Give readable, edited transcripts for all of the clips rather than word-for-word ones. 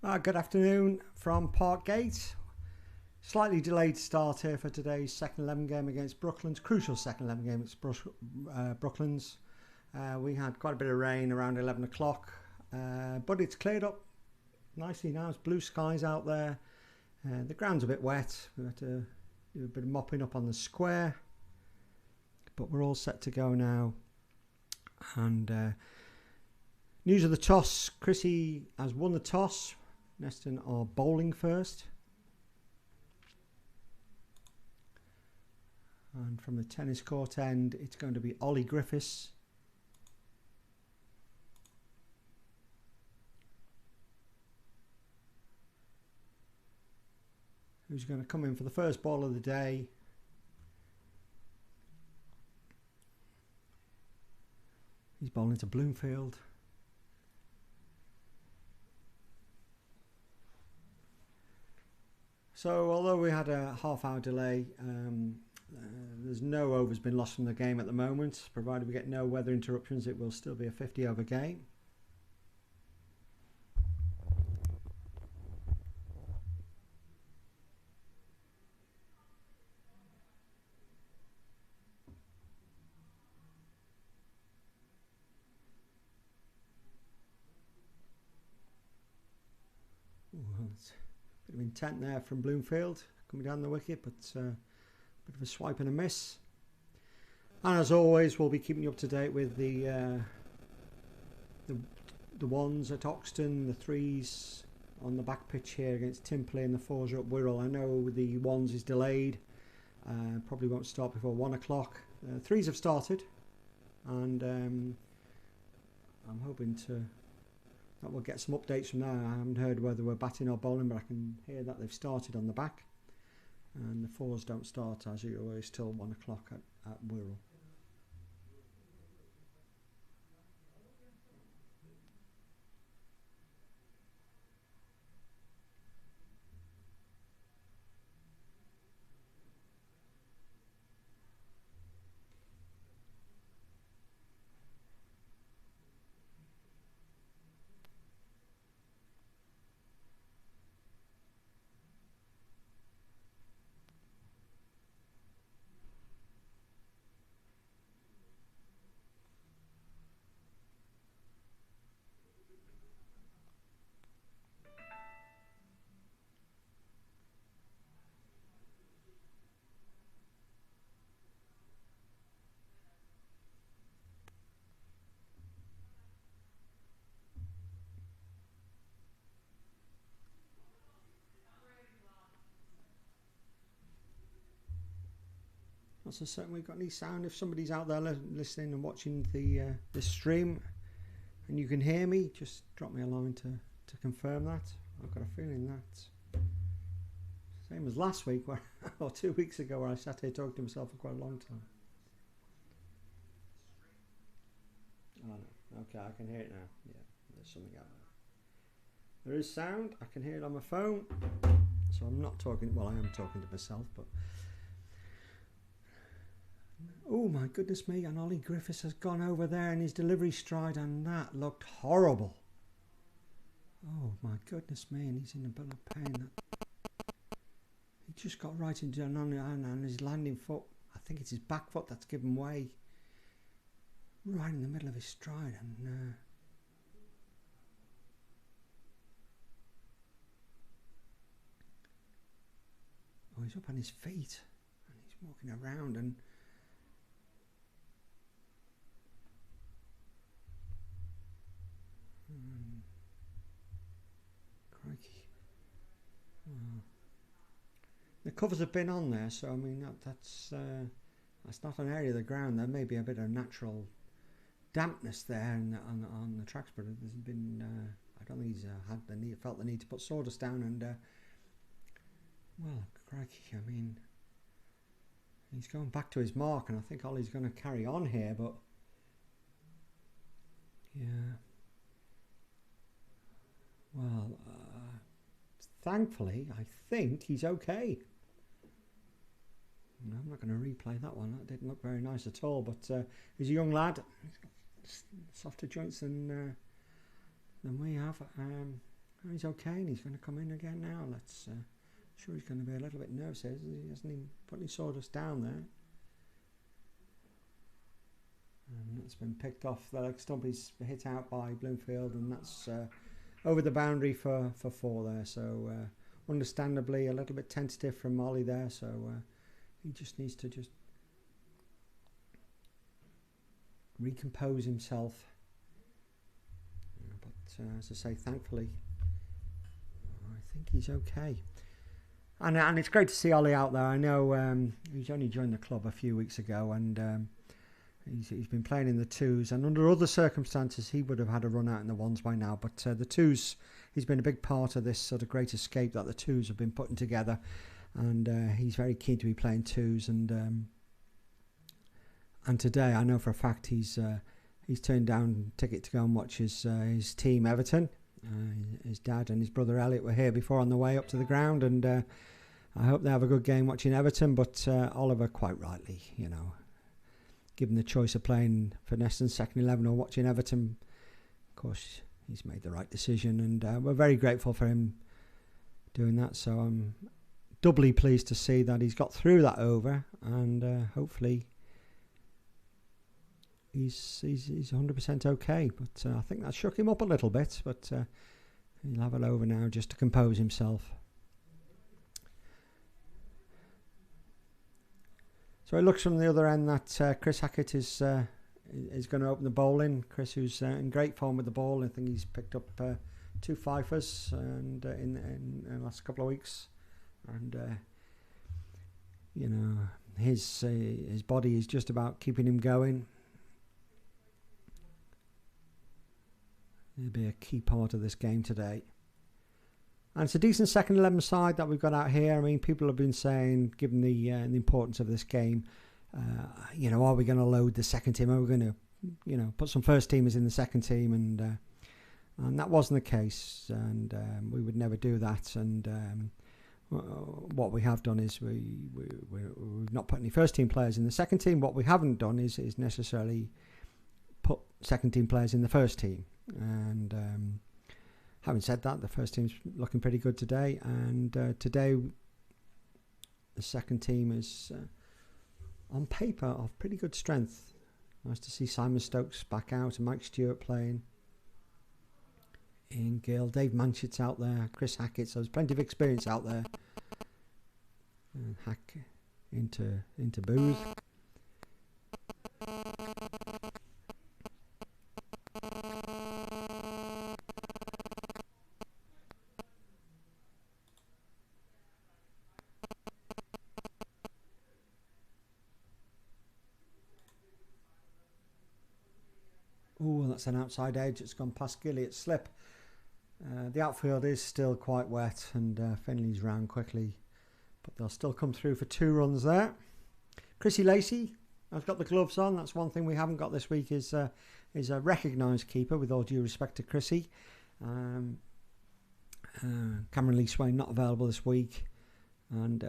Good afternoon from Parkgate. Slightly delayed start here for today's second 11 game against Brooklands. Crucial second 11 game against Brooklands. We had quite a bit of rain around 11 o'clock, but it's cleared up nicely now. It's blue skies out there. The ground's a bit wet. We had to do a bit of mopping up on the square, but we're all set to go now. And news of the toss. Chrissy has won the toss. Neston are bowling first. And from the tennis court end, it's going to be Ollie Griffith. Who's going to come in for the first ball of the day. He's bowling to Bloomfield. So although we had a half-hour delay, there's no overs been lost from the game at the moment. Provided we get no weather interruptions, it will still be a 50-over game. Well, it's a bit of intent there from Bloomfield coming down the wicket, but a bit of a swipe and a miss. And as always, we'll be keeping you up to date with the ones at Oxton, the threes on the back pitch here against Timpley, and the fours are up Wirral. I know the ones is delayed, probably won't start before 1 o'clock. Threes have started, and I'm hoping that we'll get some updates from there. I haven't heard whether we're batting or bowling, but I can hear that they've started on the back. And the fours don't start as always till 1 o'clock at Wirral. Not so certain we've got any sound. If somebody's out there listening and watching the stream and you can hear me, just drop me a line to confirm that. I've got a feeling that same as last week or 2 weeks ago, where I sat here talking to myself for quite a long time. Oh no. Okay, I can hear it now. Yeah, there's something out there. There is sound. I can hear it on my phone. So I'm not talking, well, I am talking to myself, but oh my goodness me, and Ollie Griffith has gone over there in his delivery stride, and that looked horrible. Oh my goodness me, and he's in a bit of pain. He just got right into it on his landing foot. I think it's his back foot that's given way. Right in the middle of his stride, and oh, he's up on his feet, and he's walking around, and crikey. Well, the covers have been on there, so I mean that's not an area of the ground. There may be a bit of natural dampness there on the tracks, but there's been I don't think he's felt the need to put sawdust down, and well, crikey, I mean he's going back to his mark, and I think Ollie's going to carry on here, but yeah. Well, thankfully, I think he's okay. I'm not going to replay that one. That didn't look very nice at all. But he's a young lad. He's got softer joints than we have. He's okay, and he's going to come in again now. Let's. Sure, he's going to be a little bit nervous. He hasn't even put any sawdust down there. And that's been picked off. The leg stump is hit out by Bloomfield, and that's over the boundary for 4 there. So understandably a little bit tentative from Ollie there. So he just needs to just recompose himself. But as I say, thankfully, I think he's okay. And it's great to see Ollie out there. I know he's only joined the club a few weeks ago, and he's been playing in the 2s. And under other circumstances, he would have had a run out in the 1s by now. But the 2s, he's been a big part of this sort of great escape that the 2s have been putting together. And he's very keen to be playing 2s. And today, I know for a fact he's turned down a ticket to go and watch his team, Everton. His dad and his brother Elliot were here before on the way up to the ground, and I hope they have a good game watching Everton. But Oliver, quite rightly, given the choice of playing for Neston's second 11 or watching Everton, of course he's made the right decision, and we're very grateful for him doing that. So I'm doubly pleased to see that he's got through that over, and hopefully he's 100% okay. But I think that shook him up a little bit, but he'll have it over now just to compose himself. So it looks from the other end that Chris Hackett is going to open the bowling. Chris, who's in great form with the ball. I think he's picked up 2 fifers and in the last couple of weeks, and his body is just about keeping him going. He'll be a key part of this game today. And it's a decent second 11 side that we've got out here. I mean, people have been saying, given the importance of this game, are we going to load the second team? Are we going to, put some first teamers in the second team? And that wasn't the case. And we would never do that. And what we have done is we've not put any first team players in the second team. What we haven't done is necessarily put second team players in the first team. And having said that, the first team's looking pretty good today, and today the second team is on paper of pretty good strength. Nice to see Simon Stokes back out and Mike Stewart playing in Gill. Dave Manchet's out there, Chris Hackett, so there's plenty of experience out there. And Hack into Booth. Oh, that's an outside edge. It's gone past Gilliett's slip. The outfield is still quite wet, and Finley's round quickly, but they'll still come through for 2 runs there. Chrissy Lacey, I've got the gloves on. That's one thing we haven't got this week is a recognised keeper, with all due respect to Chrissy. Cameron Lee Swain not available this week, and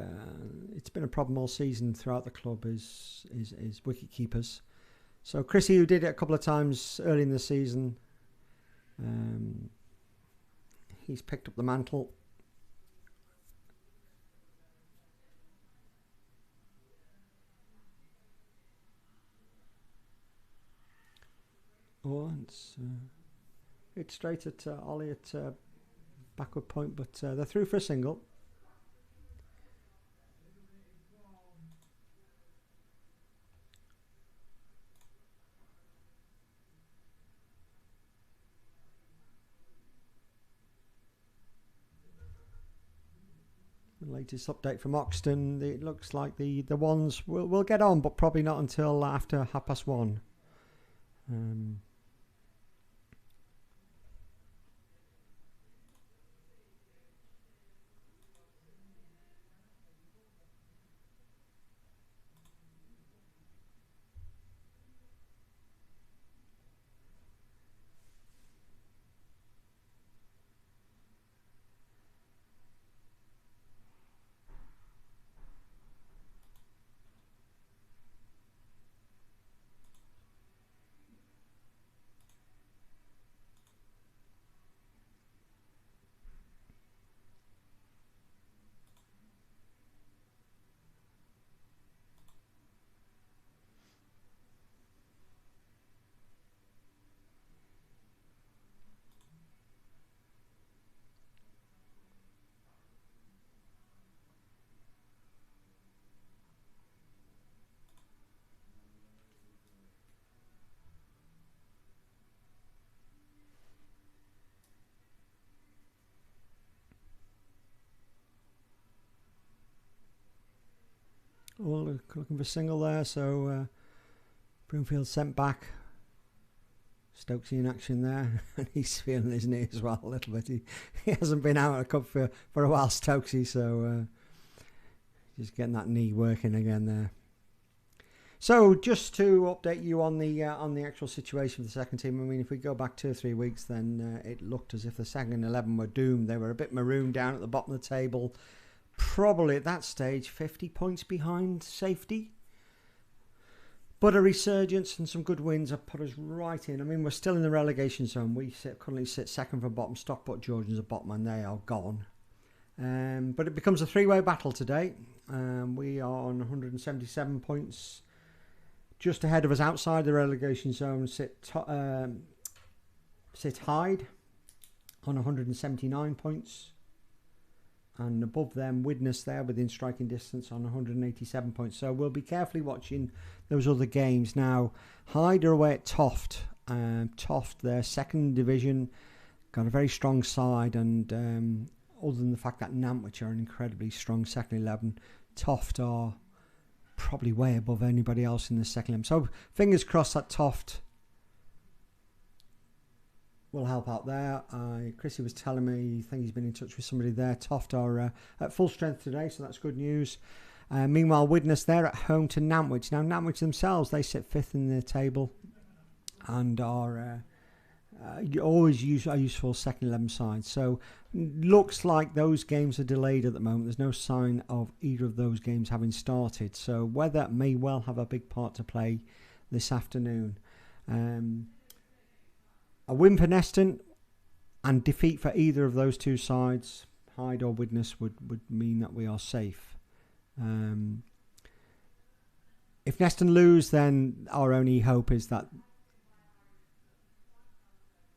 it's been a problem all season throughout the club is wicket keepers. So Chrissy, who did it a couple of times early in the season, he's picked up the mantle. Oh, it's hit straight at Ollie at backward point, but they're through for a single. The latest update from Oxton, it looks like the ones will get on, but probably not until after 1:30. all looking for a single there. So Broomfield sent back. Stokesy in action there, and he's feeling his knee as well a little bit. He hasn't been out of the cup for a while, Stokesy, so just getting that knee working again there. So just to update you on the actual situation for the second team, I mean, if we go back 2 or 3 weeks, then it looked as if the second 11 were doomed. They were a bit marooned down at the bottom of the table, probably at that stage 50 points behind safety. But a resurgence and some good wins have put us right in. I mean, we're still in the relegation zone. We currently sit second from bottom. Stockport Georgians are bottom, and they are gone. But it becomes a three-way battle today. We are on 177 points. Just ahead of us outside the relegation zone sit Hyde on 179 points. And above them, Widnes there within striking distance on 187 points. So we'll be carefully watching those other games. Now, Hyde are away at Toft. Toft, their second division, got a very strong side. And other than the fact that Nantwich are an incredibly strong second 11, Toft are probably way above anybody else in the second 11. So fingers crossed that Toft will help out there. Chrissy was telling me, I think he's been in touch with somebody there. Toft are at full strength today, so that's good news. Meanwhile, Widnes, they're at home to Nantwich. Now, Nantwich themselves, they sit fifth in the table and are always a useful second 11 side. So looks like those games are delayed at the moment. There's no sign of either of those games having started. So weather may well have a big part to play this afternoon. A win for Neston and defeat for either of those two sides, Hyde or Widnes, would mean that we are safe. If Neston lose, then our only hope is that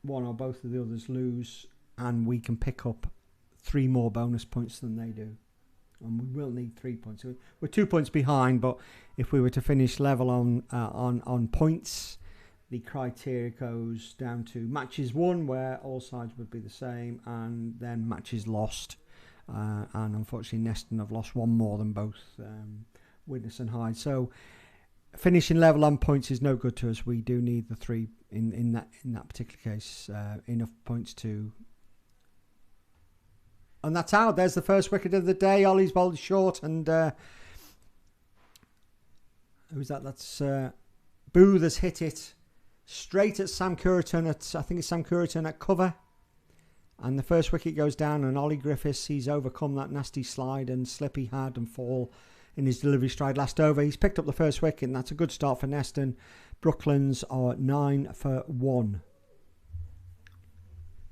one or both of the others lose and we can pick up 3 more bonus points than they do. And we will need 3 points. We're 2 points behind, but if we were to finish level on points, the criteria goes down to matches won, where all sides would be the same, and then matches lost. And unfortunately, Neston have lost one more than both Widnes and Hyde. So finishing level on points is no good to us. We do need the 3 in that particular case, enough points to. And that's out. There's the first wicket of the day. Ollie's bowled short, and who's that? That's Booth has hit it straight at Sam Curriton at cover, and the first wicket goes down, and Ollie Griffith, he's overcome that nasty slide and slip he had and fall in his delivery stride last over. He's picked up the first wicket, and that's a good start for Neston. Brooklands are 9 for 1.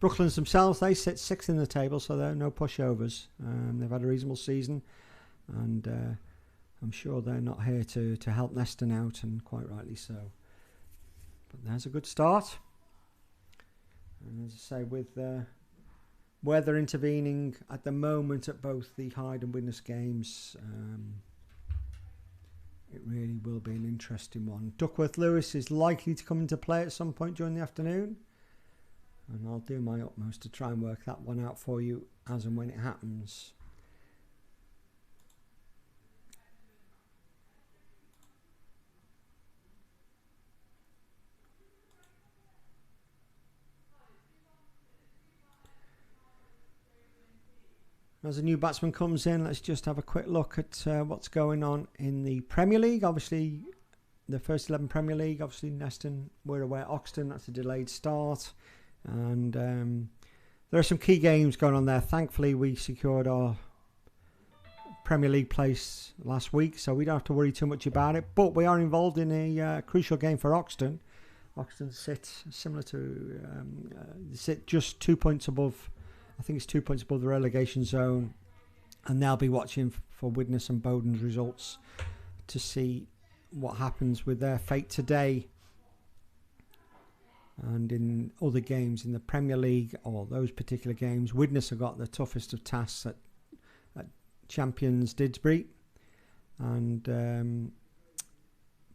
Brooklands themselves, they sit 6th in the table, so there are no pushovers. They've had a reasonable season, and I'm sure they're not here to help Neston out, and quite rightly so. But there's a good start. And as I say, with weather intervening at the moment at both the Hyde and Widnes games, it really will be an interesting one. Duckworth Lewis is likely to come into play at some point during the afternoon, and I'll do my utmost to try and work that one out for you as and when it happens. As a new batsman comes in, let's just have a quick look at what's going on in the Premier League. Obviously, the first 11 Premier League, obviously Neston, we're away at Oxton. That's a delayed start. And there are some key games going on there. Thankfully, we secured our Premier League place last week, so we don't have to worry too much about it. But we are involved in a crucial game for Oxton. Oxton sit similar to sit just 2 points above. I think it's 2 points above the relegation zone, and they'll be watching for Widnes and Bowden's results to see what happens with their fate today. And in other games in the Premier League, or those particular games, Widnes have got the toughest of tasks at champions Didsbury, and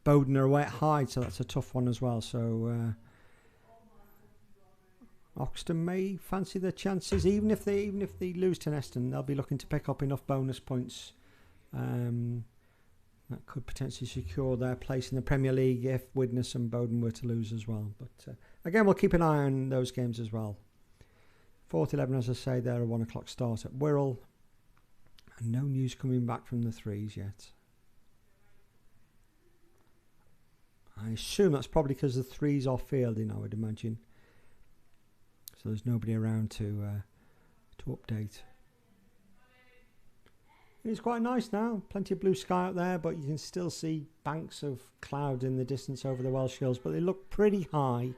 Bowden are away at Hyde, so that's a tough one as well. So Oxton may fancy their chances, even if they lose to Neston. They'll be looking to pick up enough bonus points That could potentially secure their place in the Premier League if Widnes and Bowden were to lose as well. But again, we'll keep an eye on those games as well. 4-11, as I say, they're a 1 o'clock start at Wirral. And no news coming back from the threes yet. I assume that's probably because the threes are fielding, I would imagine. So there's nobody around to update. It's quite nice now. Plenty of blue sky out there, but you can still see banks of cloud in the distance over the Welsh Hills. But they look pretty high,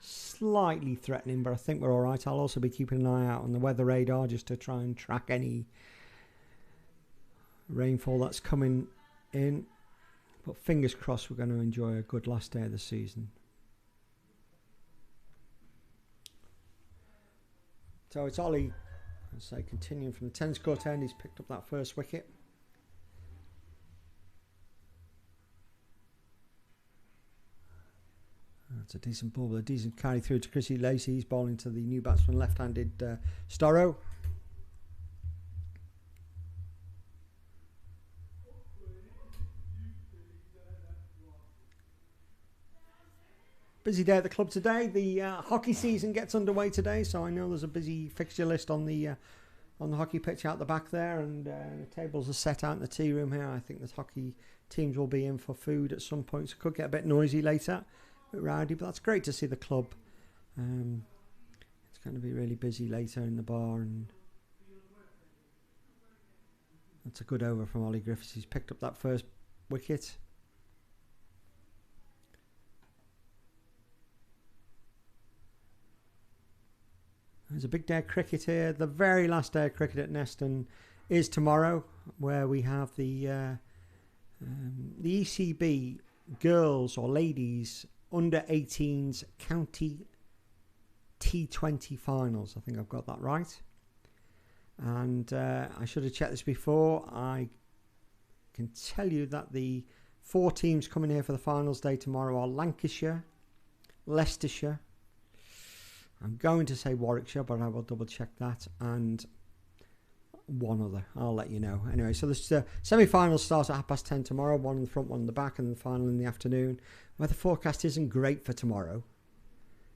slightly threatening, but I think we're all right. I'll also be keeping an eye out on the weather radar just to try and track any rainfall that's coming in. But fingers crossed we're going to enjoy a good last day of the season. So it's Ollie, I'd say, continuing from the tennis court end. He's picked up that first wicket. That's a decent ball with a decent carry through to Chrissy Lacey. He's bowling to the new batsman, left-handed Storrow. Busy day at the club today. The hockey season gets underway today, so I know there's a busy fixture list on the hockey pitch out the back there, and the tables are set out in the tea room here. I think the hockey teams will be in for food at some point, so it could get a bit noisy later, a bit rowdy, but that's great to see the club. It's going to be really busy later in the bar, and that's a good over from Ollie Griffith. He's picked up that first wicket. There's a big day of cricket here. The very last day of cricket at Neston is tomorrow, where we have the ECB girls or ladies under 18s county T20 finals. I think I've got that right. And I should have checked this before. I can tell you that the 4 teams coming here for the finals day tomorrow are Lancashire, Leicestershire, I'm going to say Warwickshire, but I will double check that, and one other. I'll let you know. Anyway, so the semi-finals start at 10:30 tomorrow, one in the front, one in the back, and the final in the afternoon. Weather forecast isn't great for tomorrow,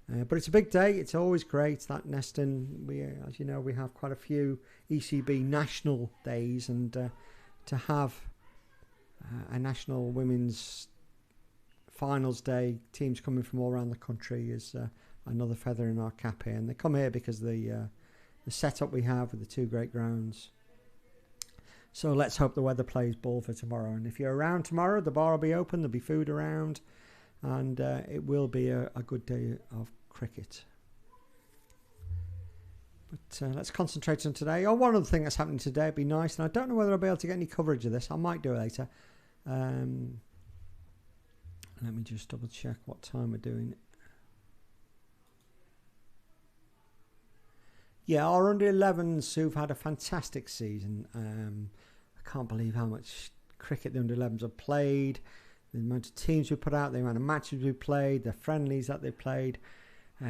but it's a big day. It's always great, that Neston. As you know, we have quite a few ECB national days, and to have a national women's finals day, teams coming from all around the country, is another feather in our cap here. And they come here because of the setup we have with the 2 great grounds. So let's hope the weather plays ball for tomorrow. And if you're around tomorrow, the bar will be open, there'll be food around, and it will be a good day of cricket. But let's concentrate on today. Oh, one other thing that's happening today would be nice, and I don't know whether I'll be able to get any coverage of this. I might do it later. Let me just double check what time we're doing. Yeah, our under 11s who've had a fantastic season. I can't believe how much cricket the under 11s have played, the amount of teams we put out, the amount of matches we played, the friendlies that they played.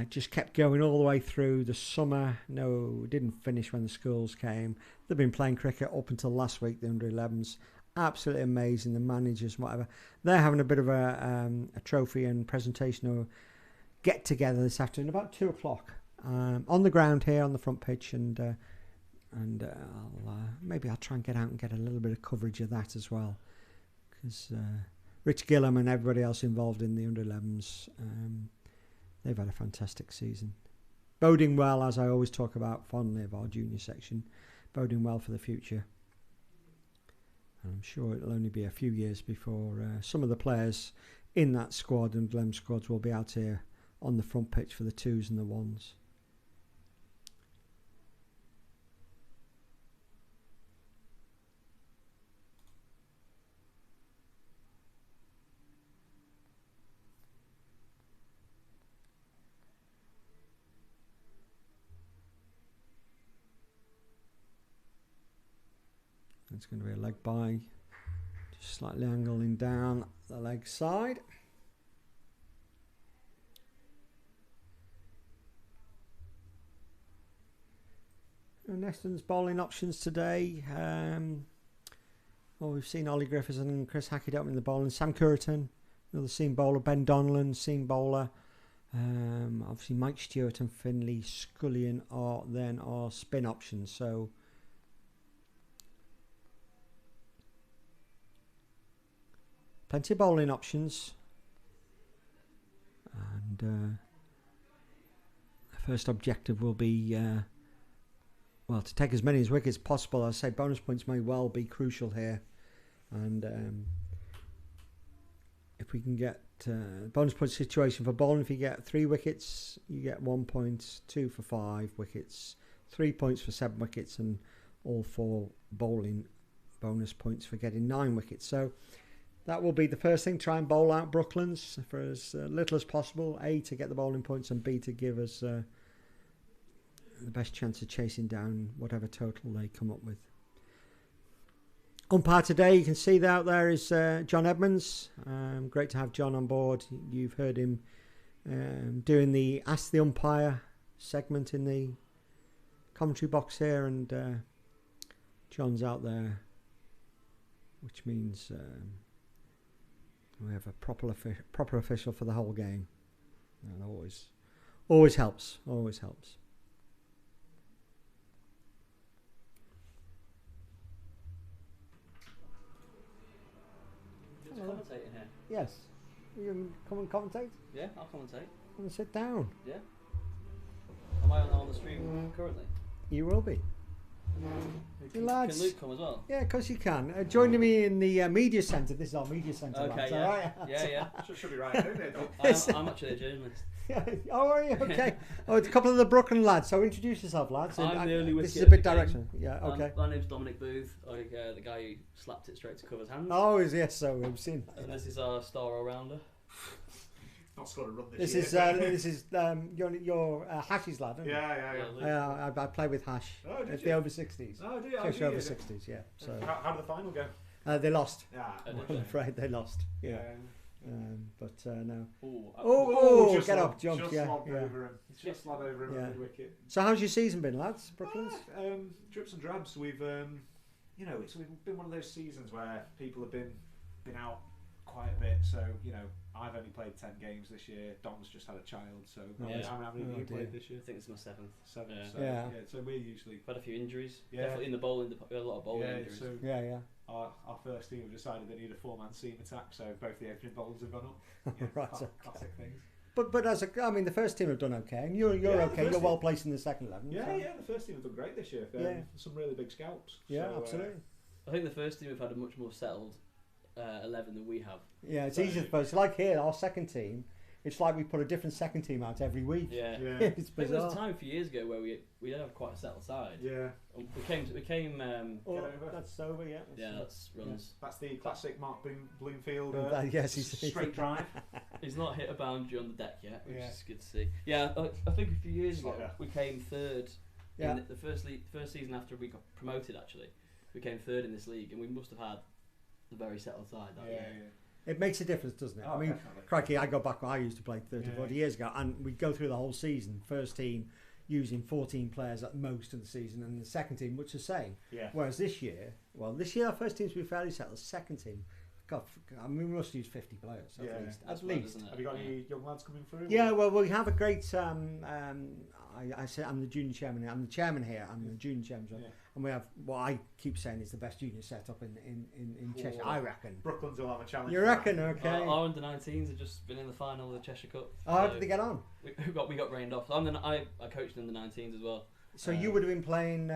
Just kept going all the way through the summer. No, didn't finish when the schools came. They've been playing cricket up until last week, the under 11s. Absolutely amazing. The managers, whatever. They're having a bit of a trophy and presentation or get together this afternoon about 2 o'clock. On the ground here on the front pitch, and maybe I'll try and get out and get a little bit of coverage of that as well, because Rich Gillam and everybody else involved in the under 11s, they've had a fantastic season, boding well, as I always talk about fondly of our junior section, boding well for the future. And I'm sure it'll only be a few years before some of the players in that squad and Glenn squads will be out here on the front pitch for the 2s and the 1s. It's going to be a leg by, just slightly angling down the leg side. And Neston's bowling options today. Well, we've seen Ollie Griffith and Chris Hackett up in the bowling. Sam Curtin, another seam bowler. Ben Donnellan, seam bowler. Obviously, Mike Stewart and Finlay Scullion are then our spin options. So plenty of bowling options. And the first objective will be, well, to take as many as wickets as possible. As I say, bonus points may well be crucial here. And if we can get bonus point situation for bowling, if you get 3 wickets, you get 1 point, 2 for 5 wickets, 3 points for 7 wickets, and all 4 bowling bonus points for getting 9 wickets. So that will be the first thing. Try and bowl out Brooklands for as little as possible. A, to get the bowling points, and B, to give us the best chance of chasing down whatever total they come up with. Umpire today, you can see that out there, is John Edmonds. Great to have John on board. You've heard him doing the Ask the Umpire segment in the commentary box here, and John's out there, which means we have a proper official for the whole game. That always helps. Always helps. Commentating here. Yes. You can come and commentate? Yeah, I'll commentate. Come and sit down. Yeah. Am I on the stream currently? You will be. Can Lads. Luke come as well? Yeah, of course you can. Joining me in the media centre. This is our media centre. Okay, lads, yeah. all right? Yeah. Should be right, isn't it? I'm actually a journalist. Oh, are you? Okay. Oh, it's a couple of the Brooklyn lads. So introduce yourself, lads. I'm the only wicket. This is a bit of the game. direction. Yeah, okay. My name's Dominic Booth. The guy who slapped it straight to cover's hands. Oh, yes, so we've seen that. And this is our star all-rounder. Not scored a run this year. year. This is your Hash's lad, isn't it? Yeah. I play with Hash. Oh, did it's you? the over 60s. Oh, do you? Cheshire over 60s, yeah. So How did the final go? they lost. Yeah. I'm afraid they lost. Yeah. But no. Just get lob, up, jump, just yeah. lobbed over him. Just lobbed over him at the wicket. So how's your season been, lads? Brooklands? Drips and drabs. We've, it's been one of those seasons where people have been out quite a bit. So I've only played 10 games this year. Dom's just had a child, so how many have you played this year? I think it's my 7th. So we're usually had a few injuries. Yeah. Definitely in the bowling. We had a lot of bowling injuries. So Our first team have decided they need a 4-man seam attack, so both the opening bowlers have gone up. Right, classic things. But the first team have done okay, and you're okay. You're well placed in the second 11. Yeah, the first team have done great this year. Some really big scalps. Yeah, so, absolutely. I think the first team have had a much more settled 11 than we have. Yeah, it's easy for us. Like here, our second team, it's like we put a different second team out every week. Yeah. It's bizarre. There was a time a few years ago where we did have quite a settled side. Yeah. We came. That's over. Yeah. Yeah, that's runs. That's the classic Mark Bloomfield. Yes, he's straight drive. He's not hit a boundary on the deck yet, which is good to see. Yeah, I think a few years ago we came third. Yeah. In the first season after we got promoted, actually, we came third in this league, and we must have had a very settled side that year. It makes a difference, doesn't it? I mean, definitely. Crikey, I go back when I used to play 30, 40 years ago, and we'd go through the whole season, first team using 14 players at most of the season, and the second team much the same. Yeah. Whereas this year our first team's been fairly settled. The second team, we must use 50 players at least. Have you got any young lads coming through? Yeah, well, we have a great. I say I'm the junior chairman. I'm the chairman here. I'm the junior chairman, and we have what I keep saying is the best junior setup in Cheshire. I reckon. Brooklands will have a challenge. You reckon? Okay. Our under-19s have just been in the final of the Cheshire Cup. Oh, how did they get on? We got rained off. I coached in the 19s as well. So you would have been playing.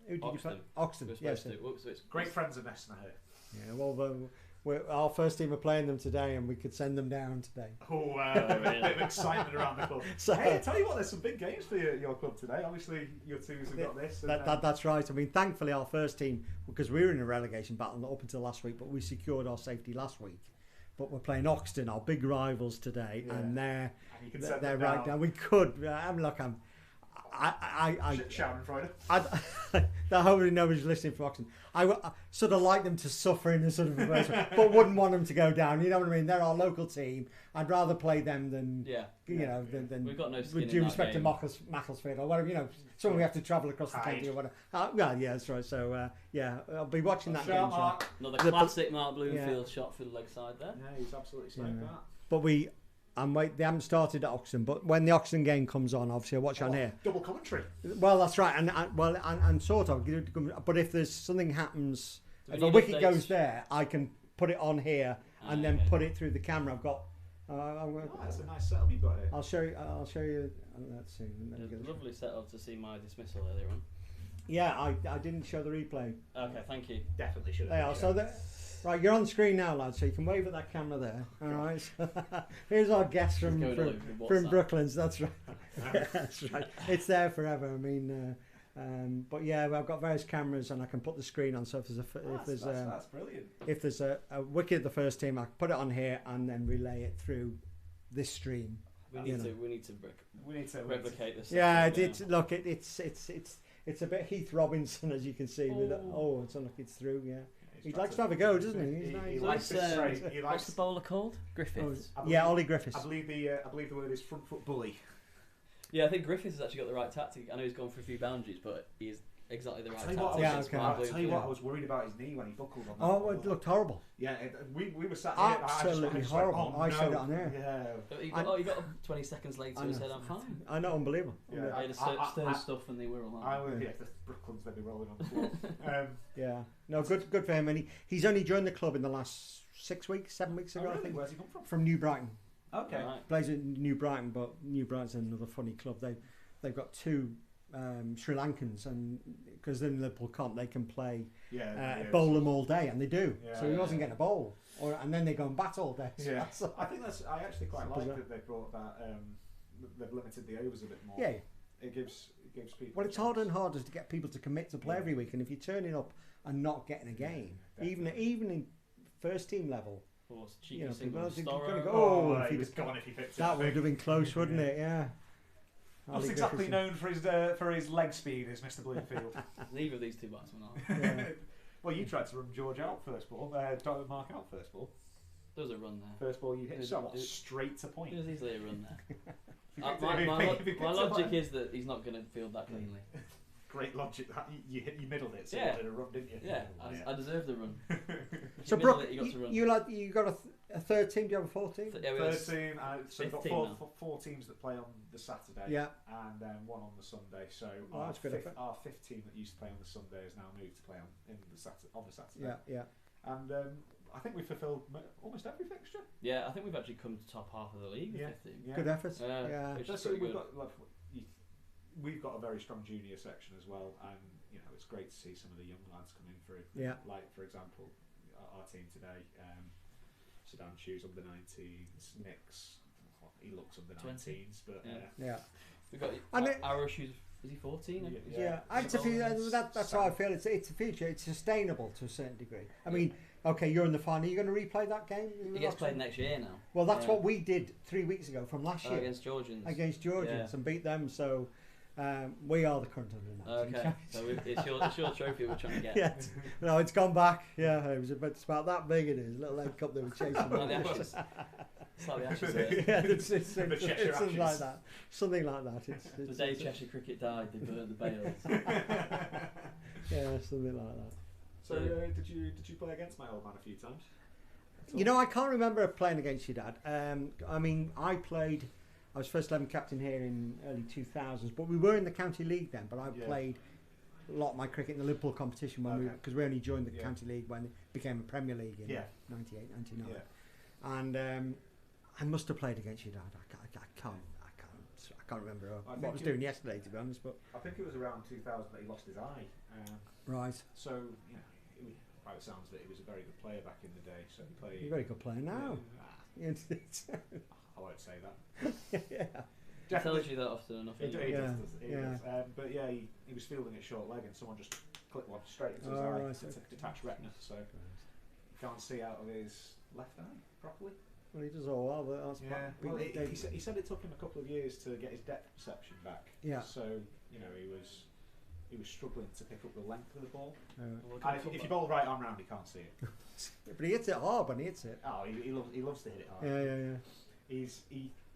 Who did Oxton. you play? Oxton. Yes. Great friends of Neston here. Yeah. Well, our first team are playing them today, and we could send them down today. Oh, a bit of excitement around the club. So, hey, I tell you what, there's some big games for your club today. Obviously, your teams have got this. That's right. I mean, thankfully, our first team, because we were in a relegation battle up until last week, but we secured our safety last week. But we're playing Oxton, our big rivals today, and they're right down. We could. Schadenfreude. I hope nobody's listening from Oxen. I sort of like them to suffer in a sort of reverse way, but wouldn't want them to go down. You know what I mean? They're our local team. I'd rather play them than than we've got no skin with in due that respect game. to Macclesfield or whatever. You know, someone we have to travel across the country or whatever. Well, yeah, that's right. So I'll be watching that game. Another classic Mark Bloomfield shot for the leg side there. Yeah, he's absolutely sniped that. But they haven't started at Oxen, but when the Oxen game comes on, obviously I'll watch on here. Double commentary. Well, that's right, and sort of. But if there's something happens, if a wicket goes there, I can put it on here and then put it through the camera. I've got. That's a nice setup you've got here. I'll show you. Let's see. It's a lovely setup to see my dismissal earlier on. Yeah, I didn't show the replay. Okay, thank you. Definitely should have. They are. So right, you're on screen now, lads. So you can wave at that camera there. All right. Here's our guest from Brooklands. That's right. That's right. It's there forever. I mean, but yeah, I've got various cameras and I can put the screen on. So if there's that's brilliant. If there's a wicket at the first team, I can put it on here and then relay it through this stream. We need to replicate this. Yeah, it's a bit Heath Robinson, as you can see. It's unlucky it's through. Yeah. He likes to have a go, doesn't he? He's nice. He likes it straight. What's the bowler called? Griffiths. Ollie Griffith. I believe the word is front foot bully. Yeah, I think Griffiths has actually got the right tactic. I know he's gone for a few boundaries, but he's exactly the right tactic. I'll tell you what, I was worried about his knee when he buckled on that. Oh, it looked horrible. Yeah, we were sat here. Absolutely horrible. I said it on air. Yeah. You got him 20 seconds later and said, I'm fine. I know, unbelievable. Yeah, I had a stern stuff and they were all right. The Brooklands, they'd be rolling on the floor. Yeah. No, good for him. And he's only joined the club in the last 7 weeks ago, I think. Where's he come from? From New Brighton. Okay. Right. Plays at New Brighton, but New Brighton's another funny club. They've got two Sri Lankans, and because in Liverpool can't, they can play bowl them all day, and they do. So he wasn't getting a bowl, and then they go and bat all day. So yeah, I think I actually quite like that they brought that. They've limited the overs a bit more. Yeah, it gives people. Well, it's harder and harder to get people to commit to play every week, and if you're turning up and not getting a game, even in first team level. People are going to go, if he was gone if he picked it. That would have been close, wouldn't it? Yeah. Not exactly known for his leg speed, is Mr. Bloomfield. Neither of these two batsmen are. Yeah. Well, you tried to run George out first ball, Mark out first ball. There was a run there. First ball you hit straight to point. There was easily a run there. My logic is that he's not going to field that cleanly. Great logic. You middled it, so you wanted a run, didn't you? Yeah, I deserved the run. So, Brooke, you got a third team? Do you have a fourth team? Third team. So we've got four teams that play on the Saturday, and then one on the Sunday. So our fifth team that used to play on the Sunday has now moved to play on the Saturday. Yeah. And I think we fulfilled almost every fixture. Yeah, I think we've actually come to top half of the league. Yeah. Good effort. We've got a very strong junior section as well, and it's great to see some of the young lads coming through. Yeah. Like for example, our team today, Sedan Shoes under 19s, Nick's he looks under 19s, but we've got Arrow Shoes. Is he 14? Yeah. That's how I feel. It's a future. It's sustainable to a certain degree. I mean, okay, you're in the final. Are you going to replay that game? It gets played next year now. Well, that's what we did 3 weeks ago from last year against Georgians. And beat them. So we are the current under 19s. Okay, so it's your trophy we're trying to get. Yeah, no, it's gone back. Yeah, it's about that big. It is little egg cup they were chasing. Like the Ashes. It's like the Ashes. It's something like that. Something like that. The day Cheshire cricket died, they burned the bales. Yeah, something like that. So did you play against my old man a few times? I can't remember playing against your dad. I mean, I was first 11 captain here in early 2000s, but we were in the county league then. But I played a lot of my cricket in the Liverpool competition because we only joined the county league when it became a Premier League in 98, 99. Yeah. And I must have played against your dad. I can't remember what I was doing yesterday, to be honest. But I think it was around 2000 that he lost his eye. Right. So by the sounds of it, he was a very good player back in the day. So he played. He's a very good player now. I won't say that. He tells you that often enough. He does. But he was fielding at short leg, and someone just clipped one straight into his eye. It's a detached retina, so you can't see out of his left eye properly. Well, he does all well, but that's Well, he said it took him a couple of years to get his depth perception back. Yeah. So he was struggling to pick up the length of the ball. Well, And if you bowl right arm round, he can't see it. But he hits it hard when he hits it. Oh, he loves to hit it hard. Yeah.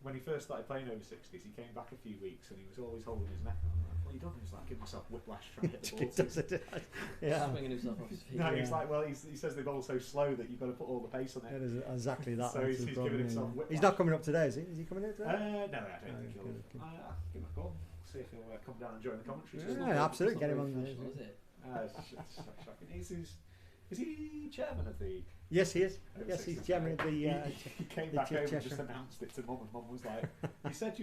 When he first started playing over 60s, he came back a few weeks and he was always holding his neck. And I'm like, what are you doing? He's like, give myself whiplash trying to hit the ball. Does it? Yeah. Swinging himself off his feet. No, he's like, well, he says they bowl so slow that you've got to put all the pace on it. It is exactly that. So he's giving himself whiplash. He's not coming up today, is he? Is he coming in today? No, I don't think he'll. I'll give him a call. See if he'll come down and join the commentary. Yeah, absolutely. Get him on there. It's shocking. Is he chairman of the? Yes, he is. Yes, he's chairman of the. He came back home and just announced it to Mum, and Mum was like, "You said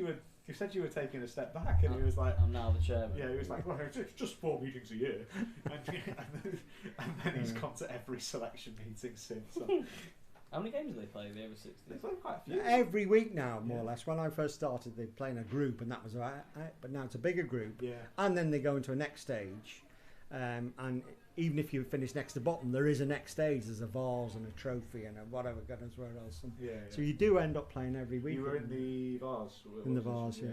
you were taking a step back," and he was like, "I'm now the chairman." Yeah, he was like, "Well, it's just 4 meetings a year," and then he's gone to every selection meeting since. So. How many games do they play? The over 60s? They play quite a few. Every week now, more or less. When I first started, they play in a group, and that was right. But now it's a bigger group, and then they go into a next stage. And even if you finish next to bottom, there is a next stage. There's a vase and a trophy and a whatever goodness where else. So you do end up playing every week. You were in the vase. In the vase, yeah.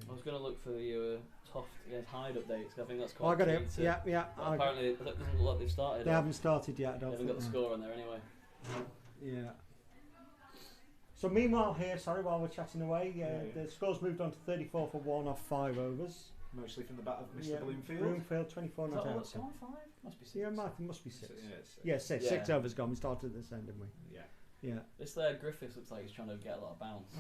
I was going to look for the Toft against Hyde updates. I think that's quite. I got it. Yeah. Apparently, it doesn't look like they've started. They haven't started yet. They haven't got the score on there anyway. Yeah. So meanwhile here, while we're chatting away, the score's moved on to 34 for 1 off 5 overs. Mostly from the bat of Mr. Bloomfield. Bloomfield, 24 not out. It's gone 5? Must be 6. Yeah, must be 6. Yeah, 6. 6 overs gone. We started at this end, didn't we? Yeah. This Griffith looks like he's trying to get a lot of bounce.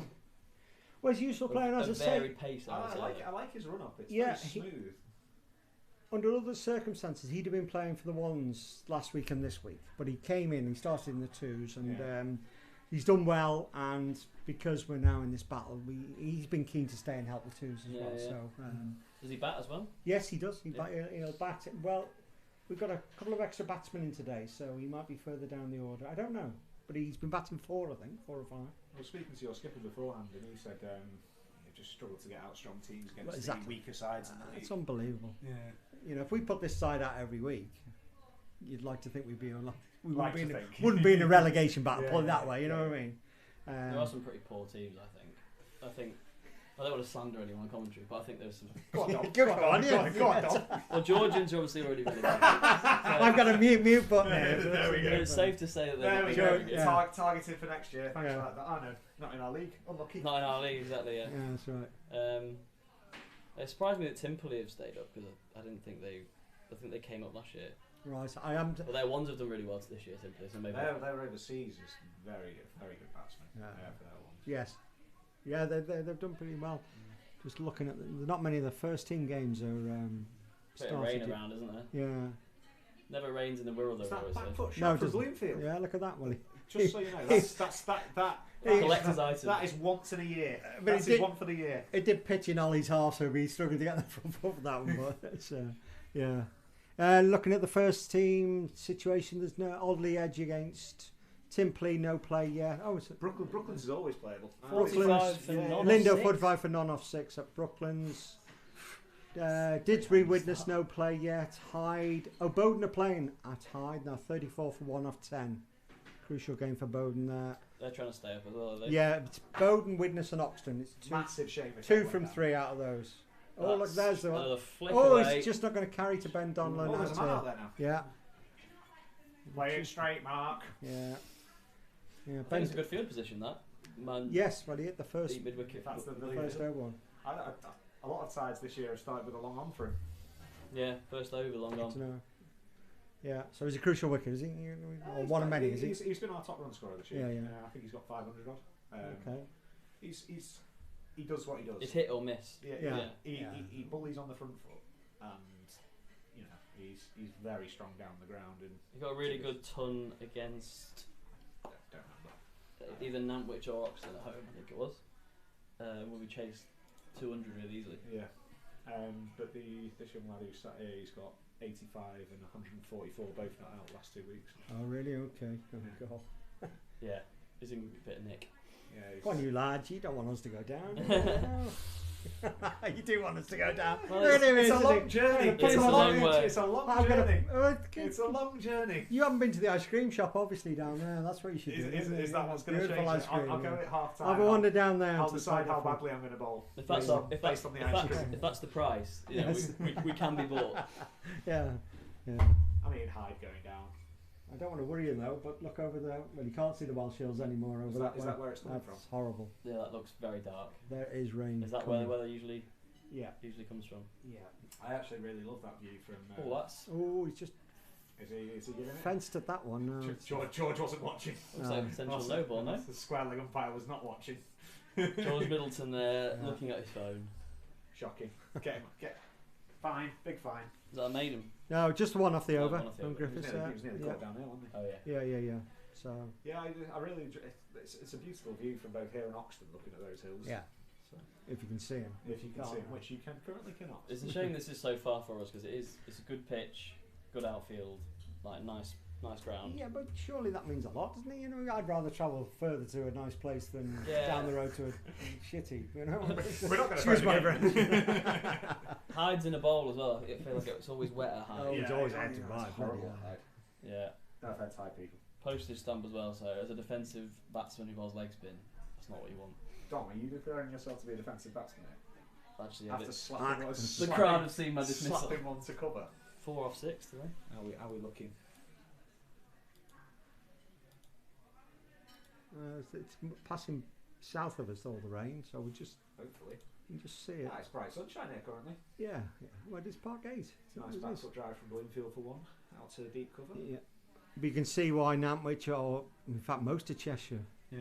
Well, he's used to playing, as I say. Varied pace, I like his run up. It's very smooth. Under other circumstances, he'd have been playing for the ones last week and this week, but he came in. He started in the 2s, and he's done well. And because we're now in this battle, he's been keen to stay and help the 2s as well. So. Does he bat as well? Yes, he does. He'll bat. Well, we've got a couple of extra batsmen in today, so he might be further down the order. I don't know, but he's been batting 4, I think, 4 or 5. I was speaking to your skipper beforehand, and he said you just struggle to get out strong teams against the weaker sides. It's unbelievable. Yeah. You know, if we put this side out every week, you'd like to think we'd be on. We wouldn't be in a relegation battle. Put it that way. You know what I mean? There are some pretty poor teams, I think. I don't want to slander anyone on commentary, but I think there's some. Go on, Dom. Go on, Dom. Well, Georgians are obviously already really good. I've got a mute button here. There we go. It's safe to say that they're Targeted for next year. Thanks for that. Oh no, not in our league. Unlucky. Not in our league, exactly. Yeah. Yeah, that's right. It surprised me that Timperley have stayed up because I didn't think they. I think they came up last year. Right, I am. But their ones have done really well this year, Timperley. So maybe they're overseas is very good batsmen. Yeah. For their ones. Yes. Yeah, they've done pretty well. Just looking at not many of the first team games are bit of rain around, isn't there? Yeah. Never rains in the Wirral, though. Is that back foot shot no, for Bloomfield? Yeah, look at that, Willie. Just so you know, that's collector's item. That is once in a year. But That's his one for the year. It did pitch in Ollie's half, so he's struggling to get the front foot for that one. But it's, yeah. Looking at the first team situation, there's no Oddly edge against Timperley, no play yet. Oh, it's Brooklands is always playable. 45 for non-off Lindo 6. 45 for non-off 6 at Brooklands. Didsbury witness no play yet. Hyde. Bowden are playing at Hyde now. 34 for 1 off 10. Crucial game for Bowden there. They're trying to stay up as well, are they? Yeah, it's Bowden, Widnes and Oxton. It's massive shame. 2 from 3 out of those. Oh, look, there's the one. Away. It's just not going to carry to Ben Donlan. There's a man out there now. Yeah. Play it straight, Mark. Yeah. I think it's a good field position, that. Man, yes, well, he hit the first mid-wicket. That's the first over one. A lot of sides this year have started with a long on for him. Yeah, first over, long on. Yeah, so he's a crucial wicket, is he? Or one of many, is he? He's been our top run scorer this year. Yeah. I think he's got 500 odd. Okay. He does what he does. It's hit or miss. Yeah. He bullies on the front foot, and he's very strong down the ground. And he got a really good ton against. Don't remember. Either Nantwich or Oxton at home, I think it was. Where we chased 200 really easily. Yeah. But this young lad who's sat here, he's got 85 and 144, both not out the last 2 weeks. Oh, really? Okay. Oh, God. Yeah, he's in a bit of nick. Yeah, come on, you lads, you don't want us to go down. You do want us to go down. Well, It's a long journey. It's a long way. It's a long I'm gonna- journey. uh, It's a long journey. You haven't been to the ice cream shop, obviously, down there. That's what you should do. Is that what's going to change Beautiful ice it? cream. I'll go at half time. I'll go wander down there. I'll to decide how Cyberpunk. badly I'm going to bowl. If that's based on the ice cream. if that's the price, you know, Yes. we can be bought. Yeah. I mean, Hyde going down. I don't want to worry you though, but look over there. Well, you can't see the Welsh Hills anymore over Is that that way. where it's coming That's from? horrible. Yeah, that looks very dark. There is rain. Is that where coming. the weather usually Yeah. comes from? Yeah. I actually really love that view from. Oh, that's Oh, he's just Is he giving it? fenced at that one. No, George wasn't watching. looks like a potential no ball, no? The square leg umpire was not watching. George Middleton there Yeah. looking at his phone. Shocking. Get fine, big fine. Is that a maiden? no, just one off the Oh, over one off the from over. He was Griffiths. nearly Yeah. caught downhill, wasn't Oh yeah. Yeah. So he? Yeah, I really. It's a beautiful view from both here and Oxton, looking at those hills. yeah, So, if you can see him. if you can Can't. see it, which you currently cannot. It's a shame this is so far for us because it's a good pitch, good outfield, like nice ground. Yeah, but surely that means a lot, doesn't it? You know, I'd rather travel further to a nice place than Yeah. down the road to a shitty. You know, We're not going to excuse my French. Hyde's in a bowl as well. It feels like it's always wet at Hyde. Oh, it's always hard to it's buy, horrible. bloody hell. Yeah. I've had Thai people. Postage stamp as well. So as a defensive batsman who bowls leg spin, that's not what you want. Dom, are you declaring yourself to be a defensive batsman? Actually, After the slapping one, crowd have seen my dismissal. slapping one to cover. 4 off 6 today. How are we looking? It's passing south of us, all the rain, so we just Hopefully. you can just see it. It's bright sunshine here currently. Yeah. Where does Park Gate? Nice backfoot drive from Bloomfield for one. Out to deep cover. Yeah. But you can see why Nantwich, or in fact most of Cheshire. Yeah.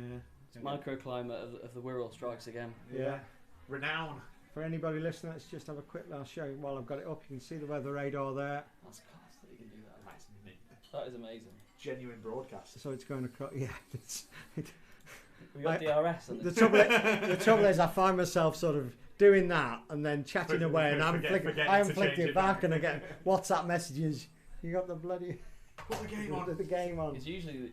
It's microclimate of the Wirral strikes again. Yeah. Renown. For anybody listening, let's just have a quick. I'll show you while I've got it up. You can see the weather radar there. That's class that you can do that. That's mint. That is amazing. Genuine broadcast. So it's going across. Yeah. We got Like, DRS on The this. trouble is, I find myself sort of doing that and then chatting away, and forgetting I haven't to flicked change it it back, back. and I get WhatsApp messages. You got the bloody Put the game on. the game on. It's usually,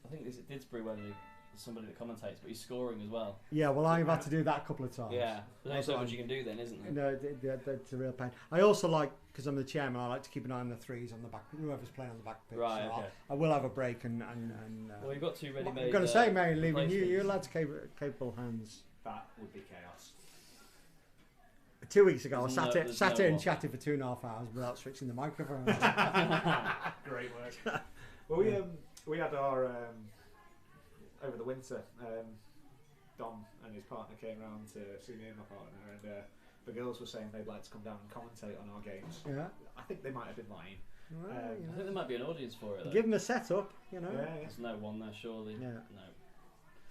I think it's at Didsbury where there's somebody that commentates, but he's scoring as well. Yeah, well, I've had to do that a couple of times. Yeah, there's only so That's much you can do then, isn't there? No, that's a real pain. I also like, because I'm the chairman, I like to keep an eye on the threes on the back, whoever's playing on the back pitch. Right, so okay. I will have a break and Well, you've got 2 ready-made. I'm going to say, Mary, leaving you replacements. lads capable hands. That would be chaos. 2 weeks ago, There's I no- sat there's here no and one. chatted for 2.5 hours without switching the microphone. Great work. Well, we had our over the winter. Dom and his partner came round to see me and my partner, and the girls were saying they'd like to come down and commentate on our games. Yeah. I think they might have been lying. Well, I you think know. there might be an audience for it though. Give them a setup, you know. Yeah. There's no one there, surely. Yeah. No.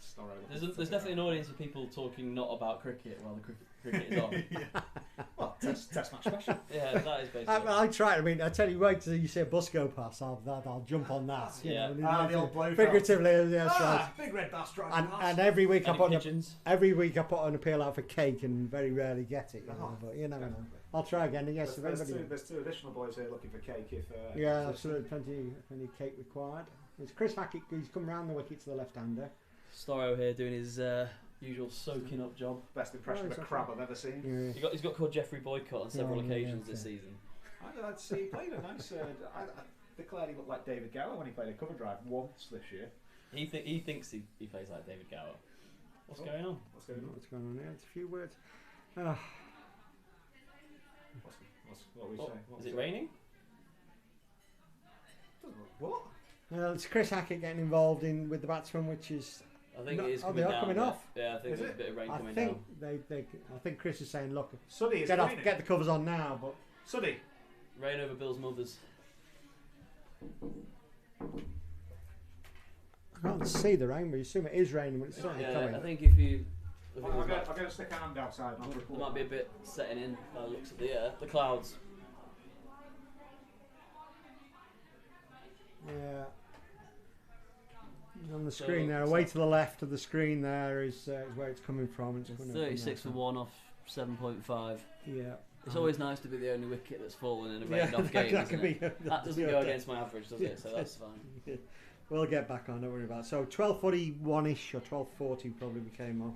Storrow. There's definitely an audience of people talking not about cricket while the cricket is on. Well, test match special. Yeah, that is basically. I try. I mean, I tell you, wait till you see a bus go past. I'll jump on that. You Yeah. know, The old blow. figuratively, yeah, that's right. Big red bass driving And every week I Any put pigeons. every week I put an appeal out for cake and very rarely get it. You know, Oh, but you never know. definitely. I'll try again. Yes, if anybody. There's two additional boys here looking for cake. If Yeah, if absolutely. Plenty cake required. It's Chris Hackett. He's come round the wicket to the left-hander. Storrow here doing his usual soaking up job. Best impression of a Exactly. crab I've ever seen. Yeah. He's got called Jeffrey Boycott on several Yeah, occasions yeah, this okay. season. I'd say he played a nice. I declared he looked like David Gower when he played a cover drive once this year. He thinks he plays like David Gower. What's Oh. going on? What's going on? What's going on here? It's a few words. What are we Oh, saying? is it raining? What? Well, it's Chris Hackett getting involved with the batsman, which is. I think No, it is oh, coming they are down. coming a bit. off. Yeah, I think Is there's it? a bit of rain I coming think down. I think Chris is saying, look, Suddy, is get it off, raining? get the covers on now. But Suddy. Rain over Bill's mother's. I can't see the rain. But you assume it is raining, but it's certainly Yeah, coming. I think if you. I think I'll there go stick a hand outside and I'll report. might be a bit setting in by the looks of the clouds. Yeah. On the So, screen there, away to the left of the screen there is where it's coming from. It's coming from 36 for there. 1 off 7.5. Yeah. It's always nice to be the only wicket that's fallen in a rained off that game. could Isn't it? be, That doesn't go against my average, does it? So that's fine. We'll get back on, don't worry about it. So 12:41ish or 12:40 probably we came off.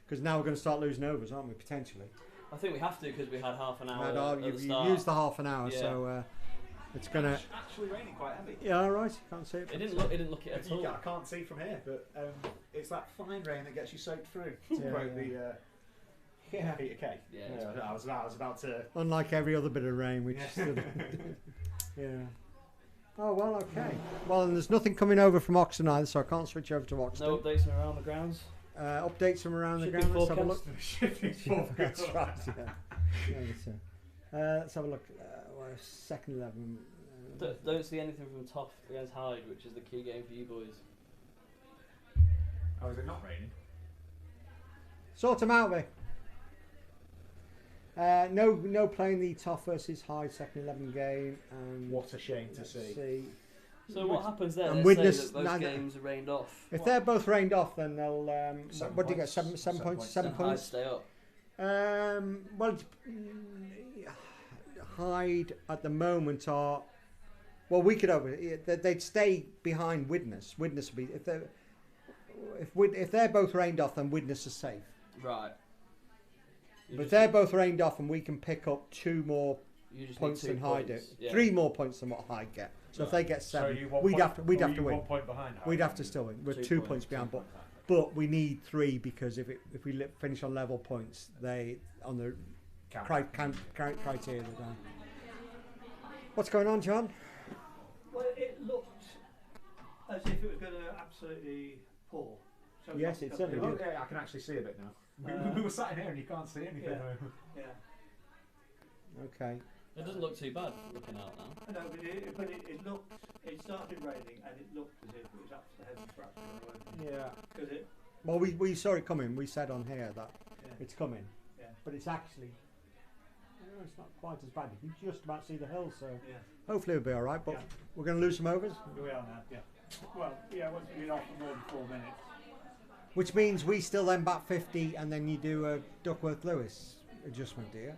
Because now we're going to start losing overs, aren't we, potentially? I think we have to because we had half an hour at the You start. used the half an hour, Yeah. so it's gonna. It's actually raining quite heavy. Yeah, all right. Can't see it. It didn't look it at all. I can't see from here, but it's that fine rain that gets you soaked through. To Yeah, quote yeah. the Peter Kay. Yeah. I was about to. Unlike every other bit of rain, which yeah. Oh well, okay. Well, and there's nothing coming over from Oxton either, so I can't switch over to Oxton. No updates from around the grounds. Updates from around the Shipping ground. Let's have a look. Shifting That's right. Yeah. Let's have a look. Second 11. Don't see anything from Toff against Hyde, which is the key game for you boys. Oh, is it not raining? Sort them out, Vic. No playing the Toff versus Hyde second 11 game. What a shame to see. So what happens there? And Let's Widnes- say that those games are rained off. If they're both rained off, then they'll. 7 what do you get? points. 7 points. 7 And Hyde points. stay up. Well, Hyde at the moment are. Well, we could over. They'd stay behind Widnes. Widnes would be if they're both rained off, then Widnes are safe. Right. But if they're both rained off, and we can pick up 2 more you just points need 2 than Hyde do. points. Yeah. 3 more points than what Hyde get. So if they get 7, we'd have to win. 1 point behind. We'd have to still win. We're 2 2 points, points behind, 2 but points behind. but we need 3 because if we finish on level points, they on the criteria they're down. What's going on, John? Well, it looked as if it was going to absolutely pour. So Yes, it certainly Oh, did. yeah, I can actually see a bit now. We were sat in here and you can't see anything. Yeah. Okay. It doesn't look too bad looking out now. I know, but it looked. It started raining and it looked as if it was up to the heavens for absolutely. Yeah. Because it. Well, we saw it coming. We said on here that Yeah. it's coming, Yeah. but it's actually. It's not quite as bad. You can just about see the hill, so Yeah. hopefully it'll be all right. But Yeah. we're going to lose some overs, Here we are now. Yeah. Well, yeah. Once we've been off for more than 4 minutes. which means we still then bat 50, and then you do a Duckworth-Lewis adjustment, do you?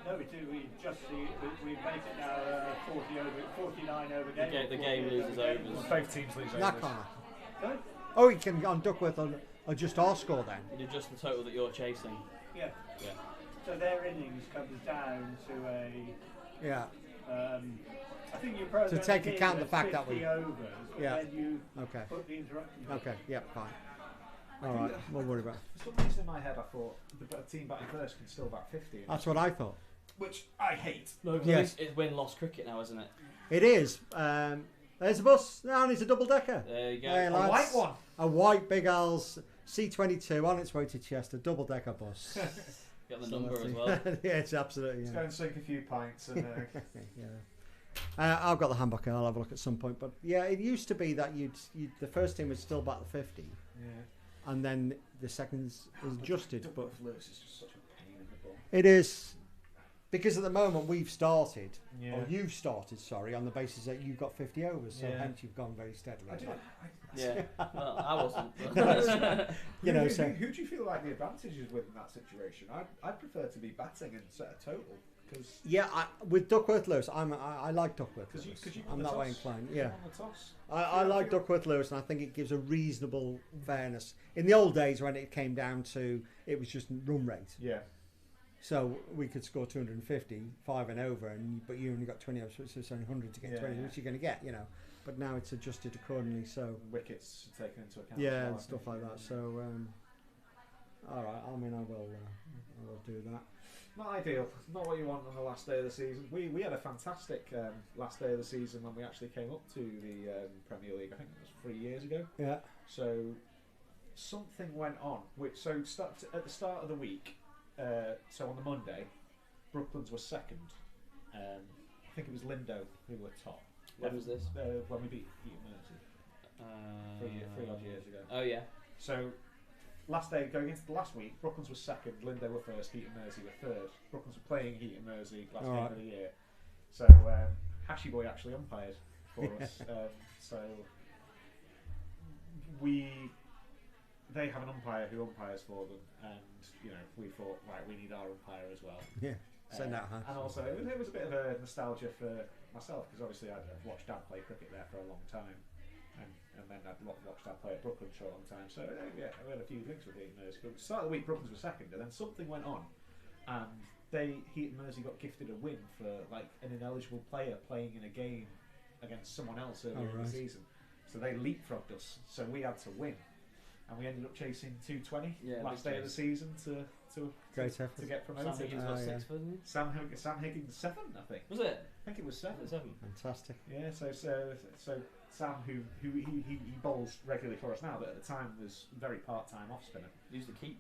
No, we do. We just see. We make it now 49 over game. The game loses overs. Both teams lose That overs. can't. No? Oh, you can on Duckworth or just our score then. You do just the total that you're chasing. Yeah. Yeah. So their innings comes down to a. Yeah. I think you program To take it account in the fact at that we- 50 overs, and Yeah. then you Okay. put the interruption. Okay. Yeah. Fine. All right. We'll worry about it. For some reason in my head I thought the team batting first can still bat 50. That's what I thought. Which I hate. No, because Yes. it's win-loss cricket now, isn't it? It is. There's a bus. No, and it's a double decker. There you go. Hey, A lads. white one. A white Big Al's C22 on its way to Chester, double decker bus. Got the So number that's as it. well. Yeah, it's absolutely. Let's Yeah. go and sink a few pints and. Yeah. I've got the handbook and I'll have a look at some point. But yeah, it used to be that the first team would still bat the 50, Yeah. and then the seconds is adjusted. But Duckworth Lewis is just such a pain in the bum. it is because at the moment we've started, Yeah. or you've started, sorry, on the basis that you've got 50 overs, so Yeah. hence you've gone very steadily. I do. Yeah. Well, I wasn't. You know, who, so who do you feel like the advantage is with in that situation? I'd prefer to be batting and set a total because yeah, with Duckworth Lewis, I like Duckworth you Lewis. won I'm the that way toss. inclined. You Yeah. won the toss. I like Duckworth Lewis, and I think it gives a reasonable fairness. In the old days, when it came down to it was just run rate, Yeah. so we could score 250, 5 and over, but you only got 20 overs, so it's only 100 to get Yeah, 20, yeah. which you're going to get, you know. But now it's adjusted accordingly, so Wickets taken into account. yeah, as well, and I stuff think. like that. So, all right, I mean, I will do that. Not ideal. Not what you want on the last day of the season. We had a fantastic last day of the season when we actually came up to the Premier League. I think it was 3 years ago. Yeah, So something went on. At the start of the week, so on the Monday, Brooklands was second. I think it was Lindo who were top. When was this? When we beat Heaton Mersey three odd years ago. Oh yeah. So last day, going into the last week, Brooklands was second, Lindo were first, Heaton Mersey were third. Brooklands were playing Heaton Mersey last game Alright. of the year. So Hashy Boy actually umpired for us. So they have an umpire who umpires for them, and we thought, right, we need our umpire as well. yeah, send out And Hash. also, it was a bit of a nostalgia for myself because obviously I'd watched Dad play cricket there for a long time, and then I'd watched Dad play at Brooklands for a long time. So yeah, I had a few links with Heaton Mersey. But at the start of the week, Brooklands was second, and then something went on, and Heat and Mersey got gifted a win for like an ineligible player playing in a game against someone else earlier in the season. So they leapfrogged us. So we had to win, and we ended up chasing 220 last day of the season to get promoted. Sam Higgins got 6, wasn't he? Sam Higgins 7, I think. Was it? I think it was 7. Fantastic. Yeah. So Sam, who he bowls regularly for us now, but at the time was very part-time off spinner. Used to keep,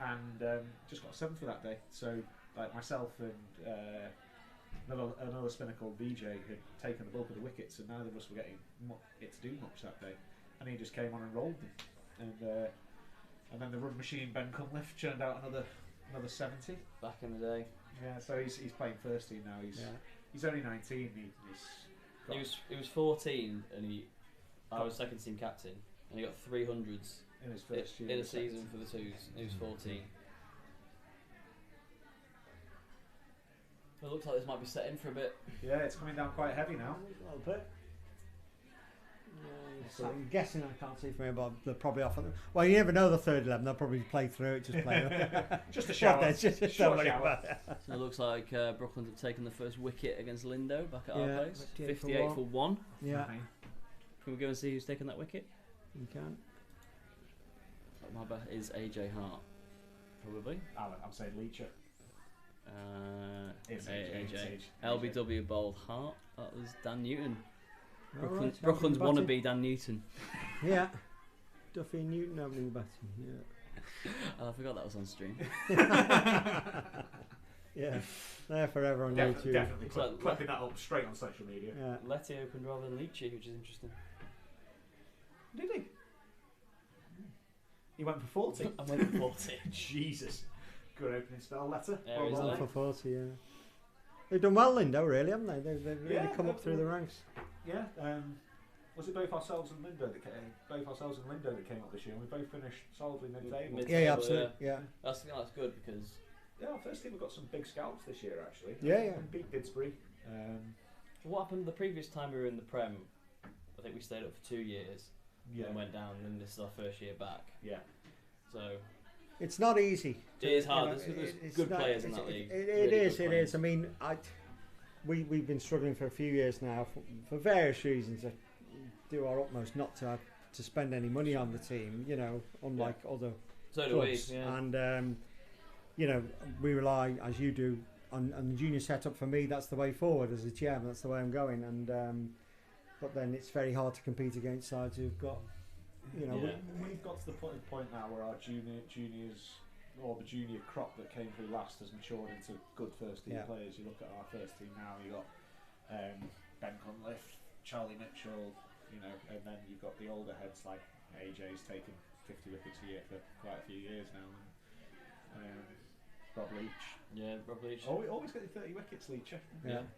and just got 7 for that day. So like myself and another spinner called VJ had taken the bulk of the wickets, and neither of us were getting it to do much that day, and he just came on and rolled them, and then the run machine Ben Cunliffe churned out another 70 back in the day. Yeah, so he's playing first team now. He's only 19. He was 14, and I was second team captain, and he got 300s in his first year in a season for the twos. He was 14. It looks like this might be set in for a bit. Yeah, it's coming down quite heavy now. A little bit. So I'm guessing I can't see from here, but they're probably off. Well, you never know the third 11. They'll probably play through it, just play. Just a shower. It's just a shower. So it looks like Brooklands have taken the first wicket against Lindo back at our place. 58 for 1. Yeah. Can we go and see who's taken that wicket? You can. My bet is AJ Hart, probably. I'm saying Leacher. It's AJ. LBW bowled Hart. That was Dan Newton. Brooklands wannabe Dan Newton. Yeah. Duffy and Newton opening batting. Yeah. I forgot that was on stream. Yeah. There forever on YouTube. Definitely clipping that up straight on social media. Yeah. Letty opened rather than Leachy, which is interesting. Did he? He went for 40. I went for 40. Jesus. Good opening spell, Letter. Yeah, he's One for 40, yeah. They've done well, Lindo, really, haven't they? They've really come up through the ranks. Yeah. Was it both ourselves and Lindo that came up this year? And we both finished solidly mid-table. Yeah, absolutely. Yeah. That's good because our first team have got some big scalps this year, actually. Yeah. We beat Didsbury. What happened the previous time we were in the Prem? I think we stayed up for 2 years. And went down, and this is our first year back. Yeah. So it's not easy. It is hard. There's good players in that league. It is. I mean, we've been struggling for a few years now for various reasons. To do our utmost not to spend any money on the team. Unlike other clubs. And we rely, as you do, on the junior setup. For me, that's the way forward as a chairman. That's the way I'm going. And but then it's very hard to compete against sides who've got, We've got to the point now where our juniors, or the junior crop that came through last, has matured into good first team players. You look at our first team now, you got Ben Cunliffe, Charlie Mitchell, and then you've got the older heads like AJ's taken 50 wickets a year for quite a few years now. And, Rob Leach. Yeah, Rob Leach. Always getting 30 wickets, Leacher. Yeah.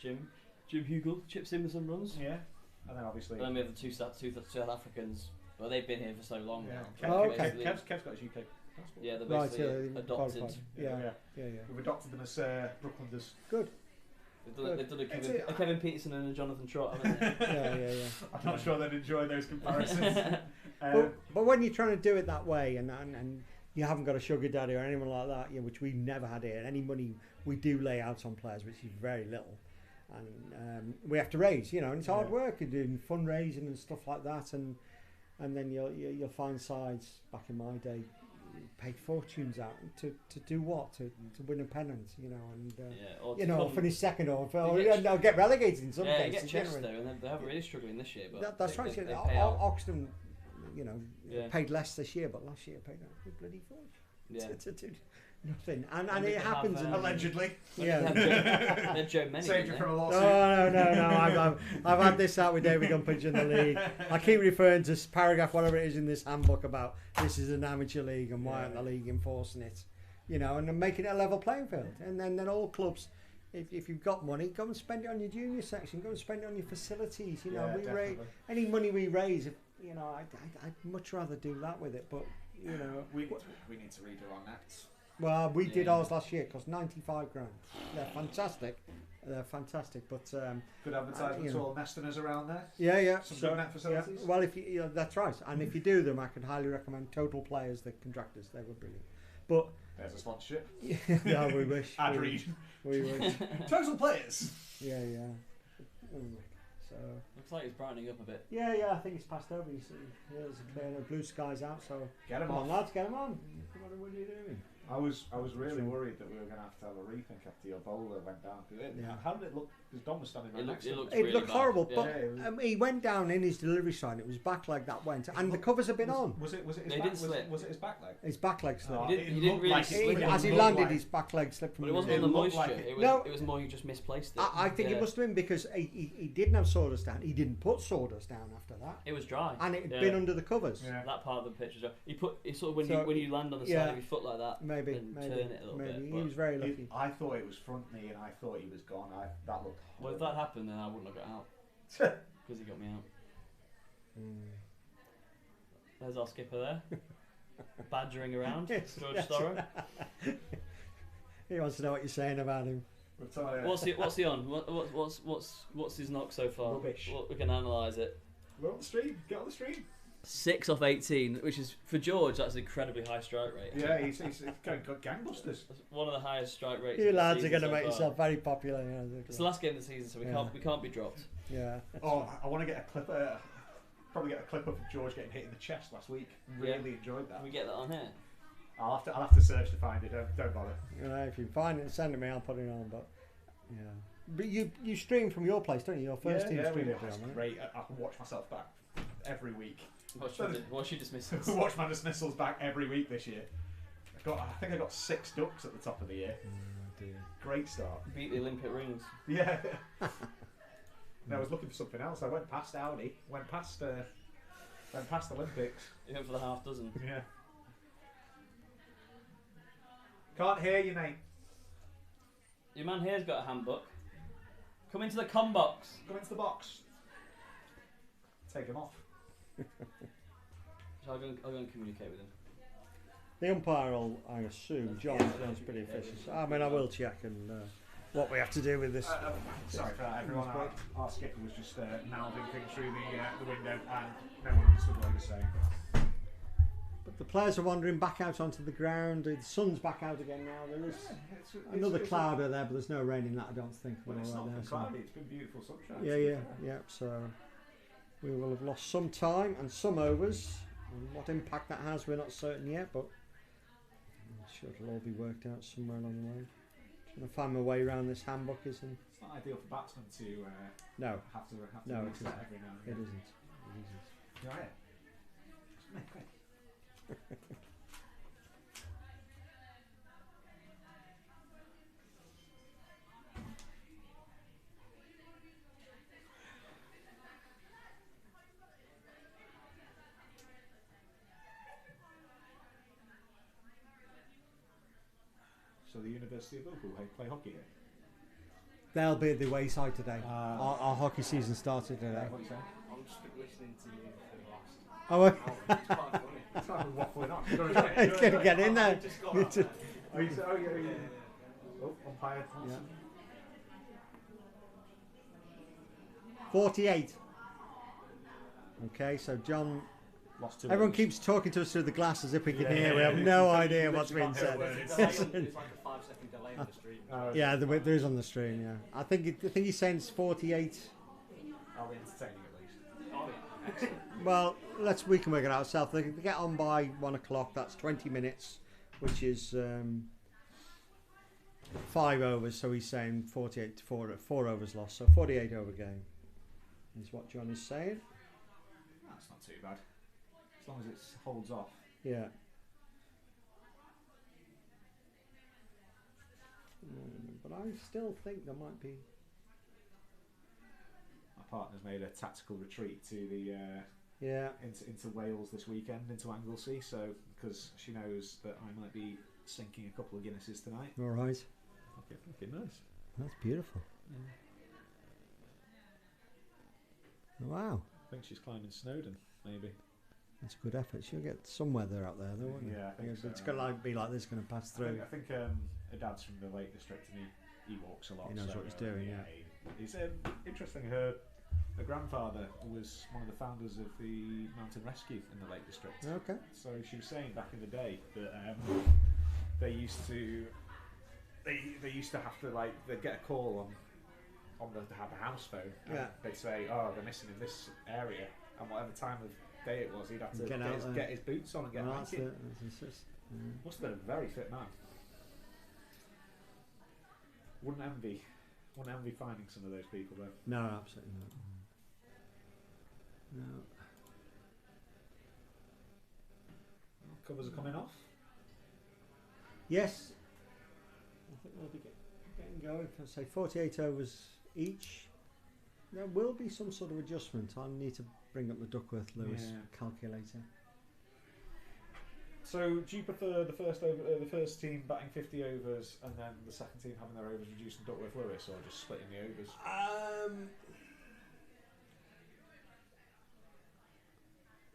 Jim Hugel chips in with some runs. Yeah. And then obviously. And then we have the two South Africans. Well, they've been here for so long now. Kev's got his UK passport. Yeah, they're basically adopted. Yeah. We've adopted them as Brooklanders. Good. They've done a Kevin Peterson and a Jonathan Trott, haven't they? Yeah. I'm not sure they'd enjoy those comparisons. But when you're trying to do it that way, and you haven't got a sugar daddy or anyone like that, which we've never had here, and any money we do lay out on players, which is very little. And we have to raise, and it's hard work. You're doing fundraising and stuff like that, and then you'll find sides. Back in my day, paid fortunes out to do what? To win a pennant, or finish second, or get relegated in some cases. Yeah, get Cheshire, and they haven't really struggling this year. But that's right. Oxton, paid less this year, but last year paid a bloody fortune. To do nothing, and it happens allegedly. They've Joe Many. Saved you from a lawsuit. No. I've had this out with David Gumpage in the league. I keep referring to paragraph whatever it is in this handbook about this is an amateur league and why aren't the league enforcing it, and making it a level playing field. And then all clubs, if you've got money, go and spend it on your junior section. Go and spend it on your facilities. We raise any money we raise. I'd much rather do that with it, but we need to redo our nets. Well, we did ours last year. It cost 95 grand. They're fantastic, but good advertisement to all Nestoners around there. Yeah. Some good net facilities. Yeah. Well, if that's right, and if you do them, I can highly recommend Total Players, the contractors. They were brilliant. But There's a sponsorship. yeah, we wish. Ad read. We wish. Total players. Yeah. So Looks like it's brightening up a bit. yeah, I think it's passed over. You see, there's a clear blue skies out. So Get him come on, on. lads, get them on. What are you doing? I was really worried that we were going to have a rethink after your bowler went down. Yeah. How did it look? Because Dom was standing right next to him. It really looked bad. horrible, Yeah. but Yeah, it was- he went down in his delivery sign. It was back leg that went, and the covers have been on. Was it his They back? didn't slip. Was it his back leg? His back leg slipped. Oh, He didn't really looked slip. it As he looked landed, like- his back leg slipped from But it his wasn't It on the looked moisture. like it- No. It was more you just misplaced it. I think it Yeah. must have been because he didn't have sawdust down. He didn't put sawdust down after that, It was dry. and it had Yeah. been under the covers. Yeah. That part of the pitch was dry. He sort of when So, you land on the yeah. side of your foot like that, Maybe, then maybe, turn it a little maybe. bit. He but- was very lucky. I thought it was front knee, and I thought he was gone. That looked. Well, if that happened, then I wouldn't have got out horrible. because he got me out. Mm. There's our skipper there, badgering around. Yes, George yes. Storrow. He wants to know what you're saying about him. What's he on? What's his knock so far? Rubbish. We can analyse it. We're on the stream. Get on the stream. 6 off 18, which is for George. That's an incredibly high strike rate. Yeah, he's got gangbusters. That's one of the highest strike rates. You of the lads are season going to so make far. yourself very popular. You know, It's the last game of the season, so we can't be dropped. yeah. Oh, I want to get a clip. Probably get a clip of George getting hit in the chest last week. Really enjoyed that. Can we get that on here? I'll have to search to find it. Don't bother. You know, if you find it, send it me. I'll put it on. But yeah. But you stream from your place, don't you? Your first team we stream do. will be on, It's right? great. I can watch myself back every week. Watch your dismissals. Watch my dismissals back every week this year. I think I got 6 ducks at the top of the year. Great start. Beat the Olympic rings. Yeah. No, I was looking for something else. I went past Audi. Went past Olympics. You went for the half dozen. Yeah. Can't hear you, mate. Your man here's got a handbook. Come into the com box. Come into the box. Take him off. So I'll go and communicate with him. The umpire will, I assume, John's pretty efficient. I mean, I will check and what we have to do with this. Sorry for that, everyone. Our skipper was just mouthing things through the window, and no one understood what he was saying. But the players are wandering back out onto the ground. The sun's back out again now. There is another cloud there, but there's no rain in that, I don't think. Well, it's not been so- cloudy. It's been beautiful sunshine. Yeah. So we will have lost some time and some overs. And what impact that has, we're not certain yet, but I'm sure it'll all be worked out somewhere along the way. Trying to find my way around this handbook isn't. It's not ideal for batsmen to No, have to No, it reset isn't. every now and it again. isn't. You're right. Quick. So the University of Liverpool play hockey here. They'll be at the wayside today. Our hockey season started today. What are you saying? I'm just listening to you for the last Oh, well, hour. It's quite funny. It's like we're waffling on. get in there. I just got out there. Yeah. Oh, umpire. Yeah. 48. Okay, so John. Lost 2 Everyone overs. keeps talking to us through the glass as if we can Yeah, hear. We yeah, have yeah. no You idea literally what's being can't hear a said. word. There's like a 5-second delay in the stream. Oh, Yeah, there is on the stream. Yeah, I think he's saying it's 48. I'll be entertaining at least. Oh, yeah. Excellent. Well, we can work it out ourselves. They get on by 1 o'clock. That's 20 minutes, which is 5 overs. So he's saying 48 to 4 overs lost. So 48 over game is what John is saying. That's not too bad. As long as it holds off. Yeah. But I still think there might be. My partner's made a tactical retreat to the Yeah. into Wales this weekend, into Anglesey, so because she knows that I might be sinking a couple of Guinnesses tonight. All right. Okay, nice. That's beautiful. Wow. I think she's climbing Snowdon, maybe. That's a good effort. She'll get some weather out there, though, won't it? Yeah, I think so. It's going to be like this, going to pass I through. think her dad's from the Lake District, and he walks a lot. He knows so, what he's doing, yeah. It's interesting. Her grandfather was one of the founders of the mountain rescue in the Lake District. Okay. So she was saying back in the day that they used to have to like they'd get a call on the house phone. And Yeah. they'd say, "Oh, they're missing in this area," and whatever time of day it was, he'd have to get his boots on and get back in. Must have been a very fit man. Wouldn't envy finding some of those people though. No, absolutely not. No. Covers are coming off. Yes. I think we'll be getting going. I'd say 48 overs each. There will be some sort of adjustment. I need to bring up the Duckworth-Lewis calculator. So, do you prefer the first team batting 50 overs and then the second team having their overs reduced in Duckworth-Lewis, or just splitting the overs?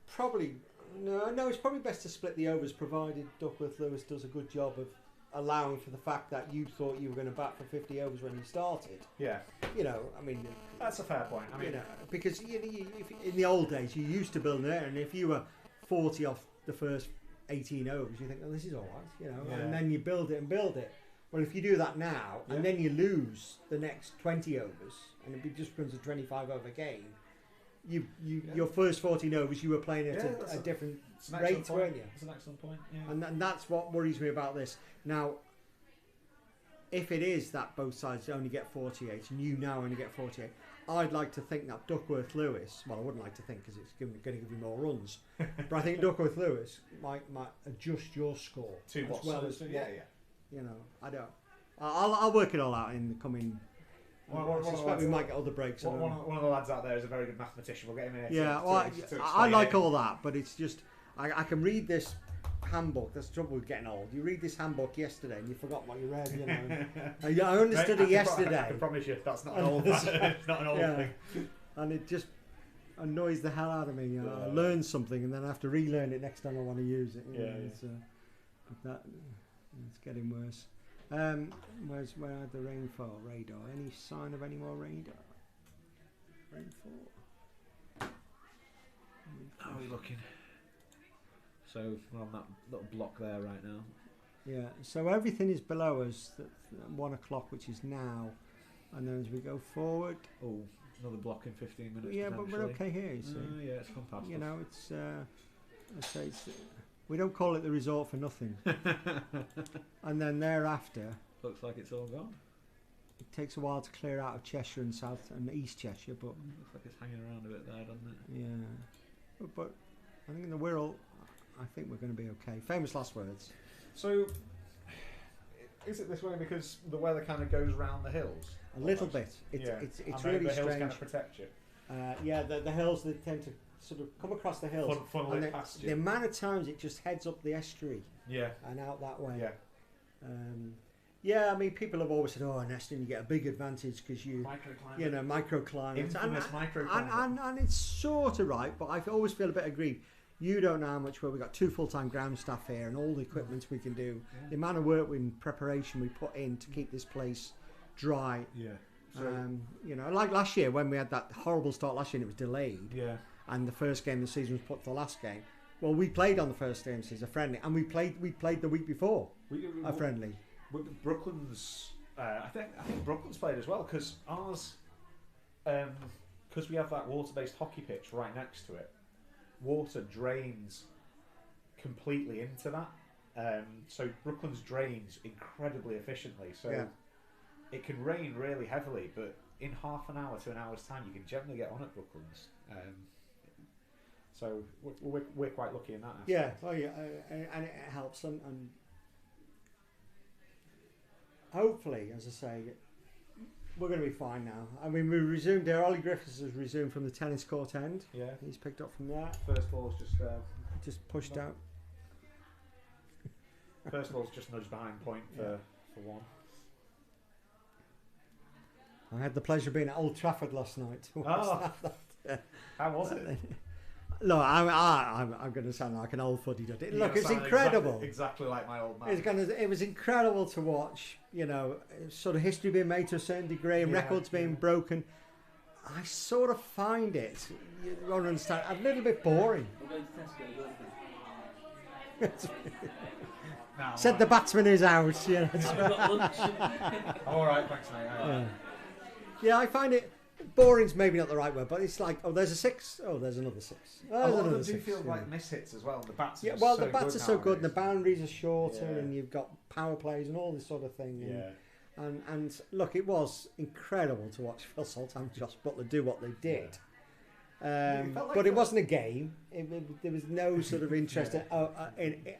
Probably no. It's probably best to split the overs, provided Duckworth-Lewis does a good job of allowing for the fact that you thought you were going to bat for 50 overs when you started. Yeah. You know, I mean, that's a fair point. I mean, you know, because if, in the old days you used to build there, and if you were 40 off the first 18 overs, you think, oh, this is all right, you know, and then you build it. Well, if you do that now, and then you lose the next 20 overs, and it just becomes a 25 over game, your first 14 overs you were playing at a different rate, weren't you? That's an excellent point. Yeah. And that's what worries me about this. Now, if it is that both sides only get 48 and you now only get 48, I'd like to think that Duckworth-Lewis, well, I wouldn't like to think because it's going to give you more runs, but I think Duckworth-Lewis might adjust your score to as well as yeah. You know, I don't. I'll work it all out in the coming. I suspect we might get other breaks. One of the lads out there is a very good mathematician. We'll get him in here. Yeah, I like all that, but it's just I can read this handbook. That's the trouble with getting old. You read this handbook yesterday and you forgot what you read. You know, I understood it yesterday. I can promise you that's not an old. It's not an old thing. And it just annoys the hell out of me. I learn something and then I have to relearn it next time I want to use it. It's getting worse. Where are the rainfall radar? Any sign of any more radar? Rainfall. How are we looking? So we're on that little block there right now. Yeah. So everything is below us. At 1 o'clock, which is now, and then as we go forward. Oh, another block in 15 minutes. Yeah, but we're okay here. You see. Yeah, it's come past. You know, it's. I say it's. We don't call it the resort for nothing. And then thereafter, looks like it's all gone. It takes a while to clear out of Cheshire and South and East Cheshire, but looks like it's hanging around a bit there, doesn't it? Yeah, but I think in the Wirral, I think we're going to be okay. Famous last words. So, is it this way because the weather kind of goes round the hills? A little bit. It's really the strange. hills kind of protect you. The hills, they tend to sort of come across the hills. Funnel it past you. The amount of times it just heads up the estuary. Yeah. And out that way. Yeah. I mean, people have always said, "Oh, Neston, you get a big advantage because microclimate." Infamous microclimate. And it's sort of right, but I always feel a bit aggrieved. You don't know how much work we've got. 2 full-time ground staff here, and all the equipment we can do. Yeah. The amount of work and preparation we put in to keep this place dry. Yeah. So, like last year when we had that horrible start last year, and it was delayed. Yeah. And the first game of the season was put to the last game. Well, we played on the first game of the season, a friendly, and we played the week before a friendly. Brooklands, I think Brooklands played as well because ours, because we have that water-based hockey pitch right next to it. Water drains completely into that, so Brooklands drains incredibly efficiently. So it can rain really heavily, but in half an hour to an hour's time, you can generally get on at Brooklands. So we're quite lucky in that aspect. Yeah, and it helps, and hopefully, as I say, we're going to be fine now. I mean, we resumed there. Ollie Griffith has resumed from the tennis court end. Yeah, he's picked up from there. First ball's just pushed out. First ball's just nudged behind point for one. I had the pleasure of being at Old Trafford last night. How was it? Look, I'm going to sound like an old fuddy duddy. Look, it's incredible. Exactly like my old man. It was incredible to watch. Sort of history being made to a certain degree and records being broken. I sort of find it, you don't understand, a little bit boring. Now, Said the batsman is out. You know. We've got lunch. all right, thanks, mate. Yeah, I find it boring's maybe not the right word, but it's like, oh, there's a 6. Oh, there's another 6. Oh, A there's lot of another them do 6. feel yeah. like miss-hits as well. And the bats are Yeah, just well, so the bats good are so good, and the nowadays. boundaries are shorter, Yeah. and you've got power plays and all this sort of thing. And, Yeah. and look, it was incredible to watch Phil Salt and Josh Butler do what they did. It felt like But it that- wasn't a game. There was no sort of interest in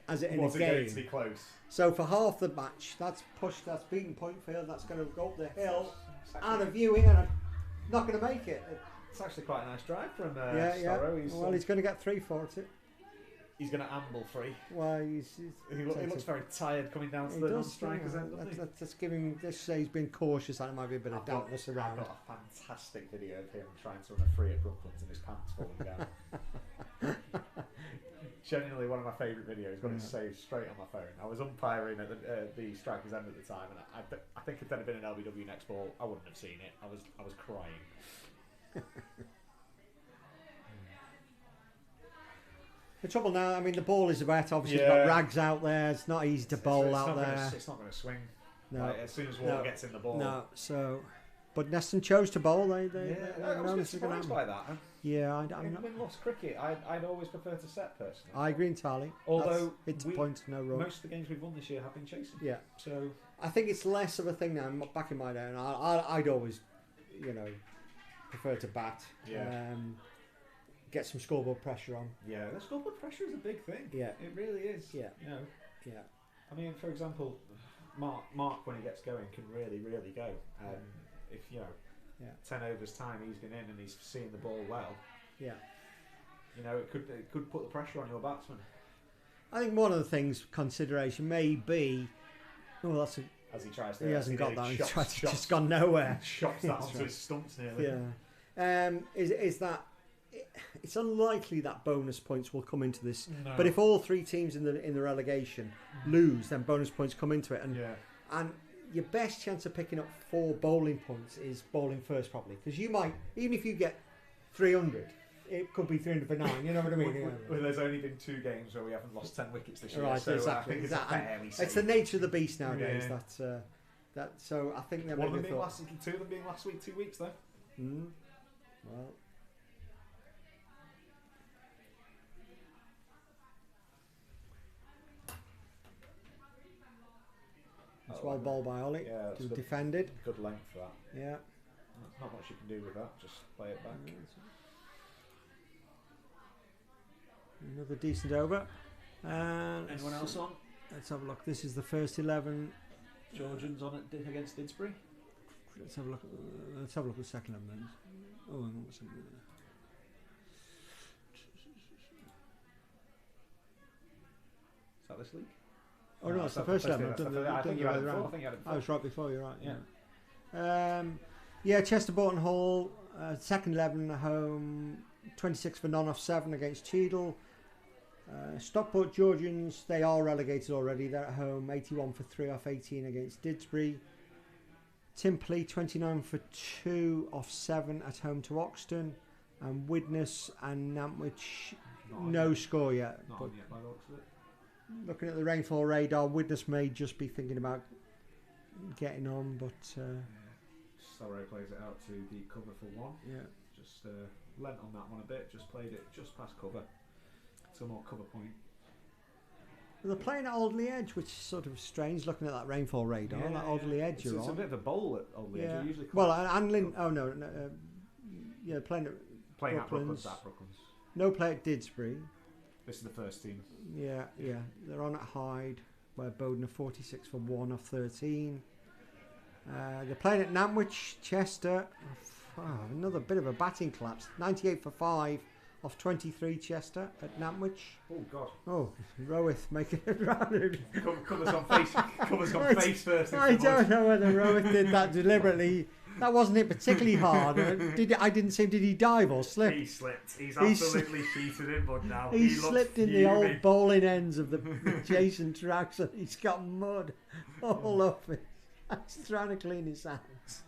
as it in a Was it going game. to be close? So for half the match, that's beaten point field, that's going to go up the hill, and a viewing, and not going to make it. It's actually quite a nice drive from Yeah. Storrow. Well, he's going to get 3 for it. He's going to amble free. Well, He looks very tired coming down to He the does, non-strikers yeah. end, doesn't he? Let's give him. Let's say he's been cautious, and it might be a bit of dampness I've around. got a fantastic video of him trying to run a free at Brooklands and his pants falling down. Genuinely one of my favourite videos. Got it saved straight on my phone. I was umpiring at the strikers end at the time, and I think if there'd have been an LBW next ball, I wouldn't have seen it. I was crying. The trouble now, I mean, the ball is wet. Obviously, Yeah. you've got rags out there. It's not easy to bowl It's out not there. It's not going to swing. No, Like, as soon as water gets in the ball. no. So, but Neston chose to bowl. They I was a bit surprised by that. Yeah, I'm In not. lost cricket, I'd always prefer to set personally. I agree entirely. Although it's a we- point, no run. Most of the games we've won this year have been chasing. Yeah, So I think it's less of a thing now. Back in my day, and I'd always, prefer to bat. Yeah. Get some scoreboard pressure on. yeah, the scoreboard pressure is a big thing. Yeah. It really is. Yeah. You know, Yeah. I mean, for example, Mark when he gets going can really go. If 10 overs time he's been in and he's seeing the ball well. Yeah. It could put the pressure on your batsman. I think one of the things consideration may be, that's As he tries to. he hasn't got that. He's Shots, just gone nowhere. Shots that That's onto right. his stumps nearly. Yeah. Is that it's unlikely that bonus points will come into this. No. But if all 3 teams in the relegation lose, then bonus points come into it, and your best chance of picking up 4 bowling points is bowling first, probably, because you might, even if you get 300, it could be 300 for 9. You know what I mean? Well, there's only been 2 games where we haven't lost 10 wickets this year, Right, so exactly. I think Exactly. it's fairly It's safe. the nature of the beast nowadays. Yeah. That so I think there One may of be them a being thought. 2 of them being last week, 2 weeks though. Well. That's well bowled by Ollie. Yeah, that's good. Defended. Good length for that. Yeah. Not much you can do with that. Just play it back. Another decent over. And Anyone else on? Let's have a look. This is the first 11. Georgians on it against Didsbury. Let's have a look. Let's have a look at the second 11 then. Oh, hang on, what's that? Is that this league? Oh no, it's the that's first the 11. I've first done one. the I think you had it other before. round. I think you had it I before. was right before. You're right. Yeah. Yeah. Chester Boughton Hall, second 11 at home, 26 for none off 7 against Cheadle. Stockport Georgians, they are relegated already. They're at home, 81 for 3 off 18 against Didsbury. Timpley, 29 for 2 off 7 at home to Oxton. And Widnes and Nantwich, no score yet. Not But on yet by the looks of it. looking at the rainfall radar, Widnes may just be thinking about getting on, but Storrow plays it out to deep cover for 1. yeah. Just lent on that one a bit. Just played it just past cover. Some more cover point. They're playing at Alderley Edge, which is sort of strange looking at that rainfall radar. Yeah, that Alderley Edge It's you're a on. bit of a bowl at Old Edge. Yeah. They're usually Well, quite- Anlin. Oh no. Yeah, playing at playing at Brooklands. Brooklands. no play at Didsbury. This is the first team. Yeah. They're on at Hyde, where Bowden are 46 for 1 off 13. They're playing at Nantwich, Chester. Another bit of a batting collapse. 98 for 5 off 23 Chester at Nantwich. Oh God! Oh, Rowith making it round. Covers on face. Covers on face first. I don't know whether Rowith did that deliberately. That wasn't it particularly hard. I didn't see him. Did he dive or slip? He slipped. He's He absolutely cheated in mud now. He looks slipped in the fuming. old bowling ends of the adjacent tracks, and he's got mud all over it. He's trying to clean his hands.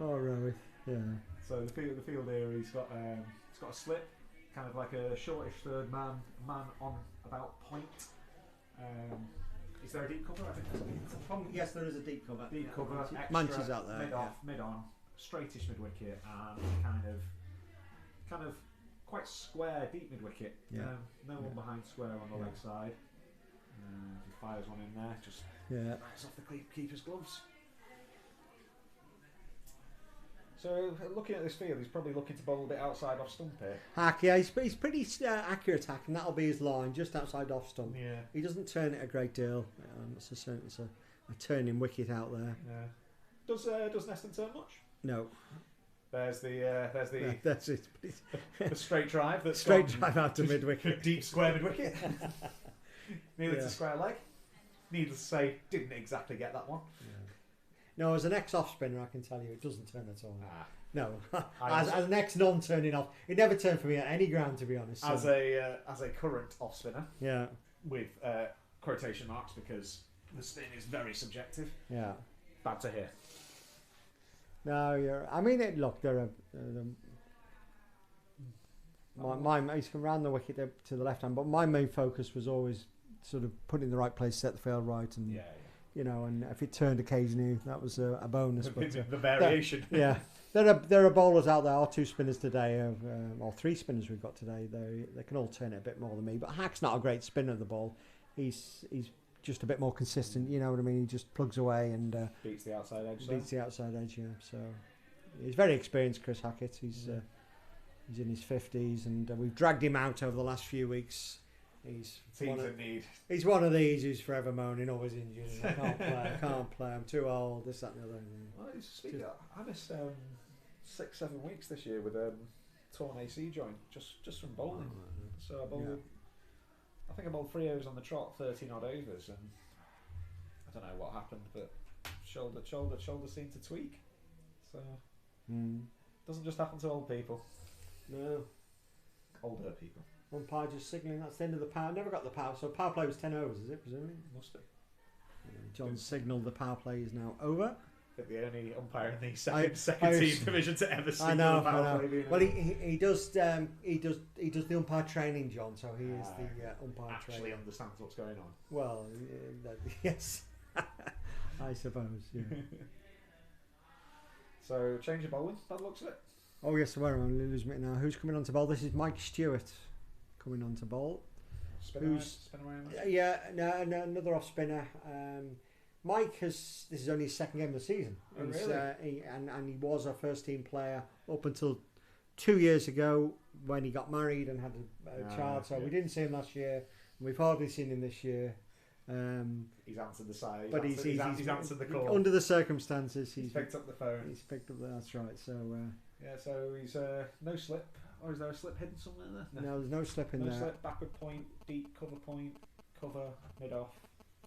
Oh, Rowith. Yeah. So the field here, he's got a slip. kind of like a shortish third man on about point. Is there a deep cover? I think there's a deep cover. Yes, there is a deep cover. Deep cover, extra, Manches out there. mid off, mid on, straightish mid wicket, and kind of quite square deep mid wicket. Yeah. No one behind square on the leg side. He fires one in there, just rips off the keeper's gloves. So, looking at this field, he's probably looking to bowl a bit outside off stump here. Hack, yeah, he's pretty accurate hack, and that'll be his line, just outside off stump. Yeah. He doesn't turn it a great deal. It's a turning wicket out there. Yeah. Does Neston turn much? No. There's the That's it. the straight drive. That's Straight gone drive out to mid wicket. deep square mid wicket. Nearly Yeah. to square leg. Needless to say, didn't exactly get that one. No, as an ex-off spinner, I can tell you, it doesn't turn at all. No, I as an ex-non-turning off, it never turned for me at any ground, to be honest. As a current off spinner, yeah, with quotation marks because the spin is very subjective. yeah. Bad to hear. No, I mean, look, he's come round the wicket to the left hand, but my main focus was always sort of putting the right place, set the field right, and you know, and if it turned occasionally, that was a bonus. But The variation. yeah, there are bowlers out there, or two spinners today, or three spinners we've got today. They can all turn it a bit more than me. But Hack's not a great spinner of the ball. He's just a bit more consistent. You know what I mean? He just plugs away and Beats the outside edge. beats the outside edge. Yeah, so he's very experienced, Chris Hackett. He's in his 50s, and we've dragged him out over the last few weeks. He's Teams in need. He's one of these who's forever moaning, always injured. I can't play. I'm too old. This, that, and the other. Well, I missed 6-7 weeks this year with torn AC joint just from bowling. So I think I bowled 3 overs on the trot, 13 odd overs, and I don't know what happened, but shoulder seemed to tweak. So doesn't just happen to old people. No. Older people. Umpire just signalling that's the end of the power. Never got the power. So power play was 10 overs, is it, presumably? Must be. John signalled the power play is now over. I think the only umpire in the second team division to ever signal I the power know. play being Well, over. he does the umpire training, John. So he is the umpire actually trainer. understands what's going on. Well, yes, I suppose. Yeah. So change of bowling. That looks it. Oh yes, where am I losing it now? Who's coming on to bowl? This is Mike Stewart coming on to bowl. Spin away on that. Yeah, no, another off spinner. Mike this is only his second game of the season. Oh, really? And he was a first team player up until 2 years ago when he got married and had a child. So we didn't see him last year. And we've hardly seen him this year. He's answered the side. But he's answered the call. Under the circumstances, He's picked up the phone. He's picked up. That's right. So so he's no slip. Or is there a slip hidden somewhere there? no, there's no slip in No there. slip, backward point, deep cover point, cover, mid off,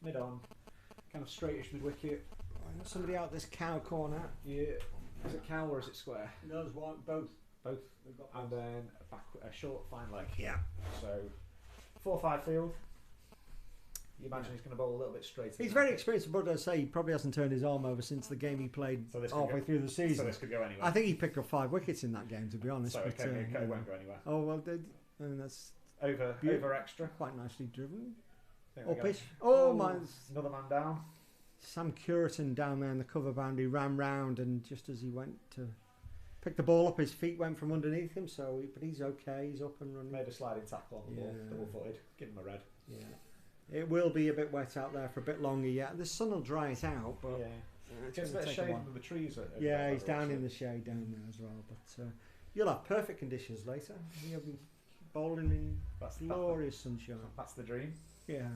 mid on, kind of straightish mid wicket. Somebody out this cow corner. Yeah. Is it cow or is it square? No, there's one, both. Both. And then a short fine leg. Yeah. So 4-5 field. You imagine he's going to bowl a little bit straight. He's very experienced, but I say he probably hasn't turned his arm over since the game he played halfway through the season. So this could go anywhere. I think he picked up 5 wickets in that game, to be honest. So it won't go anywhere. Oh well, and that's Over extra. quite nicely driven. Think we Uppish. go. Oh my! Another man down. Sam Curitan down there in the cover boundary ran round, and just as he went to pick the ball up, his feet went from underneath him. But he's okay. He's up and running. Made a sliding tackle on the ball, double-footed. Give him a red. Yeah. It will be a bit wet out there for a bit longer yet. The sun will dry it out, but It gets a bit of shade under the trees. Yeah, he's down in the shade down there as well. But you'll have perfect conditions later. You'll be bowling in glorious sunshine. That's the dream. Yeah.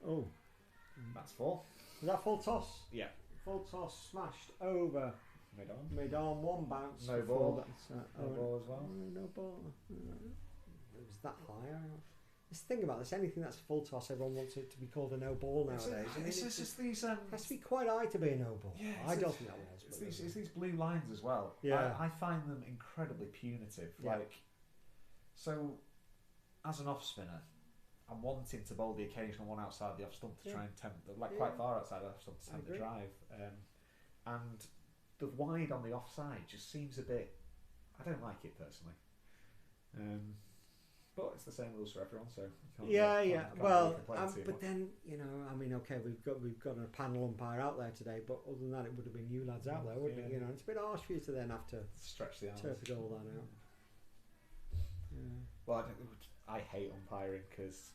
Oh. That's 4. Was that full toss? Yeah. Full toss smashed over. Mid on, one bounce. No ball. No ball as well. No ball. It was that high. This thing about this, anything that's full toss, everyone wants it to be called a no ball nowadays. It's just these. It has to be quite high to be a no ball. Yeah, I don't think that was. It's these blue lines as well. Yeah. I find them incredibly punitive. Yeah. So, as an off spinner, I'm wanting to bowl the occasional one outside the off stump to try and tempt, quite far outside the off stump to tempt the drive. And the wide on the offside just seems a bit. I don't like it personally. But it's the same rules for everyone, so Yeah. can't Well, really complain too but much. then I mean, okay, we've got a panel umpire out there today, but other than that, it would have been you lads out there, wouldn't it? Yeah. It's a bit harsh for you to then have to Stretch the arms. interpret all that out. Yeah. Well, I hate umpiring because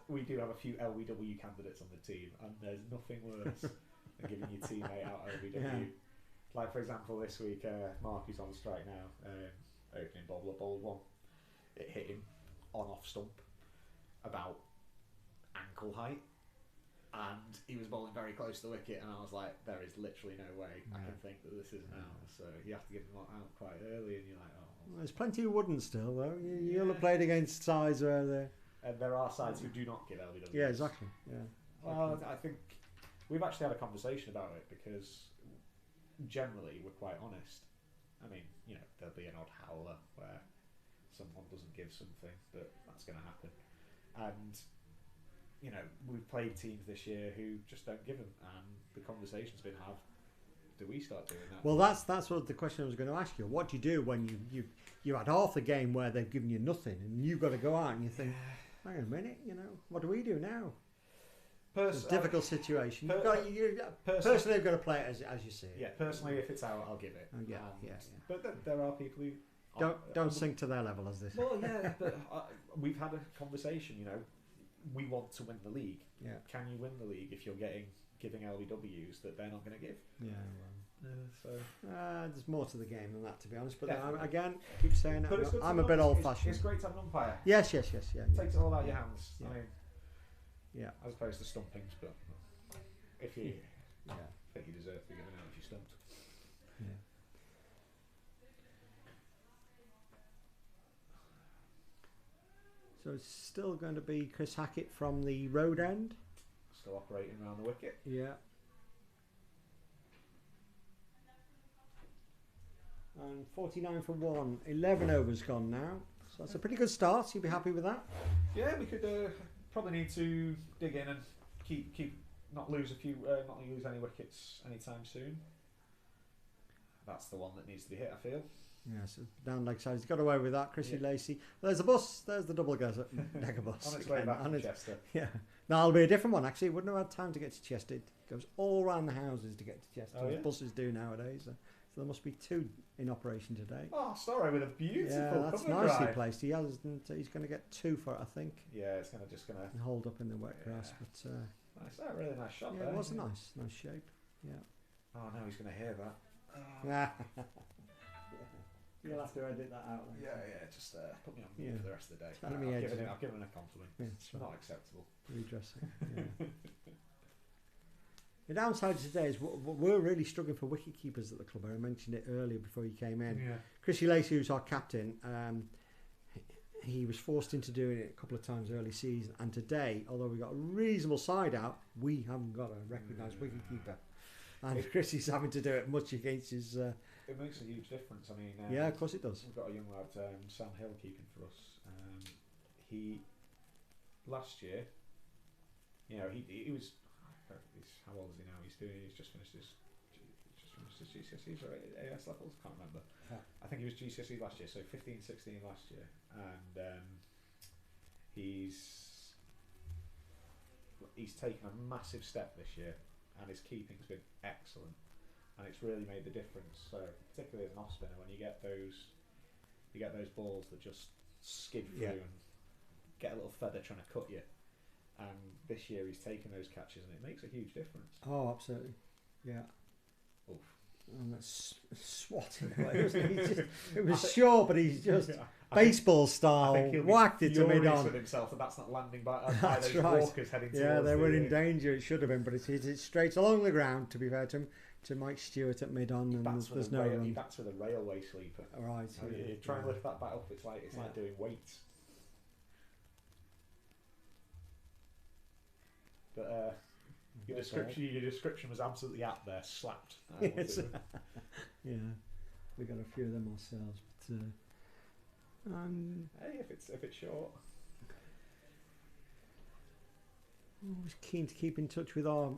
we do have a few LBW candidates on the team, and there's nothing worse than giving your teammate out LBW. Yeah. Like, for example, this week, Mark, who's on strike now, opening bowler bowled one. It hit him on off stump about ankle height, and he was bowling very close to the wicket, and I was like, there is literally no way I can think that this isn't out. So you have to give him out quite early, and you're like, oh. Well, there's plenty who wouldn't still, though. You'll have played against sides where they're... And there are sides who do not give LBW. Yeah, exactly. Yeah. Well, I think we've actually had a conversation about it because generally we're quite honest. I mean, there'll be an odd howler where someone doesn't give something, but that's going to happen. And we've played teams this year who just don't give them, and the conversation's been had. Do we start doing that? Well, that's what the question I was going to ask you. What do you do when you had half the game where they've given you nothing, and you've got to go out and you think, hang on a minute, what do we do now? It's a difficult situation. Personally, you've got to play it as you see it. Yeah, personally, if it's out, I'll give it. Yeah. But there are people who don't sink to their level as this. Well, yeah, but we've had a conversation. We want to win the league. Yeah. Can you win the league if you're giving LBWs that they're not going to give? Yeah. So there's more to the game than that, to be honest. But Definitely. again, keep saying But it's good I'm to a bit know. old-fashioned. It's great to have an umpire. Yes. Yeah. Takes it all out of your hands. Yeah. I mean, Yeah. as opposed to stumpings, but if you Yeah. think you deserve to be given out if you stumped. Yeah. So it's still going to be Chris Hackett from the road end. Still operating around the wicket. Yeah. And 49 for 1. 11 overs gone now. So that's a pretty good start. You'd be happy with that? Yeah, we could probably need to dig in and keep not lose any wickets anytime soon. That's the one that needs to be hit, I feel. Yeah, so down leg side. He's got away with that. Chrissy Lacey. There's the bus. There's the double decker bus. On its way back from Chester. Yeah. No, it'll be a different one, actually. Wouldn't have had time to get to Chester. It goes all around the houses to get to Chester. Oh, yeah? As buses do nowadays. So there must be 2 in operation today. Oh, sorry, with a beautiful that's cover nicely drive. placed. He's going to get 2 for it, I think. Yeah, it's just gonna And hold up in the wet grass, but nice. That really nice shot. yeah, there. it was a nice shape. Yeah. Oh no, he's gonna hear that. Yeah. You'll have to edit that out. Yeah, just put me on mute for the rest of the day. Tell me I've edge. given him a compliment. Yeah, It's not acceptable. Redressing. Yeah. The downside today is we're really struggling for wicket keepers at the club. I mentioned it earlier before you came in. Yeah. Chrissy Lacey, who's our captain, he was forced into doing it a couple of times early season. And today, although we got a reasonable side out, we haven't got a recognised wicket keeper. And Chrissy's having to do it much against his... It makes a huge difference. I mean, yeah, of course it does. We've got a young lad, Sam Hill, keeping for us. He last year, he was. How old is he now? He's just finished his GCSEs or AS levels. Can't remember. Yeah. I think he was GCSE last year, so 15, 16 last year, and he's taken a massive step this year, and his keeping's been excellent. And it's really made the difference. So particularly as an off spinner, when you get those balls that just skid through and get a little feather trying to cut you. And this year he's taken those catches, and it makes a huge difference. Oh, absolutely. Yeah. Oof. And that's swatting away, wasn't it? It was short, but he's just baseball style whacked it to mid on. With himself that's not landing by That's those right. walkers heading towards. Yeah, they were in danger. It should have been, but it's straight along the ground. To be fair to him, to Mike Stewart at mid on, and there's no run. He bats with a railway sleeper. Right. You try and lift that bat up. It's like doing weights. But your description was absolutely apt there. Slapped. Yes. Yeah, we got a few of them ourselves, but hey, if it's short. Always keen to keep in touch with our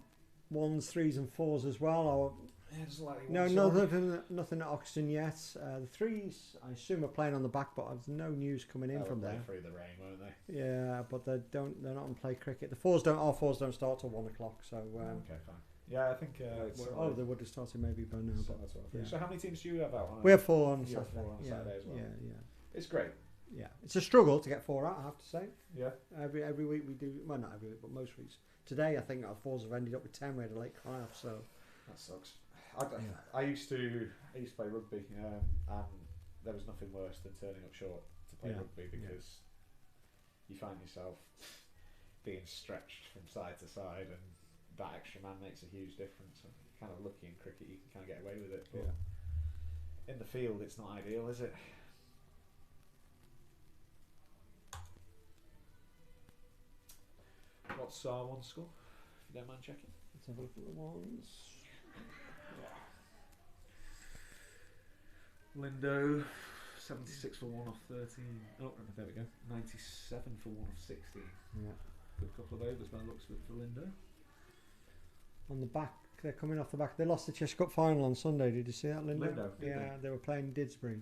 1s, 3s, and 4s as well. Yeah, just like No, nothing at Oxton yet. The Threes, I assume, are playing on the back, but there's no news coming in from there. Through the rain, won't they? Yeah, but they're not on play cricket. The fours don't start till 1 o'clock. So Okay, fine. Yeah, I think. they would have started maybe by now. But yeah. So how many teams do you have out? We have 4 on You have Saturday. 4 on Saturday as well. Yeah. It's great. Yeah, it's a struggle to get 4 out, I have to say. Yeah. Every week we do, well, not every week, but most weeks. Today, I think our 4s have ended up with 10. We had a late cry-off, so That sucks. I used to play rugby, and there was nothing worse than turning up short to play rugby because you find yourself being stretched from side to side, and that extra man makes a huge difference. And you're kind of lucky in cricket; you can kind of get away with it, but in the field, it's not ideal, is it? What's our one score, if you don't mind checking? let's have a look at the ones. Lindo, 76 for 1 off 13. Oh, there we go. 97 for 1 off 16. Yeah. Good couple of overs by the looks of it for Lindo. On the back, they're coming off the back. They lost the Cheshire Cup final on Sunday. Did you see that, Linda? Lindo, they were playing Didsbury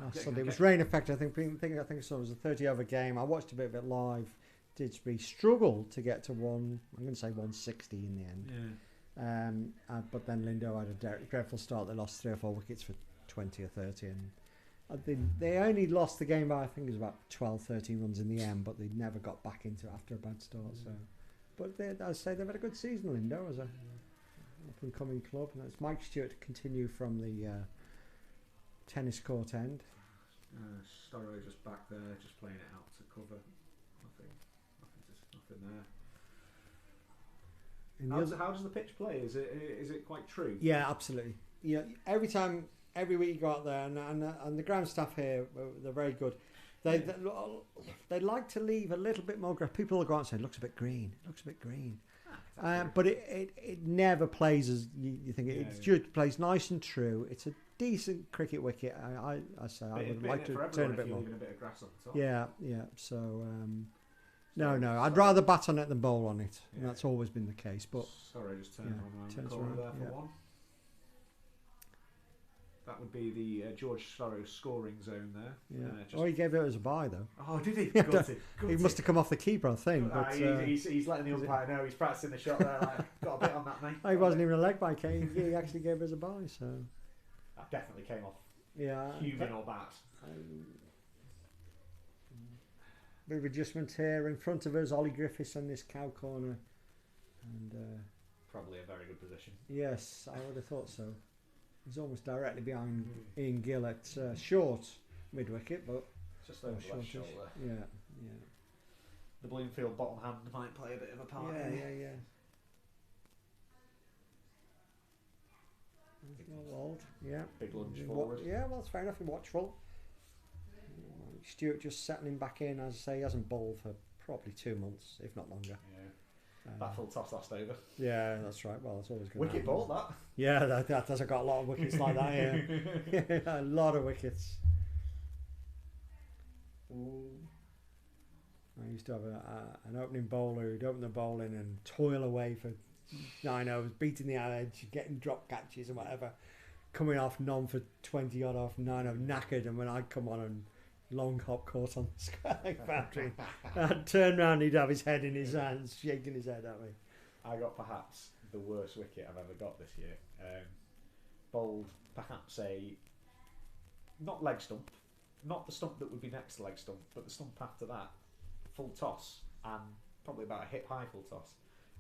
last Okay, Sunday. It was okay. rain affected. I think so. It was a 30-over game. I watched a bit of it live. Didsbury struggled to get to I'm going to say 160 in the end. Yeah. But then Lindo had a dreadful start. They lost 3 or 4 wickets for 20 or 30, and they only lost the game by, I think it was about 12, 13 runs in the end, but they never got back into it after a bad start. So, but as I say, they've had a good season, Lindo, as a up-and-coming club. And it's Mike Stewart to continue from the tennis court end. Storrow just back there, just playing it out to cover. Nothing there. How does the pitch play? Is it quite true? Yeah, absolutely. Yeah, every week you go out there, and the ground staff here, they're very good. They like to leave a little bit more grass. People will go out and say, "Looks a bit green. Looks a bit green." But it never plays as you think. It just plays nice and true. It's a decent cricket wicket. I say I would like to turn a bit more. A bit of grass on the top. Yeah. So. No, I'd rather bat on it than bowl on it, and that's always been the case. But sorry, just turn around the turns corner around, there for 1. That would be the George Sorrow scoring zone there. Yeah. He gave it as a bye though. Oh, did he? He must have come off the keeper, I think. But, he's letting the umpire know. He's practicing the shot there. Got a bit on that, mate. He wasn't even a leg bye. He actually gave it as a bye. So that definitely came off. Yeah. Human or bat. Bit of adjustment here in front of us. Ollie Griffith on this cow corner, and probably a very good position. Yes, I would have thought so. He's almost directly behind Ian Gill at short mid wicket, but just over the left shoulder. Yeah. The Bloomfield bottom hand might play a bit of a part. Yeah. Big lunge forward. Yeah, well, that's fair enough. Watchful. Stewart just settling back in. As I say, he hasn't bowled for probably 2 months, if not longer. Yeah. That full toss last over. Yeah, that's right. Well, that's always good. Wicket ball, that. Yeah, that has got a lot of wickets like that. Yeah, a lot of wickets. I used to have an opening bowler who'd open the bowling and toil away for 9 overs, beating the edge, getting drop catches and whatever, coming off none for 20 odd off 9 over, knackered, and when I'd come on and long hop caught on the square leg boundary, I'd turn round, he'd have his head in his hands, shaking his head at me. I got perhaps the worst wicket I've ever got this year. Bowled perhaps not leg stump, not the stump that would be next to leg stump, but the stump after that, full toss, and probably about a hip high full toss,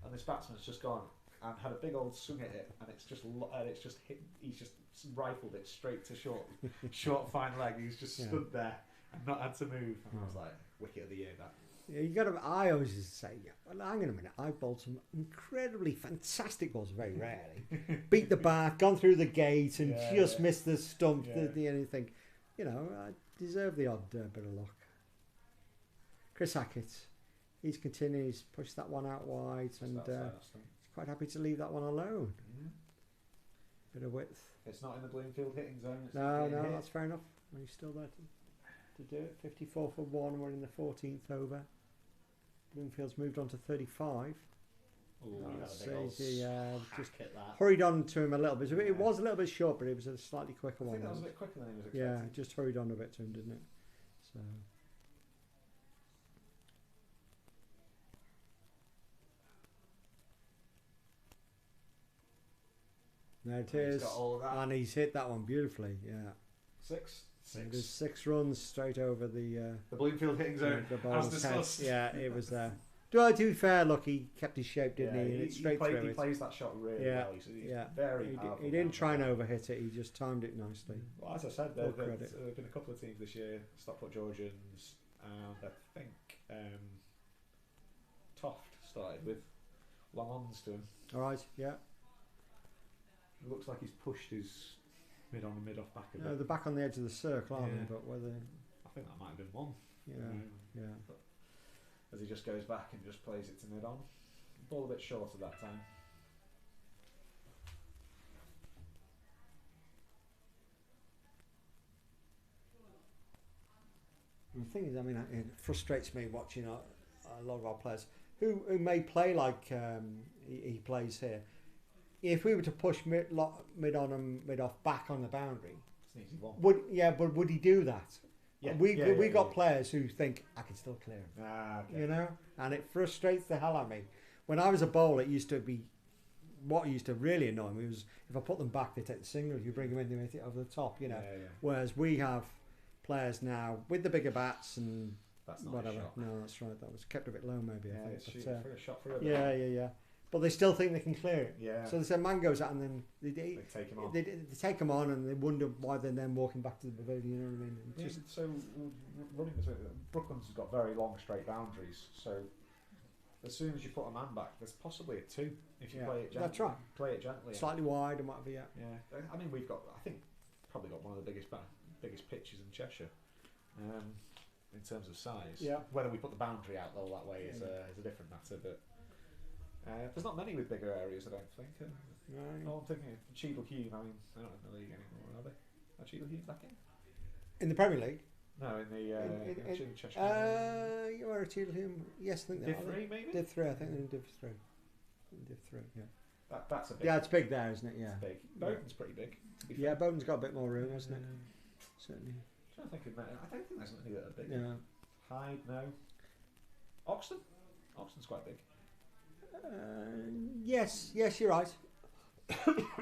and this batsman's just gone and had a big old swing at it, and it's just hit. He's just rifled it straight to short fine leg. He's just stood there and not had to move. And I was like, wicket of the year, that. Yeah, you got to. I always used to say, well, hang on a minute. I've bowled some incredibly fantastic balls, very rarely. Beat the back, gone through the gate, and just missed the stump. The anything, I deserve the odd bit of luck. Chris Hackett, he's continuing. He's pushed that one out wide, and he's quite happy to leave that one alone. Bit of width. It's not in the Bloomfield hitting zone. No, that's fair enough. He's still there to do it. 54 for 1. We're in the 14th over. Bloomfield's moved on to 35. Ooh, he had a So big old he just Hit that. hurried on to him a little bit. So Yeah. it was a little bit short, but it was a slightly quicker I one. think that was a bit quicker than he was expecting. Yeah, just hurried on a bit to him, didn't it? So. There it And he's is. got all of that. And he's hit that one beautifully, yeah. Six. So there's 6 runs straight over the Bloomfield hitting zone. the As bowler's head. discussed. Yeah, it was there. To be fair, look, he kept his shape, didn't Yeah, he? And he, it's straight played, through he it. plays that shot really Yeah, well. He's yeah. very He, powerful. he didn't try and down overhit it. He just timed it nicely. Well, as I said, Full there credit. have been a couple of teams this year, Stockport Georgians, and I think Toft started with long ons to him. All right, yeah. It looks like he's pushed his mid on and mid off back a No, bit. they're back on the edge of the circle, aren't Yeah. they? But whether, I think that might have been one. yeah, yeah. As he just goes back and just plays it to mid on. Ball a bit short at that time. And the thing is, I mean, it frustrates me watching a lot of our players who may play like he plays here. If we were to push mid on and mid off back on the boundary, It's an easy one. but would he do that? Yeah, we yeah, we yeah, got yeah. players who think I can still clear him, Ah, okay. you know, and it frustrates the hell out of me. When I was a bowler, it used to be what used to really annoy me was if I put them back, they take the single. If you bring them in, they make it over the top, you know. Yeah, yeah. Whereas we have players now with the bigger bats and That's not whatever. a shot. No, that's right. That was kept a bit low, maybe. Yeah, I it's think. shooting But, for a shot for a yeah. But they still think they can clear it. Yeah. So they say man goes out and then They take him on. they take them on and they wonder why they're then walking back to the pavilion. You know what I mean? And Yeah, just so running this way, Brooklands has got very long straight boundaries. So as soon as you put a man back, there's possibly a 2 if you Yeah, play it gently. that's right. Play it gently. slightly wide and whatever. Yeah. Yeah, I mean we've got, I think, probably got one of the biggest pitches in Cheshire, in terms of size. Yeah. Whether we put the boundary out all that way is a different matter, but there's not many with bigger areas, I don't think. Right. Oh, I'm thinking of Cheadle Hume. I mean, they're not in the league anymore, are they? Are Cheadle Hume back in? In the Premier League. No, in the in Cheshire. You are a Cheadle Hume. Yes, I think they Div are. 3 maybe. Div 3. I think they're in Div 3. Div 3. Yeah. That's a big. Yeah, it's big there, isn't it? Yeah. It's big. Bowden's pretty big. To be Yeah, fair. Bowden's got a bit more room, hasn't it? Certainly. I don't think there's many that are big. Yeah. Hyde, no. Oxton. Oxton's quite big. Yes, you're right.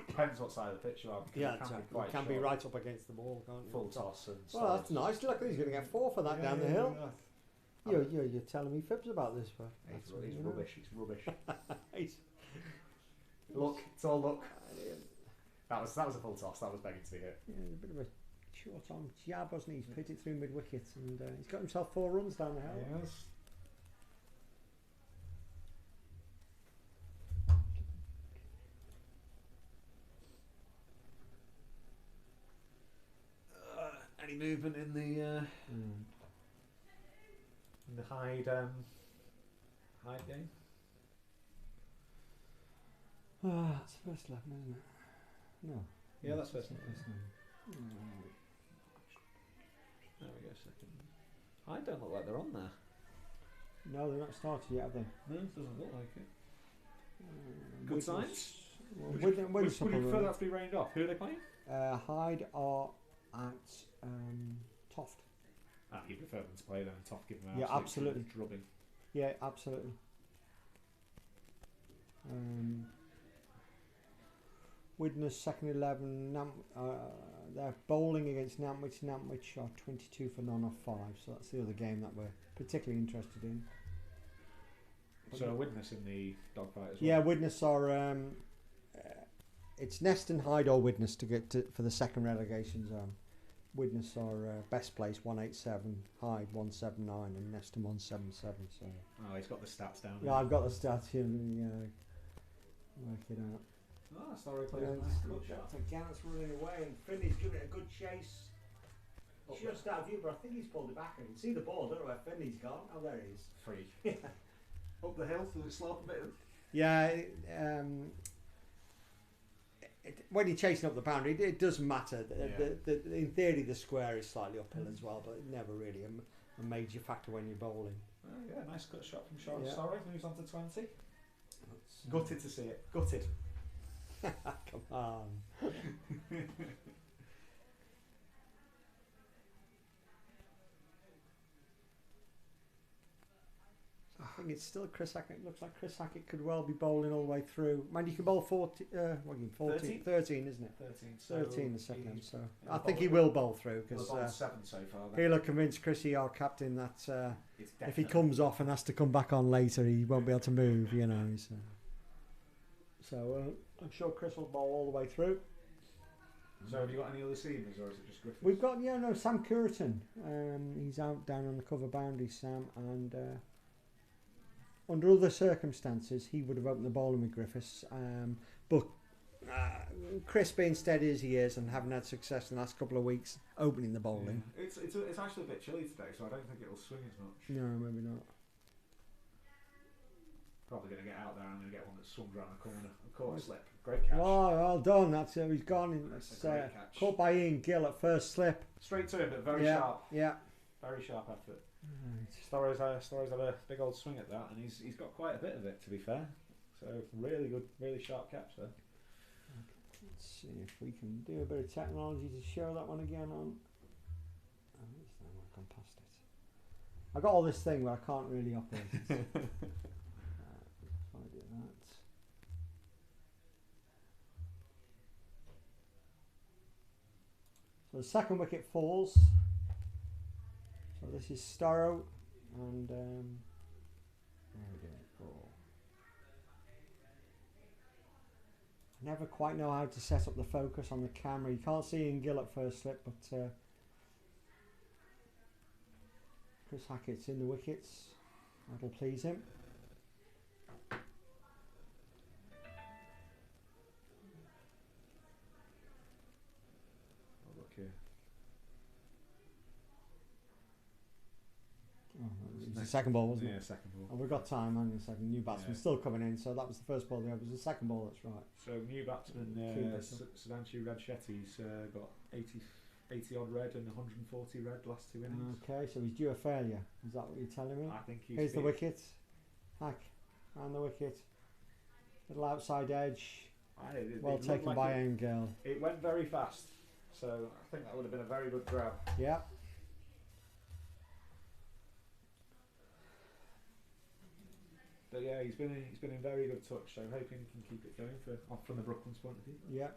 Depends what side of the pitch you are. Because Yeah, it can be you quite can be short. right up against the wall, can't you? Full toss and Well, that's nice. Look, he's going to get 4 for that down the hill. You're telling me fibs about this, but He's rubbish. He's rubbish. He's- Look, it's all look. That was a full toss. That was begging to be hit. Yeah, a bit of a short arm jab, wasn't he? He's put it through mid wicket, and he's got himself 4 runs down the hill. Yes. Any movement in the Hyde game? That's the first 11, isn't it? No. Yeah, that's first. First 11. There we go. Second. I don't look like they're on there. No, they're not started yet, have they? No, doesn't look like it. Good Widnes- signs? Well, Would Widnes you up prefer a run. that to be rained off? Who are they playing? Hyde are at Toft. You prefer them to play them and Toff give them an Yeah, absolute absolutely. drubbing. Yeah, absolutely. Widnes second 11. They're bowling against Nantwich. Nantwich are 22 for none off 5, so that's the other game that we're particularly interested in. So a witness in the dogfight as well. Yeah, Widnes are. It's Neston, Hyde, or Widnes to get for the second relegation zone. Widnes are best place 187, Hyde 179, and Neston 177. So Oh, he's got the stats down. yeah, I've got the stats here. Work it out. Oh, Story plays Yeah, a nice good shot. Gannet's running away, and Finney's giving it a good chase. Just out of view, but I think he's pulled it back. I can see the ball. I don't know where Finney's gone. Oh, there he is. Free. Up the hill, does it slope a bit? Yeah. When you're chasing up the boundary, it doesn't matter. In theory, the square is slightly uphill as well, but never really a major factor when you're bowling. Oh, yeah, nice cut shot from Short Yeah. Story. Moves on to 20. That's Gutted to see it. Gutted. Come on. I think it's still Chris Hackett. It looks like Chris Hackett could well be bowling all the way through. Man, you can bowl 14, 13, 13, isn't it? 13. 13 the second. So he'll I think bowl- he will bowl through He'll because have bowled 7 so far. Then. he'll have convinced Chrissy, our captain, that It's if he definite. comes off and has to come back on later, he won't be able to move. You know. So I'm sure Chris will bowl all the way through. So have you got any other seamers, or is it just Griffith? We've got Sam Curtin. He's out down on the cover boundary, Sam, and under other circumstances he would have opened the bowling with Griffiths. But Chris, being steady as he is and having had success in the last couple of weeks opening the bowling. Yeah. It's actually a bit chilly today, so I don't think it'll swing as much. No, maybe not. Probably going to get out there. I'm going to get one that swung around the corner. A quarter slip. Great catch. Oh, well done. That's he's gone. That's It's a great catch. caught by Ian Gill at first slip. Straight to him, but very Yeah, sharp. yeah. Very sharp effort. Right. Storrow's had a big old swing at that, and he's got quite a bit of it, to be fair. So really good, really sharp catch there. Let's see if we can do a bit of technology to show that one again on. Oh, this thing, I've gone past it. I got all this thing, but I can't really operate it. Try to do that. So the second wicket falls. So this is Storrow, and there we go. Ball. I never quite know how to set up the focus on the camera. You can't see Ian Gill at first slip, but Chris Hackett's in the wickets. That'll please him. Oh, look here. Oh, it was the second ball, wasn't Yeah, it? second ball. Oh, we've got time, hang on a second. New batsman Yeah. still coming in, so that was the first ball there. It was the second ball, that's right. So new batsman Keeper. Sudhanshu Radchetty's got 80 odd red and 140 red last 2 innings. Okay, so he's due a failure. Is that what you're telling me? I think he's Here's the been- wicket. Hack. And the wicket. Little outside edge. It Well looked taken like by it, Ian Gill. it went very fast, so I think that would have been a very good grab. Yeah. But yeah, he's been in very good touch, so hoping he can keep it going from the Brooklands point of view. Yeah.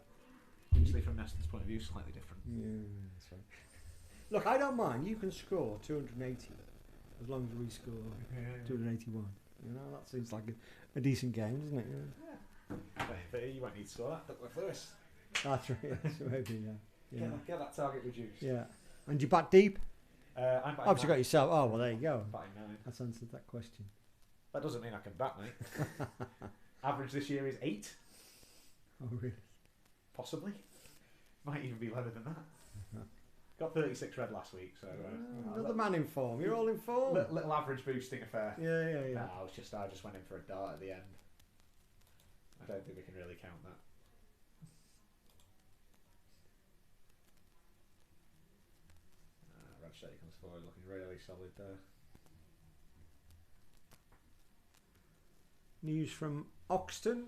Obviously from Neston's point of view, slightly different. Yeah, that's right. Look, I don't mind. You can score 280 as long as we score 281. You know, that seems like a decent game, doesn't it? Yeah. But you won't need to score that. Look with Lewis. That's right. That's maybe, yeah. Yeah. Get that target reduced. Yeah. And you bat deep? I'm batting Obviously got 9. yourself. Oh, well, there you go. Batting 9. That's answered that question. That doesn't mean I can bat, mate. Average this year is 8, Oh, really? possibly. Might even be lower than that. Got 36 red last week, so Another man in form. You're all in form. little average boosting affair. Yeah. Nah, I just went in for a dart at the end. I don't think we can really count that. Radchetty comes forward looking really solid there. News from Oxton,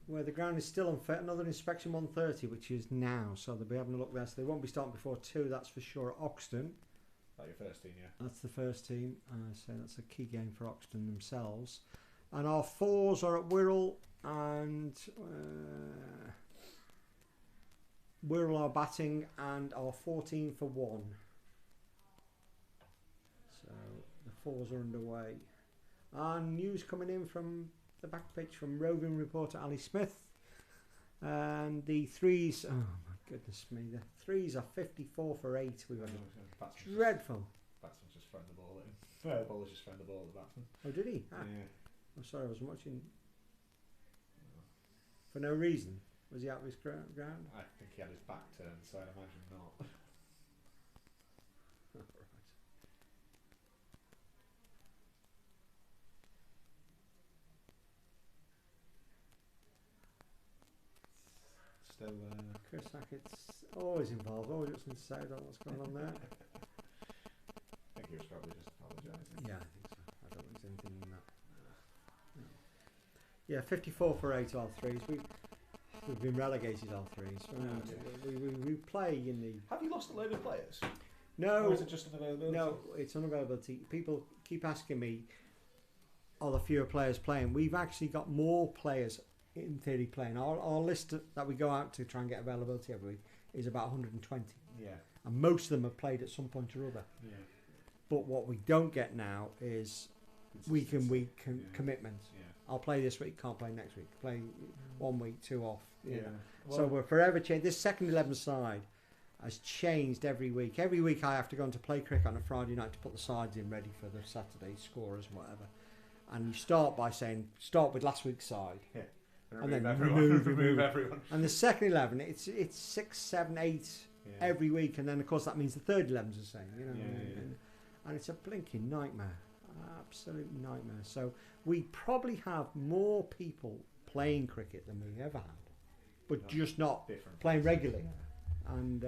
where the ground is still unfit. Another inspection 1:30, which is now, so they'll be having a look there. So they won't be starting before 2, that's for sure. At Oxton, Is that your first team, yeah? that's the first team. So that's a key game for Oxton themselves. And our 4s are at Wirral, and Wirral are batting and are 14 for 1. So the 4s are underway. And news coming in from the back pitch from roving reporter Ali Smith. And the 3s, oh my goodness me, the 3s are 54 for 8. We've had Batsman's dreadful. Batsman's just thrown the ball at him. The bowler's just thrown the ball at the batsman. Oh, did he? Ah, Yeah. I'm sorry, I wasn't watching. For no reason. Was he out of his ground? I think he had his back turned, so I'd imagine not. Still, Chris Hackett's always involved, always got something to say about what's going on there. I think he was probably just apologising. Yeah, I think so. I don't think there's anything in that. No. Yeah, 54 for 8 all threes. We've been relegated all threes. We play in the... Have you lost a load of players? No. Or is it just unavailability? No, it's unavailability. People keep asking me, are there fewer players playing? We've actually got more players in theory playing. Our list that we go out to try and get availability every week is about 120. Yeah. And most of them have played at some point or other. Yeah. But what we don't get now is week and week commitments. Yeah. I'll play this week, can't play next week. Play 1 week, 2 off. You know. Well, So we're forever changed. This second 11 side has changed every week. Every week I have to go and to play cricket on a Friday night to put the sides in ready for the Saturday scorers and whatever. And you start by saying, start with last week's side. Yeah. And then remove remove. everyone. And the second 11, it's 6, 7, 8 every week. And then, of course, that means the third 11's the same. You know, and it's a blinking nightmare. Absolute nightmare. So we probably have more people playing cricket than we ever had. But just not playing regularly. And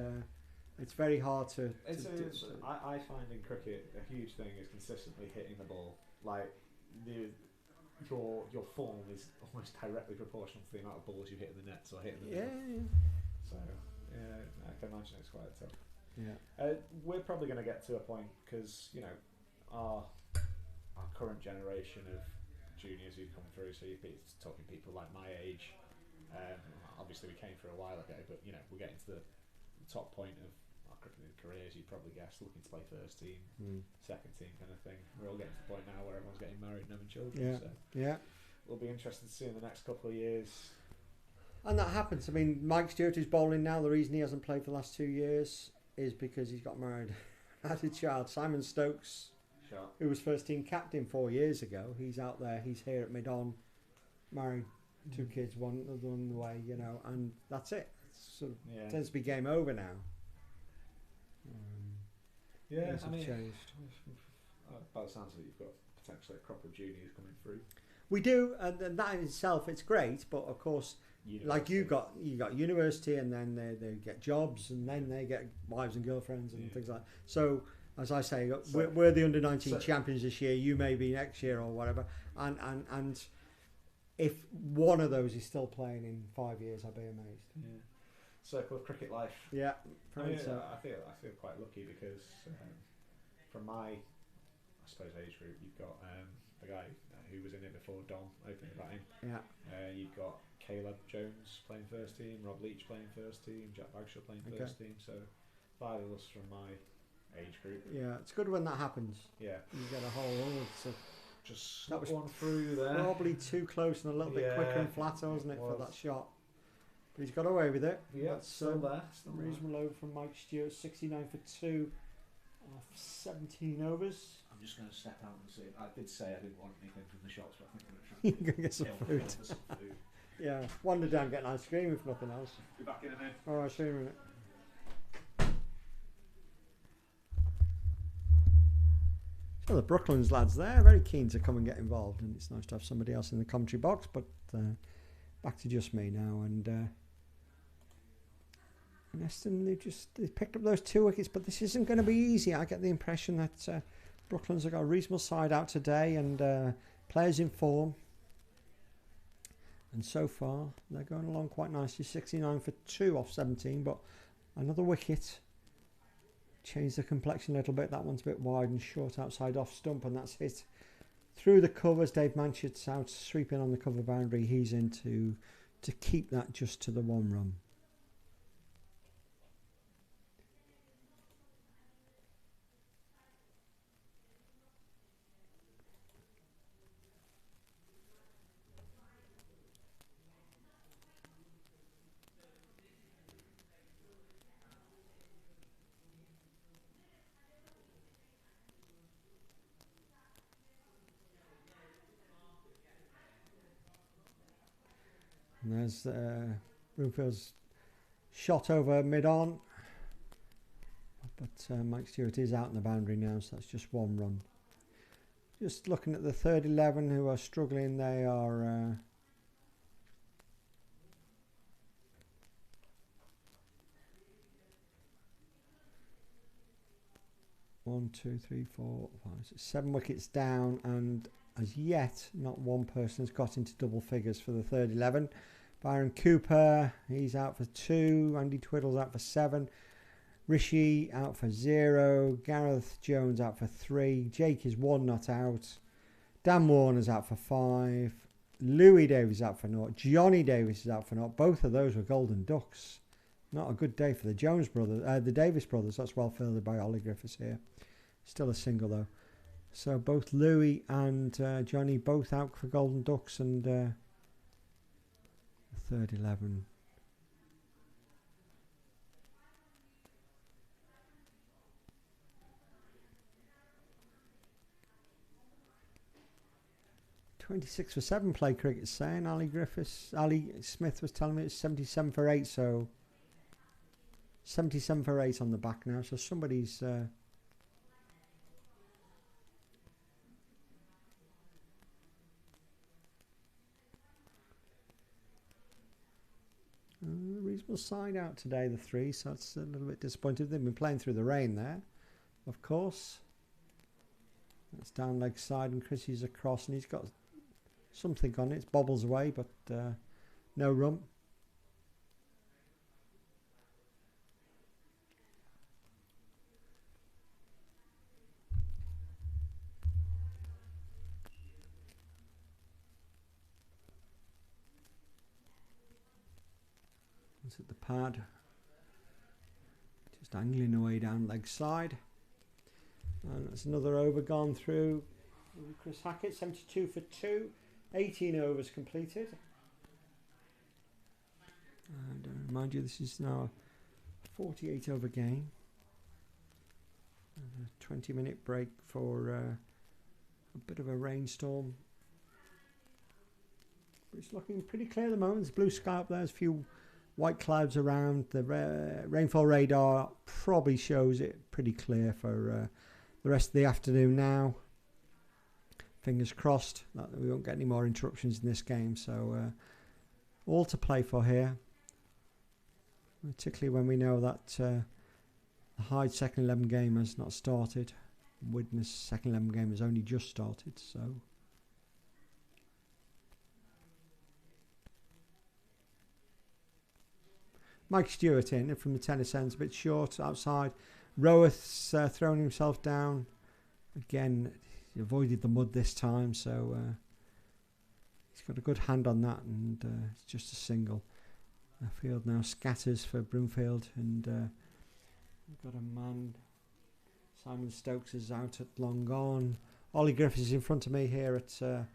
it's very hard to... I find in cricket a huge thing is consistently hitting the ball. Like, your form is almost directly proportional to the amount of balls you hit in the nets or hit in the middle. So, I can imagine it's quite tough. Yeah. We're probably going to get to a point because, you know, our current generation of juniors who've come through, so you're talking people like my age, obviously we came for a while ago, but, you know, we're getting to the top point of our cricket careers, you'd probably guess, looking to play first team, second team kind of thing. We're all getting to the point now where everyone's getting married and having children. Yeah. So it'll be interesting to see in the next couple of years. And that happens. I mean, Mike Stewart is bowling now. The reason he hasn't played for the last 2 years is because he's got married, had a child. Simon Stokes, who was first team captain 4 years ago, he's out there. He's here at mid-on, married, 2 kids, one on the way, you know, and that's it. It's sort of tends to be game over now. Things have changed. By the sounds of it, you've got potentially a crop of juniors coming through. We do, and that in itself, it's great. But of course, like you got university, and then they get jobs, and then they get wives and girlfriends and things like that. So, as I say, we're the under-19 champions this year. You may be next year or whatever. And if one of those is still playing in 5 years, I'll be amazed. Yeah. Circle of cricket life. Yeah, I feel quite lucky because from my, I suppose, age group, you've got a guy who was in it before, Dom, opening batting. Yeah. You've got Caleb Jones playing first team, Rob Leach playing first team, Jack Bagshaw playing first team. So 5 of us from my age group. Yeah, it's good when that happens. Yeah. You get a whole... Just that was one through there. Probably too close and a little bit quicker and flatter, wasn't it, for that shot? But he's got away with it. Yeah, that's still there. Still reasonable over from Mike Stewart, 69 for 2 off 17 overs. I'm just going to step out and see. I did say I didn't want anything from the shops, but I think I'm going to get some food. Yeah, wander down, get an ice cream if nothing else. Be back in a minute. Alright, see you in a minute. So the Brooklands lads there, very keen to come and get involved, and it's nice to have somebody else in the commentary box, but back to just me now. And Neston, they picked up those 2 wickets, but this isn't going to be easy. I get the impression that Brooklands have got a reasonable side out today, and players in form. And so far, they're going along quite nicely. 69 for 2 off 17, but another wicket. Changed the complexion a little bit. That one's a bit wide and short outside off stump, and that's hit through the covers. Dave Manchett's out sweeping on the cover boundary. He's in to keep that just to the 1 run. And there's Broomfield's shot over mid-on. But Mike Stewart is out in the boundary now, so that's just 1 run. Just looking at the third 11 who are struggling, they are... 1, 2, 3, 4, 5, 6, 7 wickets down, and as yet, not one person has got into double figures for the third 11. Byron Cooper, he's out for 2. Andy Twiddle's out for 7. Rishi out for 0. Gareth Jones out for 3. Jake is 1 not out. Dan Warner's out for 5. Louis Davis out for 0. Johnny Davis is out for 0. Both of those were golden ducks. Not a good day for the Jones brothers, the Davis brothers. That's well fielded by Ollie Griffith here. Still a single though. So both Louis and Johnny both out for golden ducks, and the third 11. "26 for 7 play cricket," saying Ali Smith was telling me it's 77 for 8, so 77 for 8 on the back now. So somebody's reasonable side out today, the 3, so that's a little bit disappointing. They've been playing through the rain there, of course. That's down leg side, and Chrissy's across, and he's got something on it. It bobbles away, but no run. It's at the pad, just angling away down leg side, and that's another over gone through. Chris Hackett, 72 for 2, 18 overs completed. And remind you, this is now a 48 over game. And a 20-minute break for a bit of a rainstorm. But it's looking pretty clear at the moment. There's blue sky up there, there's a few white clouds around. The rainfall radar probably shows it pretty clear for the rest of the afternoon now. Fingers crossed that we won't get any more interruptions in this game. So all to play for here, particularly when we know that the Hyde second 11 game has not started. Widnes second 11 game has only just started. So Mike Stewart in from the tennis ends, a bit short outside. Rowath's throwing himself down. Again, he avoided the mud this time, so he's got a good hand on that, and it's just a single. The field now scatters for Broomfield, and we've got a man. Simon Stokes is out at long on. Ollie Griffith is in front of me here at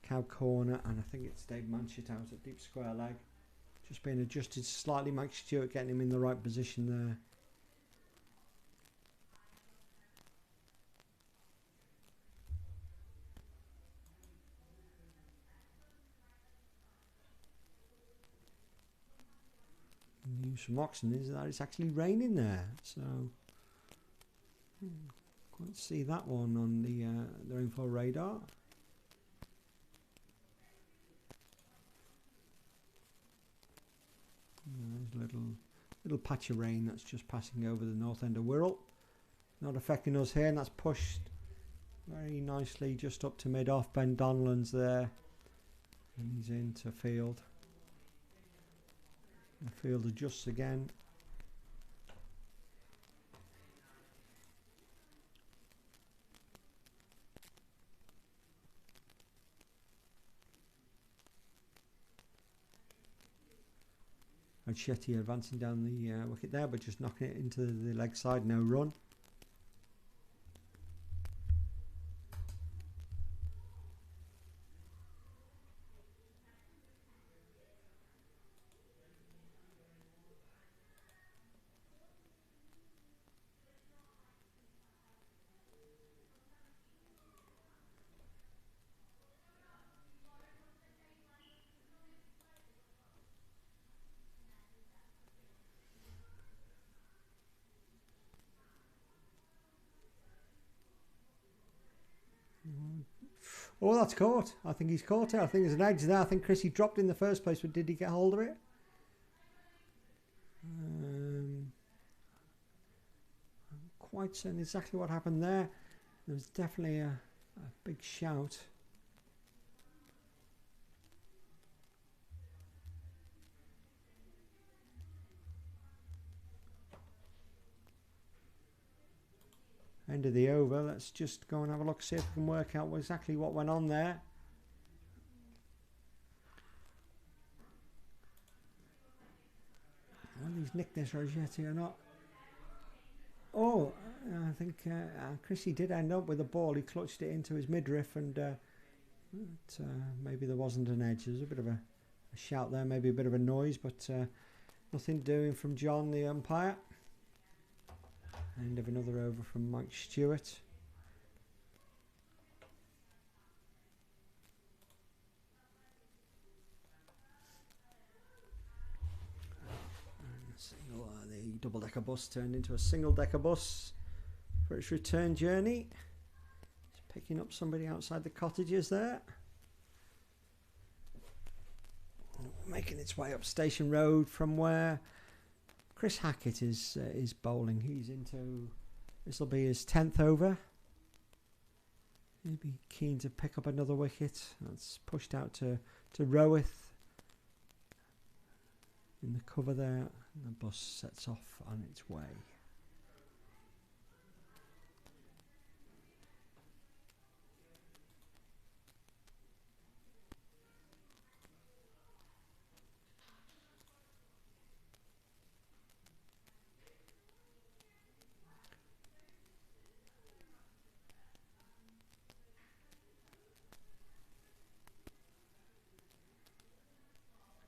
Cow Corner, and I think it's Dave Manchett out at deep square leg. Just being adjusted slightly. Mike Stewart getting him in the right position there. News from Oxon is that it's actually raining there, so can't see that one on the rainfall radar. There's a little patch of rain that's just passing over the north end of Wirral, not affecting us here, and that's pushed very nicely just up to mid-off. Ben Donlan's there, and he's into field. The field adjusts again. And Shetty advancing down the wicket there, but just knocking it into the leg side, no run. Oh, that's caught. I think he's caught it. I think there's an edge there. I think Chrissy dropped in the first place, but did he get hold of it? I'm quite certain exactly what happened there. There was definitely a big shout. End of the over. Let's just go and have a look, see if we can work out exactly what went on there. Well, he's nicked this Rossetti or not. Oh, I think Chrissy did end up with the ball. He clutched it into his midriff, and maybe there wasn't an edge. There's a bit of a shout there, maybe a bit of a noise, but nothing doing from John, the umpire. End of another over from Mike Stewart. The double-decker bus turned into a single-decker bus for its return journey. It's picking up somebody outside the cottages there. Making its way up Station Road from where Chris Hackett is bowling. He's into, this will be his 10th over. He'll be keen to pick up another wicket. That's pushed out to Rowith in the cover there. And the bus sets off on its way.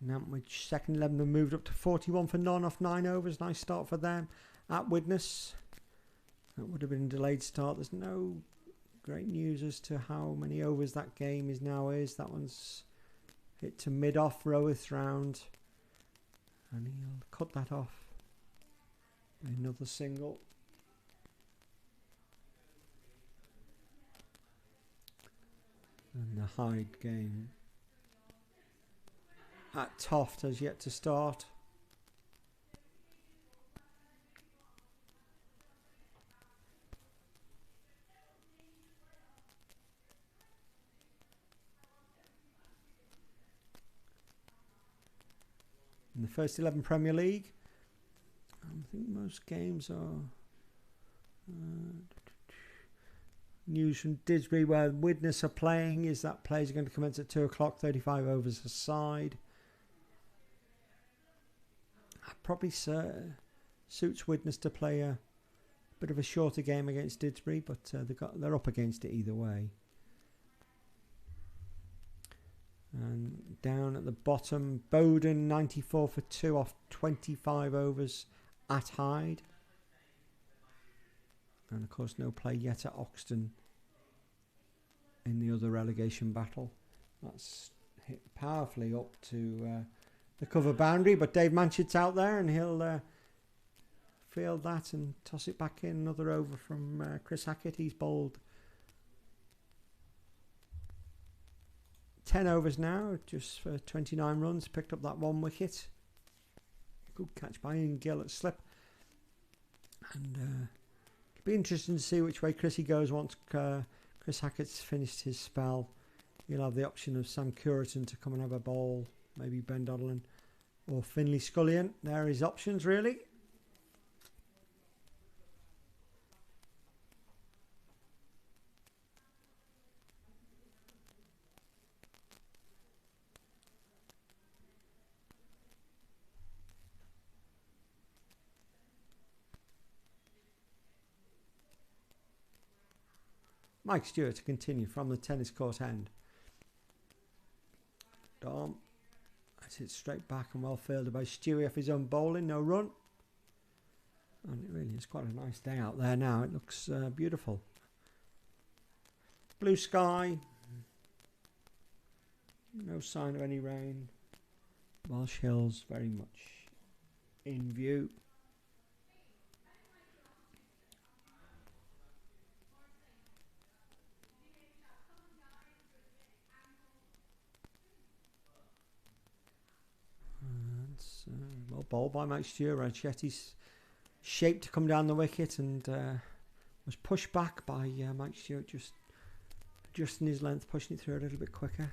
Nantwich second 11 have moved up to 41 for none off 9 overs. Nice start for them at Widnes. That would have been a delayed start. There's no great news as to how many overs that game is now. That one's hit to mid-off Rowith round, and he'll cut that off. Another single. And the Hyde game at Toft has yet to start. In the first 11 Premier League, I think most games are news from Didsbury, where Widnes are playing, is that plays are going to commence at 2 o'clock, 35 overs a side. Probably suits Widnes to play a bit of a shorter game against Didsbury, but they're up against it either way. And down at the bottom, Bowden 94 for 2 off 25 overs at Hyde. And of course no play yet at Oxton in the other relegation battle. That's hit powerfully up to the cover boundary, but Dave Manchett's out there and he'll field that and toss it back in. Another over from Chris Hackett. He's bowled 10 overs now, just for 29 runs, picked up that 1 wicket. Good catch by Ian Gill at slip. And it'll be interesting to see which way Chrissy goes once Chris Hackett's finished his spell. He'll have the option of Sam Curitan to come and have a bowl, maybe Ben Dodlin or Finlay Scullion. There are his options, really. Mike Stewart to continue from the tennis court end. Dom. That's it straight back and well fielded by Stewie off his own bowling. No run. And it really is quite a nice day out there now. It looks beautiful. Blue sky. No sign of any rain. Welsh Hills very much in view. Well bowled by Mike Stewart. Ranchetti's shaped to come down the wicket and was pushed back by Mike Stewart, just adjusting his length, pushing it through a little bit quicker.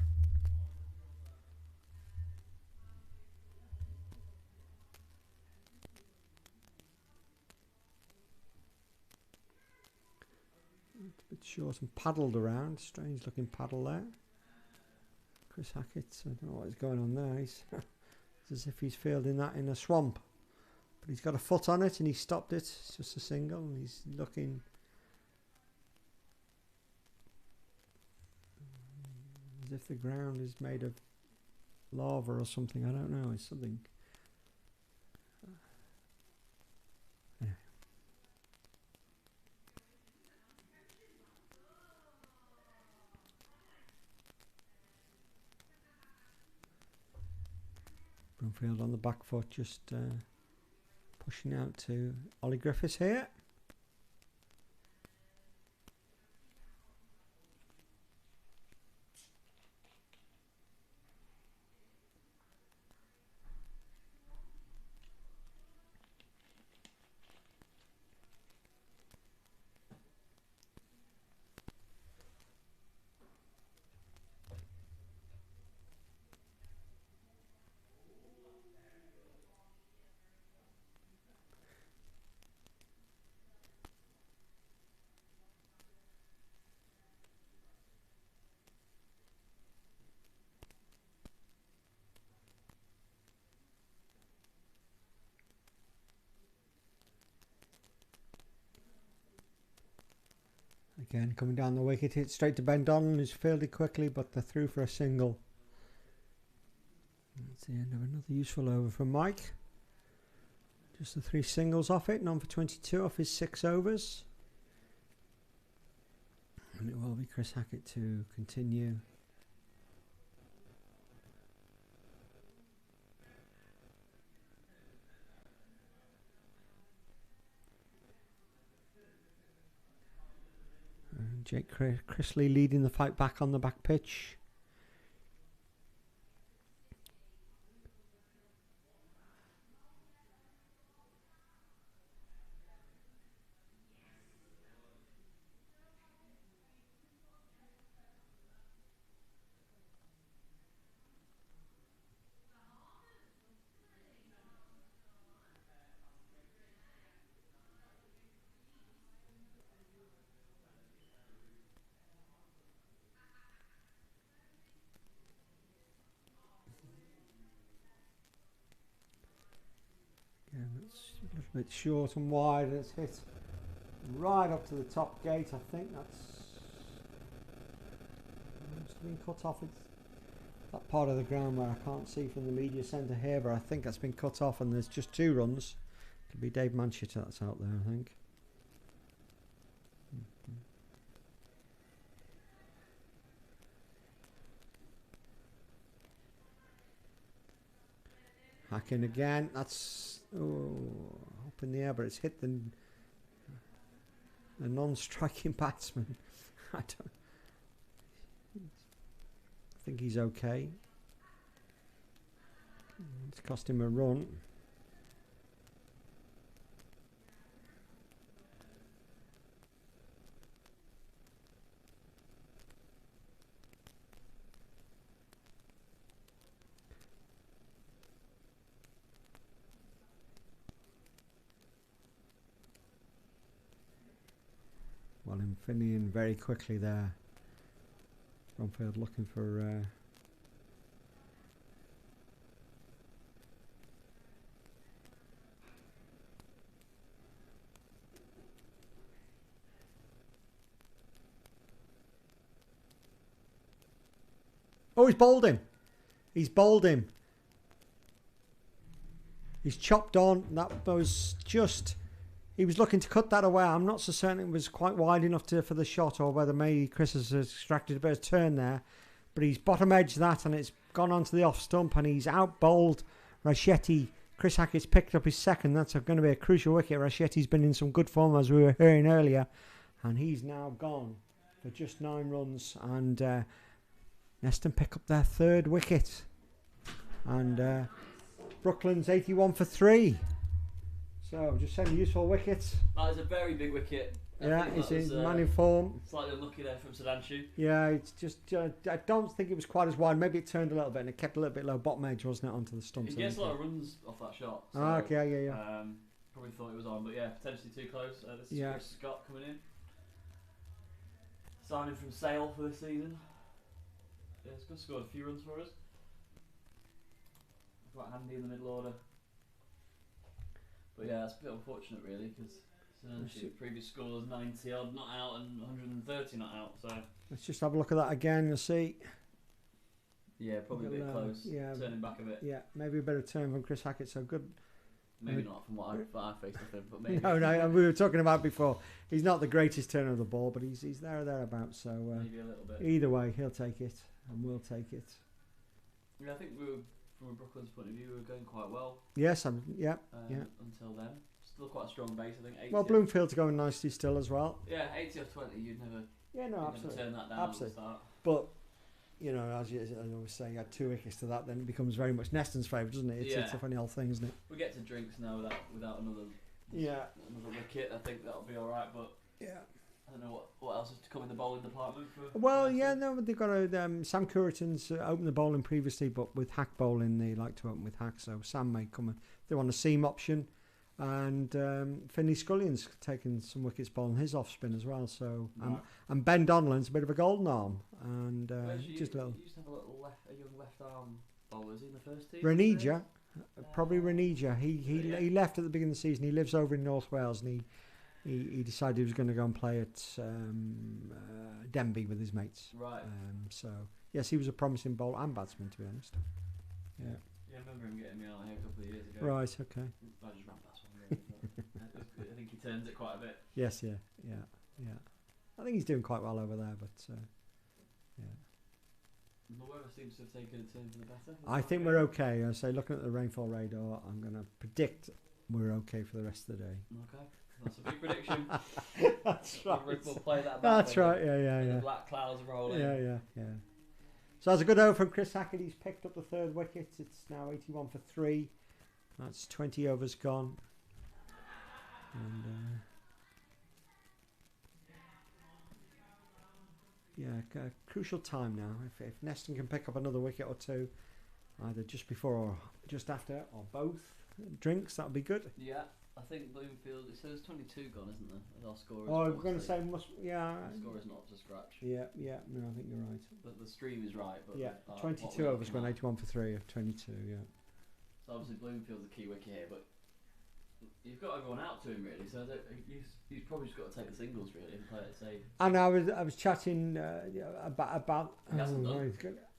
Bit short and paddled around. Strange looking paddle there. Chris Hackett, I don't know what is going on there. It's as if he's fielding that in a swamp. But he's got a foot on it and he stopped it. It's just a single and he's looking as if the ground is made of lava or something. I don't know. It's something. Anyway. Brumfield on the back foot, just pushing out to Ollie Griffith here. Again, coming down the wicket, hit straight to Ben Donlan, who's fielded quickly, but they're through for a single. That's the end of another useful over from Mike. Just the 3 singles off it, none for 22 off his 6 overs. And it will be Chris Hackett to continue. Jake Chrisley leading the fight back on the back pitch. A little bit short and wide, and it's hit right up to the top gate. I think that's must have been cut off. It's that part of the ground where I can't see from the media centre here, but I think that's been cut off, and there's just 2 runs. Could be Dave Manchester that's out there, I think. Hacking again. That's up in the air, but it's hit the non-striking batsman. I think he's okay. It's cost him a run. Well, in Finian very quickly there. Brumfield looking for oh, he's bowled him. He's bowled him. He's chopped on. That was just... He was looking to cut that away. I'm not so certain it was quite wide enough for the shot, or whether maybe Chris has extracted a bit of turn there. But he's bottom edged that, and it's gone onto the off stump, and he's out bowled Raschetti. Chris Hackett's picked up his second. That's going to be a crucial wicket. Raschetti's been in some good form, as we were hearing earlier, and he's now gone for just 9 runs. And Neston pick up their 3rd wicket, and Brooklands 81 for 3. So, just saying, useful wickets. That is a very big wicket. Yeah, he's in man in form. Slightly unlucky there from Sudanshu. Yeah, it's just, I don't think it was quite as wide. Maybe it turned a little bit and it kept a little bit low bottom edge, wasn't it, onto the stumps. He gets a lot of runs off that shot. So, okay, yeah. Probably. Probably thought it was on, but yeah, potentially too close. This is Chris Scott coming in. Signing from Sale for this season. Yeah, it's good. Scored a few runs for us. Quite handy in the middle order. But yeah, it's a bit unfortunate really because previous scores 90 odd not out and 130 not out. So let's just have a look at that again and see. Yeah, probably a bit close. Yeah, turning back a bit. Yeah, maybe a better turn from Chris Hackett. So good. Maybe not from what I faced with him, but maybe. No, we were talking about before. He's not the greatest turner of the ball, but he's there or thereabouts. So maybe a little bit. Either way, he'll take it, and we'll take it. Yeah, I think we were, from a Brooklands point of view, we were going quite well. Yes, yeah. Until then, still quite a strong base, I think. 80 well, Bloomfield's going nicely still as well. Yeah, 80 or 20, you'd never. Yeah, no, absolutely. Never turn that down absolutely. At the start. But you know, as I always say, you add 2 wickets to that, then it becomes very much Neston's favour, doesn't it? It's a funny old thing, isn't it? We get to drinks now without another. Another wicket. I think that'll be all right, but. Yeah. I don't know what else is to come in the bowling department for. Well, yeah, no, they've got Sam Curriton's opened the bowling previously, but with hack bowling they like to open with hack, so Sam may come in. They want a seam option, and Finley Scullion's taken some wickets bowling his off spin as well. So and Ben Donnellan's a bit of a golden arm, and just a little. You used to have a young left arm bowler. Was he in the first team? Renija, probably Renija. He left at the beginning of the season. He lives over in North Wales, and he decided he was going to go and play at Denby with his mates. Right. So yes, he was a promising bowler and batsman, to be honest. Yeah. Yeah, I remember him getting me out here a couple of years ago. Right. Okay. I just ran past one. Really, I think he turns it quite a bit. Yes. Yeah. I think he's doing quite well over there, but yeah. The weather seems to have taken a turn for the better. I think we're okay. I say, looking at the rainfall radar, I'm going to predict we're okay for the rest of the day. Okay. That's a big prediction. That's right. We'll play that back. That's right. Yeah. The black clouds rolling. Yeah. So that's a good over from Chris Hackett. He's picked up the 3rd wicket. It's now 81 for 3. That's 20 overs gone. And crucial time now. If Neston can pick up another wicket or two, either just before or just after, or both drinks, that'll be good. Yeah. I think Bloomfield, it says 22 gone, isn't there? As our score is. Oh, I'm going to say The score is not to scratch. Yeah, no, I think you're right. But the stream is right. But 22 overs gone, 81 for 3 of 22, yeah. So obviously Bloomfield's the key wicket here, but you've got everyone out to him really, so he's probably just got to take the singles really and play it safe. And I was chatting about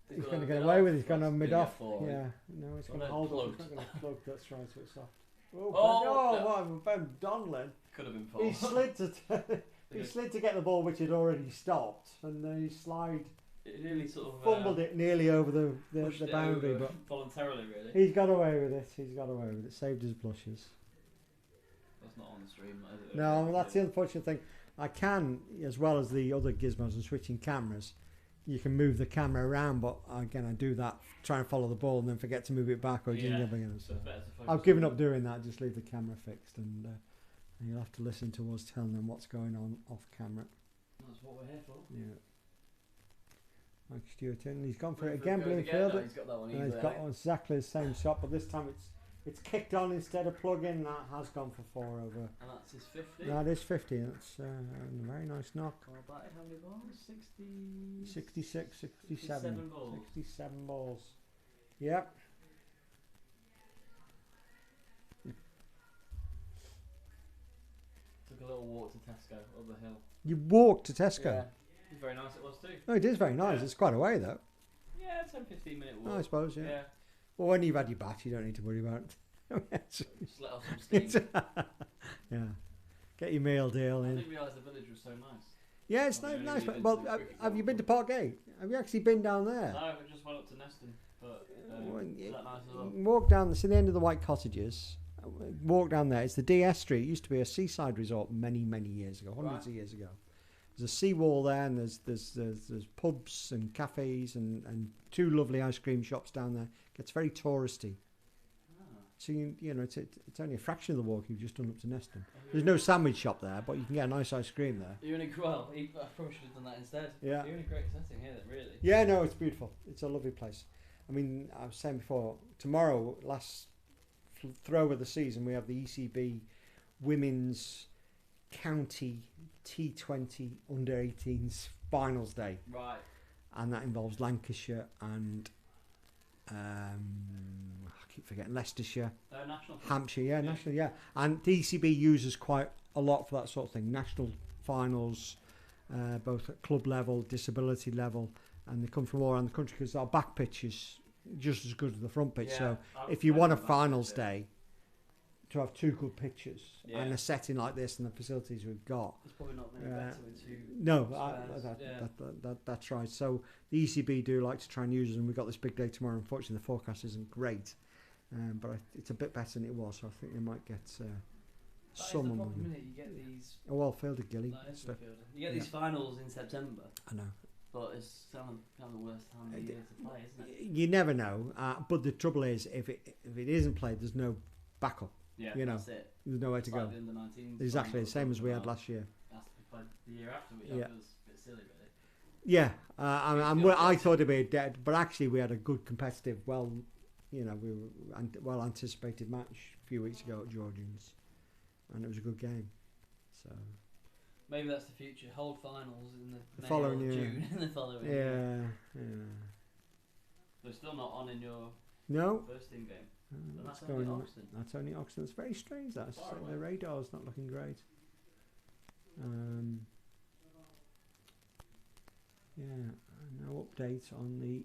he's going to get away with it. He's going to mid off. Yeah, no, he's going to hold on. He's not going to plug. That's right, so it's off. Ben Donlan could have been false. He slid to get the ball, which had already stopped, and then he It nearly sort of fumbled it nearly over the boundary, but voluntarily, really. He's got away with it. Saved his blushes. That's not on the stream, is it? No, that's the unfortunate thing. I can, as well as the other gizmos and switching cameras, you can move the camera around, but again, I do that, try and follow the ball and then forget to move it back or so I've given up doing that. Just leave the camera fixed, and you'll have to listen to us telling them what's going on off camera. That's what we're here for. Yeah. Mike Stewart in. He's gone for it again, Bloomfield. He's got that one he's got exactly the same shot, but this time it's kicked on instead of plug-in. That has gone for 4 over. And that's his 50? That is 50. That's a very nice knock. Well batted, how many balls? 66, 67. 67 balls. 67 balls. Yep. Took a little walk to Tesco up the hill. You walked to Tesco? Yeah. It was very nice, it was too. Oh, it is very nice. It's quite a way, though. Yeah, 10-15 minute walk. I suppose, yeah. Yeah. Well, when you've had your bath, you don't need to worry about it. Just let off some steam. Yeah. Get your meal deal in. I didn't realise the village was so nice. Yeah, it's nice. Well, have you been to Parkgate? Have you actually been down there? No, we just went up to Neston. But is that nice as well? Walk down, see the end of the White Cottages. Walk down there. It's the DS Street. It used to be a seaside resort many years ago, hundreds of years ago. There's a seawall there, and there's pubs and cafes and 2 lovely ice cream shops down there. It gets very touristy. So you know it's only a fraction of the walk you've just done up to Neston. There's no sandwich shop there, but you can get a nice ice cream there. You're in a I probably should have done that instead. Yeah. You're in a great setting here, then, really. Yeah, no, it's beautiful. It's a lovely place. I mean, I was saying before, tomorrow, last throw of the season, we have the ECB Women's county T20 under 18s finals day, Right. and that involves Lancashire and I keep forgetting Leicestershire, National. Hampshire, national, and the ECB uses quite a lot for that sort of thing. National finals, both at club level, disability level, and they come from all around the country because our back pitch is just as good as the front pitch. So if you want a finals day, to have two good pitches and a setting like this and the facilities we've got, It's probably not many better with two. no, squares. that's right. So the ECB do like to try and use it, and we've got this big day tomorrow. Unfortunately, the forecast isn't great, but it's a bit better than it was. So I think they might get some on them. You get these. Oh, well, Fielder Gilly. You get these finals in September, I know. but it's kind of the worst time of the year to play, isn't it? You never know, but the trouble is, if it isn't played, there's no backup. Yeah, You know, that's it. There's nowhere It's to like go. the under-19s Exactly the finals same as we had that last year. has to be played the year after, which Yeah. I was a bit silly, really. Yeah, I thought it'd be dead, but actually we had a good competitive, we were well anticipated match a few weeks ago at Georgians, and it was a good game. So Maybe that's the future. Hold finals in the May following or year. June in the following year. yeah. They're still not on in your No, first team game. And that's that's only going on. Oxford. That's only Oxford. It's very strange. That's Far away. the radar's not looking great. No update on the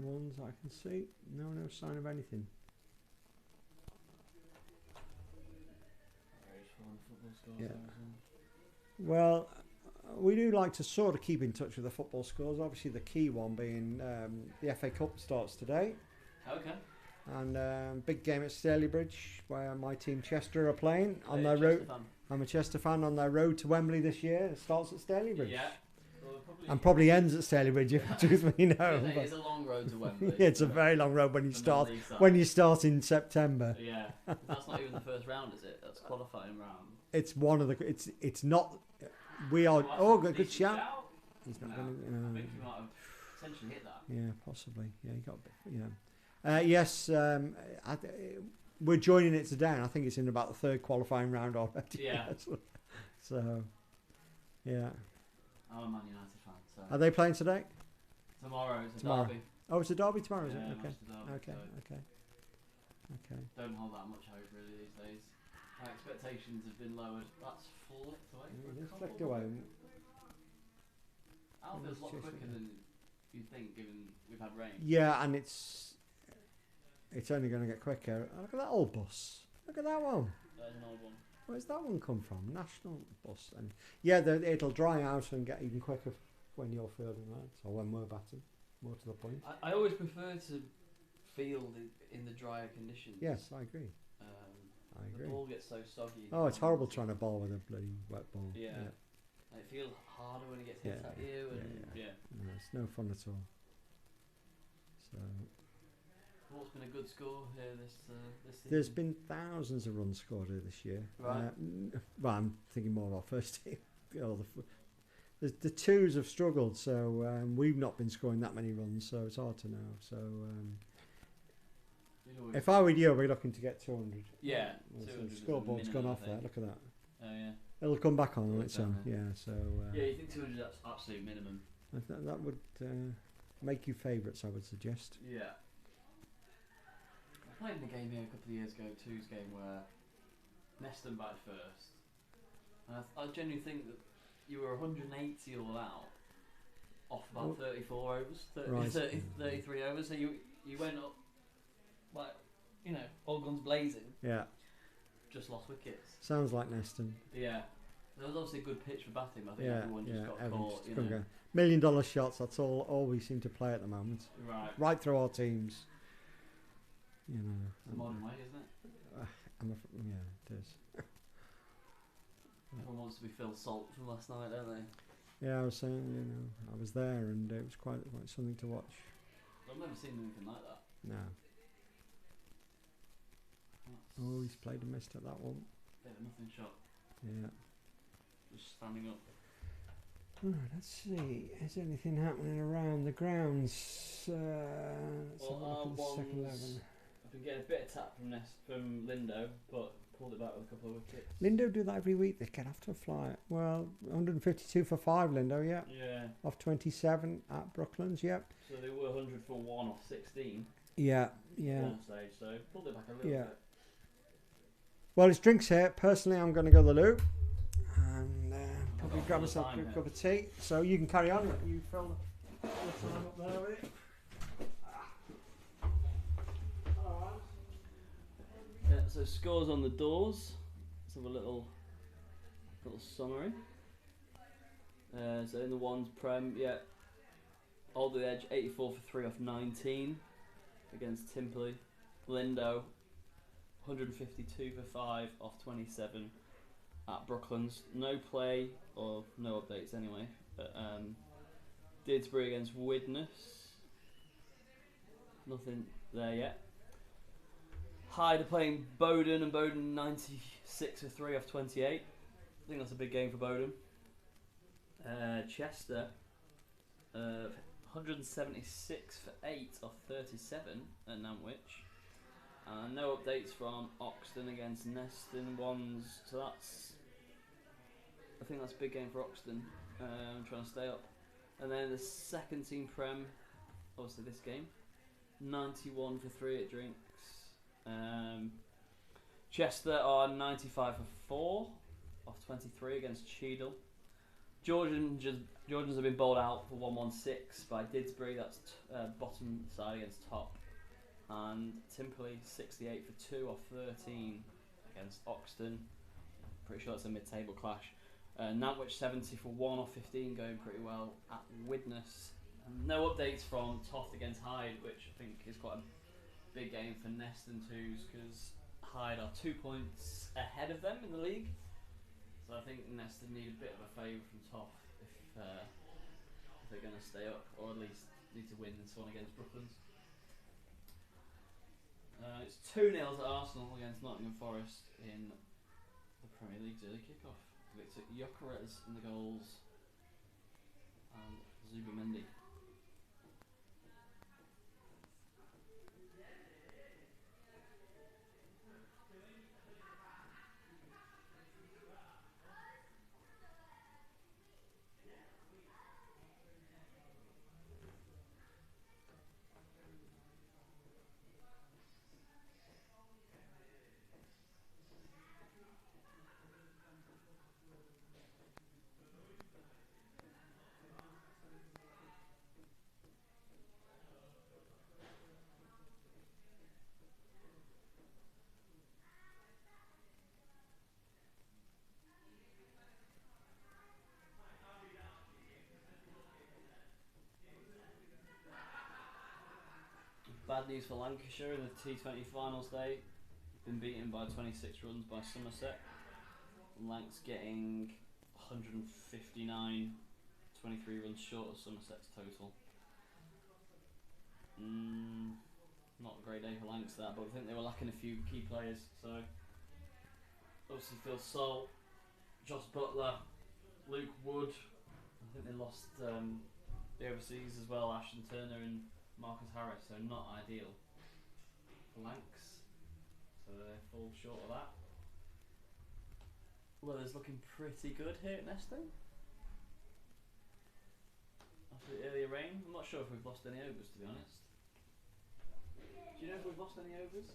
ones I can see. No sign of anything. Yeah. Well, we do like to sort of keep in touch with the football scores. Obviously, the key one being the FA Cup starts today. Okay. And big game at Stalybridge, where my team Chester are playing on their road. I'm a Chester fan, on their road to Wembley this year. It starts at Stalybridge. Yeah. And probably ends at Stalybridge, if truthfully know. It's a long road to Wembley. Yeah, it's a very long road when you From the start league side. when you start in September. Yeah. That's not even the first round, is it? That's qualifying round. It's one of the. It's not. We are. Oh, good shout. He's not going to. I think you might have essentially hit that. Yeah, possibly. Yeah, you got. Yeah. Yes. We're joining it today, and I think it's in about the third qualifying round already. Yeah. So. Yeah. I'm a Man United fan, so. Are they playing today? Tomorrow it's a Tomorrow. derby. Oh, it's a derby tomorrow, is Yeah, it? Okay. match the derby, Okay. so Okay. Don't hold that much hope really these days. My expectations have been lowered. That's flicked away. for a It's couple flicked of away. weeks. That feels a lot It's quicker just- than you'd think, given we've had rain. Yeah, and it's only going to get quicker. Look at that old bus. Look at that one. There's an old one. Where's that one come from? National bus. And yeah, it'll dry out and get even quicker when you're fielding that, or when we're batting. More to the point. I always prefer to field in the drier conditions. Yes, I agree. I The agree. ball gets so soggy. Oh, it's horrible trying to bowl with a bloody wet ball. Yeah. And it feels harder when it gets hit Yeah. at you. And Yeah. No, it's no fun at all. So What's been a good score here this season? there's been thousands of runs scored here this year. Right. Well, I'm thinking more of our first team. The twos have struggled, so we've not been scoring that many runs, so it's hard to know. So You'd always- if I were you, we're looking to get 200. Yeah, Well, so 200 the is the scoreboard's gone minimum, off I there. think. Look at that. Oh yeah. It'll come back on It'll its come own. back. Yeah, so Yeah, you think 200 that's absolute minimum. that would make you favourites, I would suggest. Yeah. I played in a game here a couple of years ago, two's game, where Neston batted first. And I genuinely think that you were 180 all out off about Oh. 34 overs, 30, Right. 33 overs. So you went up, like, all guns blazing, Yeah, just lost wickets. sounds like Neston. Yeah. There was obviously a good pitch for batting, but I think Yeah, everyone just got everyone's caught. just gonna go. $1 million shots. That's all we seem to play at the moment. Right. Right through our teams. It's the modern way, isn't it? Yeah, it is. Everyone wants to be Phil Salt from last night, don't they? Yeah, I was saying, I was there, and it was quite something to watch. I've never seen anything like that. No. Oh, he's played and missed at that one. Bit of a nothing shot, Yeah. just standing up. Right, let's see. Is anything happening around the grounds? Let's have a look at the second 11. I've been getting a bit of tap from Lindo, but pulled it back with a couple of wickets. Lindo do that every week. They get after a fly. Well, 152 for 5, Lindo, yeah. Yeah. Off 27 at Brooklands, yep. So they were 100 for 1 off 16 Yeah, at yeah. one stage, so pulled it back a little Yeah. bit. Well, it's drinks here. Personally, I'm going to go the loo and probably got grab all the myself time a here. cup of tea. So you can carry on. You fill the time up there with it. Yeah, so scores on the doors. Let's have a little summary. So in the ones Prem, yeah, all the edge 84 for 3 off 19 against Timperley. Lindo 152 for 5 off 27 at Brooklands. No play or no updates anyway. But Didsbury against Widnes. Nothing there yet. Hyde are playing Bowden, and Bowden 96 for 3 off 28. I think that's a big game for Bowden. Chester 176 for 8 off 37 at Nantwich. No updates from Oxton against Neston ones, so I think that's a big game for Oxton. Trying to stay up. And then the second team Prem, obviously this game, 91 for 3 at Drinks. Chester are 95 for 4 off 23 against Cheadle. Georgians have been bowled out for 116 by Didsbury, that's bottom side against top. And Timperley 68 for 2 off 13 against Oxton. Pretty sure that's a mid-table clash. Nantwich 70 for 1 off 15, going pretty well at Widnes. And no updates from Toft against Hyde, which I think is quite a big game for Neston twos, because Hyde are 2 points ahead of them in the league. So I think Neston need a bit of a favour from Toft if they're going to stay up, or at least need to win this one against Brooklands. It's 2-0 at Arsenal against Nottingham Forest in the Premier League's early kick-off. Victor Gyökeres in the goals and Zubamendi. Bad news for Lancashire in the T20 finals day. Been beaten by 26 runs by Somerset. Lancs getting 159, 23 runs short of Somerset's total. Not a great day for Lancs that, but I think they were lacking a few key players. So obviously Phil Salt, Josh Butler, Luke Wood. I think they lost the overseas as well, Ashton Turner and Marcus Harris, so not ideal for Lancs. So they fall short of that. Weather's looking pretty good here at Neston. After the earlier rain, I'm not sure if we've lost any overs, to be honest. Do you know if we've lost any overs?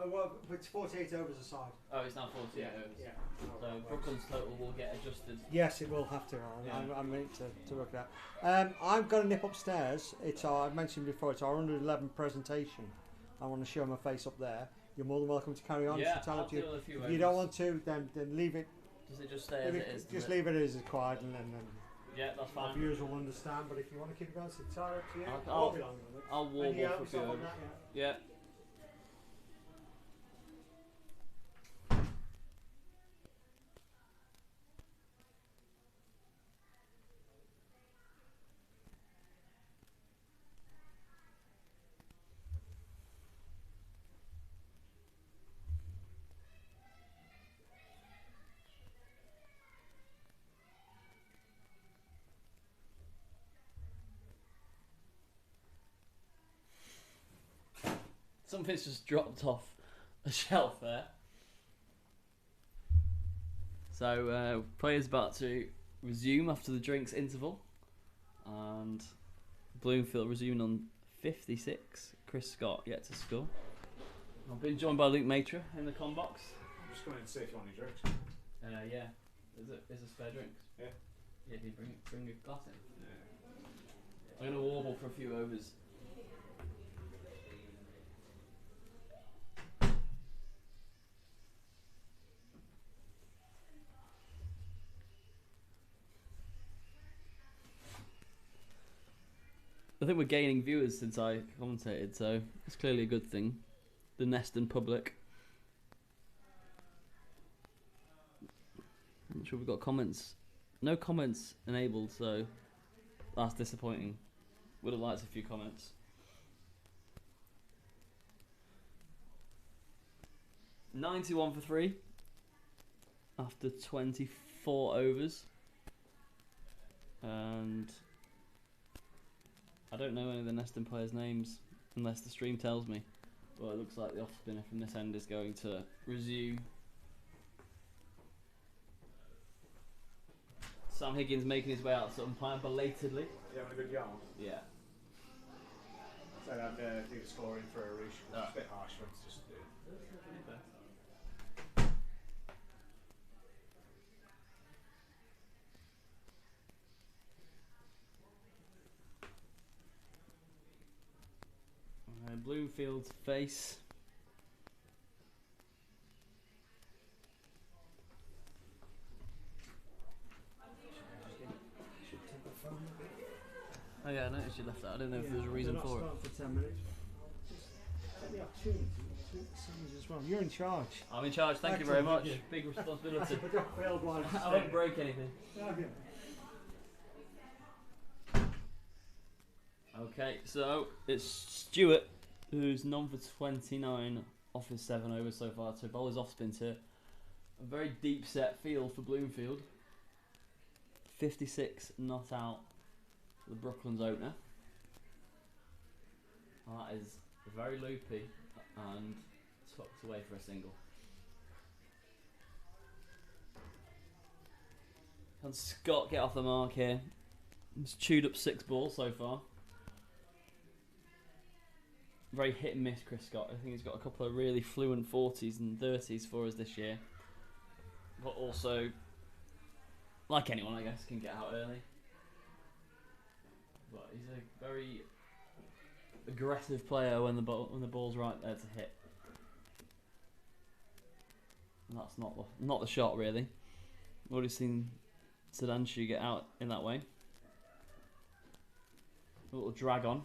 Oh, well, it's 48 overs aside. Oh, it's now 48 overs. Yeah. So Brooklands total will get adjusted. Yes, it will have to. I meant to look at that. I'm going to nip upstairs. It's I mentioned before, it's our 111 presentation. I want to show my face up there. You're more than welcome to carry on. Yeah, I'll deal with a few if you don't want to, then leave it. Does it just stay as it is? Just leave it as it's quiet, and then yeah, that's our fine. viewers will understand. But if you want to keep it going, it's entirely up to you. I'll warm up a few overs. Yeah. Something's just dropped off a shelf there. So players about to resume after the drinks interval, and Bloomfield resuming on 56. Chris Scott yet to score. I've been joined by Luke Matra in the com box. I'm just going in to see if you want any drinks. Yeah, there's a spare drinks. Yeah. Yeah, can you bring a glass in? Yeah. I'm gonna warble for a few overs. I think we're gaining viewers since I commentated, so it's clearly a good thing. The Neston public. I'm not sure we've got comments. No comments enabled, so that's disappointing. Would have liked a few comments. $91 for 3 after 24 overs. And I don't know any of the Neston players' names unless the stream tells me. Well, it looks like the off spinner from this end is going to resume. Sam Higgins making his way out to umpire belatedly. You having a good yarn? Yeah. So I'd do the scoring for a Roosh. It's a bit harsh for him to just do. Bloomfield's face. Oh yeah, I noticed you left that. I didn't know if there was a reason for it. For 10 minutes. Just the opportunity to talk to Sam as well. You're in charge. I'm in charge, thank you very much. Big responsibility. I won't break anything. Okay, so it's Stewart who's none for 29 off his 7 overs so far to bowl his off spin to a very deep set field for Bloomfield. 56 not out for the Brooklands opener. That is very loopy and tucked away for a single. Can Scott get off the mark here? He's chewed up 6 balls so far. Very hit and miss, Chris Scott. I think he's got a couple of really fluent 40s and 30s for us this year. But also, like anyone, I guess, can get out early. But he's a very aggressive player when the ball's right there to hit. And that's not the shot, really. We've already seen Sudanshu get out in that way. A little drag on.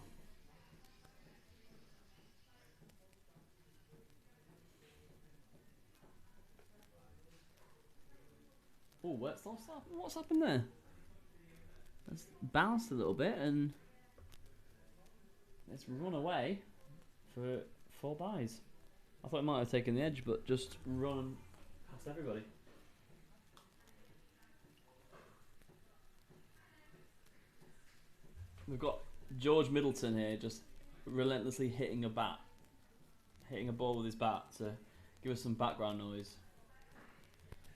Oh, what's happened there? It's bounced a little bit and it's run away for 4 byes. I thought it might have taken the edge, but just run past everybody. We've got George Middleton here just relentlessly hitting a ball with his bat to give us some background noise,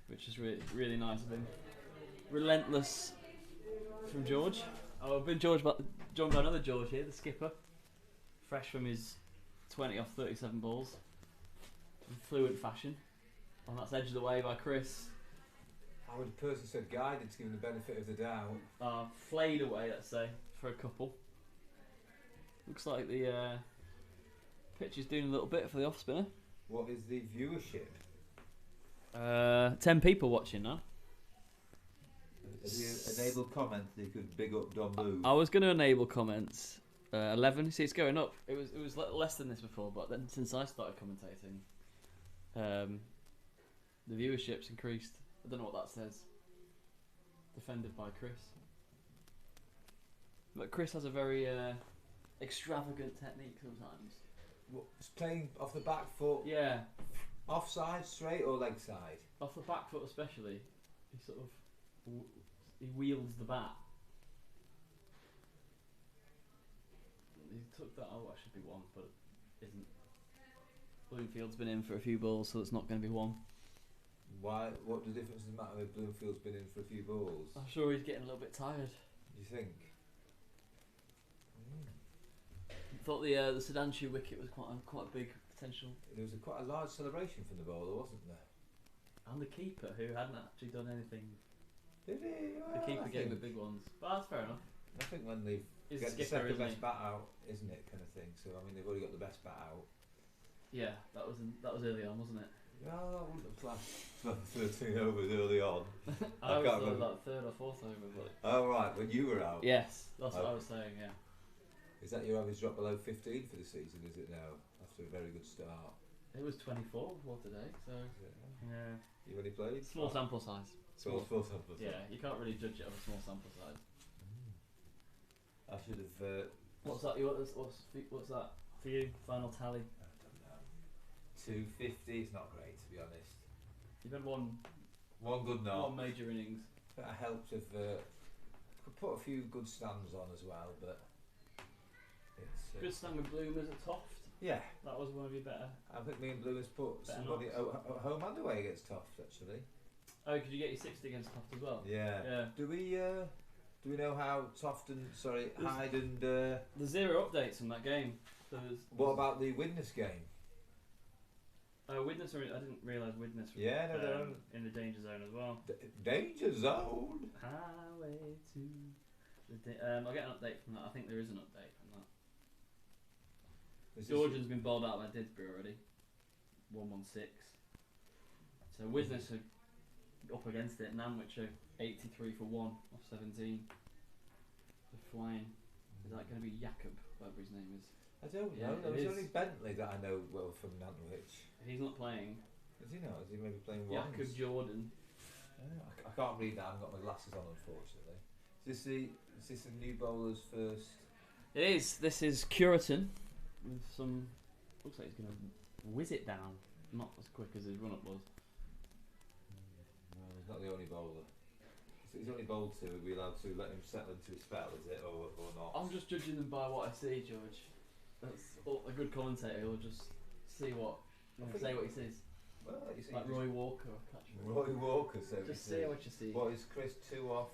which is really nice of him. Relentless from George. Oh, I've been joined by another George here, the skipper. Fresh from his 20 off 37 balls. In fluent fashion. And that's edged away by Chris. I would have personally said guided to give him the benefit of the doubt. Flayed away, let's say, for a couple. Looks like the pitch is doing a little bit for the off spinner. What is the viewership? 10 people watching now. Have you enabled comments that you could big up Don Blue? I was going to enable comments. 11. See, it's going up. It was less than this before, but then since I started commentating, the viewership's increased. I don't know what that says. Defended by Chris. But Chris has a very extravagant technique sometimes. What, just playing off the back foot? Yeah. Offside, straight or leg side? Off the back foot especially. He sort of he wields the bat. He took that. Oh, that should be 1, but it isn't. Bloomfield's been in for a few balls, so it's not going to be 1. Why? What the difference does it matter if Bloomfield's been in for a few balls? I'm sure he's getting a little bit tired. You think? I thought the Sedanchu wicket was quite a big potential. There was quite a large celebration from the bowler, wasn't there? And the keeper, who hadn't actually done anything. Did he? The keeper getting the big ones. But that's fair enough. I think when they've He's get a the skipper, second isn't best he? bat out, isn't it, kind of thing? So I mean, they've already got the best bat out. Yeah, that was early on, wasn't it? No, I wouldn't have classed 13 overs early on. I was can't thought remember. like third or fourth over, but Oh right, when you were out. yes, that's what I Okay. was saying. Yeah, Is that your average drop below 15 for the season? Is it now after a very good start? it was 24 before today, so Is it? yeah, You only played small sample size. Small sample. Yeah, you can't really judge it on a small sample size. I should have. What's that? What's that for you? Final tally? I don't know. 250 is not great, to be honest. You've had one One good knock. one major innings. That helped have could put a few good stands on as well, but it's Good stand with Bloomers at Toft. yeah. That was one of your better. I think me and Blue has put Better somebody knocks. at home and away against Toft actually. Oh, could you get your 60 against Toft as well? Yeah. Yeah. Do we know how Toft and Hyde and There's 0 updates on that game. what about the Widnes game? Widnes? I didn't realise Widnes were Yeah, no, they're on in the danger zone as well. danger zone. Highway to I'll get an update from that. I think there is an update from that. Georgian's been bowled out by Didsbury already. 116. So Widnes are up against it. Namwich are 83 for 1 off 17. They're flying. Is that going to be Jakob, whatever his name is? I don't Yeah, know. There it was is. only Bentley that I know well from Nantwich. He's not playing. Is he not? Is he maybe playing once? Jakob Jordan. I can't read that. I haven't got my glasses on, unfortunately. Is this the new bowler's first? It is. This is Curitan with some. Looks like he's going to whiz it down. Not as quick as his run up was. No, he's not the only bowler. He's only bowled two. Are we allowed to let him settle into his spell? Is it or not? I'm just judging them by what I see, George. That's a good commentator. He'll just see what say what he sees. Well, you see, Like Roy Walker or catch. Roy Walker. So Just see what you see. What is Chris 2 off?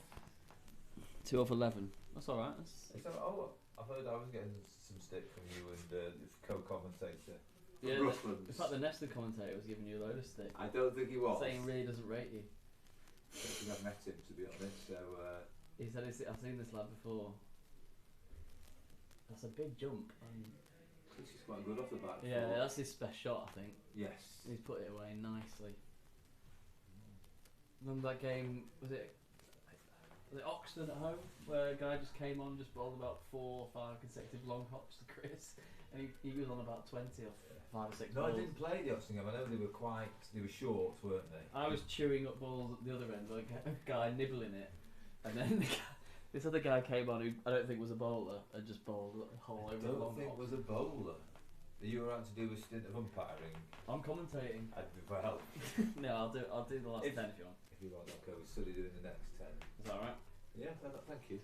2 off 11. That's all right. Is that, I've heard I was getting some stick from you and the co-commentator. Yeah. Brooklands. In fact, the Neston commentator was giving you a load of stick, I don't think he was. saying he really doesn't rate you. I don't think I've met him, to be honest. So He said, "I've seen this lad before. That's a big jump." Chris is quite good off the bat. Yeah, that's his best shot, I think. Yes. He's put it away nicely. Remember that game? Was it Oxford at home where a guy just came on, just bowled about 4 or 5 consecutive long hops to Chris, and he was on about 20 or 5 or 6 No, balls. I didn't play the Oxford game. I know they were short, weren't they? I was chewing up balls at the other end, like a guy nibbling it, and then this other guy came on who I don't think was a bowler and just bowled a whole I over the don't long think hop. was a bowler. Are you around to do a stint of umpiring? I'm commentating. I'd be well. No, I'll do the last 10 if you want. If you want, I'll go study doing the next 10. Is that alright? Yeah, thank you.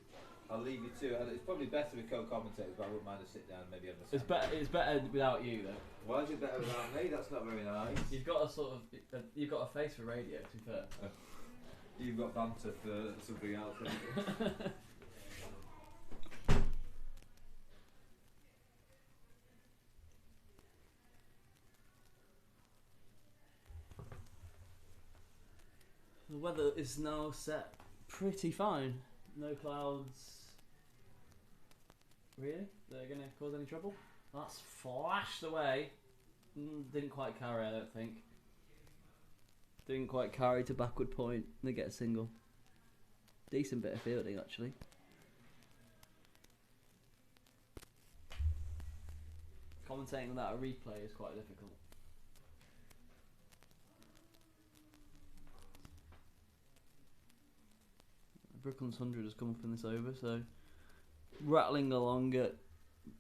I'll leave you to it. It's probably better with co-commentators, but I wouldn't mind to sit down and maybe have a It's better without you though. Why is it better without me? That's not very nice. You've got you've got a face for radio. To be fair. You've got banter for something else. haven't you? The weather is now set pretty fine. No clouds. Really? They're going to cause any trouble? That's flashed away. Didn't quite carry, I don't think. Didn't quite carry to backward point. They get a single. Decent bit of fielding, actually. Commentating without a replay is quite difficult. Brooklands 100 has come up in this over, so rattling along at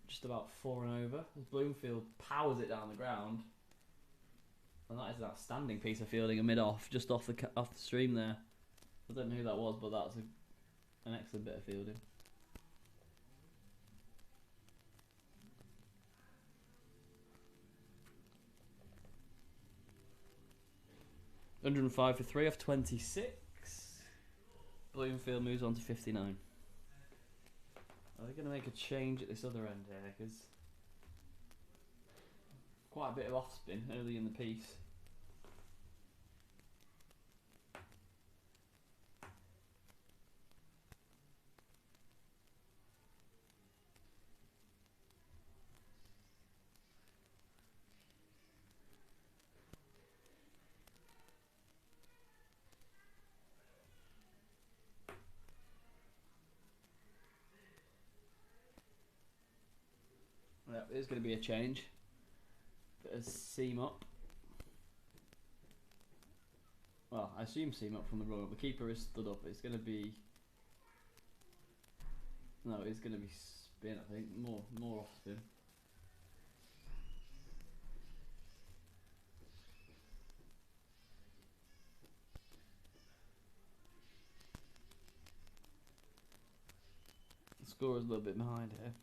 just about 4 and over as Bloomfield powers it down the ground, and that is an outstanding piece of fielding, a mid-off just off the stream there. I don't know who that was, but that's an excellent bit of fielding. 105 for 3 off 26. Bloomfield moves on to 59. Are they going to make a change at this other end here? Because quite a bit of off spin early in the piece. Yep, there's going to be a change. Bit of seam up. Well, I assume seam up from the run up. The keeper is stood up. It's going to be... No, it's going to be spin, I think. More off spin. The score is a little bit behind here.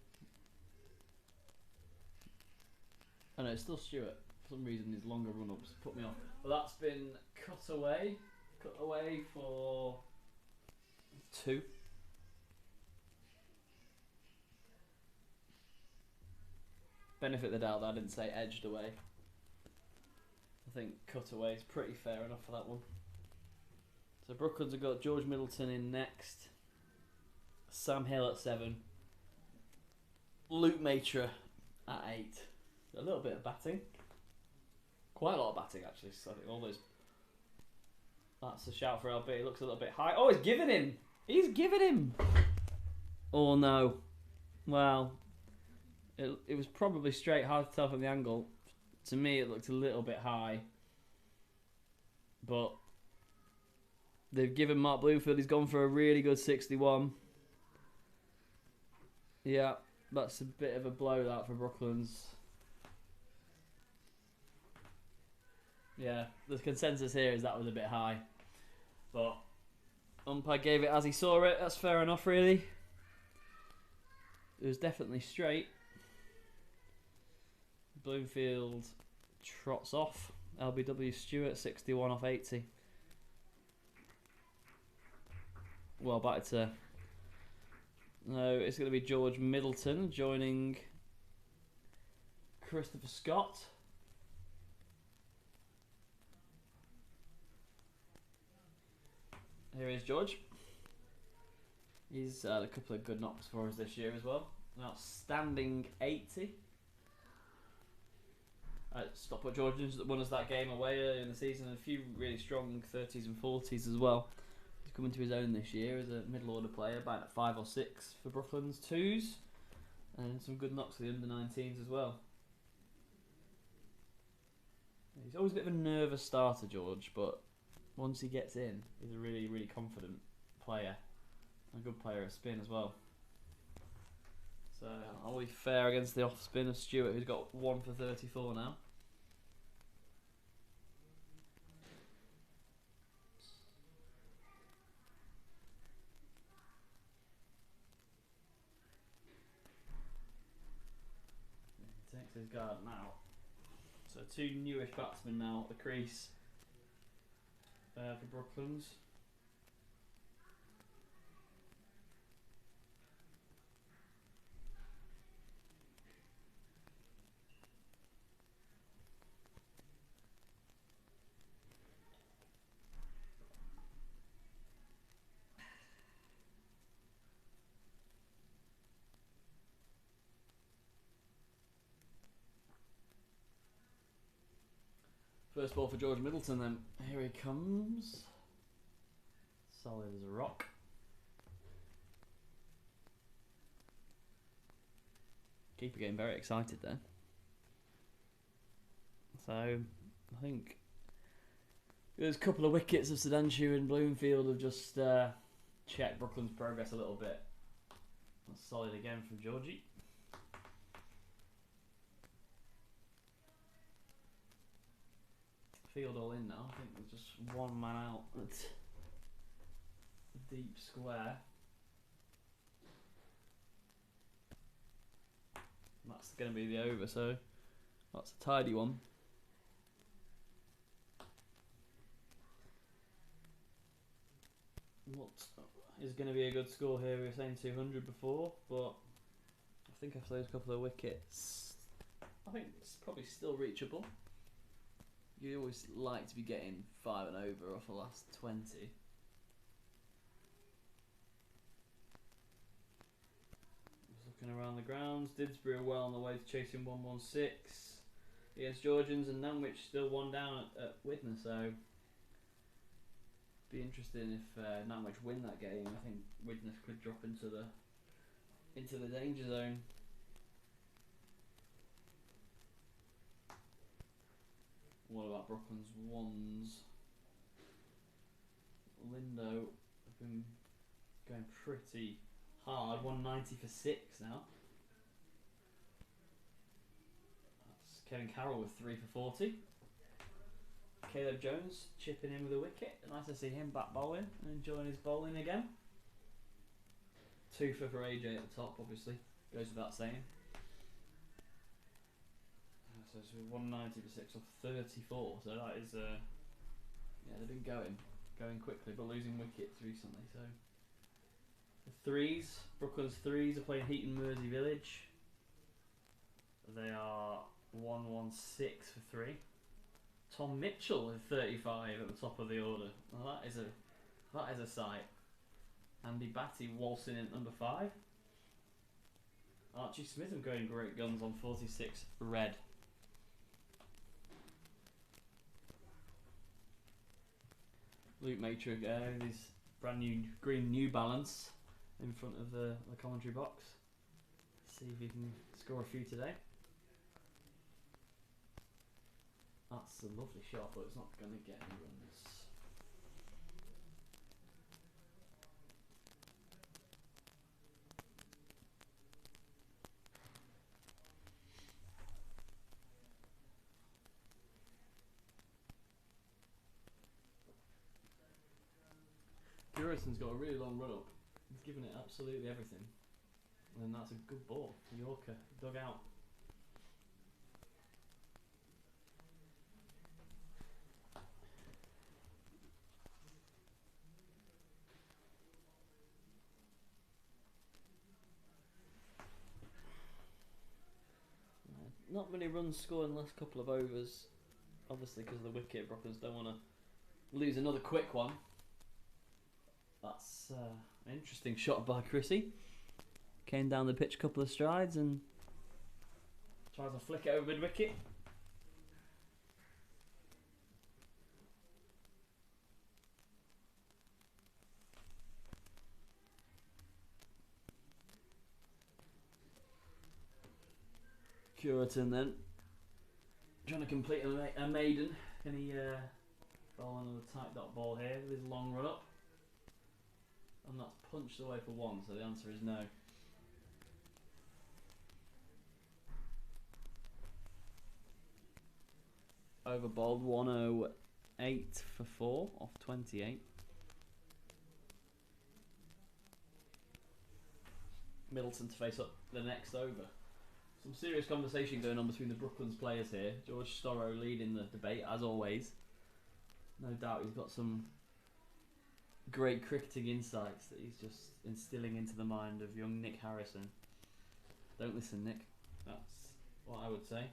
Oh no, it's still Stewart. For some reason, his longer run-ups put me off. Well, that's been cut away. Cut away for 2. Benefit of the doubt that I didn't say edged away. I think cut away is pretty fair enough for that one. So Brooklands have got George Middleton in next. Sam Hill at 7. Luke Matra at 8. A little bit of batting. Quite a lot of batting, actually. So I think all those... That's a shout for LB. It looks a little bit high. Oh, he's giving him! He's giving him! Oh, no. Well, it was probably straight, hard to tell from the angle. To me, it looked a little bit high. But they've given Mark Bloomfield. He's gone for a really good 61. Yeah, that's a bit of a blow, that, for Brooklands. Yeah, the consensus here is that was a bit high. But umpire gave it as he saw it. That's fair enough, really. It was definitely straight. Bloomfield trots off. LBW Stewart, 61 off 80. Well, back to... No, it's going to be George Middleton joining Christopher Scott. Here is George. He's had a couple of good knocks for us this year as well. An outstanding 80. Stockport Georgians won us that game away earlier in the season. And a few really strong 30s and 40s as well. He's coming to his own this year as a middle order player, batting at 5 or 6 for Brooklands 2s. And some good knocks for the under 19s as well. He's always a bit of a nervous starter, George, but once he gets in, he's a really, really confident player. A good player at spin as well. So I'll be fair against the off spin of Stewart, who's got 1 for 34 now. He takes his guard now. So 2 newish batsmen now at the crease for Brooklands. First ball for George Middleton then. Here he comes. Solid as a rock. Keeper getting very excited there. So, I think there's a couple of wickets of Sudanshu and Bloomfield have just checked Brooklands' progress a little bit. That's solid again from Georgie. Field all in now. I think there's just one man out at the deep square. And that's going to be the over, so that's a tidy one. what is going to be a good score here. We were saying 200 before, but I think after those couple of wickets, I think it's probably still reachable. You always like to be getting 5 and over off the last 20. Just looking around the grounds, Didsbury are well on the way to chasing 116 against Georgians, and Nanwich still 1 down at Widnes, so be interesting if Nanwich win that game. I think Widnes could drop into the danger zone. What about Brooklands ones? Lindo have been going pretty hard. 190 for 6 now. That's Kevin Carroll with 3 for 40. Caleb Jones chipping in with a wicket. Nice to see him back bowling and enjoying his bowling again. 2 for AJ at the top, obviously. Goes without saying. So it's 190 for 6 off 34. So that is, yeah, they've been going quickly, but losing wickets recently. So the threes, Brooklands threes are playing Heaton Mersey Village. They are 116 for 3. Tom Mitchell with 35 at the top of the order. Well, that is a sight. Andy Batty waltzing in at number 5. Archie Smith going great guns on 46 red. Luke Matrix with his brand new green New Balance in front of the commentary box. See if he can score a few today. That's a lovely shot, but it's not going to get any runs. Puritan's got a really long run up. He's given it absolutely everything. And that's a good ball. Yorker dug out. Not many runs scored in the last couple of overs. Obviously because of the wicket, Brooklands don't want to lose another quick one. That's an interesting shot by Chrissy. Came down the pitch a couple of strides and tries to flick it over mid-wicket. Curitan then trying to complete a maiden. Can he bowl another tight dot ball here with his long run up? And that's punched away for 1, so the answer is no. Over bowled 108 for 4 off 28. Middleton to face up the next over. Some serious conversation going on between the Brooklands players here. George Storrow leading the debate as always. No doubt he's got some great cricketing insights that he's just instilling into the mind of young Nick Harrison. Don't listen, Nick. That's what I would say.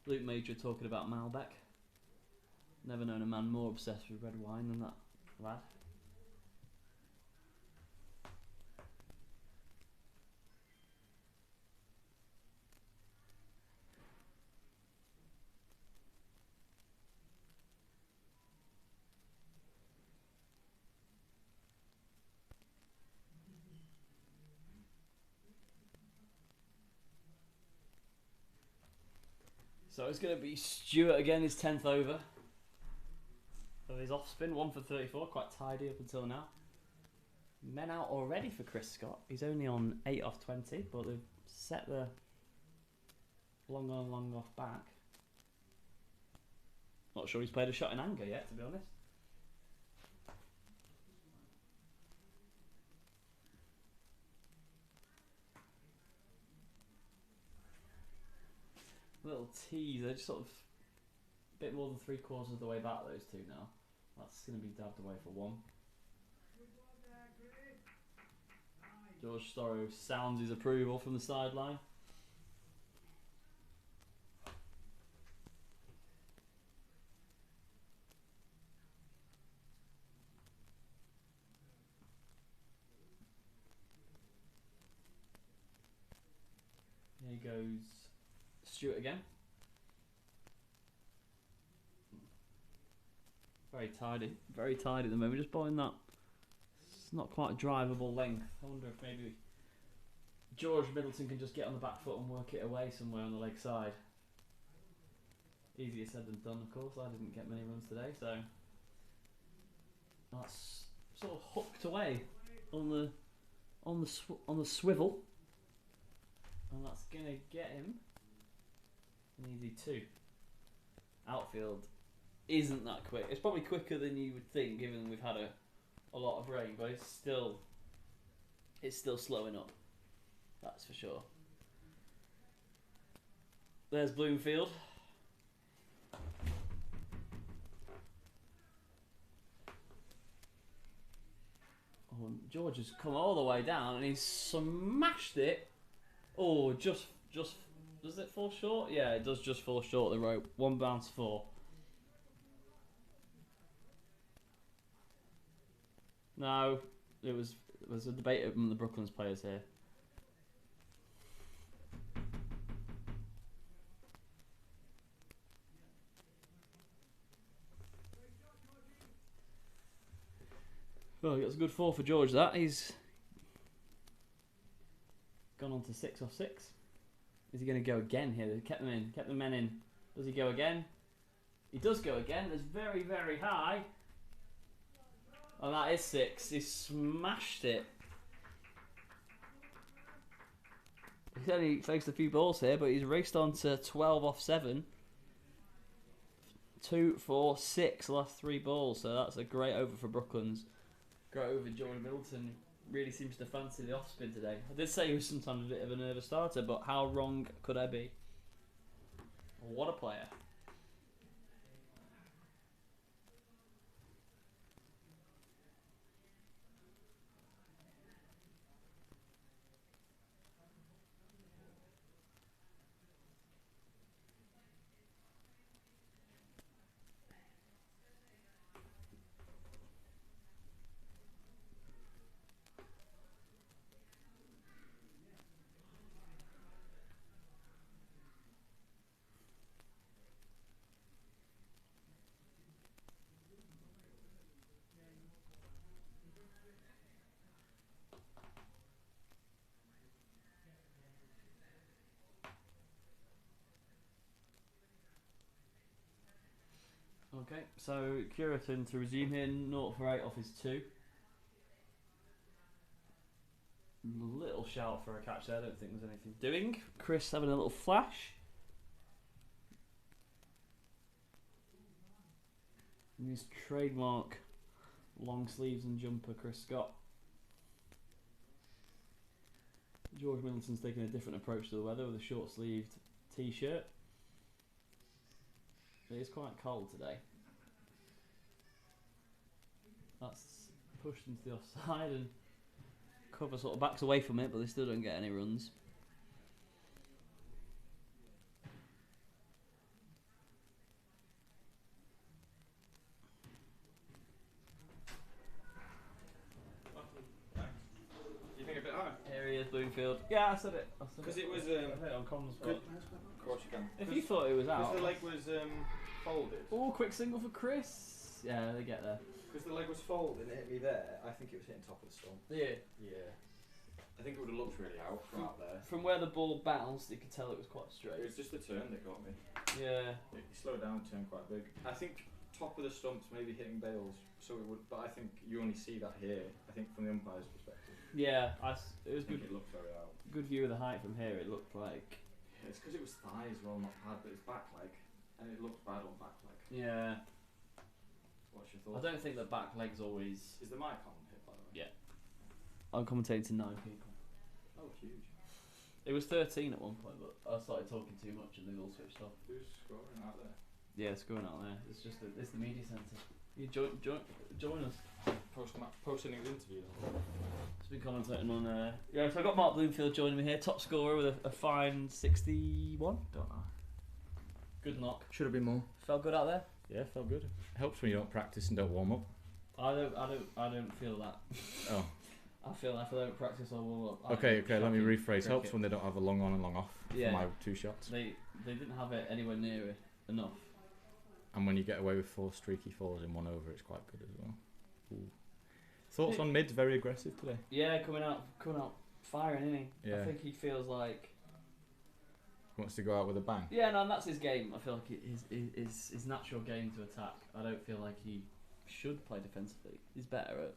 Luke Major talking about Malbec. Never known a man more obsessed with red wine than that lad. So it's going to be Stewart again, his 10th over of his off spin, 1 for 34, quite tidy up until now. Men out already for Chris Scott. He's only on 8 off 20, but they've set the long on, long off back. Not sure he's played a shot in anger yet, to be honest. Little tease. They're just sort of a bit more than 3/4 of the way back, those two now. That's going to be dabbed away for 1. George Storrow sounds his approval from the sideline. Here goes Stewart again. Very tidy at the moment. Just bowling that. It's not quite a drivable length. I wonder if maybe George Middleton can just get on the back foot and work it away somewhere on the leg side. Easier said than done, of course. I didn't get many runs today, so that's sort of hooked away on the swivel, and that's gonna get him an easy 2. Outfield isn't that quick. It's probably quicker than you would think, given we've had a lot of rain, but it's still slowing up. That's for sure. There's Bloomfield. Oh, George has come all the way down and he's smashed it. Oh, just does it fall short? Yeah, it does just fall short of the rope. 1 bounce 4. No, there was a debate among the Brooklands players here. Well, that's a good 4 for George. That he's gone on to 6 off 6. Is he going to go again here? They kept the men in. Does he go again? He does go again. It's very, very high. And that is 6. He smashed it. He's only faced a few balls here, but he's raced on to 12 off 7. 2, 4, 6 the last 3 balls. So that's a great over for Brooklands. Great over George Middleton. Really seems to fancy the off spin today. I did say he was sometimes a bit of a nervous starter, but how wrong could I be? What a player. Okay, so Curitin to resume here, 0 for 8 off his 2. Little shout for a catch there, I don't think there's anything doing. Chris having a little flash. And his trademark long sleeves and jumper, Chris Scott. George Middleton's taking a different approach to the weather with a short sleeved t-shirt. It is quite cold today. That's pushed into the offside and cover sort of backs away from it, but they still don't get any runs. You think a bit high? Here he is, Bloomfield. Yeah, I said it. Because it was I said it on comms. good. Of course you can. If you thought it was out. Because the leg was folded. Oh, quick single for Chris. Yeah, they get there. Because the leg was folded and it hit me there, I think it was hitting top of the stump. Yeah. Yeah. I think it would have looked really out from out there. From where the ball bounced, you could tell it was quite It straight. was just the turn that got me. Yeah. It slowed down and turned quite big. I think top of the stumps maybe hitting Bales, so it would. But I think you only see that here. I think from the umpire's perspective. Yeah, it was I think good. it looked very out. Good view of the height from here. It looked like. Yeah, it's because it was thigh as well, not pad, but it's back leg, and it looked bad on back leg. Yeah. What's your I thoughts? don't think the back leg's always. Is the mic on here, by the way? Yeah. I'm commentating to 9 people. Oh, huge. It was 13 at one point, but I started talking too much and they all switched off. Who's scoring out there? Yeah, it's going out there. It's just it's the media centre. You join us. Post-innings interview. Just been commentating on. Yeah, so I got Mark Bloomfield joining me here, top scorer with a fine 61. Don't know. Good knock. Should have been more. Felt good out there. Yeah, felt good. Helps when you don't practice and don't warm up. I don't feel that. Oh. I feel if I don't practice or warm up. Okay, let me rephrase. Cricket. Helps when they don't have a long on and long off Yeah. for my 2 shots. They didn't have it anywhere near it enough. And when you get away with 4 streaky 4s in 1 over, it's quite good as well. Ooh. Thoughts on Mid's very aggressive today? Yeah, coming out firing, isn't he? Yeah. I think he feels like. He wants to go out with a bang. Yeah, no, and that's his game. I feel like his natural game to attack. I don't feel like he should play defensively. He's better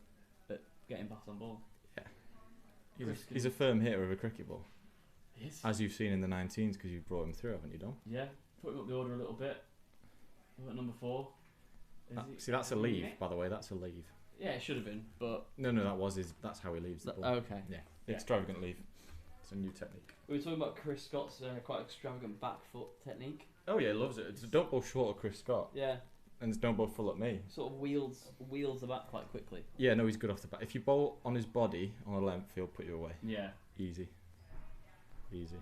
at getting back on ball. Yeah. He's a firm hitter of a cricket ball. He is. As you've seen in the 19s, because you've brought him through, haven't you, Dom? Yeah, put him up the order a little bit. At number 4. See, that's a leave, by the way. That's a leave. Yeah, it should have been, but No, that's how he leaves the ball. okay. Yeah. Yeah. Extravagant leave. It's a new technique. We were talking about Chris Scott's quite extravagant back foot technique. Oh yeah, he loves it. It's a don't ball short of Chris Scott, Yeah, and it's don't ball full at me. sort of wheels the bat quite quickly. Yeah, no, he's good off the bat. If you bowl on his body on a length, he'll put you away. Yeah, Easy. he's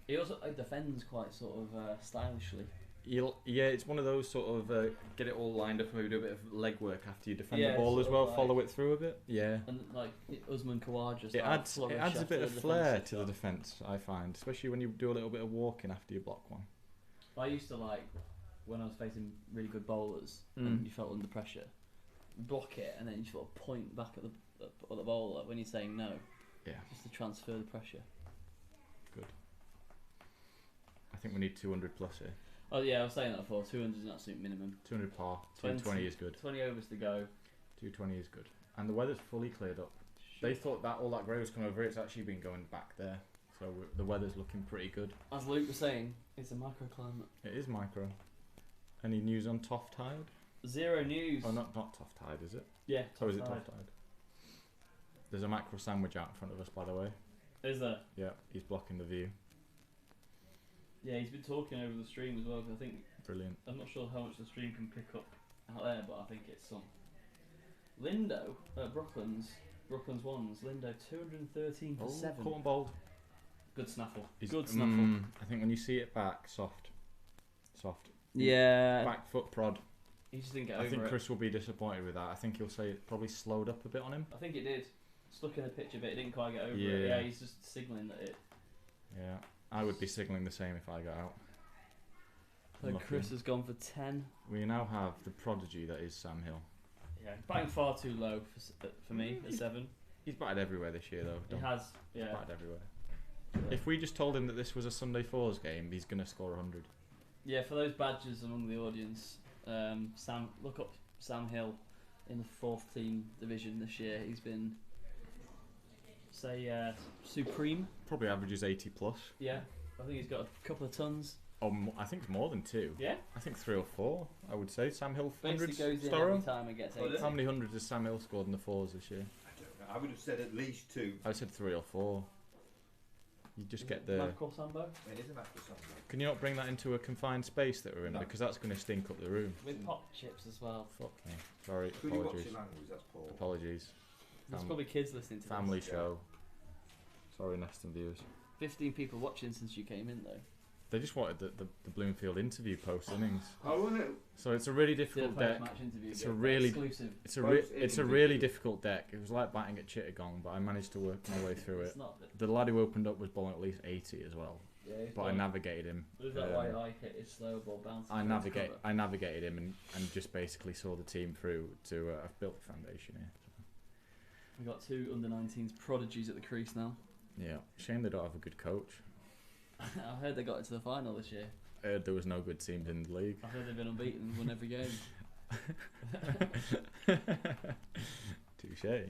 he also defends quite sort of stylishly. Yeah, it's one of those sort of get it all lined up and maybe do a bit of leg work after you defend Yeah, the ball sort as of well. like- Follow it through a bit. Yeah. And like Usman Khawaja, It adds a bit of flair to the defence. defence, I find, especially when you do a little bit of walking after you block one. I used to like when I was facing really good bowlers and you felt under pressure, block it and then you sort of point back at the bowler when you're saying no. Yeah. Just to transfer the pressure. Good. I think we need 200 plus here. Oh yeah, I was saying that before. 200 is an absolute minimum. 200 par. 20. 220 is good. 20 overs to go. 220 is good. And the weather's fully cleared up. They thought that all that grey was coming over. It's actually been going back there. So the weather's looking pretty good. As Luke was saying, it's a microclimate. It is micro. Any news on Toff Tide? Zero news. Oh, not Toff Tide, is it? Yeah. Oh, is it Tide. Toff Tide? There's a mackerel sandwich out in front of us, by the way. Is there? Yeah, he's blocking the view. Yeah, he's been talking over the stream as well. 'Cause I think Brilliant. I'm not sure how much the stream can pick up out there, but I think it's some. Lindo at Brooklands ones. Lindo 213 for 7. Caught and bowled. Good snaffle. He's- Good snaffle. I think when you see it back, soft. Yeah. Back foot prod. He just didn't get I over think it. Chris will be disappointed with that. I think he'll say it probably slowed up a bit on him. I think it did. Stuck in the pitch a bit. He didn't quite get over Yeah. it. Yeah, he's just signalling that it. Yeah, I would be signalling the same if I got out. So Unlucky. Chris has gone for 10. We now have the prodigy that is Sam Hill. Yeah, batting far too low for me at 7. He's batted everywhere this year, though. He has. He's Yeah. batted everywhere. If we just told him that this was a Sunday Fours game, he's going to score 100. Yeah, for those badgers among the audience, look up Sam Hill in the 4th team division this year. He's been, supreme. Probably averages 80 plus. Yeah, I think he's got a couple of tons. Oh, I think it's more than 2. Yeah, I think 3 or 4, I would say. Sam Hill, basically 100s. goes in Storrow? every time and gets 80. How many hundreds has Sam Hill scored in the 4s this year? I don't know. I would have said at least 2. I said 3 or 4. You just Is get it the... Michael Sambo It is a macro something. Can you not bring that into a confined space that we're in? No. Because that's going to stink up the room. with pop chips as well. Fuck me. Sorry, Could you watch apologies. your language? That's poor. Apologies. There's Fam- probably kids listening to Family this. show. Sorry, Neston viewers. 15 people watching since you came in though. They just wanted the Bloomfield interview post innings. Oh, wasn't it? So it's a really Still difficult deck. post-match interview. It's but a really- exclusive. It's a Post-innings really interview. difficult deck. It was like batting at Chittagong, but I managed to work my way through it. It's not. The lad who opened up was bowling at least 80 as well, Yeah, it's but I navigated him. Is that why I like it? It's slow ball bounce. I navigated him and just basically saw the team through to I've built the foundation here. We got 2 under-19s prodigies at the crease now. Yeah, shame they don't have a good coach. I heard they got into the final this year. I heard there was no good teams in the league. I heard they've been unbeaten and won every game. Touche.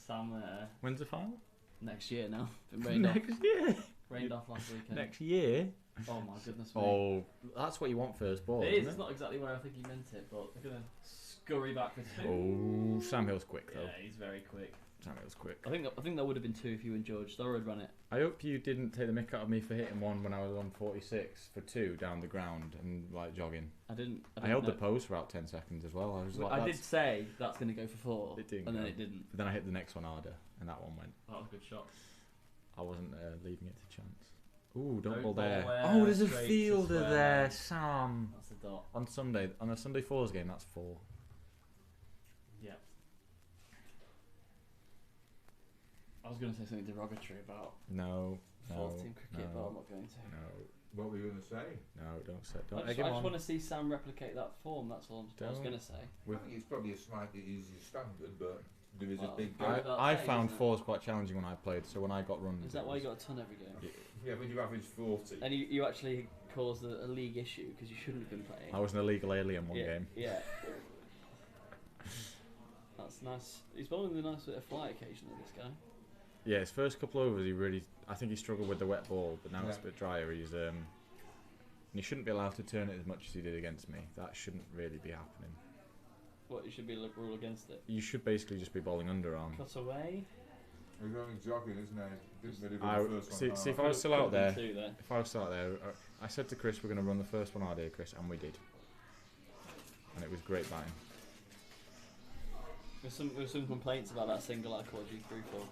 Sam, When's the final? next year now. Been rained off. year. Rained off last weekend. Next year. Oh my goodness me. Oh, that's what you want first ball, It isn't is. It's not exactly where I think he meant it, but they're gonna scurry back for 2. Oh, Sam Hill's quick though. Yeah, he's very quick. Damn, it was quick. I think there would have been 2 if you and George Storrow had run it. I hope you didn't take the mick out of me for hitting one when I was on 46 for 2 down the ground and like jogging. I didn't I held the know. post for about 10 seconds as well. I was like, I did say that's going to go for 4. It didn't and then go. it didn't. But then I hit the next one harder, and that one went. That was a good shot. I wasn't leaving it to chance. Ooh, don't Don't ball ball there. there, Oh, there's a straight to fielder square there, leg. Sam. That's a dot. On a Sunday fours game, that's 4. Yeah. I was going to say something derogatory about No, fourth team cricket, no, but I'm not going to. no, What were you going to say? no, don't say. I Don't just, egg him I just on. want to see Sam replicate that form. That's all I was Don't. going to say. I think it's probably a slightly easier standard, but there is Well, a big I- gap. That's I it, found isn't it? fours quite challenging when I played, so when I got runs. Is that it why you was- got a ton every game? Yeah, when you average 40. And you actually caused a league issue because you shouldn't have been playing. I was an illegal alien one yeah, game. Yeah. That's nice. He's bowling with a nice bit of flight occasionally, this guy. Yeah, his first couple overs, I think he struggled with the wet ball, but now it's a Yeah. bit drier. And he shouldn't be allowed to turn it as much as he did against me. That shouldn't really be happening. What, you should be rule against it? You should basically just be bowling underarm. Cut away. He's only jogging, isn't he? Didn't really I- run the first see- one see if hard. I was still out there. Two there. If I was still out there, I said to Chris, we're going to run the first one hard here, Chris, and we did. And it was great batting. There's some complaints about that single I called you through for.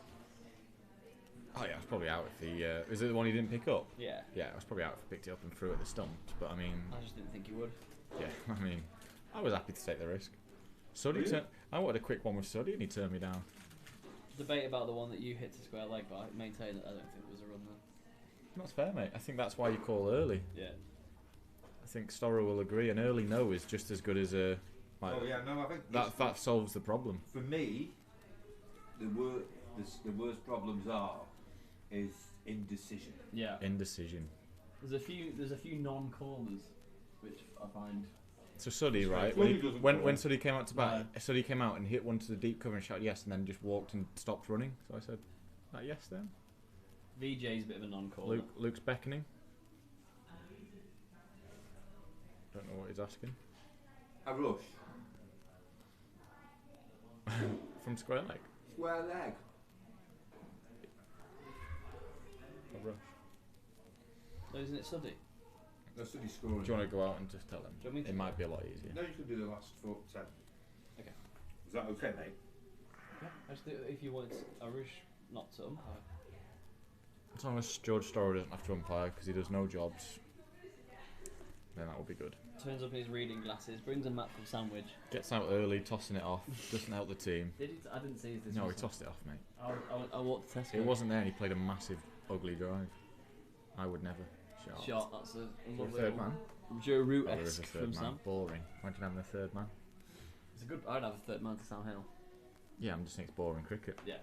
Oh yeah, I was probably out if the... is it the one he didn't pick up? Yeah. Yeah, I was probably out if I picked it up and threw it at the stumps, but I mean... I just didn't think you would. Yeah, I mean, I was happy to take the risk. Suddy, Really? I wanted a quick one with Suddy and he turned me down. Debate about the one that you hit to square leg, but I maintain that I don't think it was a run there. That's fair, mate. I think that's why you call early. Yeah. I think Storrow will agree. An early no is just as good as a... Like, Oh, yeah, no, I think that solves the problem. for me, the worst problems is indecision. Yeah. Indecision. There's a few non-corners, which I find. So Suddy, right? Suddy doesn't When call. Suddy came out to bat, No. Suddy came out and hit one to the deep cover and shouted yes, and then just walked and stopped running. So I said, that yes then? VJ's a bit of a non-corner. Luke's beckoning. Don't know what he's asking. A rush. From square leg. Square leg. A rush. No, isn't it Suddy? That's what he's scoring. Do you want to go out and just tell him? Do you want me to? It might be a lot easier. No, you can do the last 10. Okay. Is that okay, mate? Yeah. I just think if you wanted Arush not to umpire. As long as George Storrow doesn't have to umpire because he does no jobs, then that will be good. Turns up in his reading glasses, brings a map from sandwich. Gets out early, tossing it off, doesn't help the team. Did he? I didn't see his No, he dismissal. tossed it off, mate. I walked the test. It wasn't there and he played a massive, ugly drive. I would never. Shot. That's a Is there a lovely third man? Joe Oh, there is Root-esque a from third man. Sam. Boring. Imagine having a third man. It's a good. I'd have a third man to Sam Hill. Yeah, I'm just saying it's boring cricket. Yeah.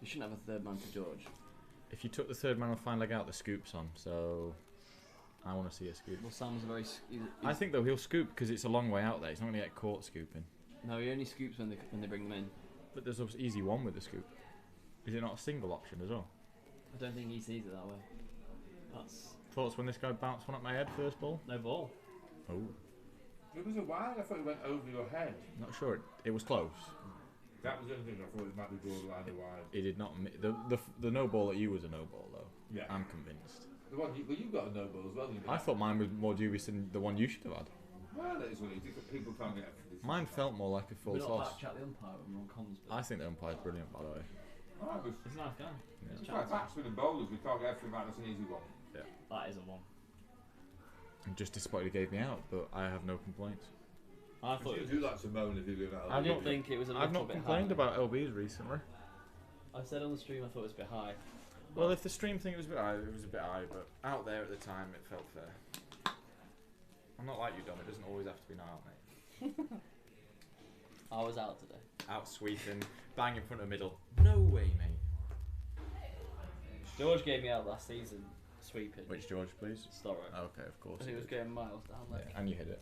You shouldn't have a third man to George. If you took the third man on fine leg out, the scoop's on, so I want to see a scoop. Well, Sam's very. I think though he'll scoop because it's a long way out there. He's not going to get caught scooping. No, he only scoops when they bring them in. But there's an easy one with the scoop. Is it not a single option as well? I don't think he sees it that way. That's Thoughts when this guy bounced one at my head first ball? no ball. Oh, It was a while. I thought it went over your head. not sure. It was close. That was the only thing I thought it might be borderline or wide. It did not. The no ball at you was a no ball though. Yeah. I'm convinced. The one you got a no ball as well. You I thought mine was more dubious than the one you should have had. Well, that is what it is. People can't get. Mine felt more like a full We're not toss. back chat the umpire when we're on comms. I think the umpire's brilliant, by the way. Oh, it was. He's a nice guy. Yeah. It's like batsmen and bowlers. We can't get everything right. That's an easy one. That is a one. I'm just disappointed he gave me out, but I have no complaints. I thought. You do like to moan if you do that. I didn't think it was a little I've not bit complained high. about LBs recently. I said on the stream I thought it was a bit high. Well, if the stream thing was a bit high, it was a bit high, but out there at the time, it felt fair. I'm not like you, Dom. It doesn't always have to be now, mate. I was out today. Out sweeping, bang in front of middle. No way, mate. George gave me out last season sweeping. Which George, please? Storrow. Okay, of course. And he was going miles down Yeah, leg. and you hit it.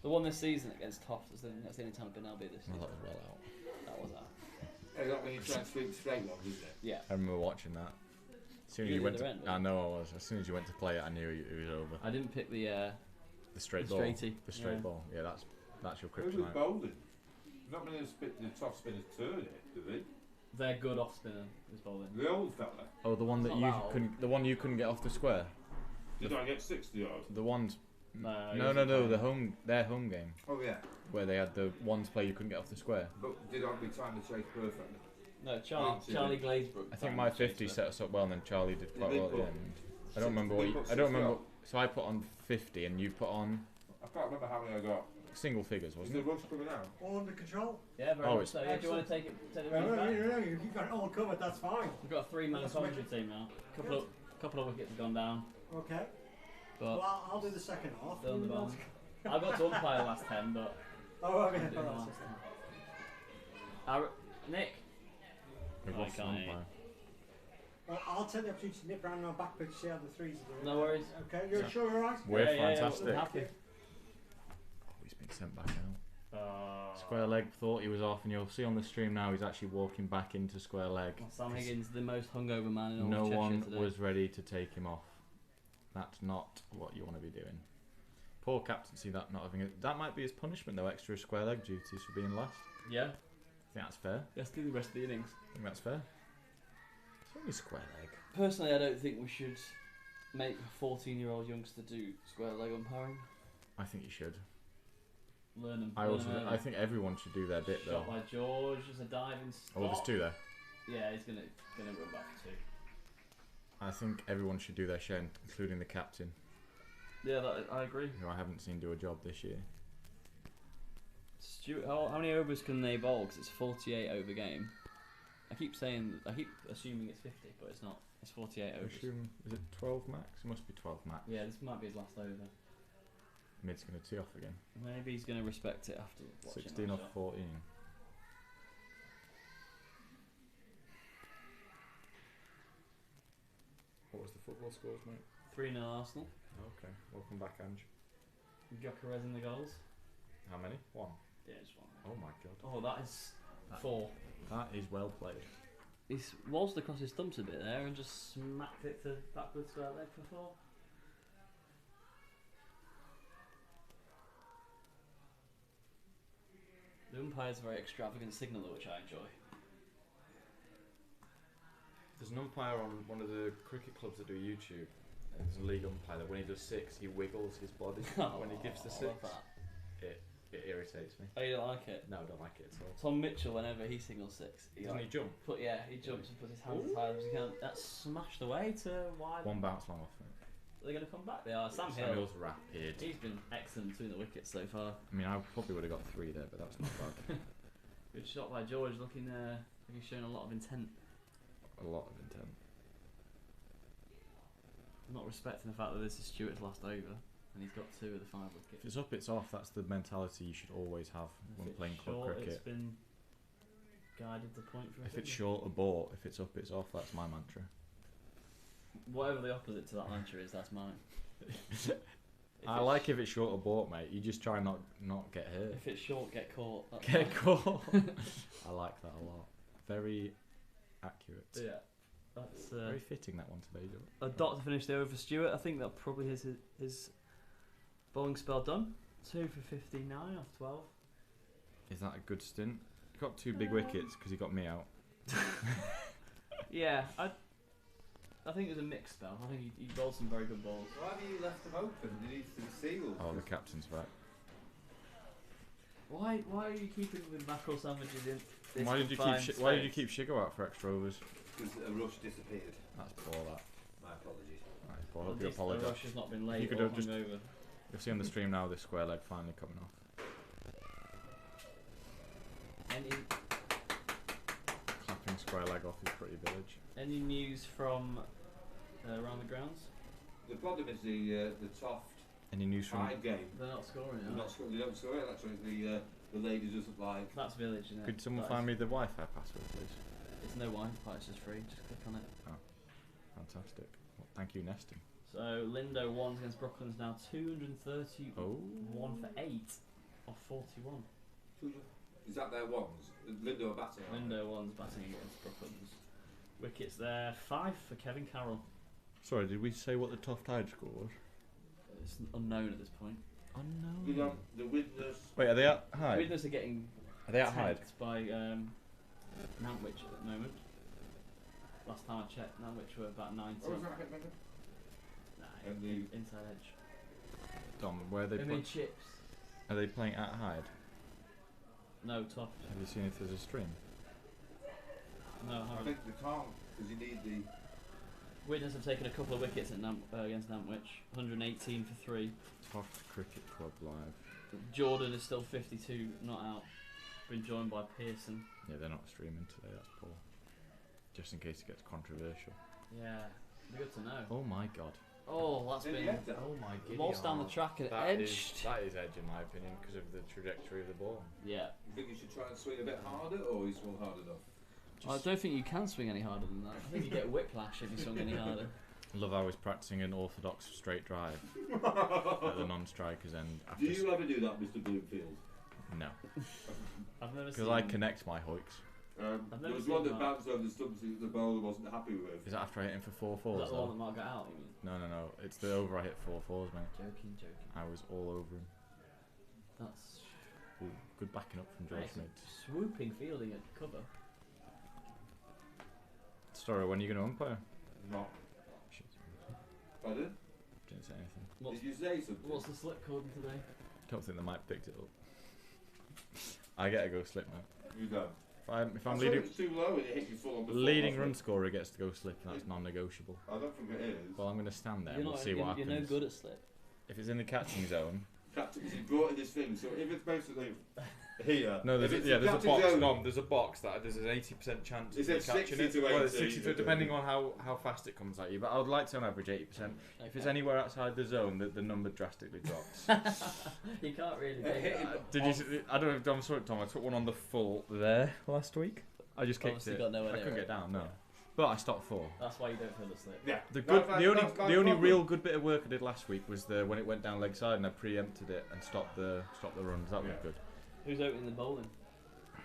The one this season against Toft, that's the only time I've been LB this Well, season. that was well out. That was out. Hey, that when you try and sweep straight ones, isn't it? Yeah. I remember watching that. As soon as You you were went at to, the end, I weren't know I was. As soon as you went to play it, I knew it was over. I didn't pick the The straight the ball. straighty. The straight Yeah. ball. Yeah, that's your Who was kryptonite. bowling? Not many of the top spinners turn it, do they? They're good off spinner. This bowling. The old fella. Oh, the one that It's you not that old. couldn't, the one you couldn't get off the square. Did I get 60 odd? The ones. No, No, their home game Oh yeah. where they had the ones play you couldn't get off the square. But did I be time to chase perfectly? No, Archie Charlie did. Glazebrook. I think my 50 set us up well, and then Charlie did quite Did they well at the put end. I don't remember what. They You, put I don't 60 remember. odd. So I put on 50, and you put on I can't remember how many I got. single figures, Is wasn't the it? rush coming out? All under control. Yeah, very Oh, much it's so. Yeah, do you want to take the No, reins back? you've got it all covered. That's fine. We've got a three-man That's commentary wicked. team now. Couple of wickets have gone down, Okay. but Well, I'll do the second half. still on the bottom. I've got to umpire the last 10, but Oh, okay. I'm doing the last 10. Nick. We've I lost can't an hear you. umpire. Well, I'll take the opportunity to nip around my back pitch to see how the threes are doing. No worries. Okay, you're sure you're right? We're Yeah, fantastic. we're happy. Oh, he's been sent back out. Square leg thought he was off, and you'll see on the stream now he's actually walking back into square leg. Sam Higgins, the most hungover man in all No of Cheshire one today. was ready to take him off. That's not what you want to be doing. Poor captaincy, that not having it. That might be his punishment though. Extra square leg duties for being last. Yeah. I think that's fair. Let's do the rest of the innings. I think that's fair. It's only square leg. Personally, I don't think we should make a 14-year-old youngster do square leg umpiring. I think you should. Learn them. I think everyone should do their bit though. Shot by George, there's a diving stop. Oh, there's two there. Yeah, he's gonna run back for two. I think everyone should do their share, including the captain, Yeah, I agree. who I haven't seen do a job this year. Stuart, how many overs can they bowl? Because it's 48 over game. I keep assuming it's 50, but it's not. It's 48 overs. Is it 12 max? It must be 12 max. Yeah, this might be his last over. Mid's going to tee off again. Maybe he's going to respect it after watching 16 that off shot. 14. What was the football scores, mate? 3-0 Arsenal. Okay, welcome back, Ange. Gyökeres in the goals. How many? One. Yeah, just one. Oh my god. Oh, that is 4. That is well played. He's waltzed across his stumps a bit there and just smacked it to backwards square leg for 4. The umpire's a very extravagant signaller, which I enjoy. There's an umpire on one of the cricket clubs that do YouTube. There's a league umpire that when he does 6, he wiggles his body when he gives the I 6. love that. It irritates me. Oh, you don't like it? No, I don't like it at all. Tom Mitchell, whenever he signals 6, Doesn't he jump? he jumps and puts his hands as high as he can. That's smashed away to wide. One bounce long off it. They're going to come back. They are. Sam Hill. Samuel's rapid. He's been excellent between the wickets so far. I mean, I probably would have got 3 there, but that's not bad. Good shot by George, looking like he's showing a lot of intent. A lot of intent. Not respecting the fact that this is Stuart's last over, and he's got 2 of the 5 If wickets. it's up, it's off. That's the mentality you should always have when If playing it's club short, cricket. it's been guided to point for a If it's finger. short, abort. If it's up, it's off. That's my mantra. Whatever the opposite to that mantra is, that's mine. I like if it's short, abort, mate. You just try not get hurt. If it's short, get caught. That's Get mine. caught. I like that a lot. Very accurate. Yeah, that's Very fitting, that one today, Joe. a dot to finish the over for Stuart. I think that probably is his bowling spell done. 2 for 59 off 12. Is that a good stint? He got 2 big wickets because he got me out. Yeah, I think it was a mixed spell. I think he bowled some very good balls. Why have you left them open? They need to be sealed. Oh, the captain's back. Why are you keeping the mackerel sandwiches in? This Why did you keep Shigo out for extra overs? Because a rush disappeared. That's poor. That. My apologies. Right, poor. I At hope you least the apologise. rush has not been late You could or have just- hungover. You'll see on the stream now this square leg finally coming off. Clapping square leg off is pretty village. Any news from around the grounds? The problem is the Toft Any news from? Pride game. They're not scoring. They're not scoring. They don't score electronically. The lady doesn't like. That's village, isn't it? Could someone That find is- me the Wi-Fi password, please? It's no Wi-Fi, it's just free. Just click on it. Fantastic. Well, thank you, Neston. So Lindo 1 against Brooklands now 231 Oh. for 8 off 41. Is that their ones? Lindo are batting. aren't they? Lindo 1's batting against Brooklands. Wickets there 5 for Kevin Carroll. Sorry, did we say what the Toft Tide score was? It's unknown at this point. Good on the Widnes. Wait, are they at high? Widnes are getting Are they at Hyde? tanked by Nantwich at the moment. Last time I checked, Nantwich were about 90. Oh, is that it, Megan? Nah, And the- inside edge. Dom, where are they They playing? made chips. Are they playing at Hyde? No, top. Have you seen if there's a stream? No, I I haven't. think they can't because you need the. Wickets have taken a couple of wickets at against Nantwich. 118 for 3. Top Cricket Club live. Jordan is still 52, not out. Been joined by Pearson. Yeah, they're not streaming today. That's poor. Just in case it gets controversial. Yeah, be good to know. Oh my god. Oh, that's Did been he hit it? Oh my god. lost down the track and That is edged. edge in my opinion because of the trajectory of the ball. Yeah, You think you should try and swing a bit harder, or you swung hard enough? I don't think you can swing any harder than that. I think you get whiplash if you swing any harder. Love how he's practicing an orthodox straight drive at the non-striker's end. Do you ever do that, Mr. Bloomfield? No, I've never seen. because I connect my hoiks. I've There never was seen one that that. bounced over the stumps that the bowler wasn't happy with. Is that after I hit him for 4 Is fours? that the one that might get out, you mean? No. It's the over I hit 4 fours, mate. Joking. I was all over him. That's Ooh, good backing up from George, nice. mate. Swooping fielding at cover. Story, when are you going to umpire? Not. Shit. Pardon? Didn't say anything. What's, Did you say something? what's the slip called today? Don't think they might picked it up. I get a go slip, mate. You don't. If I I'm saw leading, it's too low and it hit you full on the leading floor, run wasn't scorer gets to go slip, and that's non-negotiable. it? I don't think it is. Well, I'm going to stand there. You're and we'll not- see what you're happens. no good at slip. If it's in the catching zone, Captain, he brought in this thing, so if it's basically here. no, if there's it's a the box. catching zone, No, there's a box that there's an 80% chance Is of you it catching 60 it. to Well, it's 80? 60 to, depending on how fast it comes at you. But I would like to on average 80%. If it's Okay. anywhere outside the zone, the number drastically drops. You can't really do hit that. him Did you? I don't know if Dom saw it, Tom. I took one on the full there last week. I just kicked Obviously it. got nowhere I near couldn't it. get down. No, but I stopped 4. That's why you don't feel the slip. Yeah. The only real good bit of work I did last week was when it went down leg side and I preempted it and stopped the runs. That was Yeah. good. Who's opening the bowling?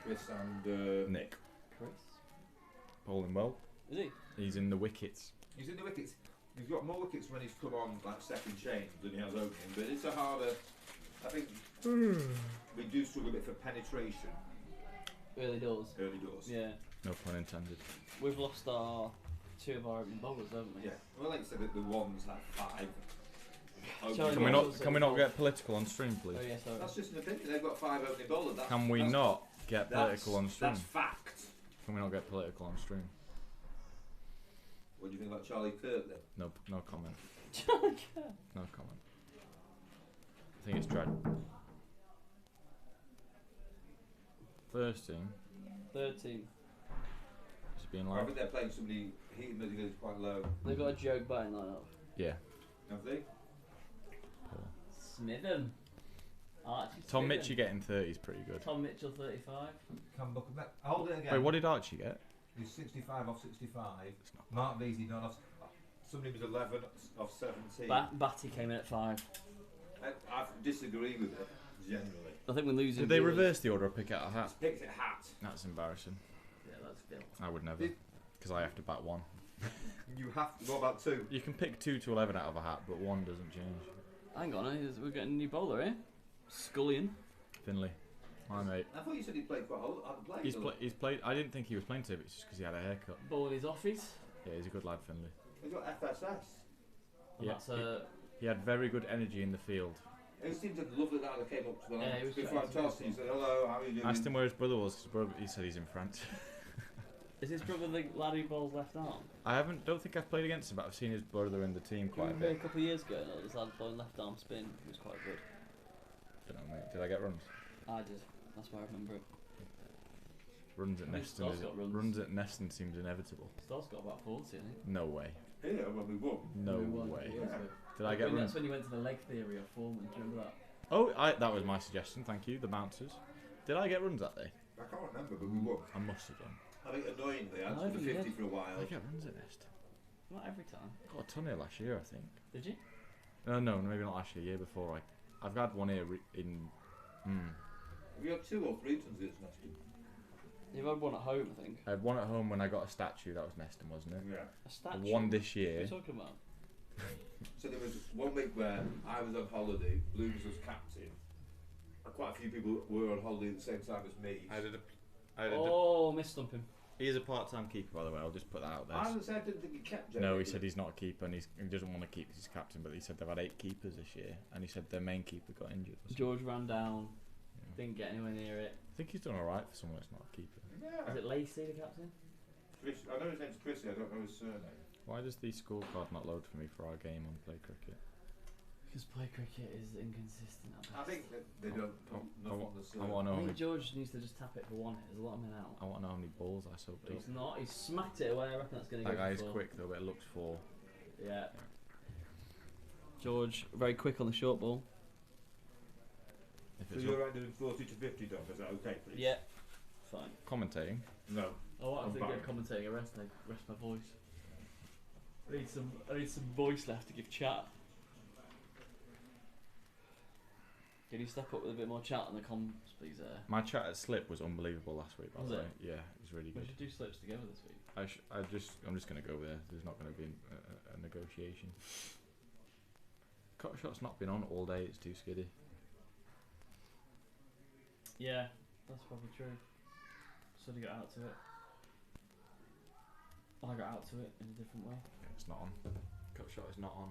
Chris and Nick Chris. bowling well. Is he? He's in the wickets. he's in the wickets. He's got more wickets when he's come on like second change than he has opening, but it's a harder. I think we do struggle a bit for penetration Early doors. early doors. Yeah. No pun intended. We've lost 2 of our opening bowlers, haven't we? Yeah. Well, like you said, the ones had 5. Charlie Can we Bowlers not at get political on stream, please? Oh yeah, sorry. That's just an opinion. They've got 5 opening bowlers. Can we not get political on stream? That's fact. Can we not get political on stream? What do you think about Charlie Kirk then? No comment. Charlie Kirk. No comment. I think it's tragic. First thing, 13. is it being I live? think they're playing somebody hitting the quite low. They've got a joke batting lineup. Yeah. Have they? Poor. Smitham. Archie Tom Smitham. Mitchell getting 30 is pretty good. Tom Mitchell 35. Can book him back. Hold it again. Wait, what did Archie get? He's 65 off 65. It's not Mark Beasley not off. Somebody was 11 off 17. Batty came in at 5. I disagree with it, generally. I think we're losing. Did they Gillies. reverse the order or pick out a hat? Picked a hat. That's embarrassing. Yeah, that's Bill. I would never. Did- Because I have to bat 1. You have to. What about 2? You can pick 2 to 11 out of a hat, but 1 doesn't change. Hang on, we're getting a new bowler here. Scullion. Finley. My mate. I thought you said he played quite a lot. He's played. I didn't think he was playing today, but it's just because he had a haircut. Bowling his offies. Yeah, he's a good lad, Finley. He's got FSS. And Yeah, that's He had very good energy in the field. He seemed to love that I came up to them. Yeah, he was Before I chatting to tossed, he said, hello, how are you doing? Asked him where his brother was. 'Cause his brother, he said he's in France. Is his brother the lad who bowls left arm? Don't think I've played against him, but I've seen his brother in the team Do you quite a remember a bit. couple of years ago, this lad bowling left arm spin was quite good. Don't know, mate. Did I get runs? I did. That's why I remember it. Runs at I think Neston. Stoss got runs. Runs at Neston seems inevitable. Stoss got about 40, I think. No way. Here, when we won. No We won way. years ago. Did I get think runs? That's when you went to the leg theory of Foreman. Do you remember that? Oh, that was my suggestion. Thank you. The bouncers. Did I get runs that day? I can't remember, but we won. I must have done. I think annoyingly, I No, I was think the you 50 did. for a while. Did I get runs at Nest? Not every time. Got a ton here last year, I think. Did you? No, maybe not last year. Year before. I've had one here in. Have you had 2 or 3 tons this Neston? You've had one at home, I think. I had one at home when I got a statue. That was Neston, wasn't it? Yeah. A statue. One this What are year. you talking about? So there was one week where I was on holiday, Blooms was captain, quite a few people were on holiday at the same time as me. Oh, missed him. He is a part-time keeper, by the way. I'll just put that out there. I didn't think he kept it. No, he said he's not a keeper and he doesn't want to keep because he's captain. But he said they've had 8 keepers this year, and he said their main keeper got injured. George ran down, didn't get anywhere near it. I think he's done all right for someone that's not a keeper. Yeah. Is it Lacey, the captain? Chris, I know his name's Chrissy, I don't know his surname. Why does the scorecard not load for me for our game on Play Cricket? Because play cricket is inconsistent. I think that they don't put enough on the I surname. want to know I how think many, George needs to just tap it for one hit. There's a lot of men out. I want to know how many balls I soaked But up. he's not. He's smacked it away. I reckon that's going to go. That guy's for 4. quick though, but it looks 4. Yeah. George, very quick on the short ball. If So it's you're right doing 40 to 50, Dom, is that okay, please? Yeah. Fine. commentating, No. Oh, I I'm think I'm back. commentating a rest my voice. I need some voice left to give chat. Can you step up with a bit more chat on the comms, please? my chat at Slip was unbelievable last week. By Was the way, it? yeah, it was really We good. should do slips together this week. I'm just gonna go there. There's not gonna be a negotiation. Cut shot's not been on all day. It's too skiddy. Yeah, that's probably true. Should have got out to it. I got out to it in a different way. Yeah, it's not on. Cut shot is not on.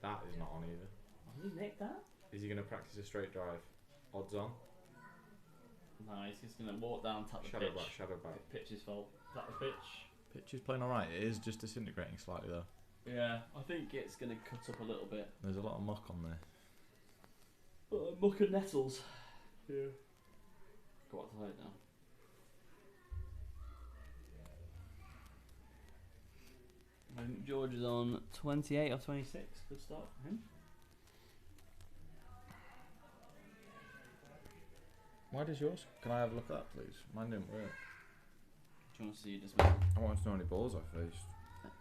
That is not on either. Oh, you nicked that? Is he gonna practice a straight drive? Odds on. Nice. He's gonna walk down, tap the Shadow pitch. back. Shadow back. Pitch's fault. Tap the pitch. Pitch is playing alright. It is just disintegrating slightly though. Yeah, I think it's gonna cut up a little bit. There's a lot of muck on there. Muck and nettles. Yeah. Got what to hide now. I think George is on 28 or 26. Good start for him. Why does yours? Can I have a look at that, please? Mine didn't work. Do you want to see you just I want to know how many balls I faced.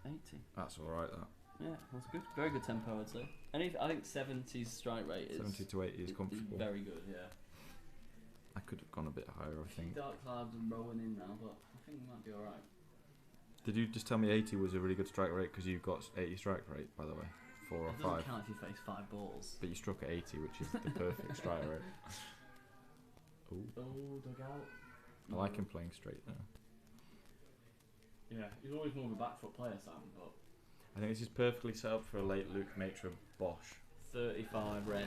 80? That's alright, that. Yeah, that's good. Very good tempo, I'd say. I think 70's strike rate is 70 to 80 is comfortable. very good, yeah. I could have gone a bit higher, I think. Dark clouds are rolling in now, but I think we might be alright. Did you just tell me 80 was a really good strike rate because you've got 80 strike rate, by the way? 4 or It 5. doesn't count if you face 5 balls. But you struck at 80, which is the perfect strike rate. Ooh. Oh, dug out. I like him playing straight now. Yeah, he's always more of a back foot player, Sam, but I think this is perfectly set up for a late Luke Matra Bosch. 35 red.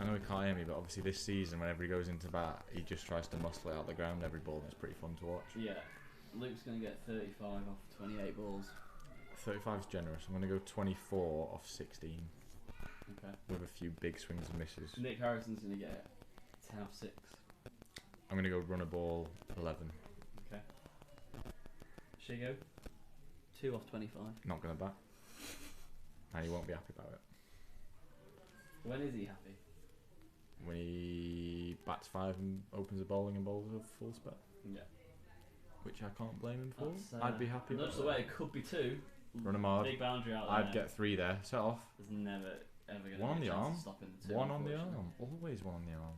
I know he can't hear me, but obviously this season, whenever he goes into bat, he just tries to muscle it out the ground every ball, and it's pretty fun to watch. Yeah, Luke's going to get 35 off 28 balls. 35 is generous. I'm going to go 24 off 16 Okay. with a few big swings and misses. Nick Harrison's going to get 10 off 6. I'm going to go run a ball 11. Okay. Shigo, 2 off 25. Not going to bat. And he won't be happy about it. When is he happy? When he bats 5 and opens the bowling and bowls a full spec, Yeah. which I can't blame him for. That's, I'd be happy Not about just the way it could be 2. Run him hard. Big boundary out there. I'd get 3 there. Set off. There's never ever going to be One on a the chance arm. of stopping the 2. One on the unfortunately. arm. Always one on the arm.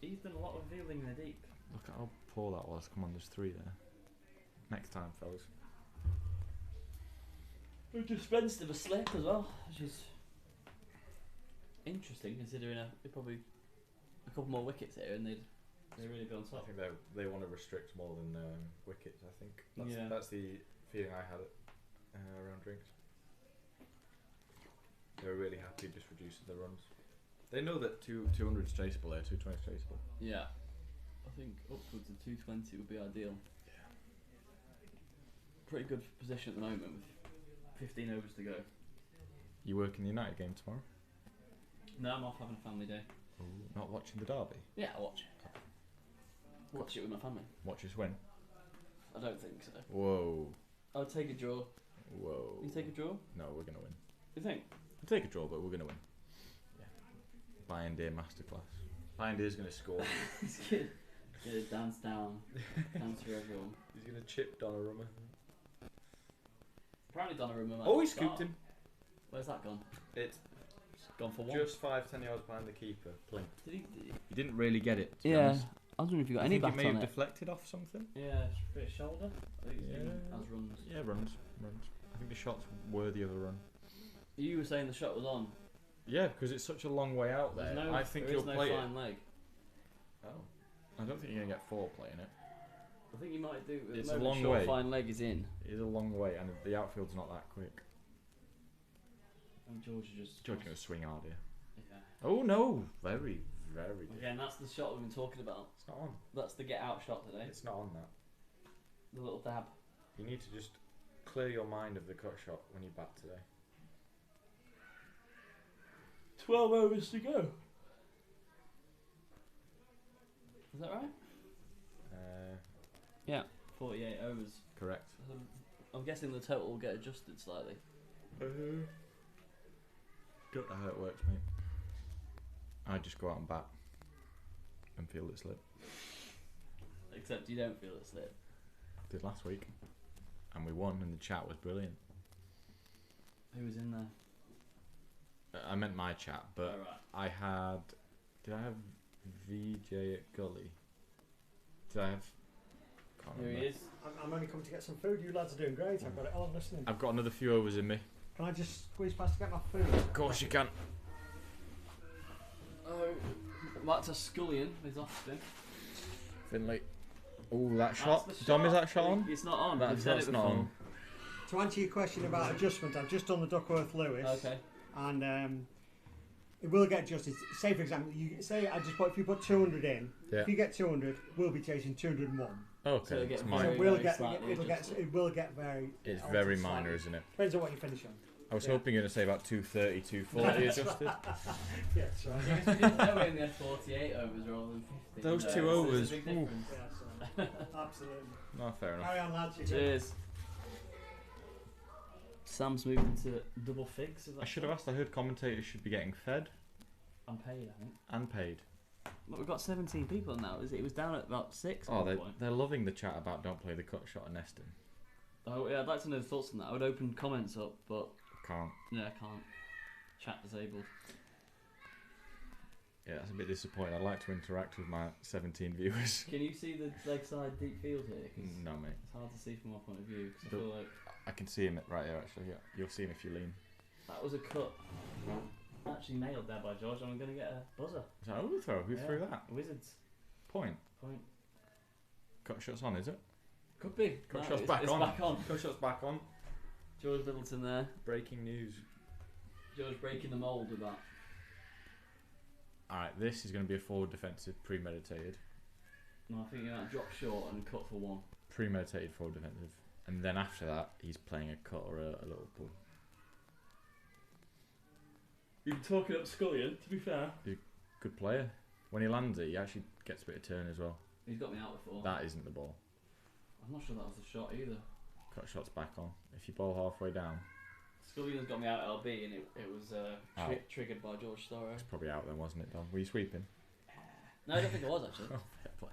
He's done a lot of fielding in the deep. Look at how poor that was. Come on, there's 3 there. Next time, fellas. We dispensed of a slip as well, which is interesting considering probably a couple more wickets here and they'd really be on I top. think they want to restrict more than wickets. I think Yeah. that's the feeling I had around drinks. They were really happy just reducing the runs. They know that 200 is chaseable there, 220 is chaseable. Yeah. I think upwards of 220 would be ideal. Yeah. Pretty good position at the moment with 15 overs to go. You working the United game tomorrow? No, I'm off having a family day. Not watching the derby? Yeah, I'll watch it. Watch it with my family. Watch us win? I don't think so. Whoa. I'll take a draw. Whoa. You take a draw? No, we're going to win. You think? I'll take a draw, but we're going to win. Yeah. Bayern Deer masterclass. Bayern Deer's going to score. He's gonna dance down, dance through everyone. He's going to chip Donnarumma. Apparently Donnarumma might Oh, he start. scooped him. Where's that gone? It's Gone for one. just 5-10 yards behind the keeper. Blink. Did he? He didn't really get it. To be Yeah. honest. I was wondering if you got I any think back it may on have it. deflected off something. Yeah, bit of shoulder. I think it's Yeah. been as runs. Yeah, runs. I think the shot's worthy of a run. You were saying the shot was on. Yeah, because it's such a long way out there. There's no, I think there you'll is no play it. flying leg. Oh. I don't think you're going to get 4 playing it. I think you might do. It's the a long short way. flying leg is in. It is a long way, and the outfield's not that quick. And George is just. George going to swing hard here. Yeah. Oh no! Very, very good. Again, that's the shot we've been talking about. It's not on. That's the get out shot today. It's not on that. The little dab. You need to just clear your mind of the cut shot when you bat today. 12 overs to go. Is that right? Yeah. 48 overs. Correct. I'm guessing the total will get adjusted slightly. Don't know how it works, mate. I just go out and bat and feel it slip. Except you don't feel it slip. Did last week, and we won, and the chat was brilliant. Who was in there? I meant my chat, but Oh, right. I had. Did I have VJ at Gully? Did I have? Can't Here he remember. is. I'm only coming to get some food. You lads are doing great. I've got it on listening. I've got another few overs in me. Can I just squeeze past to get my food? Of course you can. Oh, back to Scullion with Austin. Finley. Oh, that That's shot. the Dom, is that shot on? It's not on. That's We've said it not before. on. To answer your question about adjustment, I've just done the Duckworth Lewis. Okay. And it will get adjusted. Say for example, you say I just put if you put 200 in, Yeah. if you get 200, we'll be chasing 201. Okay, So it it's gets minor. So Very, we'll very get slightly adjusted. it will get very. It's altered very slightly. minor, isn't it? Depends on what you finish on. I was Yeah. hoping you were going to say about 230, 240 adjusted. Yeah, that's right. If we didn't know we only had 48 overs rather than 50. Those No, two it's a overs, big ooh. difference. Yeah, so, absolutely. No, fair enough. Carry on, lads. you go. Cheers. Sam's moved into double figs. Is that I should have asked. I heard commentators should be getting fed unpaid, I think. and paid. But we've got 17 people now. It was down at about 6 at Oh, one point. they're loving the chat about don't play the cut shot at Neston. Oh, yeah, I'd like to know the thoughts on that. I would open comments up, but Can't. yeah, I can't. Chat disabled. Yeah, that's a bit disappointing. I'd like to interact with my 17 viewers. Can you see the leg side deep field here? 'Cause No, mate. it's hard to see from my point of view. 'Cause I The- feel like I can see him right here, actually. Yeah, you'll see him if you lean. that was a cut. Actually nailed there by George. I'm going to get a buzzer. Is that overthrow? Who Yeah. threw that? Wizards. Point. Cut shot's on, is it? Could be. Cut No, shot's it's, back it's on. back on. Cut shot's back on. George Littleton there. Breaking news. George breaking the mould with that. Alright, this is going to be a forward defensive, premeditated. No, I think you're going to drop short and cut for one. Premeditated forward defensive. And then after that, he's playing a cut or a little pull. You've been talking up Scullion, to be fair. Good player. When he lands it, he actually gets a bit of turn as well. He's got me out before. That isn't the ball. I'm not sure that was the shot either. Cut shot's back on. If you bowl halfway down, Scullion's got me out LB and it was Out. triggered by George Storrow. it's probably out then, wasn't it, Dom? Were you sweeping? No, I don't think it was actually. Oh, fair play.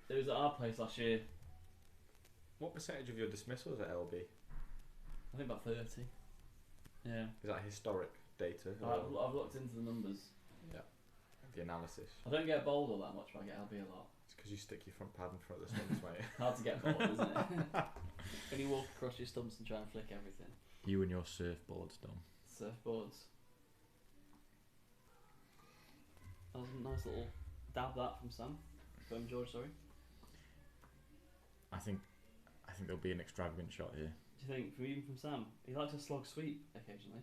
It was at our place last year. What percentage of your dismissals at LB? I think about 30. Yeah. Is that historic data? I've looked into the numbers. Yeah. The analysis. I don't get bowled all that much, but I get LB a lot. It's because you stick your front pad in front of the stumps, mate. Hard to get bowled, isn't it? When you walk across your stumps and try and flick everything. You and your surfboards, Dom. Surfboards. That was a nice little dab that from Sam. From George, sorry. I think there'll be an extravagant shot here. Do you think, even from Sam? He likes a slog sweep occasionally.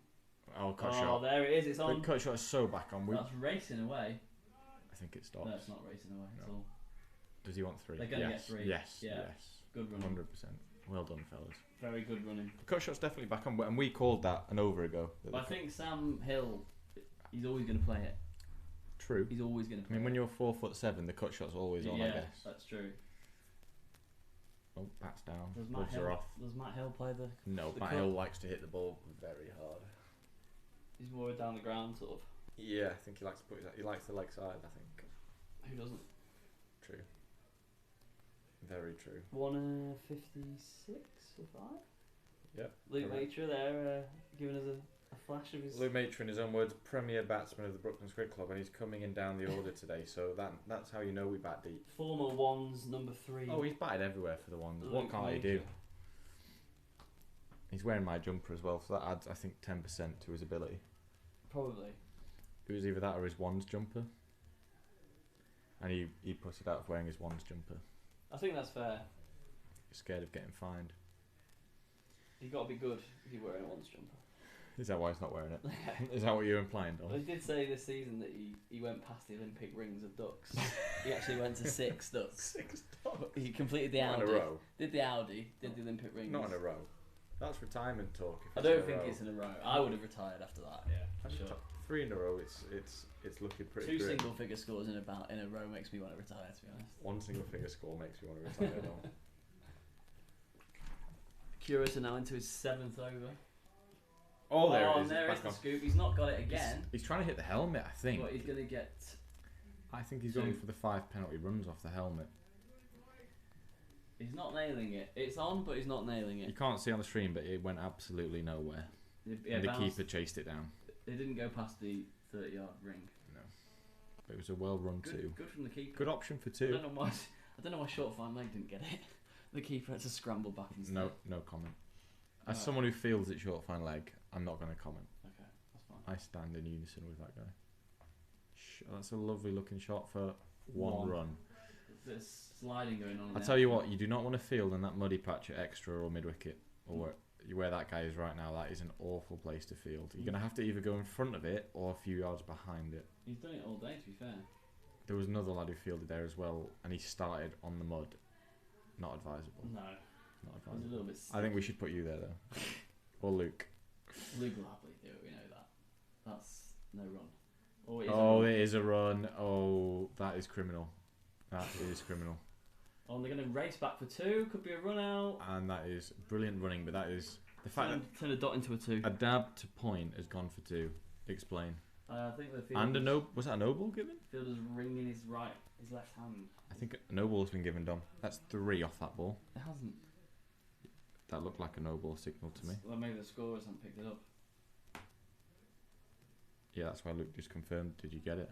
Oh, cut Oh, shot. there it is, it's The on. cut shot is so back on. That's racing away. I think it stops. No, it's not racing away at No. all. Does he want 3? They're gonna get yes. 3. Yes. Yeah. Yes. Good running. 100%. Well done, fellas. Very good running. The cut shot's definitely back on, and we called that an over ago. But I think Sam Hill, he's always going to play it. True. He's always going to I play mean, when it. you're 4'7", the cut shot's always on, I guess. that's true. Oh, pat's down. Does Matt, Gloves are Hill, off. does Matt Hill play the... No, the Matt cut? Hill likes to hit the ball very hard. He's more down the ground, sort of. Yeah, I think he likes to put he likes the leg side, I think. Who doesn't? True. Very true. 156 or 5? Yep. Luke correct. Matra there, giving us a flash of his... Lou Matra, in his own words, premier batsman of the Brooklands Cricket Club, and he's coming in down the order today, so that's how you know we bat deep. Former ones, number 3. Oh, he's batted everywhere for the ones. Luke What can't he do? Matra. He's wearing my jumper as well, so that adds, I think, 10% to his ability. Probably. It was either that or his wands jumper. And he puts it out for wearing his wands jumper. I think that's fair. He's scared of getting fined. You got to be good if you're wearing a once jumper. Is that why he's not wearing it? Is that what you're implying, Dom? Well, he did say this season that he went past the Olympic rings of ducks. He actually went to 6 ducks. 6 ducks? He completed the Not Audi. in a row. Did the Audi, did the Olympic rings. Not in a row. That's retirement talk. If I it's don't in a think row. it's in a row. I would have retired after that, yeah. I For think sure. 3 in a row. It's looking pretty 2 grim. single figure scores in a row makes me want to retire, to be honest. 1 single figure score makes me want to retire. Dom. Curious are now into his 7th over. Oh, there it is. And there It's is back the on. scoop. He's not got it again. He's trying to hit the helmet, I think. But he's going to get... I think he's 2. going for the 5 penalty runs off the helmet. He's not nailing it. It's on, but he's not nailing You it. can't see on the stream, but it went absolutely nowhere. Yeah, And the bounced. keeper chased it down. It didn't go past the 30-yard ring. No. But it was a well run Good, 2. good from the keeper. Good option for I 2. don't know why short fine leg didn't get it. The keeper had to scramble back instead. No comment. As Alright. someone who feels it short fine leg, I'm not going to comment. Okay, that's fine. I stand in unison with that guy. That's a lovely looking shot for one run. There's sliding going on. I tell you what, you do not want to field in that muddy patch at extra or mid wicket, or where that guy is right now. That is an awful place to field. You're going to have to either go in front of it or a few yards behind it. He's done it all day, to be fair. There was another lad who fielded there as well, and he started on the mud. Not advisable. No, Not it was a advisable. little bit. I think we should put you there though, or Luke. Luke will happily do it. We know that. That's no run. Oh, it is. Oh, it is a run. Oh, that is criminal. That is criminal. Oh, and they're going to race back for 2. Could be a run out. And that is brilliant running, but that is the fact Turn a dot into a 2. that a dab to point has gone for 2. Explain. I think the And fielder's, was that a no ball given? fielder's ringing his left hand. I think a no ball's been given, Dom. That's 3 off that ball. It hasn't. That looked like a no ball signal to me. Well, maybe the scorers haven't picked it up. Yeah, that's why Luke just confirmed. Did you get it?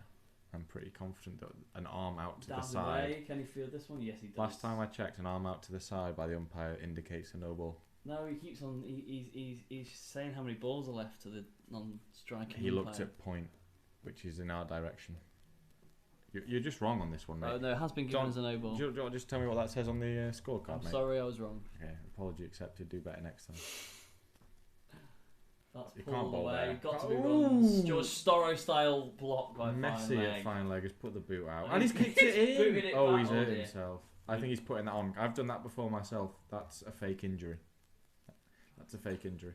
I'm pretty confident that an arm out to Down the side. way. Can he field this one? Yes, he does. Last time I checked, an arm out to the side by the umpire indicates a no ball. No, he keeps on. He's saying how many balls are left to the non-striking. He looked umpire. at point, which is in our direction. You're just wrong on this one, mate. Oh no, it has been given Don't- as a no ball. Do you want to just tell me what that says on the scorecard, I'm mate? sorry, I was wrong. Okay, apology accepted. Do better next time. That's You can't pulled bowl away. there. Got to be Ooh. runs. George Storrow style block by Messi fine at leg. fine leg has put the boot out, And and he's he's- kicked it he's booted in. it Oh, back. he's Oh, hurt dear. himself. I think he's putting that on. I've done that before myself. That's a fake injury. That's a fake injury.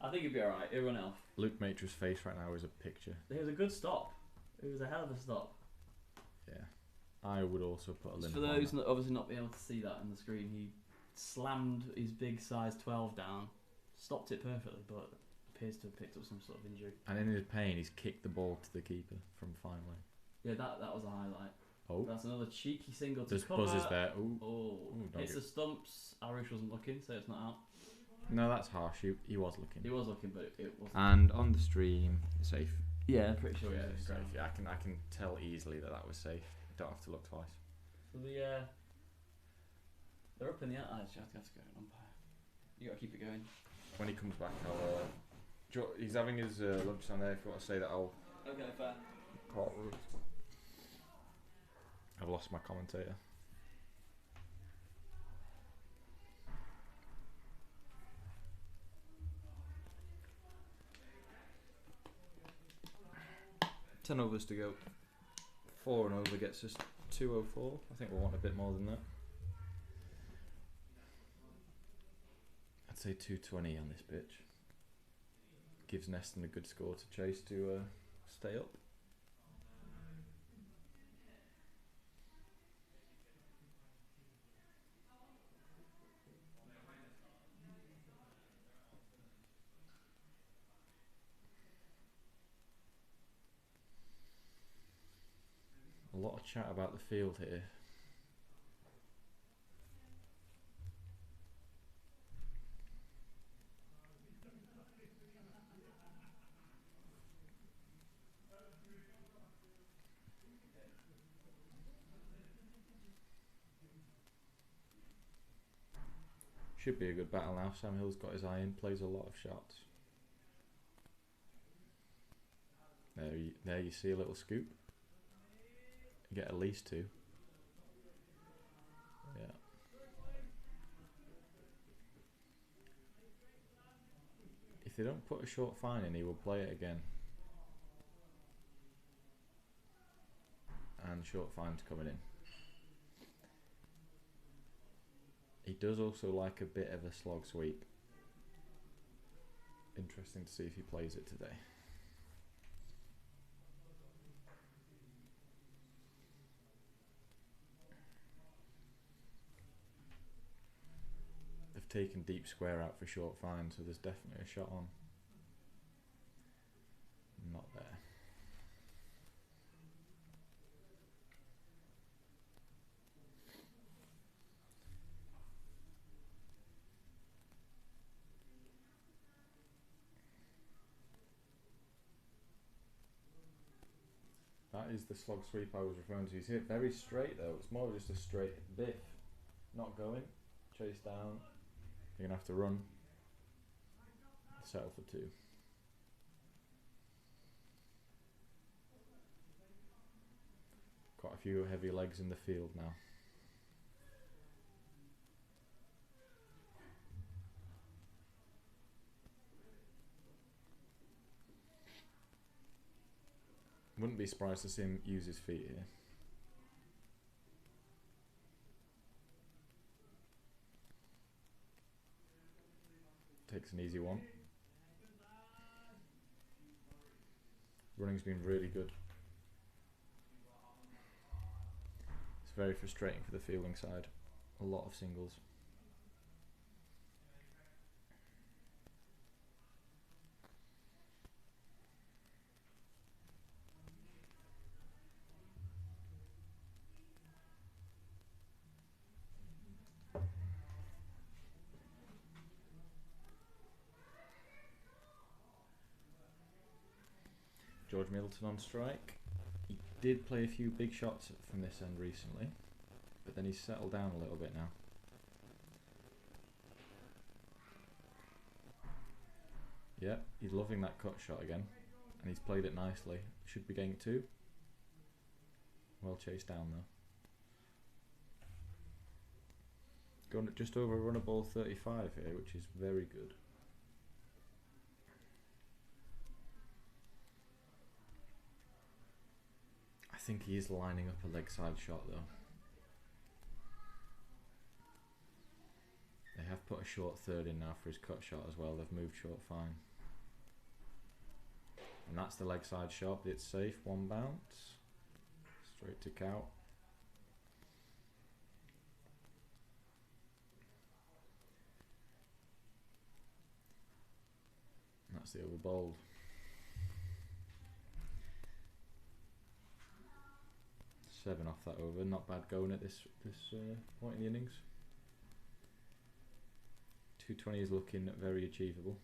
I think he'd be alright. He'll run off. Luke Matro's face right now is a picture. It was a good stop. It was a hell of a stop. Yeah, I would also put a limp For on those that. obviously not being able to see that on the screen, he slammed his big size 12 down, stopped it perfectly, but appears to have picked up some sort of injury. And in his pain, he's kicked the ball to the keeper from fine leg. Yeah, that was a highlight. Oh, That's another cheeky single to there's cover. buzzers there. Ooh. Oh, Ooh, don't it's get- the stumps. Arish wasn't looking, so it's not out. No, that's harsh. He was looking. He was looking, but it wasn't. And on the stream, safe. Yeah, pretty sure. Yeah, he was safe. ground. Yeah, I can tell easily that was safe. Don't have to look twice. So they're up in the air. I just have to go an umpire. You gotta keep it going. When he comes back, he's having his lunch down there. If you want to say that, I'll. Okay, fair. I've lost my commentator. Ten overs to go. 4 and over gets us 204. I think we'll want a bit more than that. I'd say 220 on this pitch. Gives Neston a good score to chase to stay up. A lot of chat about the field here. Should be a good battle now. Sam Hill's got his eye in, plays a lot of shots. There you see a little scoop. You get at least 2. Yeah. If they don't put a short fine in, he will play it again. And short fine's coming in. He does also like a bit of a slog sweep. Interesting to see if he plays it today. They've taken deep square out for short fine, so there's definitely a shot on. Not there. That is the slog sweep I was referring to. He's hit very straight though. It's more just a straight biff. Not going. Chase down. You're going to have to run. Settle for 2. Quite a few heavy legs in the field now. Wouldn't be surprised to see him use his feet here. Takes an easy one. Running's been really good. It's very frustrating for the fielding side. A lot of singles. George Middleton on strike. He did play a few big shots from this end recently, but then he's settled down a little bit now. Yeah, he's loving that cut shot again, and he's played it nicely. Should be getting 2. Well chased down though. Going at just over a run of ball 35 here, which is very good. I think he is lining up a leg side shot though. They have put a short third in now for his cut shot as well. They've moved short fine. And that's the leg side shot. It's safe. 1 bounce. Straight to count. And that's the over bowled. 7 off that over, not bad going at this point in the innings. 220 is looking very achievable.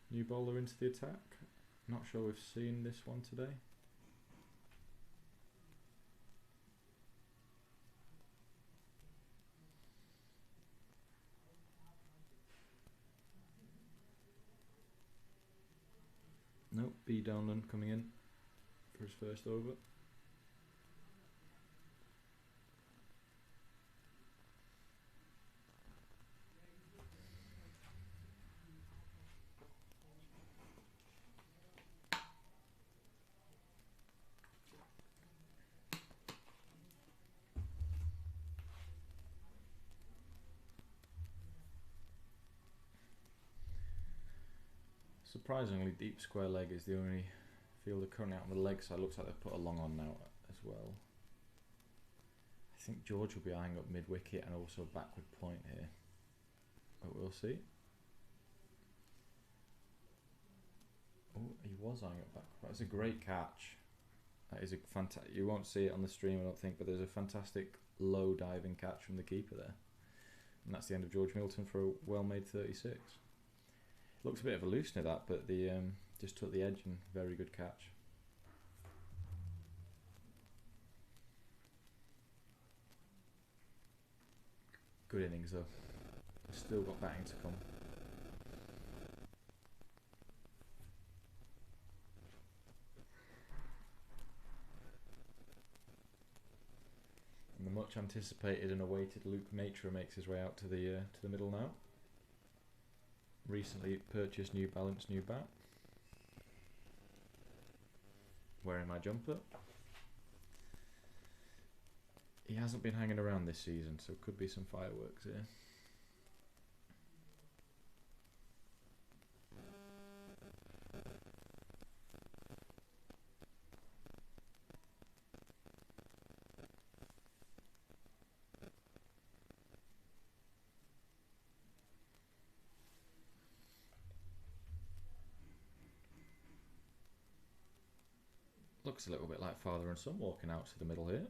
New bowler into the attack. Not sure we've seen this one today. Nope, B. Donlan coming in for his first over. Surprisingly, deep square leg is the only fielder currently out on the leg side. Looks like they've put a long on now as well. I think George will be eyeing up mid-wicket and also backward point here. But we'll see. Oh, he was eyeing up backward. That's a great catch. That is a fantastic. You won't see it on the stream, I don't think, but there's a fantastic low diving catch from the keeper there. And that's the end of George Milton for a well-made 36. Looks a bit of a loosener that, but the just took the edge and very good catch. Good innings though. Still got batting to come. And the much anticipated and awaited Luke Matra makes his way out to the middle now. Recently purchased New Balance new bat. Wearing my jumper. He hasn't been hanging around this season, so could be some fireworks here. Looks a little bit like father and son walking out to the middle here.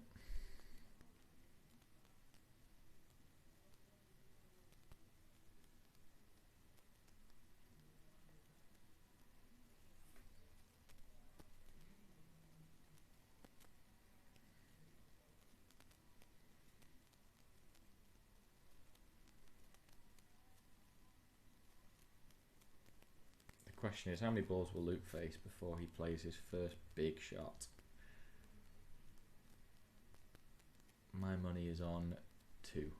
The question is, how many balls will Luke face before he plays his first big shot? My money is on 2.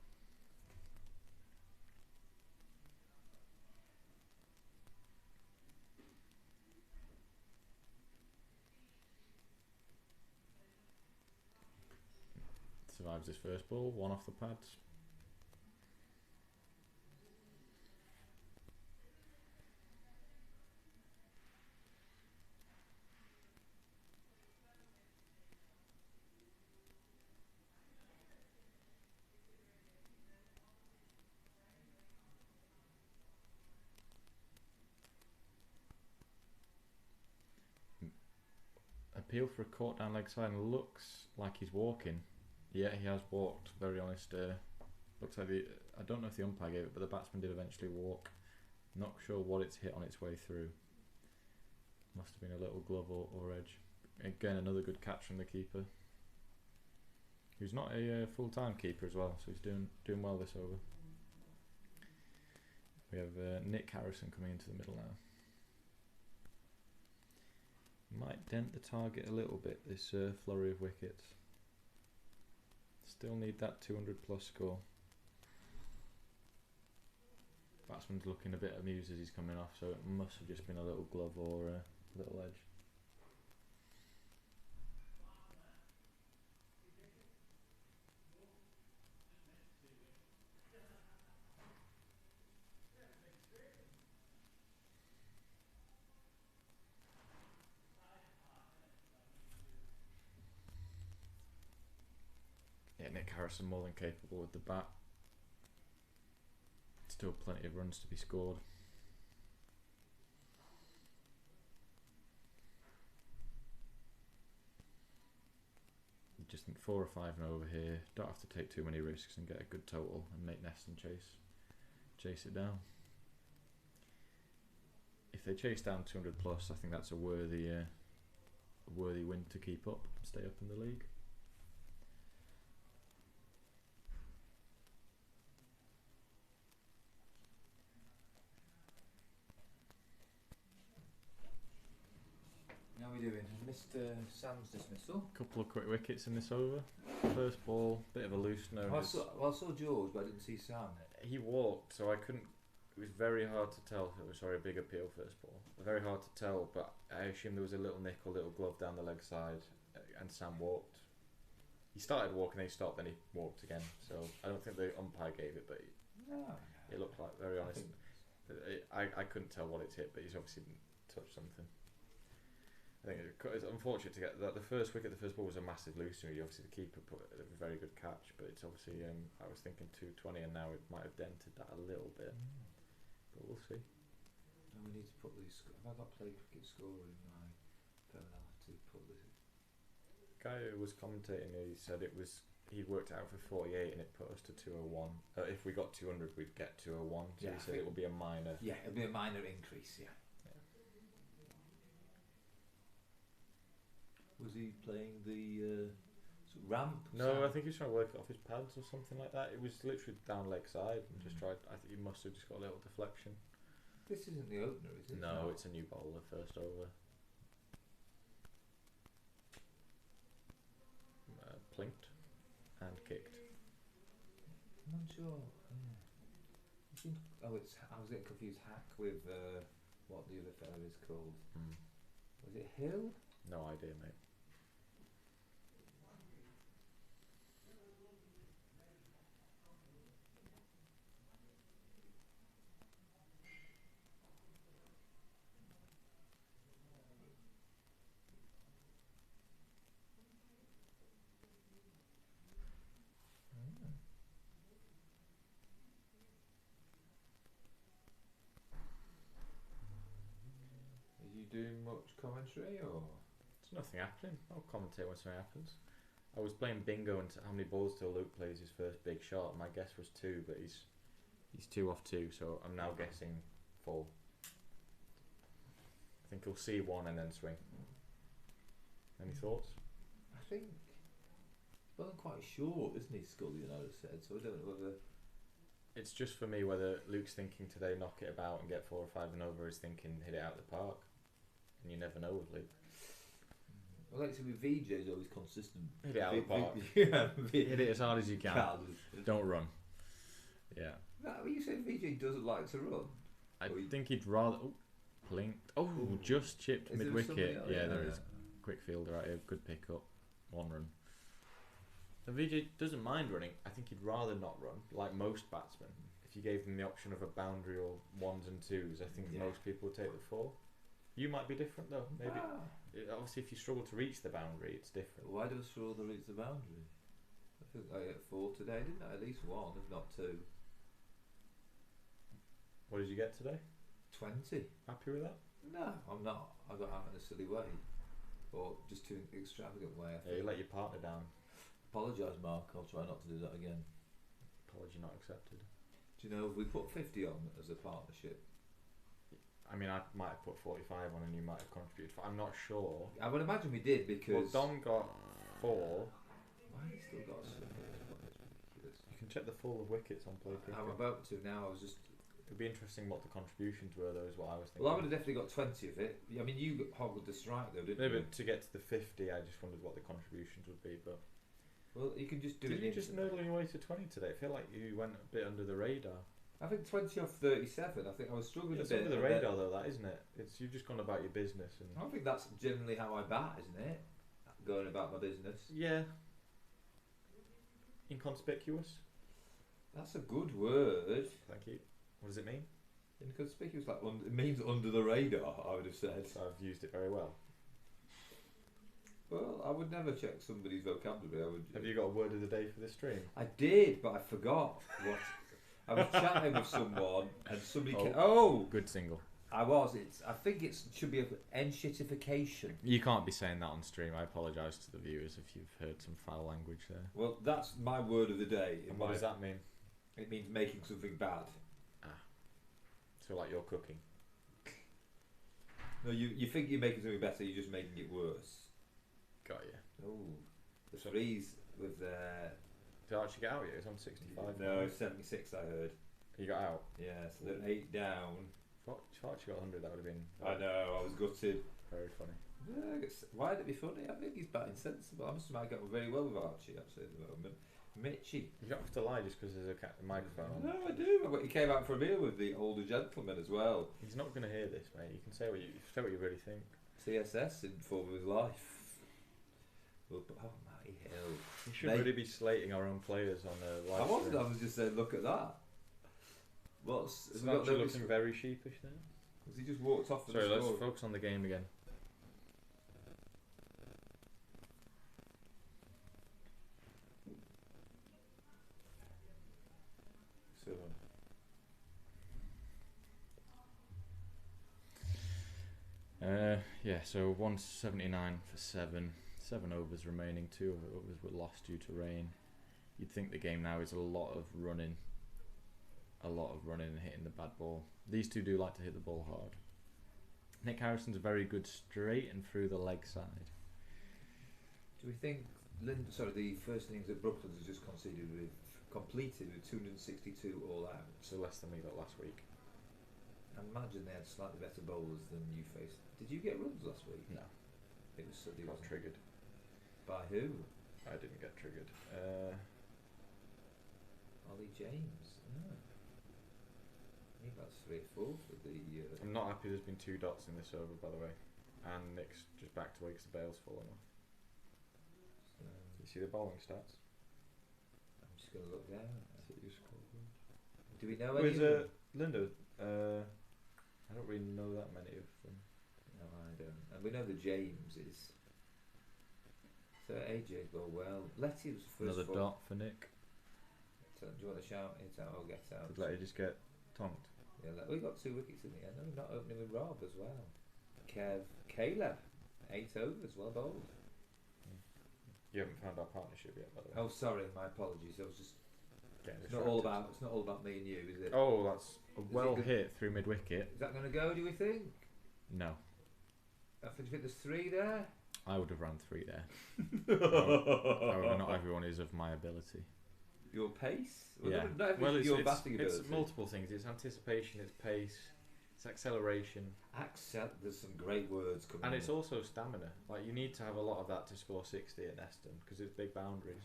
Survives his first ball, 1 off the pads. Appeal for a caught down leg side and looks like he's walking. Yeah, he has walked. Very honest. Looks like I don't know if the umpire gave it, but the batsman did eventually walk. Not sure what it's hit on its way through. Must have been a little glove or edge. Again, another good catch from the keeper, who's not a full-time keeper as well, so he's doing well this over. We have Nick Harrison coming into the middle now. Might dent the target a little bit, this flurry of wickets. Still need that 200 plus score. Batsman's looking a bit amused as he's coming off, so it must have just been a little glove or a little edge. Yeah, Nick Harrison more than capable with the bat. Still plenty of runs to be scored. You just think 4 or 5 and over here. Don't have to take too many risks and get a good total and make Neston chase it down. If they chase down 200 plus, I think that's a worthy win to keep up, stay up in the league. How are we doing? Mr. Sam's dismissal. Couple of quick wickets in this over. First ball, bit of a loosener. I saw George, but I didn't see Sam. He walked, so I couldn't. It was very hard to tell. Sorry, a big appeal first ball. Very hard to tell, but I assume there was a little nick or little glove down the leg side, and Sam walked. He started walking, then he stopped, then he walked again. So I don't think the umpire gave it, but it looked like, very honest. I couldn't tell what it's hit, but he's obviously touched something. I think it's unfortunate to get that. The first wicket, the first ball was a massive loosener. Obviously, the keeper put a very good catch, but it's obviously I was thinking 220, and now it might have dented that a little bit. But we'll see. And we need to put these. Have I got play cricket score in my phone? I'll have to put this. Guy who was commentating, he said it was he worked it out for 48 and it put us to 201. If we got 200, we'd get 201. So Yeah, he I said think- it would be a minor. Yeah, it'll be a minor increase. Yeah. Was he playing the ramp? No, sound? I think he was trying to work it off his pads or something like that. It was literally down leg side and just tried. I think he must have just got a little deflection. This isn't the opener, is it? No, it's a new bowler first over. Plinked and kicked. I'm not sure. Yeah. I think, I was getting confused. Hack with what the other fellow is called. Was it Hill? No idea, mate. Are you doing much commentary or? There's nothing happening. I'll commentate when something happens. I was playing bingo and how many balls till Luke plays his first big shot. My guess was 2, but he's 2 off 2, so I'm now guessing 4. I think he'll see 1 and then swing. Any thoughts? I think he wasn't quite sure, isn't he? Scully and I said, so I don't know whether. It's just for me whether Luke's thinking today knock it about and get 4 or 5 and over is thinking hit it out the park, and you never know with Luke. Well, like I said, with VJ is always consistent. Hit it out the park. Yeah, Hit it as hard as you can. Don't run. Yeah. No, you say VJ doesn't like to run. I Or you- think he'd rather. Oh, blinked. Oh, Ooh. just chipped Is there mid somebody wicket. else? Yeah, there is. Quick fielder right here. Good pick up. 1 run. The VJ doesn't mind running. I think he'd rather not run, like most batsmen. If you gave them the option of a boundary or 1s and 2s, I think Yeah. most people would take the 4. You might be different though. Maybe. Ah. Obviously, if you struggle to reach the boundary, it's different. Why do Schroeder reach the boundary? I think I hit 4 today, didn't I? At least 1, if not 2. What did you get today? 20. Happy with that? No, I'm not. I got out in a silly way. Or just too extravagant way, I Yeah, you think. let your partner down. Apologise, Mark. I'll try not to do that again. Apology not accepted. Do you know if we put 50 on as a partnership? I mean, I might have put 45 on and you might have contributed. I'm not sure. I would imagine we did Well, because. Dom got 4. Why have you still got so much? It's ridiculous. You can check the full of wickets on Play Cricket. I'm about to now. I was just. It'd be interesting what the contributions were, though, is what I was thinking. Well, I would have definitely got 20 of it. I mean, you hoggled the strike though, didn't No, you? but to get to the 50, I just wondered what the contributions would be. But Well, you can just do did it. you just nurdle your way to 20 today? I feel like you went a bit under the radar. I think 20 off 37. I think I was struggling It's a bit. under the and then- radar, though, that isn't it? It's you've just gone about your business and. I think that's generally how I bat, isn't it? Going about my business. Yeah. Inconspicuous. That's a good word. Thank you. What does it mean? Inconspicuous, like it means under the radar. I would have said. So I've used it very well. Well, I would never check somebody's vocabulary. I would. Have you got a word of the day for this stream? I did, but I forgot what. I was chatting with someone, and somebody. Oh. Oh, Good single. I was. I think it should be an enshitification. You can't be saying that on stream. I apologise to the viewers if you've heard some foul language there. Well, that's my word of the day. And what does that mean? It means making something bad. So like you're cooking. No, you think you're making something better, you're just making it worse. Got you. Oh, the threes with Did I actually get out yet? It's on 65. no 76. I heard. You got out? Yeah, so they're 8 down. If I actually got 100, that would have been I know. I was gutted. very funny. Yeah, why'd it be funny? I think he's batting sensible. I must admit I got very well with Archie actually at the moment. Mitchy. You don't have to lie just because there's a microphone on. No, I do. But he came out for a meal with the older gentleman as well. He's not going to hear this, mate. You can say what you really think. TSS in form of his life. Well, oh my hell! We should Mate. really be slating our own players on the live I wasn't. stream. I was just saying, look at that. What's? It's Has, we got actually no, looking very sheepish there. has he just walked off? Sorry, the let's score? focus on the game again. Yeah, so 179 for 7. 7 overs remaining. 2 of it overs were lost due to rain. you'd think the game now is a lot of running and hitting the bad ball. These two do like to hit the ball hard. Nick Harrison's very good straight and through the leg side. Do we think the first innings at Brooklands has just completed with 262 all out? So less than we got last week. I imagine they had slightly better bowlers than you faced. Did you get runs last week? No. It was Suddy, Got wasn't it? triggered. By who? I didn't get triggered. Ollie James. Oh. He got 3 or 4 for the. I'm not happy there's been 2 dots in this over, by the way. And Nick's just back to away because the bail's fallen off. You see the bowling stats? I'm just going to look down. That's it, you scored. Do we know any? Linda? I don't really know that many of them. No, I don't. And we know the James is. So AJ go well. Letty was first. Another dot for Nick. So, do you want to shout it out or get out? Did Letty just get tonked? Yeah, we got 2 wickets in the end. No, not opening with Rob as well. Caleb, 8 overs, well bowled. You haven't found our partnership yet, by the way. Oh, sorry, my apologies. I was just. Getting It's not all about me and you, is it? Oh, that's a Is well it good? hit through mid wicket. Is that going to go? Do we think? No, I think there's 3 there. I would have run 3 there. However, not everyone is of my ability. Your pace? Well, Yeah. Not everything your batting ability. It's multiple things. It's anticipation, it's pace, it's acceleration, There's some great words coming. and in. it's also stamina. Like you need to have a lot of that to score 60 at Neston because it's big boundaries.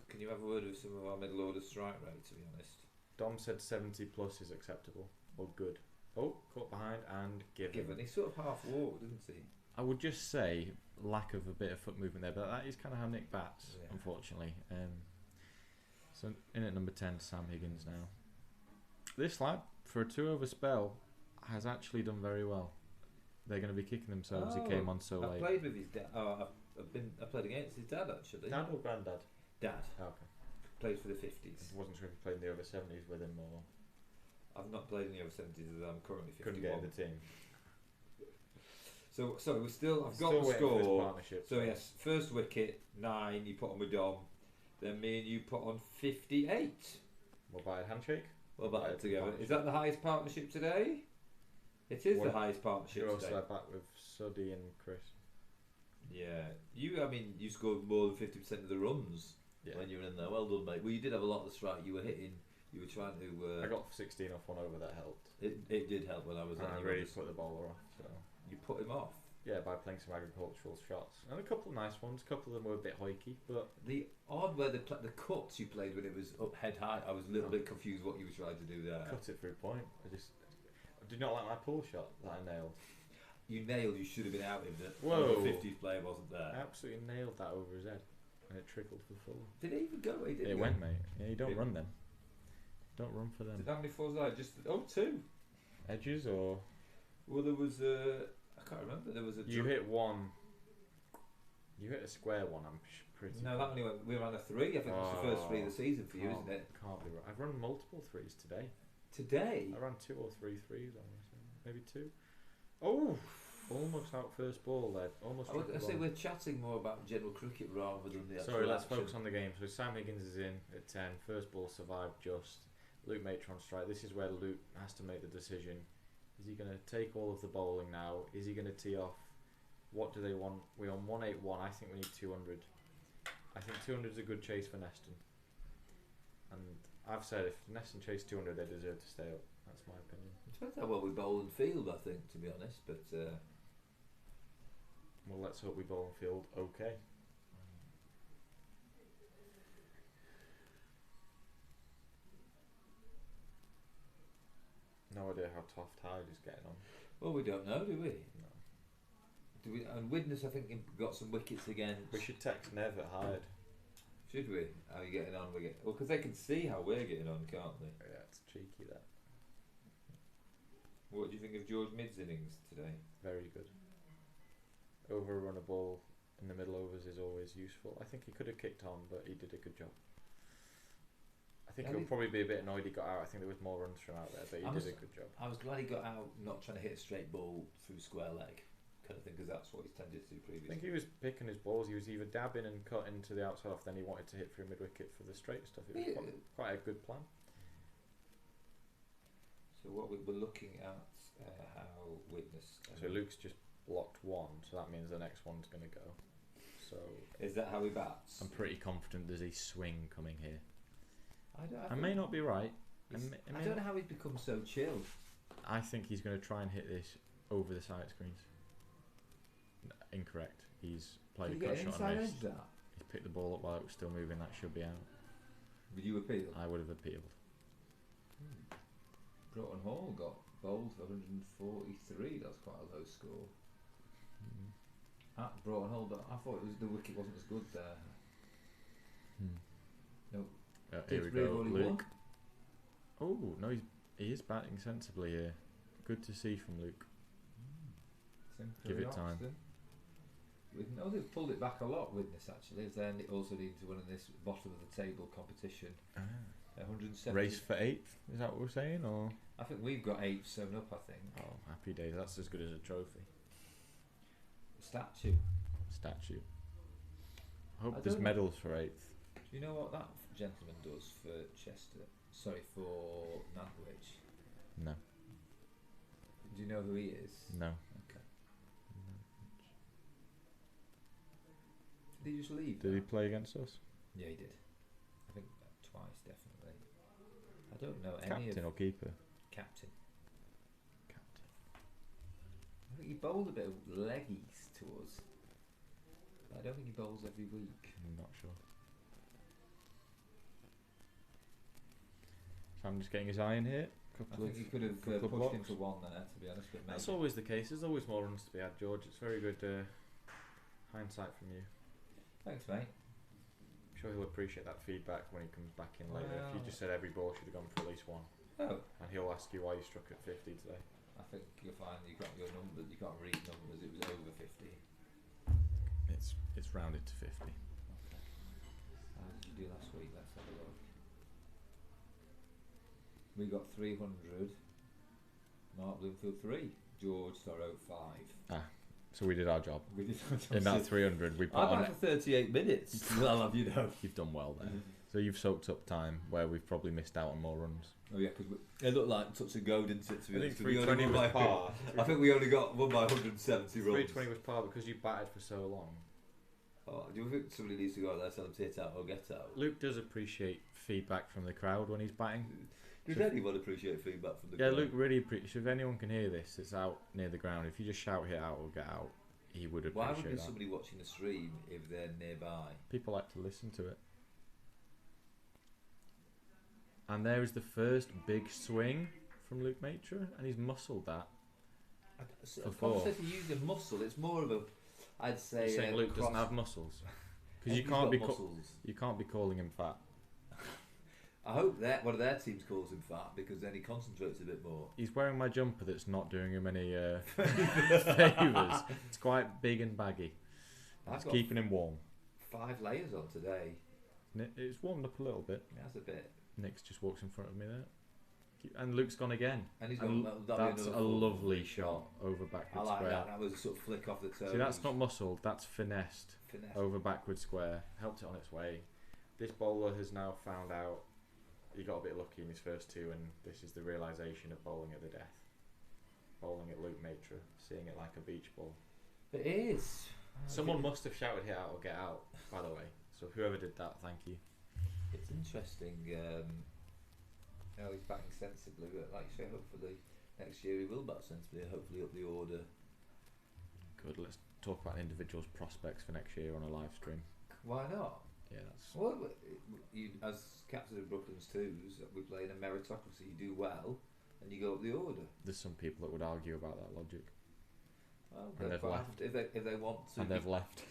Can you have a word with some of our middle order strike rate? To be honest, Dom said 70 plus is acceptable or good. Oh, caught behind and given. he sort of half walked, didn't he? I would just say lack of a bit of foot movement there, but that is kind of how Nick bats, Yeah. unfortunately. So in at number 10, Sam Higgins now. This lad, for a 2 over spell, has actually done very well. They're going to be kicking themselves. He came on so I late. played with his dad. I played against his dad actually. Dad or granddad? Dad. Oh, okay. Played for the 50s. I wasn't sure if you played in the over 70s with him or I've not played in the over 70s as I'm currently 51. couldn't get in the team. So we're still. I've Still got the waiting for this score. partnership. So yes, first wicket 9. You put on with Dom. Then me and you put on 58. We'll buy a handshake. What about Right, it together? partnership. Is that the highest partnership today? It is What- the highest partnership You're also today. back with Suddy and Chris. Yeah, you scored more than 50% of the runs Yeah. when you were in there. Well done, mate. Well, you did have a lot of the strike. You were hitting. You were trying to. I got 16 off 1 over, that helped. It did help when I was And on I you. really put the bowler off. So You put him off. yeah, by playing some agricultural shots and a couple of nice ones. A couple of them were a bit hoiky, but The odd where the cuts you played when it was up head high, I was a little bit confused what you were trying to do there. cut it through point. I did not like my pull shot that I nailed. You nailed. You should have been out if the Whoa. over 50s player wasn't I there. absolutely nailed that over his head, and it trickled for full. Did it even go? It went, mate. Yeah, you don't It- run them. Don't run for them. Did how many fours I just 2. Edges or Well, there was I can't remember. There was a. you hit one. You hit a square one. I'm pretty. No, that only went. We ran a 3. I think that's the first 3 of the season for you, Can't- isn't it? Can't be right. I've run multiple 3s today. Today. I ran 2 or 3 3s. I want to say maybe 2. Oh, almost out first ball there. Almost. I would triple say on. we're chatting more about general cricket rather than the actual Sorry, let's action. focus on the game. So Sam Higgins is in at 10. First ball survived just. Luke Matron strike. This is where Luke has to make the decision. Is he going to take all of the bowling now? Is he going to tee off? What do they want? We're on 181. I think we need 200. I think 200 is a good chase for Neston. And I've said if Neston chase 200, they deserve to stay up. That's my opinion. It depends how well we bowl and field, I think, to be honest. But Well, let's hope we bowl and field okay. No idea how Toft Hyde is getting on. well, we don't know, do we? No. Do we? And Widnes, I think, got some wickets again. We should text Nev at Hyde. Should we? How are you getting on? Well, because they can see how we're getting on, can't they? Yeah, it's cheeky that. What do you think of George Mid's innings today? Very good. Over a run a ball in the middle overs is always useful. I think he could have kicked on, but he did a good job. I think Yeah, he'll probably be a bit annoyed he got out. I think there was more runs from out there, but he did a good job. I was glad he got out, not trying to hit a straight ball through square leg, I think because that's what he's tended to do I previously. think he was picking his balls. He was either dabbing and cutting to the outside off, then he wanted to hit through mid-wicket for the straight stuff. It was quite a good plan. So what we're looking at how Widnes. So Luke's just blocked one, so that means the next one's going to go. So is that how he bats? I'm pretty confident there's a swing coming here. I think may not be right. I don't know how he's become so chill. I think he's going to try and hit this over the side screens. Incorrect. He's played Did a he cut get shot inside and edge missed. that? He's picked the ball up while it was still moving. That should be out. Would you appeal? I would have appealed. Broughton Hall got bowled for 143. That's quite a low score. At Broughton Hall, but I thought the wicket wasn't as good there. No. Here we go, Luke. Oh no, he is batting sensibly here. Good to see from Luke. Give it time. They've pulled it back a lot with this actually. Then it also needs to win in this bottom of the table competition. 170. Race for 8th, is that what we're saying? Or I think we've got 8 sewn up. I think. oh, happy days. That's as good as a trophy. Statue. I hope I there's don't- medals for 8th. Do you know what that gentleman does for Chester? Sorry, for Nantwich. No. Do you know who he is? No. Okay. Did he just leave? Did he now? play against us? Yeah, he did. I think twice, definitely. I don't know any Captain of or keeper? captain. I think he bowled a bit of leggies to us. But I don't think he bowls every week. I'm not sure. Sam just getting his eye in here. I think he could have couple of pushed him blocks. for one there, to be honest. But maybe. That's always the case. There's always more runs to be had, George. It's very good hindsight from you. Thanks, mate. I'm sure he'll appreciate that feedback when he comes back in later. If you Well. just said every ball should have gone for at least one, Oh, and he'll ask you why you struck at 50 today. I think you'll find you got your numbers. You can't read numbers. It was over 50. It's rounded to 50. How did you do last week? Let's have a look. We got 300. Mark Bloomfield 3. George Thorough 5. So we did our job. We did In that 300, we put I'm on out for 38 minutes. I'll have you know. You've done well there. So you've soaked up time where we've probably missed out on more runs. Oh yeah, because it looked like touch and go, didn't it? To be I think honest, we only 320 won was by par. I think we only got won by 170 runs. 320 was par because you batted for so long. Oh, do you think somebody needs to go out there and tell them to hit out or get out? Luke does appreciate feedback from the crowd when he's batting. Does anyone appreciate feedback from the Yeah, crowd? Luke really appreciates. If anyone can hear this, it's out near the ground. If you just shout "hit out" or "get out," he would appreciate Why would be that. somebody watching the stream if they're nearby? People like to listen to it. And there is the first big swing from Luke Matra, and he's muscled that. For four. If you use a muscle, it's more of a, I'd say. You're saying Luke doesn't cross- have muscles because He's you can't got be muscles. you can't be calling him fat. I hope that one of their teams calls him fat because then he concentrates a bit more. He's wearing my jumper that's not doing him any favours. It's quite big and baggy. I've It's got keeping him warm. 5 layers on today. It's warmed up a little bit. That's a bit. Nick's just walks in front of me there. And Luke's gone again. And he's And got that's a lovely shot over backward I like square. that. That was a sort of flick off the toe. See, that's not muscled, that's finessed finesse. over backward square. Helped it on its way. This bowler has now found out he got a bit lucky in his first two, and this is the realisation of bowling at the death. Bowling at Luke Matra, seeing it like a beach ball. It is. Someone must have shouted "hit out" or "get out," by the way. So whoever did that, thank you. It's interesting how he's batting sensibly, but like you say, hopefully next year he will bat sensibly and hopefully up the order. Good. Let's talk about individuals' prospects for next year on a live stream. Why not? Yeah, that's. Well, you, as captain of Brooklands twos, we play in a meritocracy. You do well, and you go up the order. There's some people that would argue about that logic, Well, And they're they've fine left. if they want to. and they've left.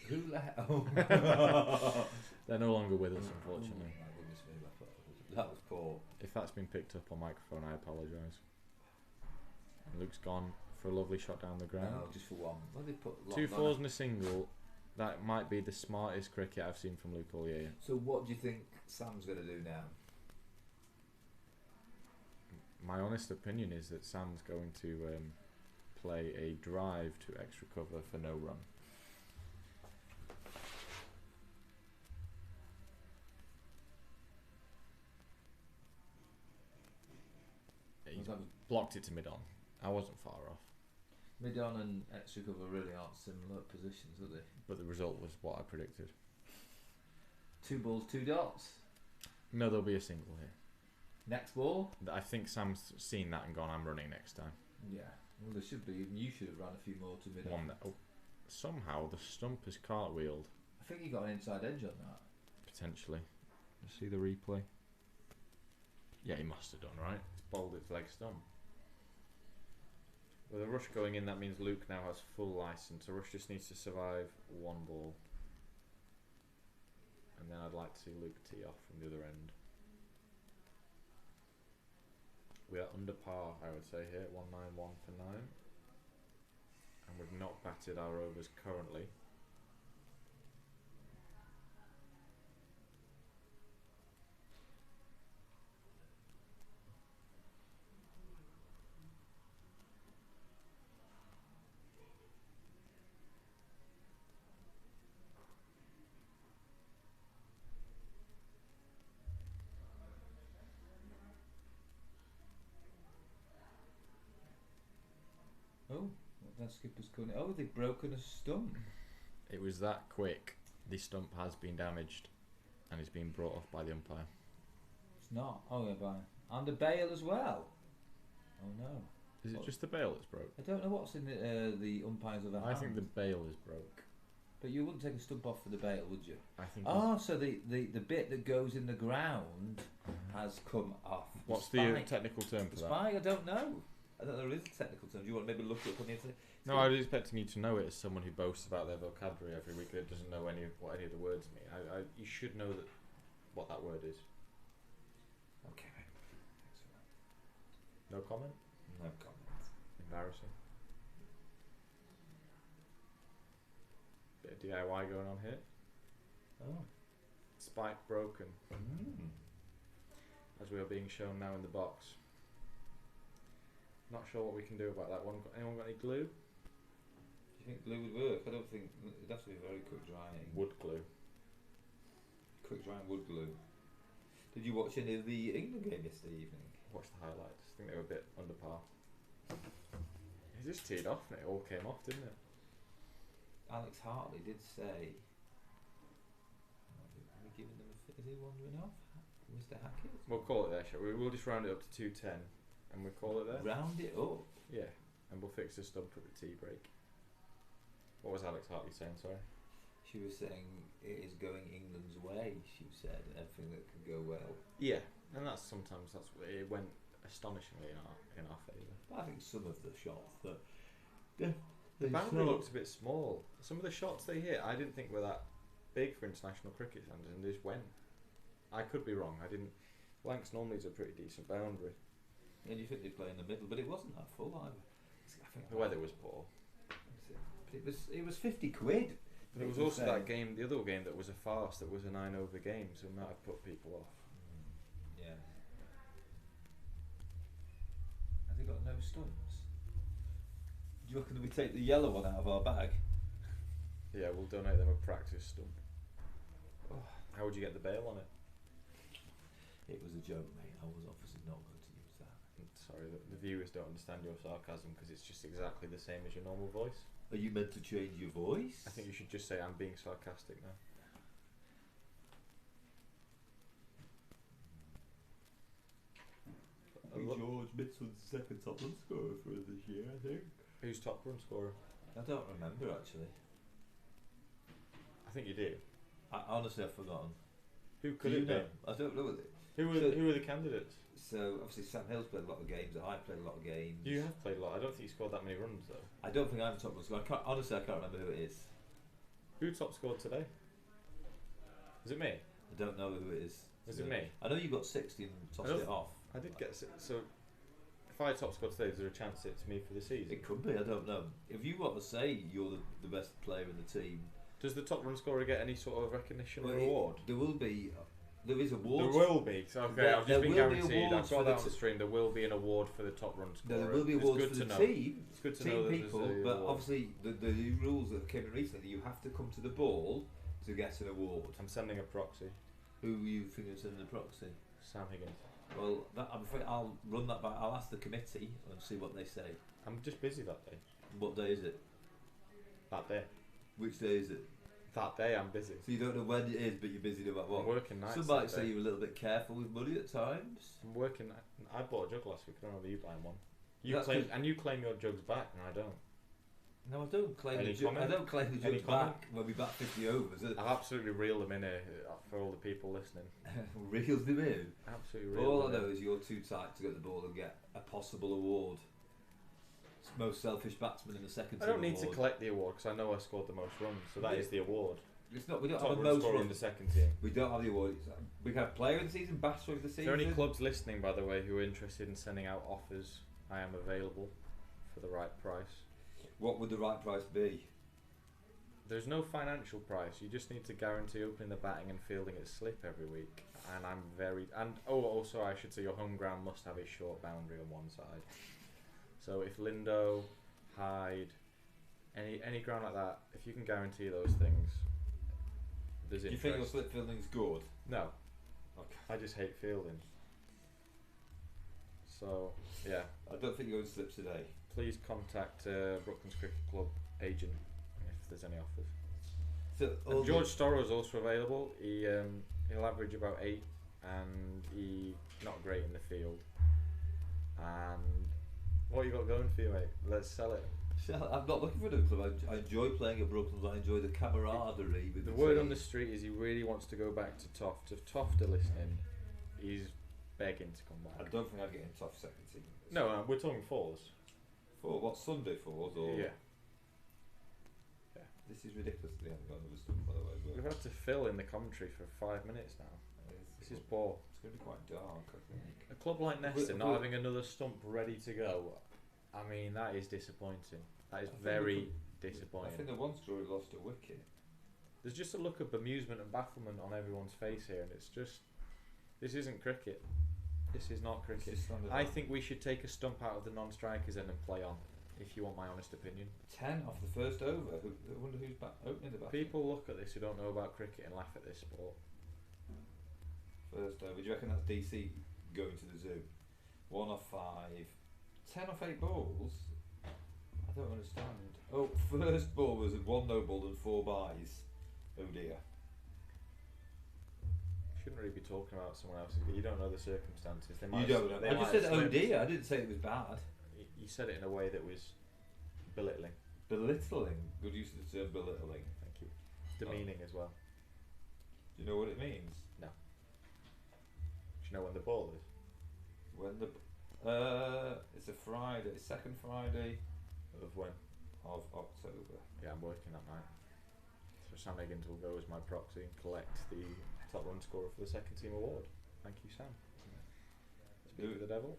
Who left? Oh. They're no longer with us, unfortunately. Oh, my goodness me, that was poor. If that's been picked up on microphone, I apologise. And Luke's gone for a lovely shot down the ground. No, just for one. Well, they put 2 fours and a single. That might be the smartest cricket I've seen from Luke all year. So what do you think Sam's going to do now? My honest opinion is that Sam's going to play a drive to extra cover for no run. He's blocked it to mid-on. I wasn't far off. Mid-on and extra cover really aren't similar positions, are they? But the result was what I predicted. 2 balls, 2 dots. No, there'll be a single here. Next ball? I think Sam's seen that and gone, I'm running next time. Yeah. Well, there should be. Even you should have run a few more to mid-on. One that, somehow the stump is cartwheeled. I think you got an inside edge on that. Potentially. Let's see the replay. Yeah, he must have done, right? It's bowled its leg stump. With a rush going in, that means Luke now has full licence. A rush just needs to survive 1 ball. And then I'd like to see Luke tee off from the other end. We are under par, I would say here, 191 for 9. And we've not batted our overs currently. Oh, that skipper's coming. Oh, they've broken a stump. It was that quick. The stump has been damaged and is being brought off by the umpire. It's not. Oh, yeah, by and the bail as well. Oh no. Is it What? just the bail that's broke? I don't know what's in the umpire's other hand. I think the bail is broke. But you wouldn't take a stump off for the bail, would you? I think. Oh, so the bit that goes in the ground has come off. What's spike. the technical term for The that? spike? I don't know. I don't know there is a technical term. Do you want to maybe look it up on the internet? No, I was expecting you to know it as someone who boasts about their vocabulary every week that doesn't know what any of the words mean. You should know what that word is. Okay, mate. Thanks for that. No comment? No comments. Embarrassing. Bit of DIY going on here. Oh. Spike broken, Mm. as we are being shown now in the box. Not sure what we can do about that one. Anyone got any glue? Do you think glue would work? I don't think. It'd have to be very quick drying. Wood glue. Quick drying wood glue. Did you watch any of the England game yesterday evening? Watch the highlights. I think they were a bit under par. He just teed off and it all came off, didn't it? Alex Hartley did say. Are we giving them is he wandering off? Mr. Hackett? We'll call it there, shall we? We'll just round it up to 210 and we'll call it there. Round it up. Yeah, and we'll fix the stump at the tea break. What was Alex Hartley saying, sorry? She was saying it is going England's way, she said, everything that could go well. Yeah, and that's it went astonishingly in our favour. But I think some of the shots that The boundary looks a bit small. Some of the shots they hit I didn't think were that big for international cricket standards and they just went. I could be wrong. Lancs normally is a pretty decent boundary. and you think they play in the middle, but it wasn't that full either. I think The weather was poor. But it was 50 quid. But it was also that game, the other game that was a farce, that was a 9 over game, so it might have put people off. Yeah. Have they got no stumps? Do you reckon we take the yellow one out of our bag? Yeah, we'll donate them a practice stump. How would you get the bail on it? It was a joke, mate. I was obviously not going to use that. Sorry, the viewers don't understand your sarcasm because it's just exactly the same as your normal voice. Are you meant to change your voice? I think you should just say I'm being sarcastic now. George Mitson's second top run scorer for this year, I think. Who's top run scorer? I don't remember actually. I think you do. Honestly, I've forgotten. Who could Do you it be? know? I don't know. Who were the candidates? So obviously Sam Hill's played a lot of games. I played a lot of games. You have played a lot. I don't think you scored that many runs though. I don't think I'm top run scorer. Honestly, I can't remember who it is. Who top scored today? Was it me? I don't know who it is. Was it me? I know you got 60 and tossed it off. I did get so. If I top scored today, is there a chance it's me for the season? It could be. I don't know. If you want to say you're the best player in the team, Does the top run scorer get any sort of recognition well, or reward? there will be there is There awards. will be. So, okay, There- I've there just been will be guaranteed. I've awards got for that the on the stream. There will be an award for the top run scorer. No, there will be It's awards good for to the know. team. It's good to Team know that people, there's a but award. obviously the new rules that came in recently, you have to come to the ball to get an award. I'm sending a proxy. Who are you thinking of sending the proxy? Sam Higgins. Well, I'm afraid I'll run that back. I'll ask the committee and see what they say. I'm just busy that day. What day is it? That day. Which day is it? That day I'm busy. So you don't know when it is, but you're busy no matter I'm what. working nights. Some might that say day. you're a little bit careful with money at times. I'm working. I bought a jug last week. I don't know whether you buying one. That's good. You claim your jugs back, and I don't. No, I don't claim Any the jug. I comment? don't claim the Any jug comment? back when we bat 50 overs. I've absolutely reeled them in here for all the people listening. Reels them in. Absolutely reeled All I them know in. is you're too tight to get the ball and get a possible award. Most selfish batsman in the second I team don't need to award. collect the award because I know I scored the most runs, so that Yeah. is the award. It's not. We don't Top have a run most scorer in runs. the second team. We don't have the award. We have player of the season, batsman of the Is season. there any clubs listening, by the way, who are interested in sending out offers? I am available for the right price. What would the right price be? There's no financial price. You just need to guarantee opening the batting and fielding at slip every week. And I'm very... And also I should say your home ground must have a short boundary on one side. So if Lindo, Hyde, any ground like that, if you can guarantee those things, there's Do you interest. think your slip fielding's good? No. Okay. I just hate fielding. So, yeah. I don't think you're going to slip today. Please contact Brooklands Cricket Club agent if there's any offers. So And George Storrow's also available. He'll average about 8 and he's not great in the field. And what you got going for you, mate? Let's sell it. I'm not looking for another club. I enjoy playing at Brooklands. I enjoy the camaraderie with The the word team. on the street is he really wants to go back to Toft. If Toft are listening, he's begging to come I back. don't think I'd get in top second team. No, we're talking fours. For what, Sunday fours or? Yeah. This is ridiculous. They haven't got another stuff, by the way. But We've had to fill in the commentary for 5 minutes now. This is poor. It's going to be quite dark, I think. A club like Neston not we- having another stump ready to go, I mean, that is disappointing. That is I think very I disappointing. think the one story lost a wicket. There's just a look of bemusement and bafflement on everyone's face here, and it's just, this isn't cricket. This is not cricket. It's just I think we should take a stump out of the non-strikers end and play on, if you want my honest opinion. 10 off the first over. I wonder who's opening the bat. People look at this who don't know about cricket and laugh at this sport. First over. Do you reckon that's DC going to the zoo? 1 off 5. 10 off 8 balls? I don't understand. Oh, first ball was 1 no ball and 4 byes. Oh dear. Shouldn't really be talking about someone else's. You don't know the circumstances. They might You don't know. they I might just have said oh slipped. dear. I didn't say it was bad. You said it in a way that was belittling. Belittling. Good use of the term belittling. Thank you. Demeaning as well. Do you know what it means? Do you know when the ball is? When the it's a Friday, second Friday Of when? of October. Yeah, I'm working that night. So Sam Higgins will go as my proxy and collect the top run scorer for the second team award. Thank you, Sam. Speak with the devil.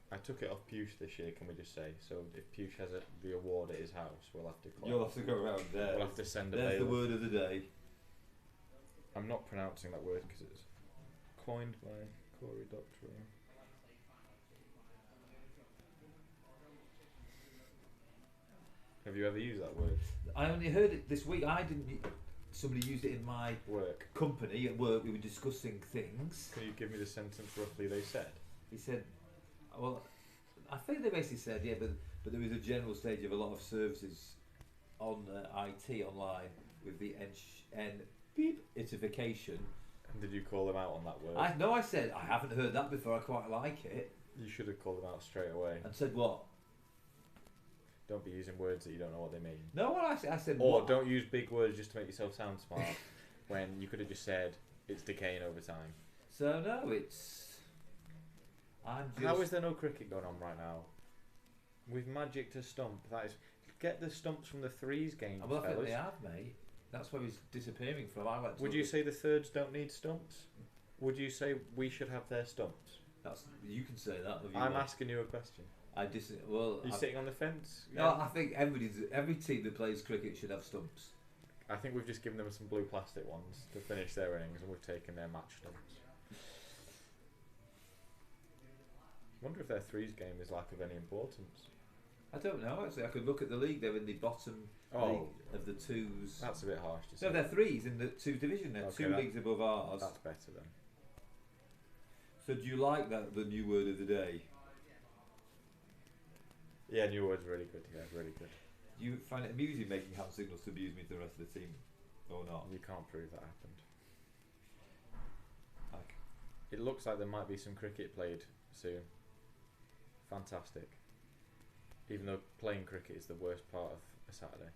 I took it off Push this year, can we just say? So if Push has the award at his house, we'll have to collect. You'll have to go around there. We'll have to send a There's the bailiff. word of the day. I'm not pronouncing that word because it's coined by Corey Doctorow. Have you ever used that word? I only heard it this week. I didn't. Somebody used it in my Work. company at work. We were discussing things. Can you give me the sentence roughly they said? He said, "Well, I think they basically said, yeah, but there is a general stage of a lot of services on IT online with the itification." And did you call them out on that word? I said I haven't heard that before. I quite like it. You should have called them out straight away. And said what? Don't be using words that you don't know what they mean. No, what I said. Or what? don't use big words just to make yourself sound smart when you could have just said it's decaying over time. So no, it's. I'm just. How is there no cricket going on right now? We've magicked a stump. That is, get the stumps from the threes games, Well, I think fellas. they have, mate. That's where he's disappearing from. I like to Would look you at- say the thirds don't need stumps? Would you say we should have their stumps? That's you can say that. If you I'm want. asking you a question. Well, Are you sitting on the fence? no, I think every team that plays cricket should have stumps. I think we've just given them some blue plastic ones to finish their innings, and we've taken their match stumps. Wonder if their threes game is like of any importance. I don't know. Actually, I could look at the league. They're in the bottom league of the twos. That's a bit harsh to say. No, they're threes in the twos division. They're Okay, two leagues above ours. That's better then. So do you like that? The new word of the day. Yeah, new word's really good. Yeah, really good. Do you find it amusing making hand signals to abuse me to the rest of the team, or not? You can't prove that happened. Like, It looks like there might be some cricket played soon. Fantastic. Even though playing cricket is the worst part of a Saturday.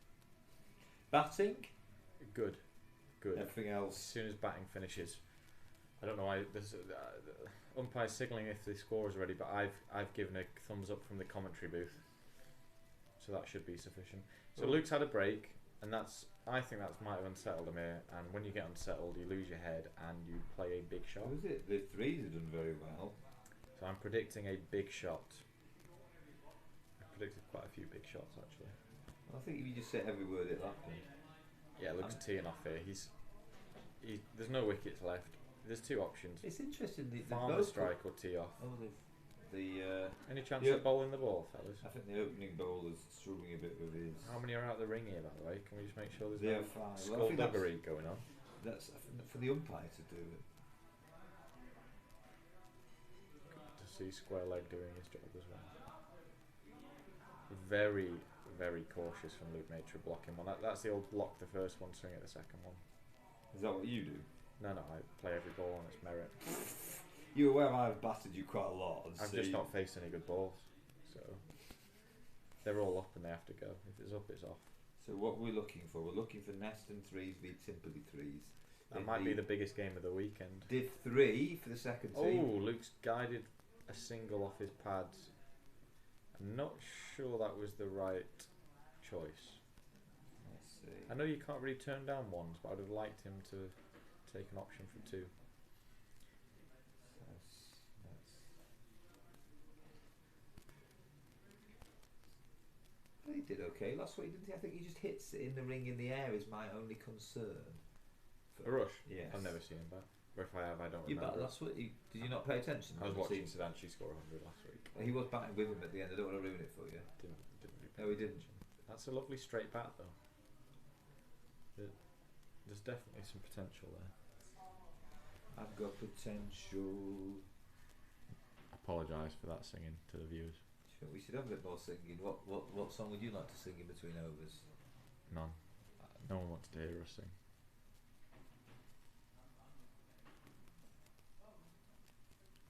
batting. Good. Everything As else. soon as batting finishes, I don't know why there's umpire's signalling if the score is ready, but I've given a thumbs up from the commentary booth, so that should be sufficient. So Luke's had a break, and I think that's might have unsettled him here. And when you get unsettled, you lose your head and you play a big shot. What was it? The threes have done very well. So I'm predicting a big shot. I predicted quite a few big shots actually. I think if you just say every word, it'll happen. Yeah, Luke's teeing off here. There's no wickets left. There's two options: It's interesting. The farm the strike or tee off. Oh, Any chance Yeah. of bowling the ball, fellas? I think the opening bowler's struggling a bit with his. How many are out the ring here, by the way? Can we just make sure there's There no are 5. Well, I think skullduggery going on? that's for the umpire to do it. To see Square Leg doing his job as well. Very, very cautious from Luke Nature blocking one. That's the old block the first one, swing at the second one. Is that what you do? No, I play every ball on its merit. You're aware I've battered you quite a lot. And I've just not faced any good balls, so they're all up and they have to go. If it's up, it's off. So what we're looking for? We're looking for Neston threes v Timperley threes. That might be the biggest game of the weekend. Div 3 for the second team. Oh, Luke's guided a single off his pads. I'm not sure that was the right choice. Let's see. I know you can't really turn down ones, but I'd have liked him to take an option for two. He did okay last week, didn't he? I think he just hits it in the ring in the air is my only concern. A rush? Yes. I've never seen him bat. Or if I have, I don't You remember. batted last week. Did you not pay attention? I was Didn't watching see- Sedanchi score 100 last week. He was batting with him at the end. I don't want to ruin it for you. Didn't really pay No, he didn't. attention. That's a lovely straight bat though. There's definitely some potential there. I've got potential. Apologise for that singing to the viewers. We should have a bit more singing. What song would you like to sing in between overs? None. No one wants to hear us sing.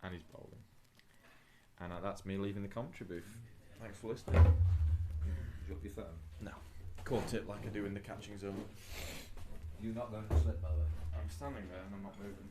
And he's bowling. And that's me leaving the commentary booth. Thanks for listening. Drop your phone. No. Caught it like I do in the catching zone. You're not going to slip, by the way. I'm standing there and I'm not moving.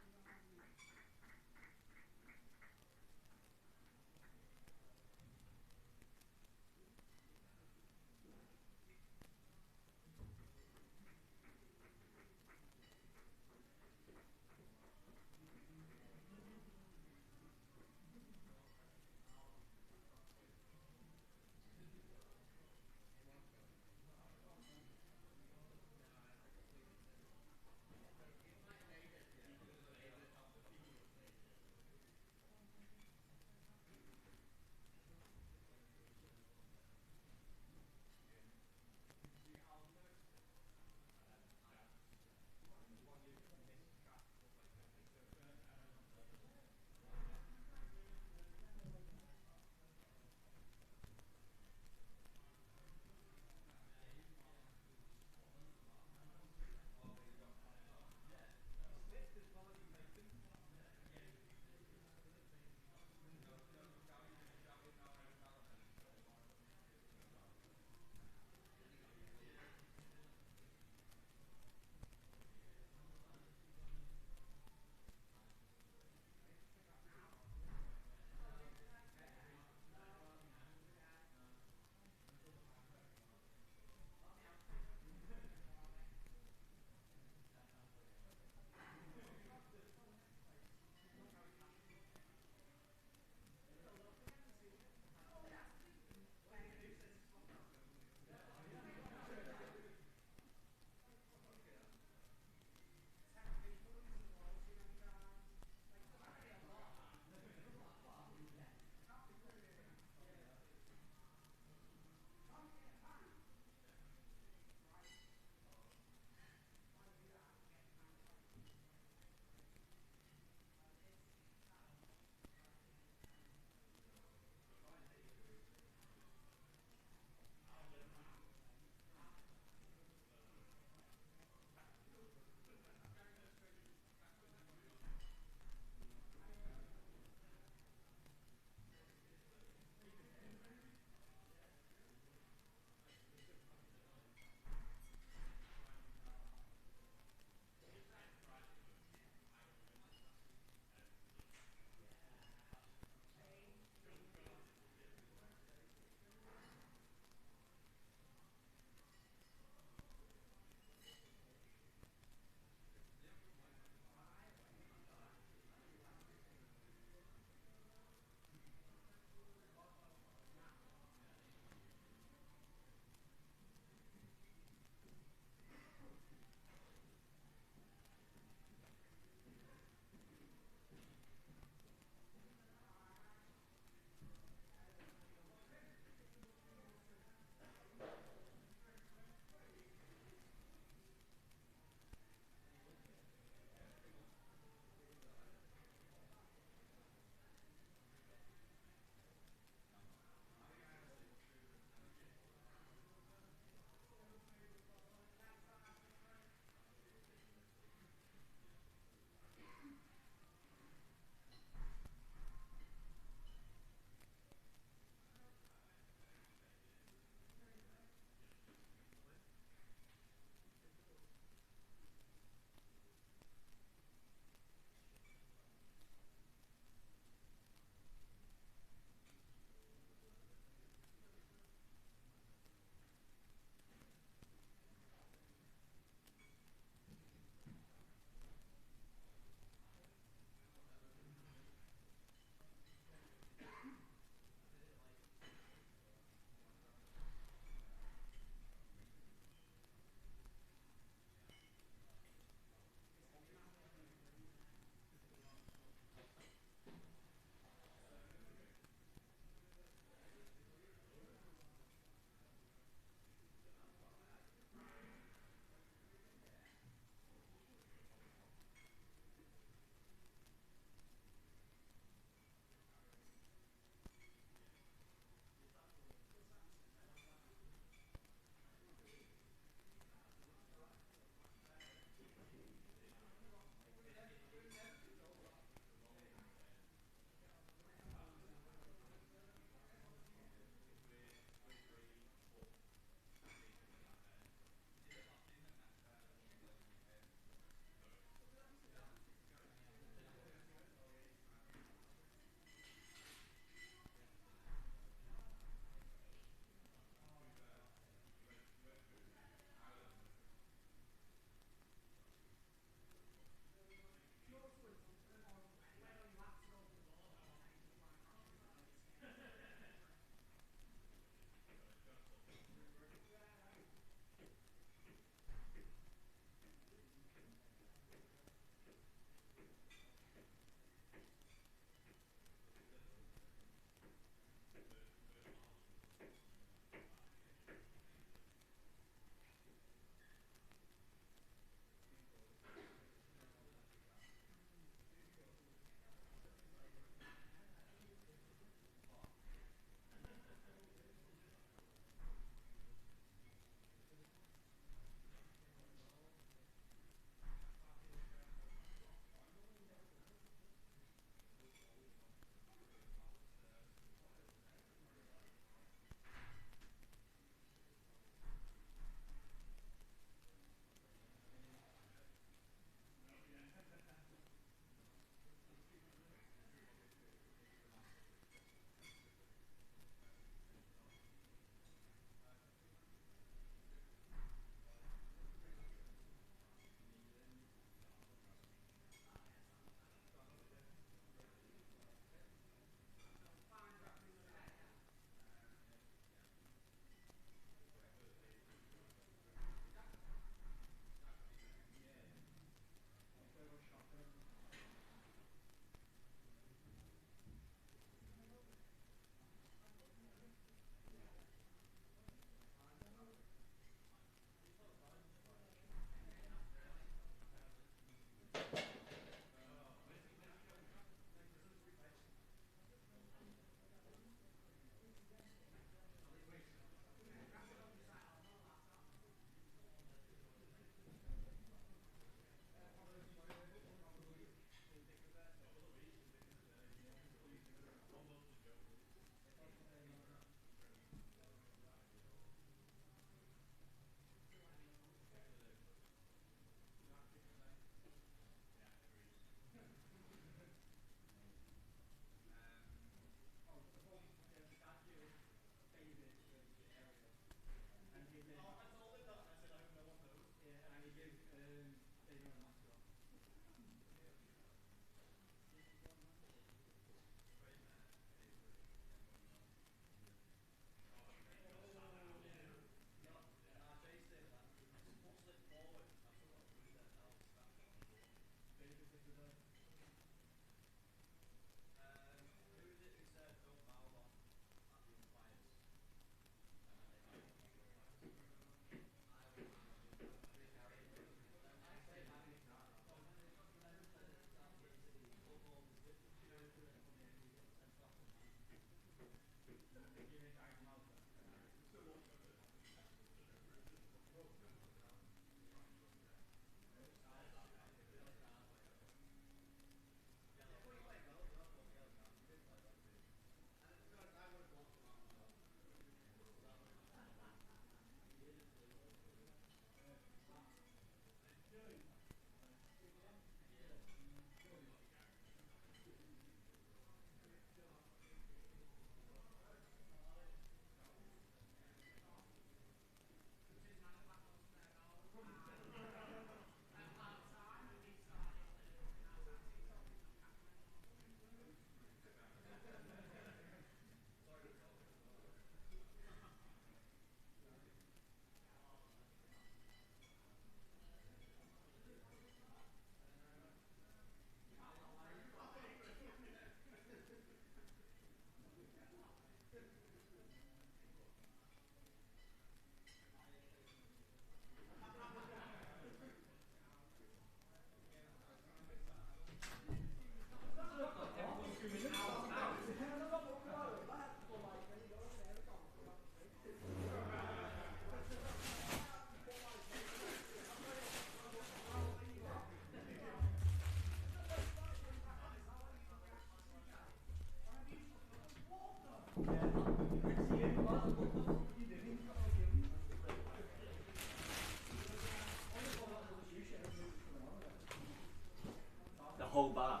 The whole bar.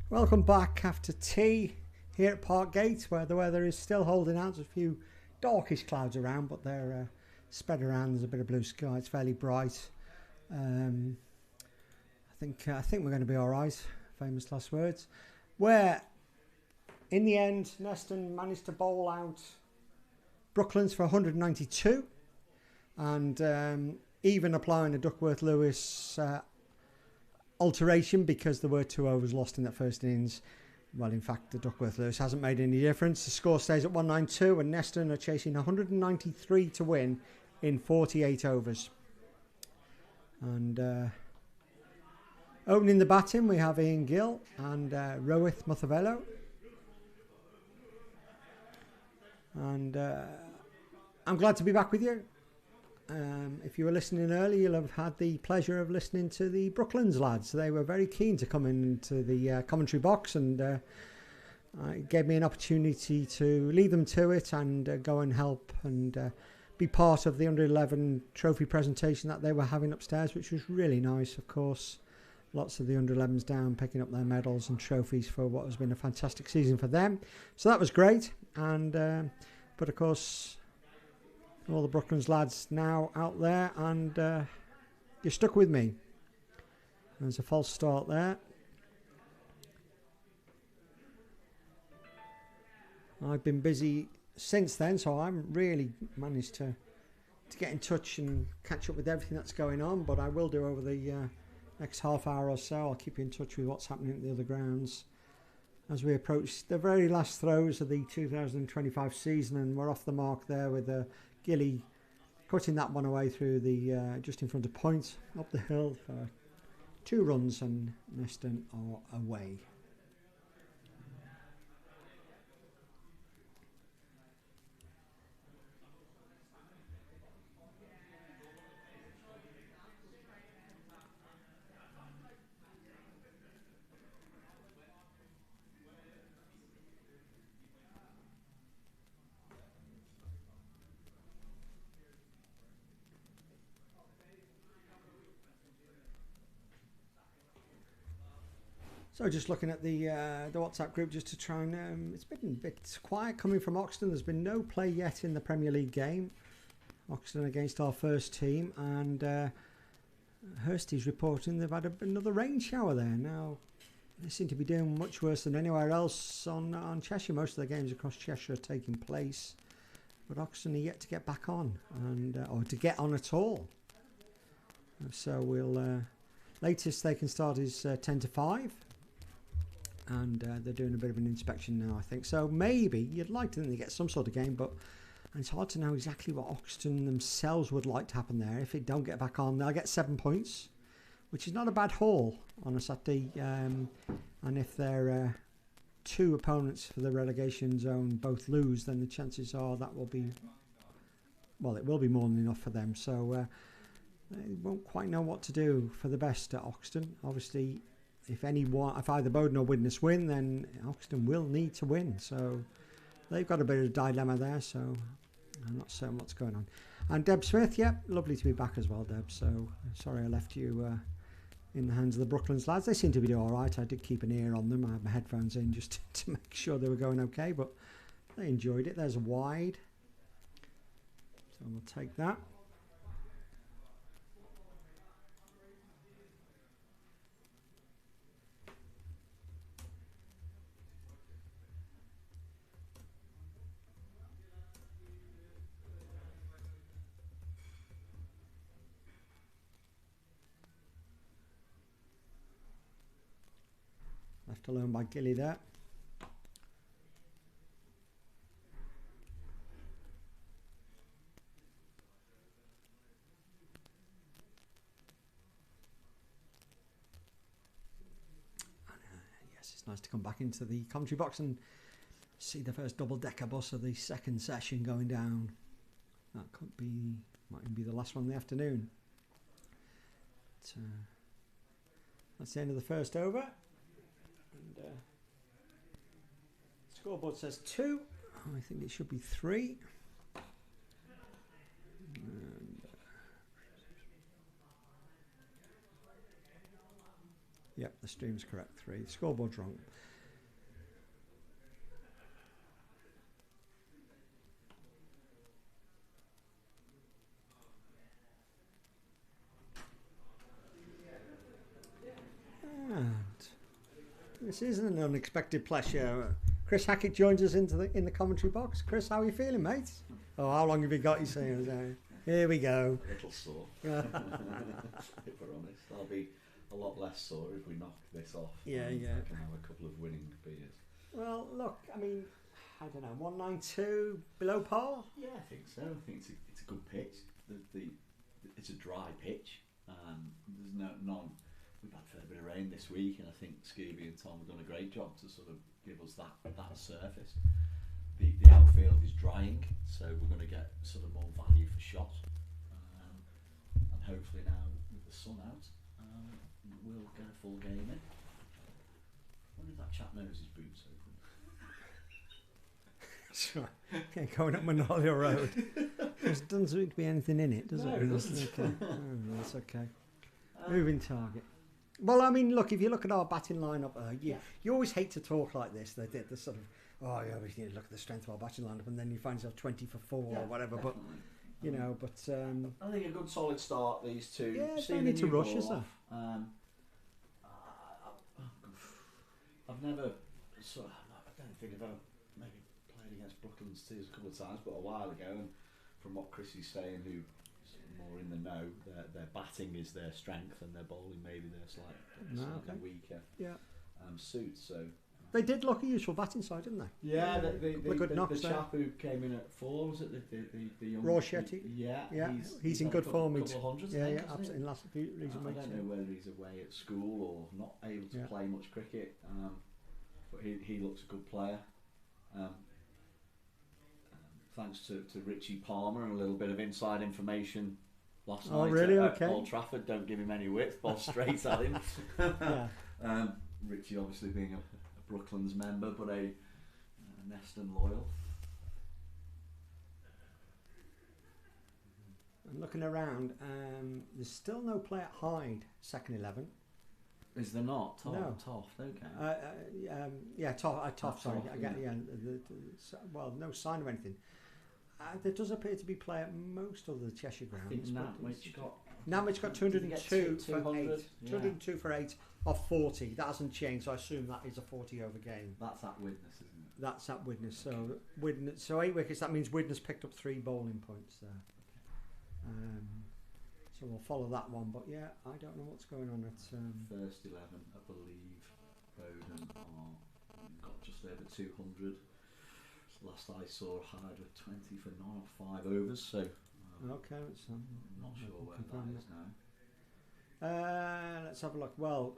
Welcome back after tea here at Parkgate, where the weather is still holding out. There's a few darkish clouds around, but they're spread around. There's a bit of blue sky. It's fairly bright. I think we're going to be all right. Famous last words. Where, in the end, Neston managed to bowl out Brooklands for 192, and even applying a Duckworth-Lewis alteration, because there were 2 overs lost in that first innings. Well, in fact, the Duckworth-Lewis hasn't made any difference. The score stays at 192, and Neston are chasing 193 to win in 48 overs. And opening the batting, we have Ian Gill and Rohith Muthavello. And I'm glad to be back with you. If you were listening early, you'll have had the pleasure of listening to the Brooklands lads. They were very keen to come into the commentary box, and it gave me an opportunity to lead them to it and go and help and be part of the under-11 trophy presentation that they were having upstairs, which was really nice, of course. Lots of the under-11s down, picking up their medals and trophies for what has been a fantastic season for them. So that was great. And but of course, all the Brooklands lads now out there, and you're stuck with me. There's a false start there. I've been busy since then, so I haven't really managed to get in touch and catch up with everything that's going on, but I will do over the next half hour or so. I'll keep you in touch with what's happening at the other grounds as we approach the very last throws of the 2025 season, and we're off the mark there with Gilly cutting that one away through the just in front of point up the hill for 2 runs, and Neston are away. So just looking at the WhatsApp group just to try and... it's been a bit quiet coming from Oxton. There's been no play yet in the Premier League game. Oxton against our first team. And Hursty's reporting they've had another rain shower there. Now, they seem to be doing much worse than anywhere else on Cheshire. Most of the games across Cheshire are taking place. But Oxton are yet to get back on, and or to get on at all. So we'll... latest they can start is 10 to 5. And they're doing a bit of an inspection now, I think. So maybe you'd like to think they get some sort of game, but it's hard to know exactly what Oxton themselves would like to happen there. If they don't get back on, they'll get 7 points, which is not a bad haul on a Saturday. And if their 2 opponents for the relegation zone both lose, then the chances are that will be, well, it will be more than enough for them. So they won't quite know what to do for the best at Oxton. Obviously, if either Bowden or Widnes win, then Oxton will need to win. So they've got a bit of a dilemma there. So I'm not certain what's going on. And Deb Smith, yeah, lovely to be back as well, Deb. So sorry I left you in the hands of the Brooklands lads. They seem to be doing all right. I did keep an ear on them. I had my headphones in just to make sure they were going okay, but they enjoyed it. There's a wide. So we'll take that. Left alone by Gilly there. Yes, it's nice to come back into the commentary box and see the first double-decker bus of the second session going down. That might even be the last one in the afternoon. But, that's the end of the first over. And scoreboard says 2. I think it should be 3. And, Yep, the stream's correct. 3. The scoreboard's wrong. And this isn't an unexpected pleasure. Chris Hackett joins us in the commentary box. Chris, how are you feeling, mate? Oh, how long have you got? You saying? Here we go. A little sore. If we're honest, I'll be a lot less sore if we knock this off. Yeah. I can have a couple of winning beers. Well, look, I mean, I don't know, 192 below par. Yeah, I think so. I think it's a good pitch. It's a dry pitch. There's none. We've had a fair bit of rain this week, and I think Scooby and Tom have done a great job to sort of give us that surface. The outfield is drying, so we're going to get sort of more value for shot. And hopefully now with the sun out, we'll get a full game in. I wonder if that chap knows his boots open. Sure. Okay, going up Magnolia Road. There doesn't seem to be anything in it, does No, it? it doesn't. Okay. Oh, that's okay. Moving target. Well, I mean, look, if you look at our batting lineup, you always hate to talk like this. They did the sort of, oh yeah, we need to look at the strength of our batting lineup, and then you find yourself 20 for 4 or whatever. Definitely. But you know, I think a good solid start. These two. Yeah, Seeing don't need the to new rush, ball is there? off, I've never sort of, I don't think I've ever maybe played against Brooklands teams a couple of times, but a while ago. And from what Chris is saying, who's more in the know, their batting is their strength, and their bowling maybe their slightly weaker suit. So they did look a useful batting side, didn't they? yeah, the there. chap who came in at 4, was it the young Rochetti? Yeah, he's in had good a form. couple of hundreds, I think, hasn't he? Absolutely. In last few recent I weeks. don't know whether he's away at school or not able to play much cricket, but he looks a good player. Thanks to Richie Palmer and a little bit of inside information last night really? at Okay. Old Trafford. Don't give him any width, ball straight at him. Richie obviously being a Brooklands member, but a Neston loyal. I'm looking around. There's still no play at Hyde, second 11. Is there not? No. Toff, okay. Toff, sorry. Toff, Well, no sign of anything. There does appear to be play at most of the Cheshire grounds. I think Nantwich got Did he get 202 for 200? 8. 202 for 8 of 40. That hasn't changed, so I assume that is a 40 over game. That's at Widnes, isn't it? That's at Widnes. So 8 wickets, that means Widnes picked up 3 bowling points there. So we'll follow that one, but yeah, I don't know what's going on at First 11, I believe Bowden got just over 200. Last I saw Hyde with 20 for 9 or 5 overs, so okay, I'm not sure where that is now. let's have a look. Well,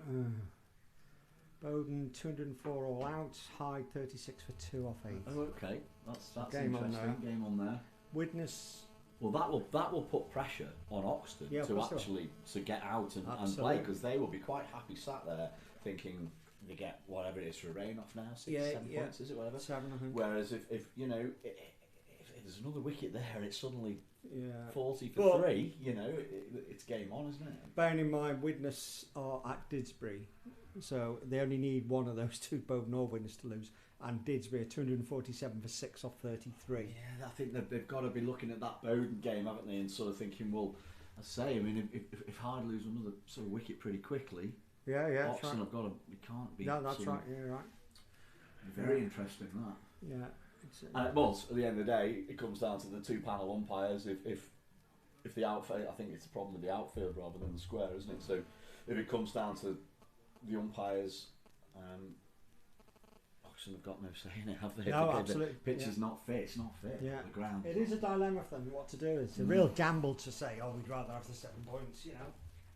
Bowden 204 all out, Hyde 36 for 2 off 8. Oh, okay, that's Game on interesting. Game on there. Widnes. Well, that will put pressure on Oxton to actually to get out and play, because they will be quite happy sat there thinking they get whatever it is for a rain off now, 7 points, is it, whatever? 7, I think. Whereas if you know if there's another wicket there and it's suddenly 40 But, for 3, you know it's game on, isn't it? Bearing in mind, Widnes are at Didsbury, so they only need one of those two, Bowden or Widnes, to lose. And Didsbury are 247 for 6 off 33. Yeah, I think that they've got to be looking at that Bowden game, haven't they, and sort of thinking, well, I say, I mean, if Hyde lose another sort of wicket pretty quickly, Oxton have got to, it can't be. No, that's right. Yeah, right. Very interesting that. Yeah. And well, at the end of the day, it comes down to the 2 panel umpires. If the outfield, I think it's a problem with the outfield rather than the square, isn't it? So if it comes down to the umpires, Oxton have got no say in it, have they? No, absolutely. The pitch is not fit. It's not fit. Yeah. The ground. It is a dilemma for them what to do. It's a real gamble to say, oh, we'd rather have the 7 points, you know.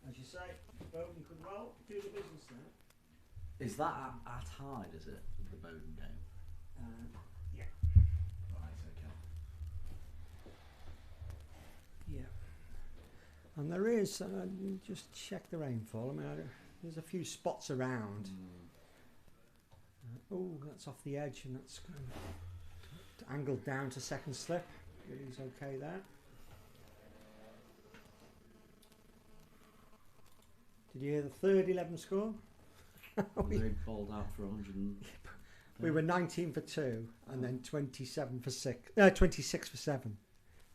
As you say, Bowden could well do the business there. Is that at Hyde, is it, the Bowden game? Yeah. Right, okay. Yeah. And there is, just check the rainfall. I mean, there's a few spots around. That's off the edge, and that's kind of angled down to second slip. He's okay there. Did you hear the third 11 score? They bowled out for 100. We were 19 for 2 and then 27 for 6. 26 for 7.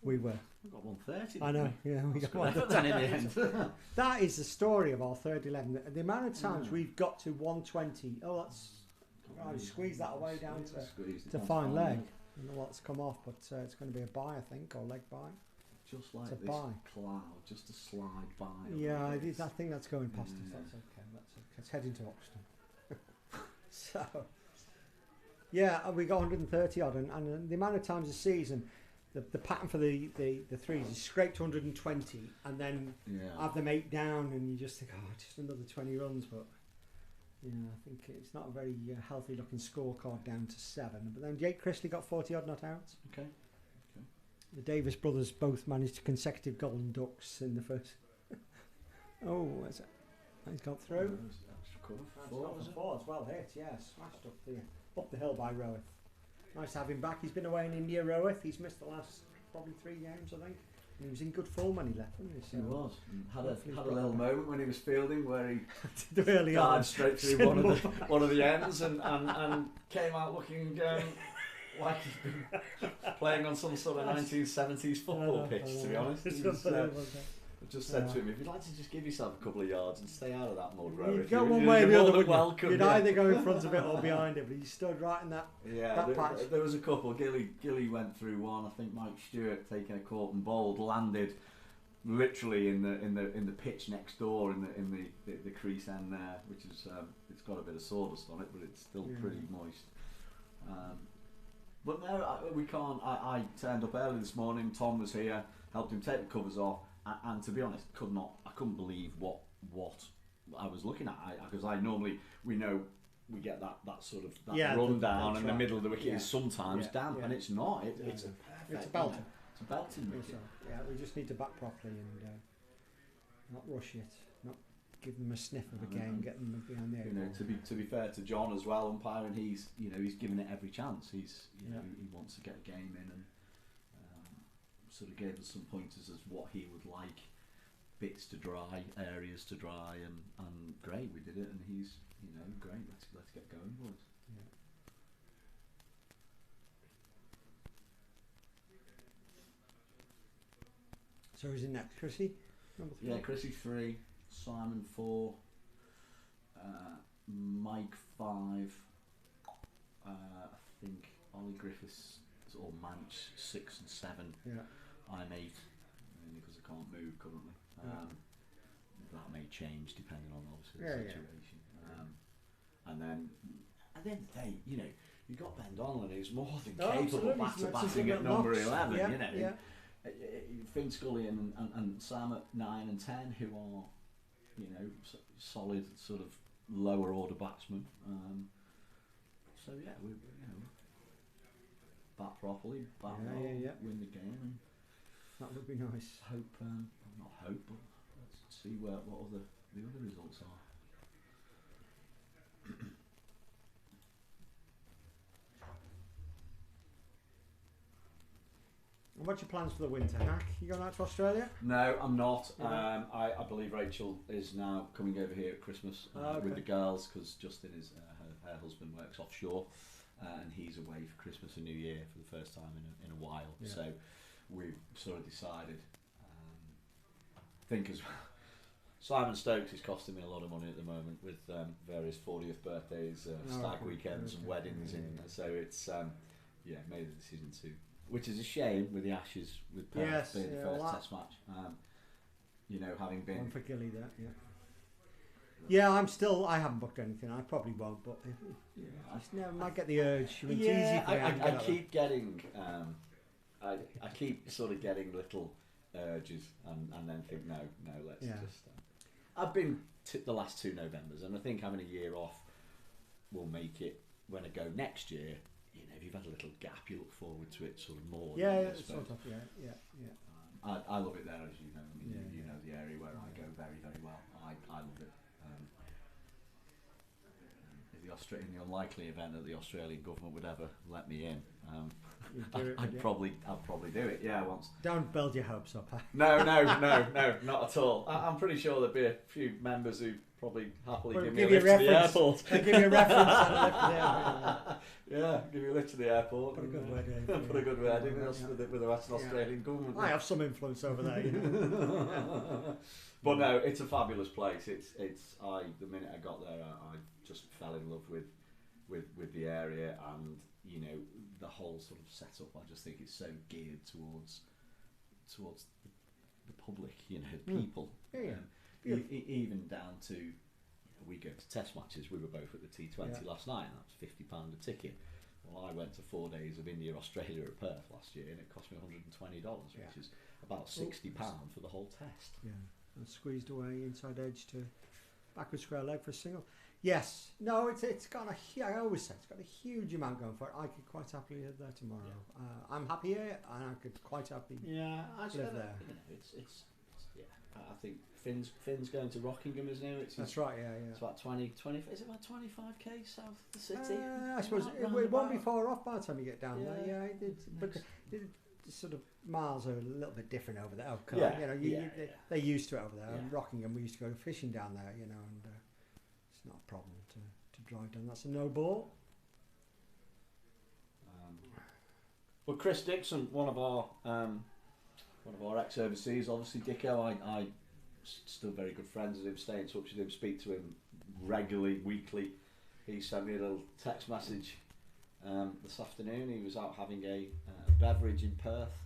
We were. We got 130. I know. Yeah, we got one. Then in the end. That is the story of our third 11. The amount of times we've got to 120. Oh, that's. Oh, you squeeze that away down to fine leg. I don't know what's come off, but it's going to be a bye, I think, or leg bye. Just like it's a this bye. cloud, just a slide by. Yeah, I think that's going past us. That's okay. Let's head into Oxton. So, yeah, we got 130 odd, and the amount of times a season, the pattern for the threes is scrape to 120, and then have them 8 down, and you just think, oh, just another 20 runs, but. Yeah, I think it's not a very healthy looking scorecard down to 7. But then Jake Chrisley got 40 odd not outs. Okay. The Davis brothers both managed consecutive golden ducks in the first. Oh, where's it? He's got through. Four as well hit, yeah. Smashed up the hill by Rohith. Nice to have him back. He's been away in India, Rohith. He's missed the last probably 3 games, I think. And he was in good form when he left, wasn't he? So he was. Had a little moment when he was fielding where he really dived straight through one of the ends and came out looking like he'd been playing on some sort of 1970s football pitch, to be honest. I just said to him, if you'd like to just give yourself a couple of yards and stay out of that mud, Rohith, you'd go one way or the other, welcome. You'd either go in front of it or behind it, but he stood right in that, patch. There was a couple. Gilly went through one. I think Mike Stewart taking a caught and bowled, landed literally in the pitch next door in the crease end there, which is it's got a bit of sawdust on it, but it's still pretty moist. But no, we can't. I turned up early this morning. Tom was here, helped him take the covers off. And to be honest, I couldn't believe what I was looking at, because I normally we get that sort of rundown, and the middle of the wicket is sometimes damp, and it's not. It's a perfect. It's a belter. It's a belting wicket. Yeah, we just need to bat properly and not rush it, not give them a sniff of a game, get them behind the 8 ball. To be fair to John as well, umpiring, he's given it every chance. He wants to get a game in and. Sort of gave us some pointers as what he would like, bits to dry, areas to dry, and great, we did it, and he's great. Let's get going, boys. Yeah. So who's in next, Chrissy? Number 3. Yeah, Chrissy 3, Simon 4, Mike 5. I think Ollie Griffiths or Manch 6 and 7. Yeah. I'm 8, mainly because I can't move currently. That may change depending on obviously the situation. And then at the end of the day, you've got Ben Donnellan who's more than capable batting at number 11. Finn Scully and Sam at 9 and 10, who are solid sort of lower order batsmen. So yeah, we bat properly, bat well, win the game, and that would be nice. Hope, not hope, but let's see what the other results are. And what's your plans for the winter, Hack? You going out to Australia? No, I'm not. I believe Rachel is now coming over here at Christmas with the girls, because Justin is her husband works offshore. And he's away for Christmas and New Year for the first time in a while. Yeah. So we've sort of decided, I think as well, Simon Stokes is costing me a lot of money at the moment with various 40th birthdays, stag weekends and weddings. So it's, made the decision to, which is a shame with the Ashes, with Perth being the first test match. Having been... One for Gilly there, Yeah, I haven't booked anything. I probably won't, but I might get the urge. It's easy for I keep getting, I keep sort of getting little urges, and then think, no, let's just. I've been the last 2 Novembers, and I think having a year off will make it. When I go next year, if you've had a little gap, you look forward to it sort of more. Sort of, yeah. I love it there, as you know. You know the area where I go very, very well. I love it. In the unlikely event that the Australian government would ever let me in, You'd do it, would I'd you? probably do it. Yeah, once. Don't build your hopes up. Huh? No, not at all. I'm pretty sure there'd be a few members who probably happily Well, give me a give you lift to the reference. airport. They'll give you a reference and a lift to the airport. Yeah, give you a lift to the airport. Put a good and, word in. Put a good word in Yeah. with the Western Yeah. Australian government. I have some influence over there, you know. But no, it's a fabulous place. The minute I got there, I just fell in love with the area, and you know, the whole sort of setup. I just think it's so geared towards the public, you know, people. Yeah. Even down to, you know, we go to test matches. We were both at the T20 last night, and that was £50 a ticket. Well, I went to 4 days of India, Australia at Perth last year, and it cost me $120, which is about £60 for the whole test. Yeah. And squeezed away inside edge to backward square leg for a single. Yes. No, it's got I always say it's got a huge amount going for it. I could quite happily live there tomorrow. I'm happy here, and I could quite happily live there. You know, it's I think Finn's going to Rockingham, isn't he? That's right. Yeah. It's about 20. Is it about 25k south of the city? I suppose it won't be far off by the time you get down there. Yeah, it did. But the sort of miles are a little bit different over there. You know, they're used to it over there. Yeah. And Rockingham, we used to go fishing down there, you know, and it's not a problem to drive down. That's a no ball. Well, Chris Dixon, one of our ex-overseas, obviously Dicko. I still very good friends with him, stay in touch with him, speak to him regularly, weekly. He sent me a little text message this afternoon. He was out having a beverage in Perth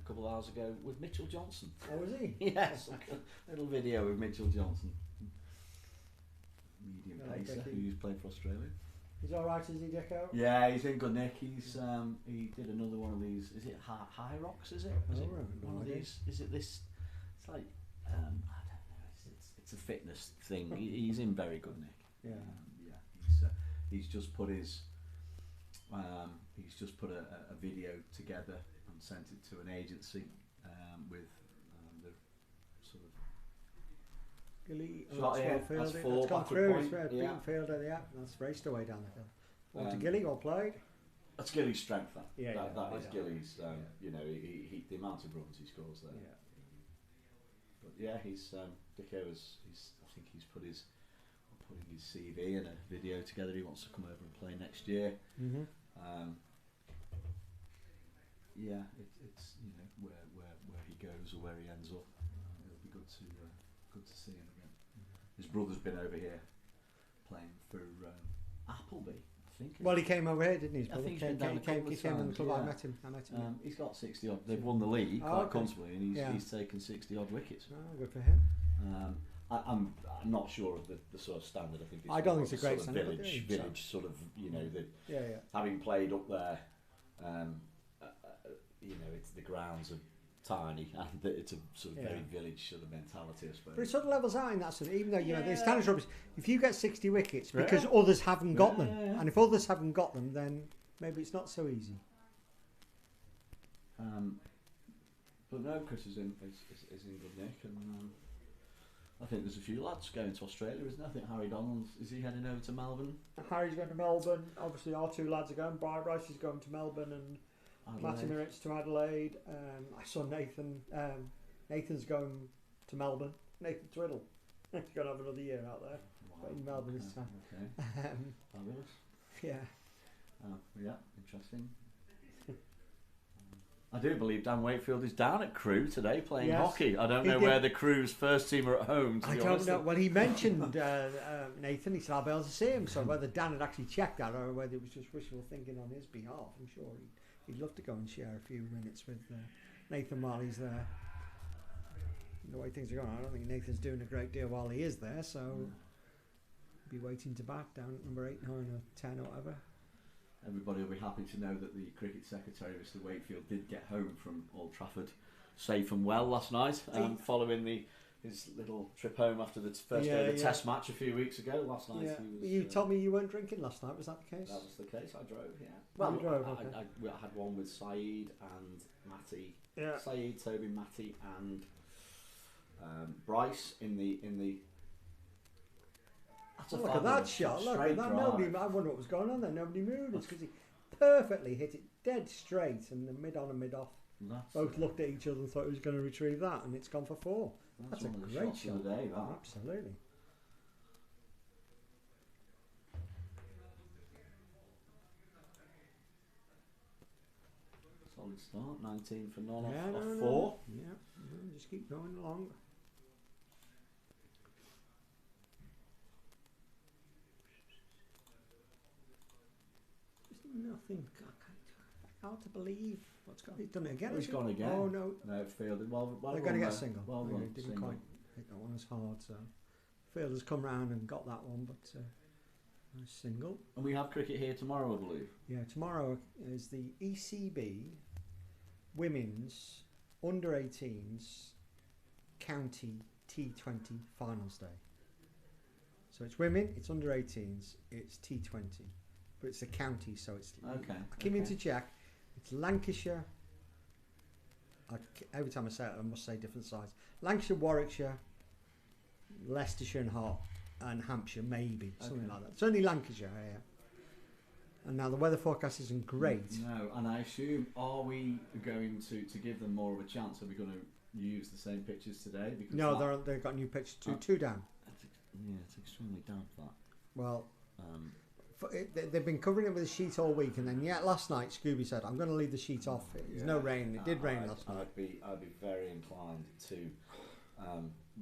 a couple of hours ago with Mitchell Johnson. Oh, was he? Yes, a little video with Mitchell Johnson, medium pacer, who's playing for Australia. He's all right, is he, Dicko? Yeah, he's in good nick. He's he did another one of these. Is it High Rocks? Is it? Is it one of these? Is it this? It's like I don't know. It's a fitness thing. He's in very good nick. Yeah. He's just put his a video together and sent it to an agency with the sort of. Gilly, Shot here, that's that's four, it's gone backward through. point, It's yeah. beaten fielder. Yeah, that's raced away down the hill. Well, to Um, Gilly, all played. That's Gilly's strength. That Yeah, that is yeah. Gilly's. You know, he the amount of runs he scores there. Yeah. But yeah, Dicko I think he's putting his CV and a video together. He wants to come over and play next year. Mm-hmm. Yeah, it's you know where he goes or where he ends up. It'll be good to see him again. His brother's been over here playing for Appleby, I think. Well, he came over here, didn't he? His I brother think he's been down a couple of he came in the times, club. I yeah. met him. He's got 60 odd. They've won the league Oh, quite okay. comfortably, and Yeah. he's taken 60 odd wickets. Oh, good for him. I'm not sure of the sort of standard. I think it's I don't more think it's of a great sort of standard, do you? village sort of, you know, Yeah. having played up there, you know, it's the grounds are tiny and it's a sort of very village sort of mentality, I suppose. But it sort of levels out in that sort of, even though, you know, the Yeah. standard's rubbish, if you get 60 wickets Yeah. because others haven't got them, Yeah. and if others haven't got them, then maybe it's not so easy. But no, Chris is in good nick, and I think there's a few lads going to Australia, isn't there? I think Harry Donald, is he heading over to Melbourne? Harry's going to Melbourne. Obviously, our two lads are going. Bryce is going to Melbourne, and Matty Merritt's to Adelaide. I saw Nathan. Nathan's going to Melbourne. Nathan Twiddle. He's going to have another year out there. But in Melbourne this time. Okay. Fabulous. Yeah. Yeah, interesting. I do believe Dan Wakefield is down at Crewe today playing Yes, hockey. I don't he know did. where the Crewe's first team are at home, to I be don't honest. know. Well, he mentioned Nathan. He said I'll be able to see him. So whether Dan had actually checked that or whether it was just wishful thinking on his behalf, I'm sure he'd love to go and share a few minutes with Nathan while he's there. The way things are going, I don't think Nathan's doing a great deal while he is there. So be waiting to back down at number 8, 9, or 10 or whatever. Everybody will be happy to know that the cricket secretary, Mr. Wakefield, did get home from Old Trafford safe and well last night, following his little trip home after the first day of the Test match a few weeks ago. Last night, he was, you told me you weren't drinking last night. Was that the case? That was the case. I drove. Yeah. Well, Well, you drove, I okay. had one with Saeed and Matty. Yeah. Saeed, Toby, Matty, and Bryce in the. That's a Look at that fabulous shot! Look straight at that! drive. Nobody. I wonder what was going on there. Nobody moved. It's because perfectly hit it dead straight, and the mid on and mid off That's, both looked at each other and thought he was going to retrieve that, and it's gone for 4. that's That's one a of the great shots of shot. the day, that. Absolutely. Solid start, 19 for none Yeah, off no, 4. Yeah, just keep going along. Just nothing. Hard to believe what's going. He's done it again. Oh, he's hasn't gone he? again. Oh no, No, fielded. Well they're going to get a there. single. Well They done, didn't single. quite hit that one as hard. So fielders come round and got that one, but nice single. And we have cricket here tomorrow, I believe. Yeah, tomorrow is the ECB Women's Under 18s County T20 Finals Day. So it's women, it's under 18s, it's T20, but it's the county, so it's. Okay. I came in to check. It's Lancashire. Every time I say it, I must say different sides. Lancashire, Warwickshire, Leicestershire, and Hampshire, maybe something like that. It's only Lancashire here. And now the weather forecast isn't great. No, and I assume, are we going to give them more of a chance? Are we going to use the same pitches today? Because No, they've got new pitch two down. It's extremely damp, that. Well, they've been covering it with a sheet all week, and then last night Scooby said, "I'm going to leave the sheet off." There's no rain. It did rain last night. I'd be very inclined to.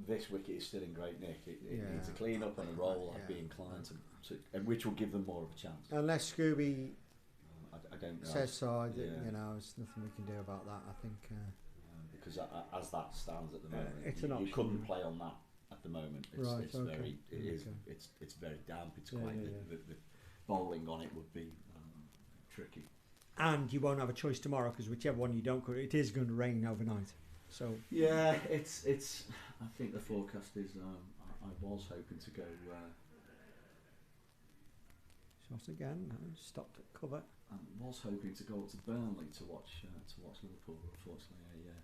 This wicket is still in great nick. It needs a clean up and a roll. I'd be inclined to, which will give them more of a chance. Unless Scooby I don't know. says so, there's nothing we can do about that. I think because as that stands at the moment, it's an you option. couldn't play on that at the moment. It's, Right, it's okay. very, it is, Okay. it's very damp. It's Yeah, quite yeah, the bowling on it would be tricky. And you won't have a choice tomorrow because whichever one you don't cover, it is going to rain overnight. So Yeah, it's. I think the forecast is. I was hoping to go. shot again. No, stopped at cover. I was hoping to go up to Burnley to watch Liverpool, but unfortunately, the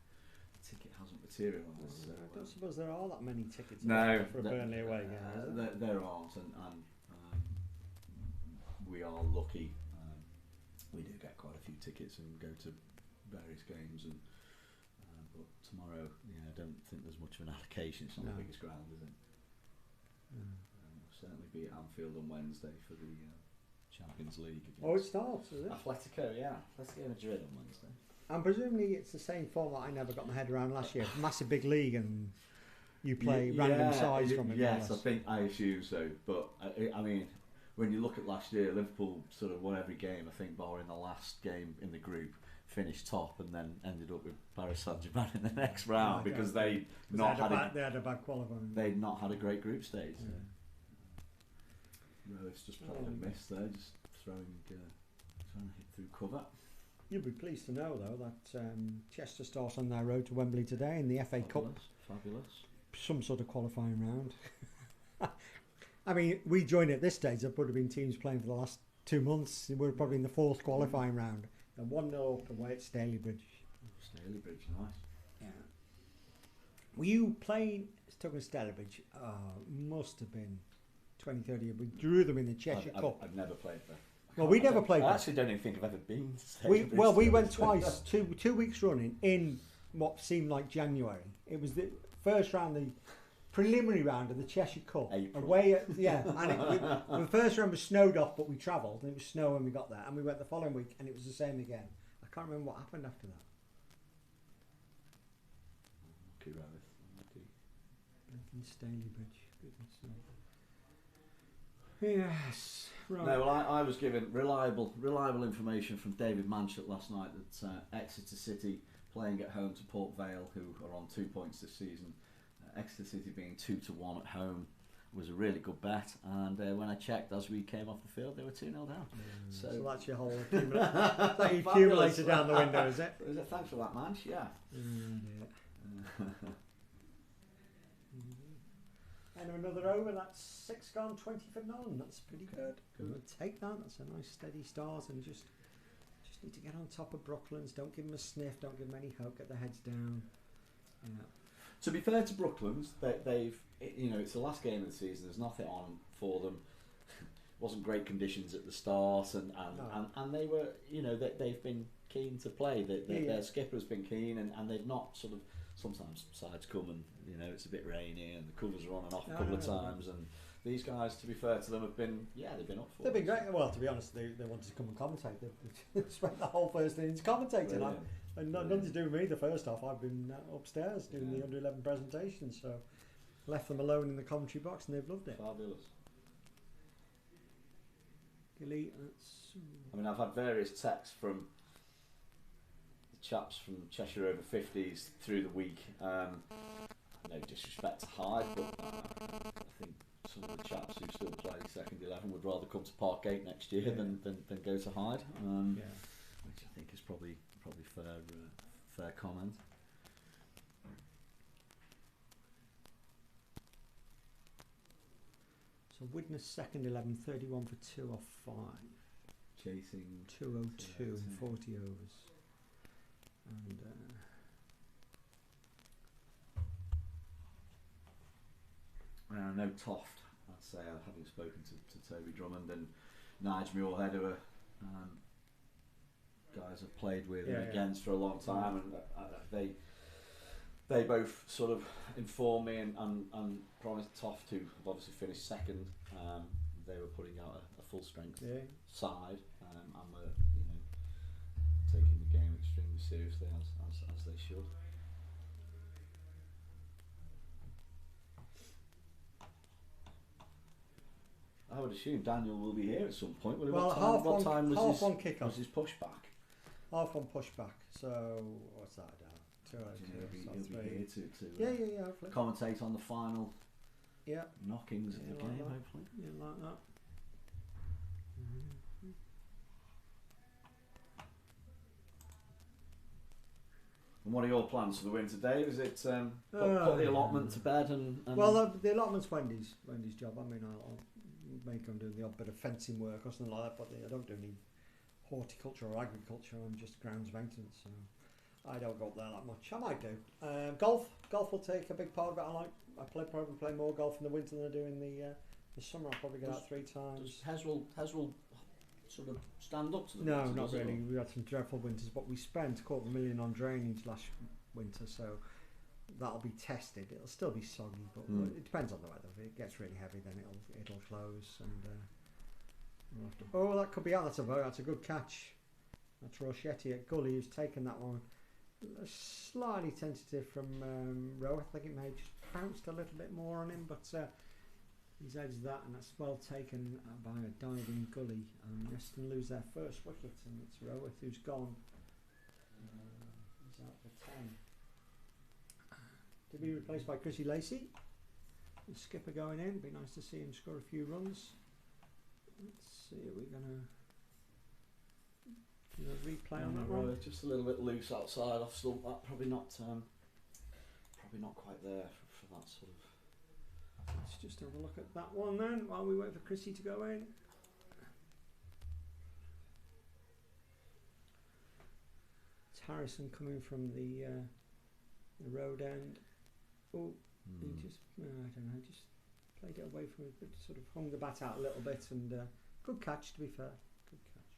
ticket hasn't materialised. So, I don't suppose there are that many tickets no, for a Burnley away game. Is there? there aren't, and we are lucky. We do get quite a few tickets and go to various games, and but tomorrow, I don't think there's much of an allocation. It's not the biggest ground, is it? We'll certainly be at Anfield on Wednesday for the Champions League. Oh, it starts, is it? Atletico, yeah. Atletico Madrid on Wednesday. And presumably it's the same format I never got my head around last year. Massive big league, and you play random sides from it. Yes, I assume so. But I mean, when you look at last year, Liverpool sort of won every game. I think, barring the last game in the group, finished top, and then ended up with Paris Saint-Germain in the next round because they had a bad qualifying. They'd not had a great group stage. Yeah. It's just playing a miss there, just trying to hit through cover. You'll be pleased to know, though, that Chester starts on their road to Wembley today in the FA Cup. Fabulous. Some sort of qualifying round. I mean, we joined at this stage. There would have been teams playing for the last 2 months. We're probably in the 4th qualifying round. And 1-0 up away at Stalybridge. Stalybridge, nice. Yeah. Were you playing, talking of Stalybridge, must have been 20, 30 years. We drew them in the Cheshire Cup. I've never played there. Well, we never played I there. actually don't even think I've ever been to Stalybridge. We went twice, two weeks running in what seemed like January. It was the first round, the preliminary round of the Cheshire Cup. April. Away at, and the first round was snowed off, but we travelled, and it was snow when we got there, and we went the following week, and it was the same again. I can't remember what happened after that. Lucky rabbit. Lucky. In Stalybridge, goodness sake. Yes, right. No, well, I was given reliable information from David Manchett last night that Exeter City playing at home to Port Vale, who are on 2 points this season. Exeter City being 2-1 at home was a really good bet, and when I checked as we came off the field, they were 2-0 down. So that's your whole accumulator down the window, is it? Thanks for that, Manch. Yeah. And another over, that's 6 gone, 20 for none. That's pretty good. We'll take that. That's a nice steady start, and just need to get on top of Brooklands. Don't give them a sniff. Don't give them any hope. Get their heads down. Yeah. To be fair to Brooklands, they've it's the last game of the season. There's nothing on for them. wasn't great conditions at the start, and they were, you know, they've been keen to play. Their skipper's been keen, and they've not sort of. Sometimes sides come and, you know, it's a bit rainy and the covers are on and off a couple of times, and these guys, to be fair to them, have been they've been up for it. They've been great. Well, to be honest, they wanted to come and commentate. They spent the whole first innings commentating. And nothing to do with me the first half. I've been upstairs doing the under-11 presentation, so left them alone in the commentary box and they've loved it. Fabulous. Gilly, I mean, I've had various texts from the chaps from Cheshire over 50s through the week. No disrespect to Hyde, but I think some of the chaps who still play second 11 would rather come to Parkgate next year than go to Hyde, which I think is probably fair comment. So Widnes second 11, 31 for 2 off 5. Chasing 202 in 40 overs. And I know Toft, I'd say, having spoken to Toby Drummond and Nigel Muirhead, who are guys I've played with and against for a long time, and they both sort of informed me and promised Toft, who have obviously finished second, they were putting out a full strength side, and were, you know, taking the game extremely seriously as they should. I would assume Daniel will be here at some point. What time was his pushback? Half one pushback. So what's that now? He'll be here to hopefully commentate on the final knockings of the game, like hopefully. Yeah, like that. And what are your plans for the winter, Dave? Is it put the allotment to bed and Well, the allotment's Wendy's job. I mean, I'll make him do the odd bit of fencing work or something like that, but I don't do any horticulture or agriculture. I'm just grounds maintenance, so I don't go up there that much. I might do. Golf will take a big part of it. I probably play more golf in the winter than I do in the summer. I'll probably get out 3 times. Does Hesrel sort of stand up to the No, winter, not really. We had some dreadful winters, but we spent $250,000 on drainage last winter, so that'll be tested. It'll still be soggy, but it depends on the weather. If it gets really heavy, then it'll close. And we'll have to, that could be out. That's a good catch. That's Rochetti at Gully who's taken that one. Slightly tentative from Rowe. I think it may have just bounced a little bit more on him, but he's edged that, and that's well taken by a diving Gully. And Neston lose their first wicket, and it's Rowe who's gone. He's out for 10. To be replaced by Chrissy Lacey. The skipper going in. Be nice to see him score a few runs. Let's see, are we going to replay on that one? Just a little bit loose outside off stump. That probably not quite there for that sort of. Let's just have a look at that one then while we wait for Chrissy to go in. It's Harrison coming from the road end. He just, I don't know, just played it away from it, but sort of hung the bat out a little bit, and good catch, to be fair. Good catch.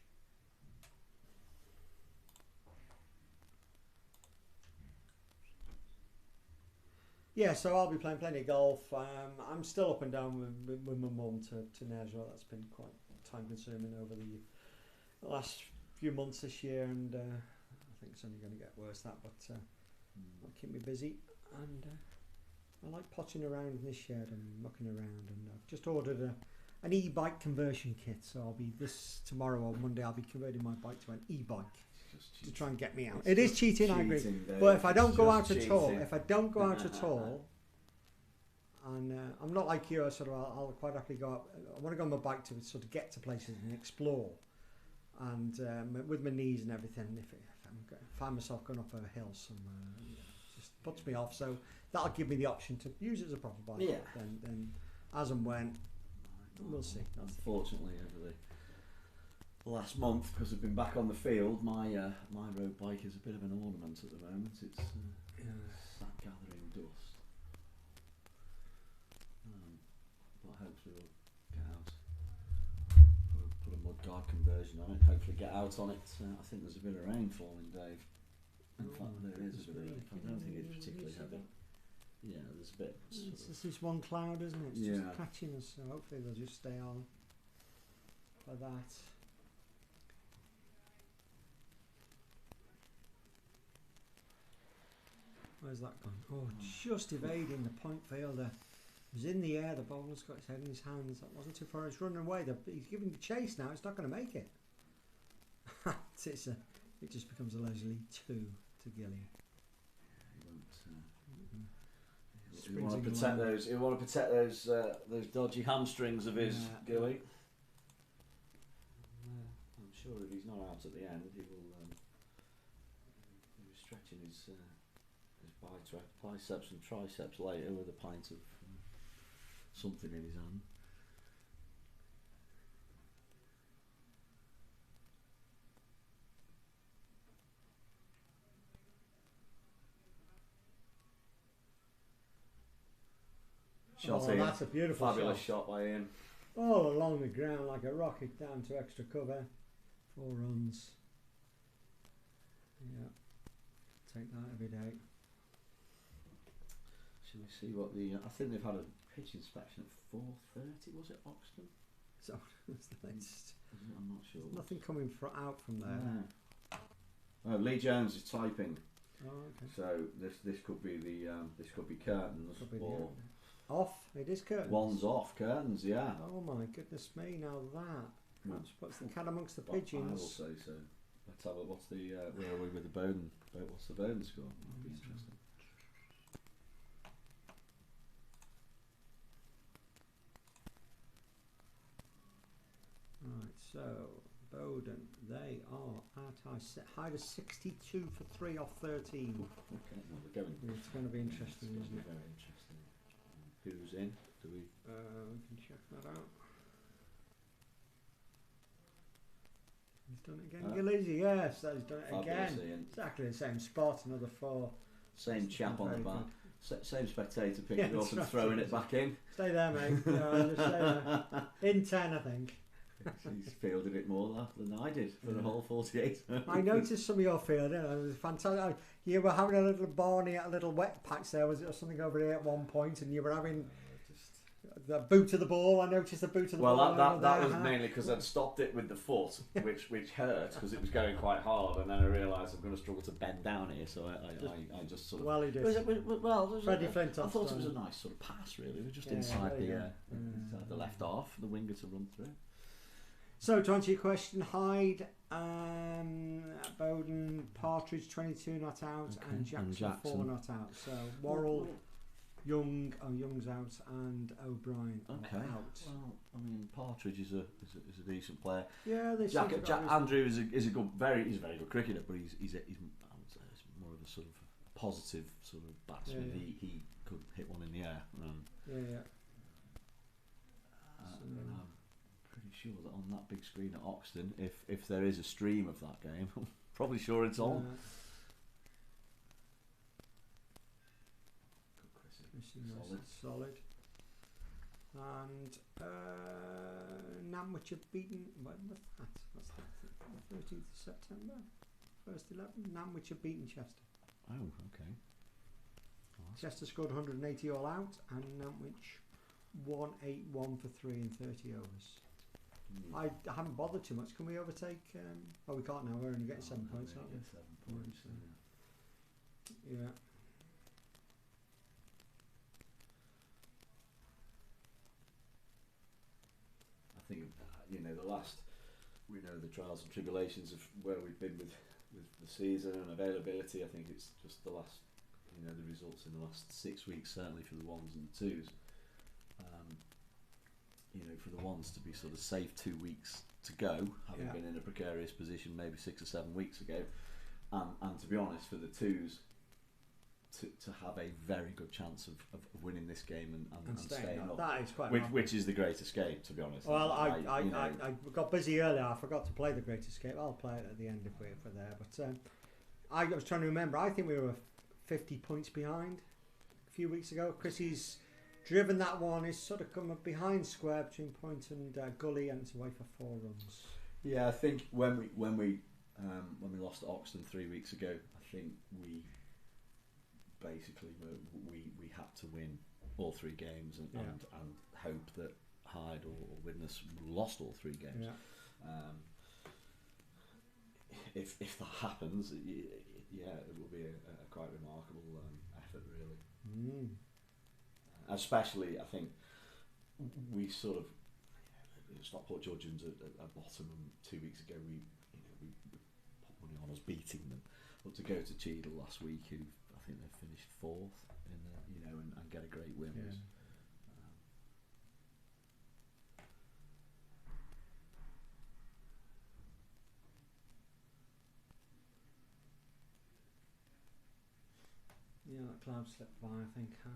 Yeah, so I'll be playing plenty of golf. I'm still up and down with my mum to Nesra. That's been quite time consuming over the last few months this year, and I think it's only going to get worse, but it'll keep me busy. And I like potting around in this shed and mucking around, and I've just ordered an e-bike conversion kit, so I'll be tomorrow or Monday I'll be converting my bike to an e-bike to try and get me out. It is cheating, I agree, but if I don't go out at all, and I'm not like you, I'll quite happily go out. I want to go on my bike to sort of get to places and explore, and with my knees and everything, if I find myself going up a hill somewhere, just puts me off, so that'll give me the option to use it as a proper bike. Yeah. Then as and when, we'll see. Unfortunately, over the last month, because I've been back on the field, my road bike is a bit of an ornament at the moment. It's sat gathering dust, but hopefully we'll get out drive conversion on it. Hopefully get out on it. I think there's a bit of rain falling, Dave. In fact, there is a bit of rain. I don't think it's particularly heavy. Yeah, there's a bit. It's just one cloud, isn't it? It's just catching us, so hopefully they'll just stay on for that. Where's that gone? Oh, just evading the point fielder. It was in the air, the bowler's got his head in his hands. That wasn't too far, he's running away. He's giving the chase now, it's not going to make it. It just becomes a leisurely 2 to Gilly. He want to protect those. He want to protect those dodgy hamstrings of his, Gilly. I'm sure if he's not out at the end, he will. He was stretching his biceps and triceps later with a pint of something in his hand. That's a beautiful fabulous shot by him. All along the ground like a rocket down to extra cover. 4 runs. Yeah, take that every day. Shall we see what the? I think they've had a pitch inspection at 4:30. Was it Oxton? So I'm not sure. Nothing coming out from there. Oh, Lee Jones is typing. Oh, okay. So this could be the this could be curtains or off. It is curtains. One's off curtains. Yeah. Oh my goodness me! Now that what's the cat amongst the pigeons? I will say so. Let's have a what's the where are we with the Bowden? What's the Bowden score? That'll be interesting. Right, so Bowden, they are at high to 62 for 3 off 13. Okay, well, we're going. It's going to be interesting, isn't it? Very interesting. Who's in? Do we? We can check that out. He's done it again. Gillies, yes, he's done it again. Ian. Exactly the same spot, another 4. Same chap on the back. Same spectator picking it up and throwing it back in. Stay there, mate. Just stay there. In 10, I think. He's fielded it more than I did for the whole 48. I noticed some of your fielding. It was fantastic. You were having a little Barney at a little wet patch there, was it, or something over here at one point, and you were having the boot of the ball. I noticed the boot of the ball. Well, that was mainly because I'd stopped it with the foot, which hurt because it was going quite hard, and then I realised I'm going to struggle to bend down here, so I just sort of. Well, he did. Freddie Flint. I thought it was a nice sort of pass, really. It was just inside the left half, the winger to run through. So to answer your question, Hyde, Bowden, Partridge 22 not out, and Jackson 4 not out. So Worrell, Young's out, and O'Brien out. Well, I mean, Partridge is a decent player. Yeah, Jack Andrew is a good, he's a very good cricketer, but he's I would say it's more of a sort of positive sort of batsman. Yeah. He could hit one in the air. I'm pretty sure that on that big screen at Oxton, if there is a stream of that game, I'm probably sure it's on. Solid. And Namwich have beaten. When was that? What's that? 13th of September. First 11. Namwich have beaten Chester. Oh, okay. Chester scored 180 all out, and Namwich 181 for 3 in 30 overs. I haven't bothered too much. Can we overtake? We can't now. We're only getting 7 points, aren't we? 7 points. Yeah. I think we know the trials and tribulations of where we've been with the season and availability. I think it's just the results in the last 6 weeks, certainly for the ones and the twos. For the ones to be sort of safe 2 weeks to go, having been in a precarious position maybe 6 or 7 weeks ago, and to be honest, for the twos to have a very good chance of winning this game and staying up. That is quite which is the Great Escape, to be honest. Well, I got busy earlier. I forgot to play the Great Escape. I'll play it at the end if we're there. But I was trying to remember. I think we were 50 points behind a few weeks ago. Chrissy's driven that one. Is sort of come behind square between point and gully, and it's away for 4 runs. Yeah, I think when we lost to Oxton 3 weeks ago, I think we basically we had to win all 3 games and hope that Hyde or Widnes lost all 3 games. Yeah. If that happens, it will be a quite remarkable effort, really. Especially, I think we sort of Stockport Judgeons at bottom, and 2 weeks ago we put money on us beating them. But to go to Cheadle last week, who I think they finished 4th in the, and get a great win was. Yeah, that cloud slipped by, I think. I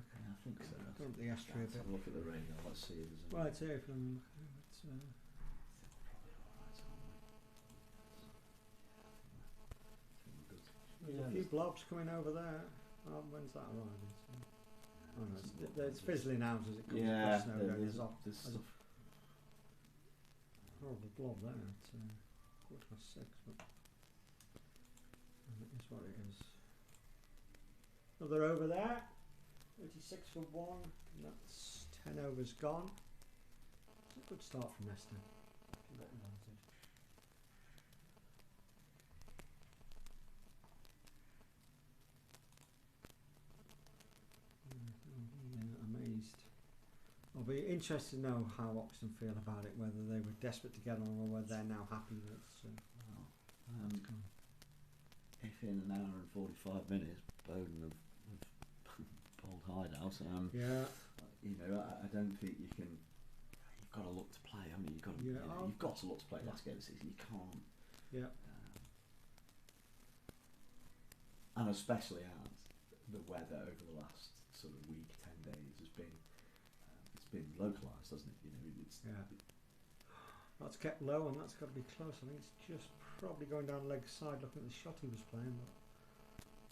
think so. Go up the estuary a bit. Have a look at the radar. Let's see if there's any. Right, here, if I'm it's, there's a few blobs coming over there. When's that arriving? Oh no, it's fizzling out as it comes across snow. There's a horrible blob there at 6:15, but it is what it is. Another over there, 36 for 1, and that's 10 overs gone. It's a good start from Neston. Amazed. I'll be interested to know how Oxton feel about it, whether they were desperate to get on or whether they're now happy that it's gone. If in an hour and 45 minutes Bowden have bowled Hyde out, I don't think you can. You've got to look to play. I mean, you've got to look to play last game of the season. You can't. Yeah. And especially as the weather over the last sort of week, 10 days has been, it's been localised, hasn't it? That's kept low, and that's got to be close. I think it's just probably going down leg side, looking at the shot he was playing, but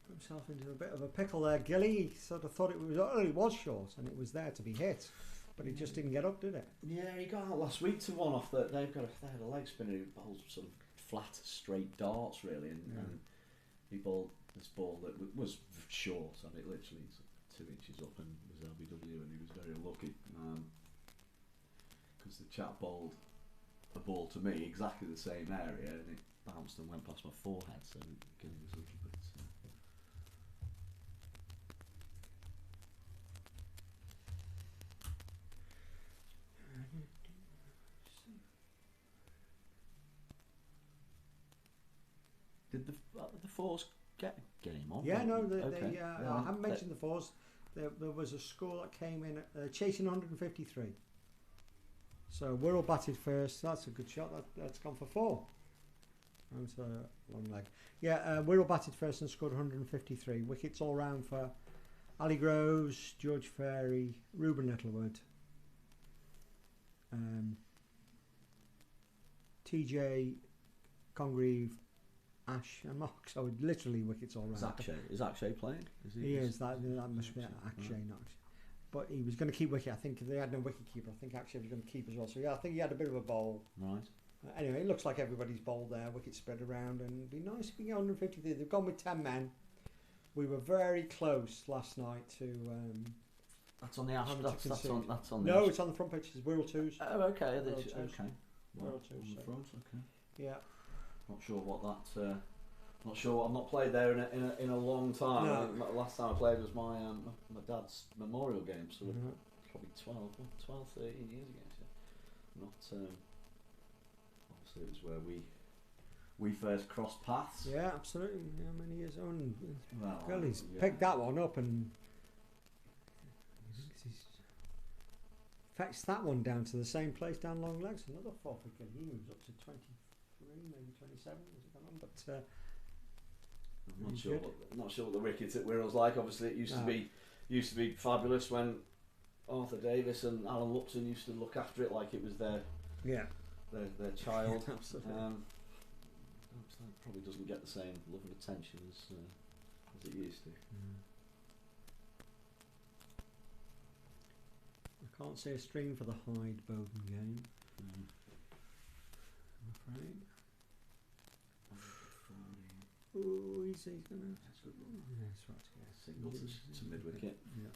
put himself into a bit of a pickle there. Gilly sort of thought it was short, and it was there to be hit, but he just didn't get up, did it? Yeah, he got out last week to one off that they had a leg spinner who bowls sort of flat, straight darts really, and he bowled this ball that was short. I mean, literally 2 inches up, and was LBW, and he was very unlucky because the chap bowled a ball to me exactly the same area, and it bounced and went past my forehead, so Gilly was a little bit. Did the fours get him on? Yeah, no, okay. I haven't mentioned the fours. There was a score that came in chasing 153. So Wirral batted first. That's a good shot. That's gone for 4. That's a long leg. Yeah, Wirral batted first and scored 153. Wickets all round for Ali Groves, George Ferry, Reuben Littlewood, TJ Congreve, Ash and Mark. So literally wickets all round. Is Akshay playing? He is. That must be Akshay, not Akshay. But he was going to keep wicket. I think they had no wicket keeper. I think Akshay was going to keep as well. So yeah, I think he had a bit of a bowl. Right. Anyway, it looks like everybody's bowled there. Wickets spread around, and it'd be nice if we get 153. They've gone with 10 men. We were very close last night to. That's on the Ash. That's on. No, it's on the front pitch. It's Wirral 2s. Oh, okay. Wirral 2s. Okay. Wirral 2s. On the front. Okay. Yeah. Not sure what that. Not sure. I've not played there in a long time. No. I think the last time I played was my dad's memorial game, so probably 12, 13 years ago. So not. Obviously, it was where we first crossed paths. Yeah, absolutely. Yeah, many years on. Well, He's picked that one up and he's fetched that one down to the same place down long legs. Another 4 for Gilly. He moves up to 23, maybe 27. Has it gone on? But I'm not sure what the wicket at Wirral's like. Obviously, it used to be fabulous when Arthur Davis and Alan Lupton used to look after it like it was their child. Absolutely. Probably doesn't get the same love and attention as it used to. I can't see a string for the Hyde Bowden game. I'm afraid. he's going to. That's good. Yeah, that's right. Yeah. Single to mid wicket. Yeah.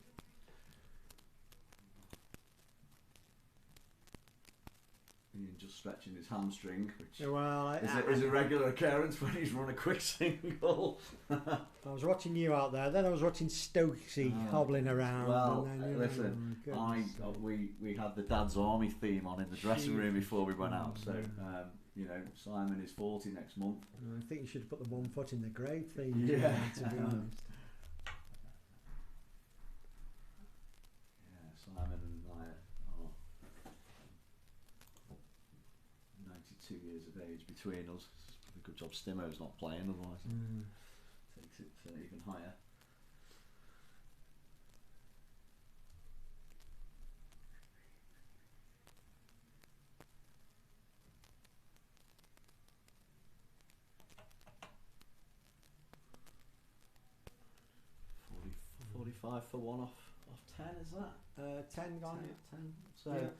Ian just stretching his hamstring, which Well, is a regular occurrence when he's run a quick single. I was watching you out there, then I was watching Stokesy hobbling around. Well, and then, listen, we had the Dad's Army theme on in the dressing room before we went out, so Simon is 40 next month. I think you should put the 1 foot in the grave theme. Yeah. To be honest. Yeah, Simon and I are 92 years of age between us. It's a good job Stimo's not playing, otherwise it takes it even higher. $45 for 1 off 10, is that? 10 gone. 10. So Yeah,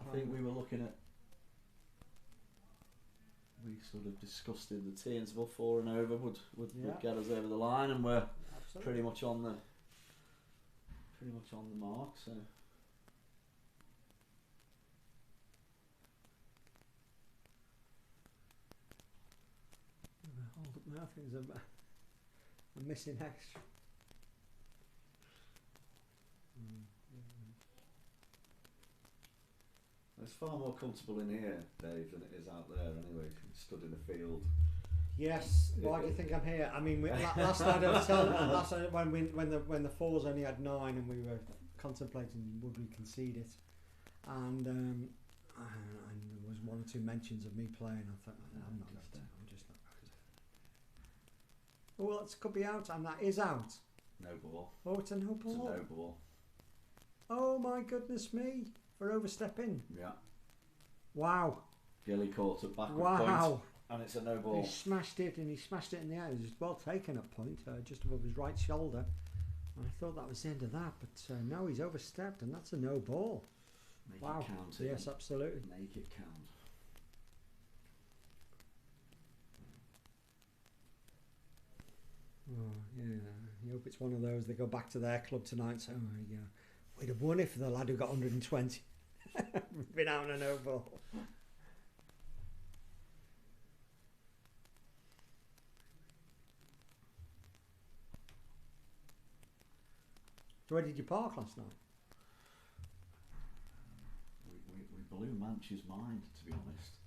I think we were looking at. We sort of discussed in the tea interval 4 and over would get us over the line, and we're pretty much on the mark. So. Hold up now, things are missing extra. It's far more comfortable in here, Dave, than it is out there. Anyway, stood in the field. Yes. Why do you think I'm here? I mean, last night I was telling last night when the fours only had 9 and we were contemplating would we concede it, and there was 1 or 2 mentions of me playing. I thought I'm not. I'm just not. Oh, that could be out, and that is out. No ball. Oh, it's a no ball. It's a no ball. Oh my goodness me! For overstepping. Yeah. Wow. Gilly caught at backward point, and it's a no ball. He smashed it in the air. It was well taken at point, just above his right shoulder. And I thought that was the end of that, but no, he's overstepped, and that's a no ball. Make it count. Yes, absolutely. Make it count. Oh, yeah. I hope it's one of those. They go back to their club tonight and say, oh, yeah, we'd have won if the lad who got 120. Been out on a no ball. So where did you park last night? We blew Manch's mind, to be honest,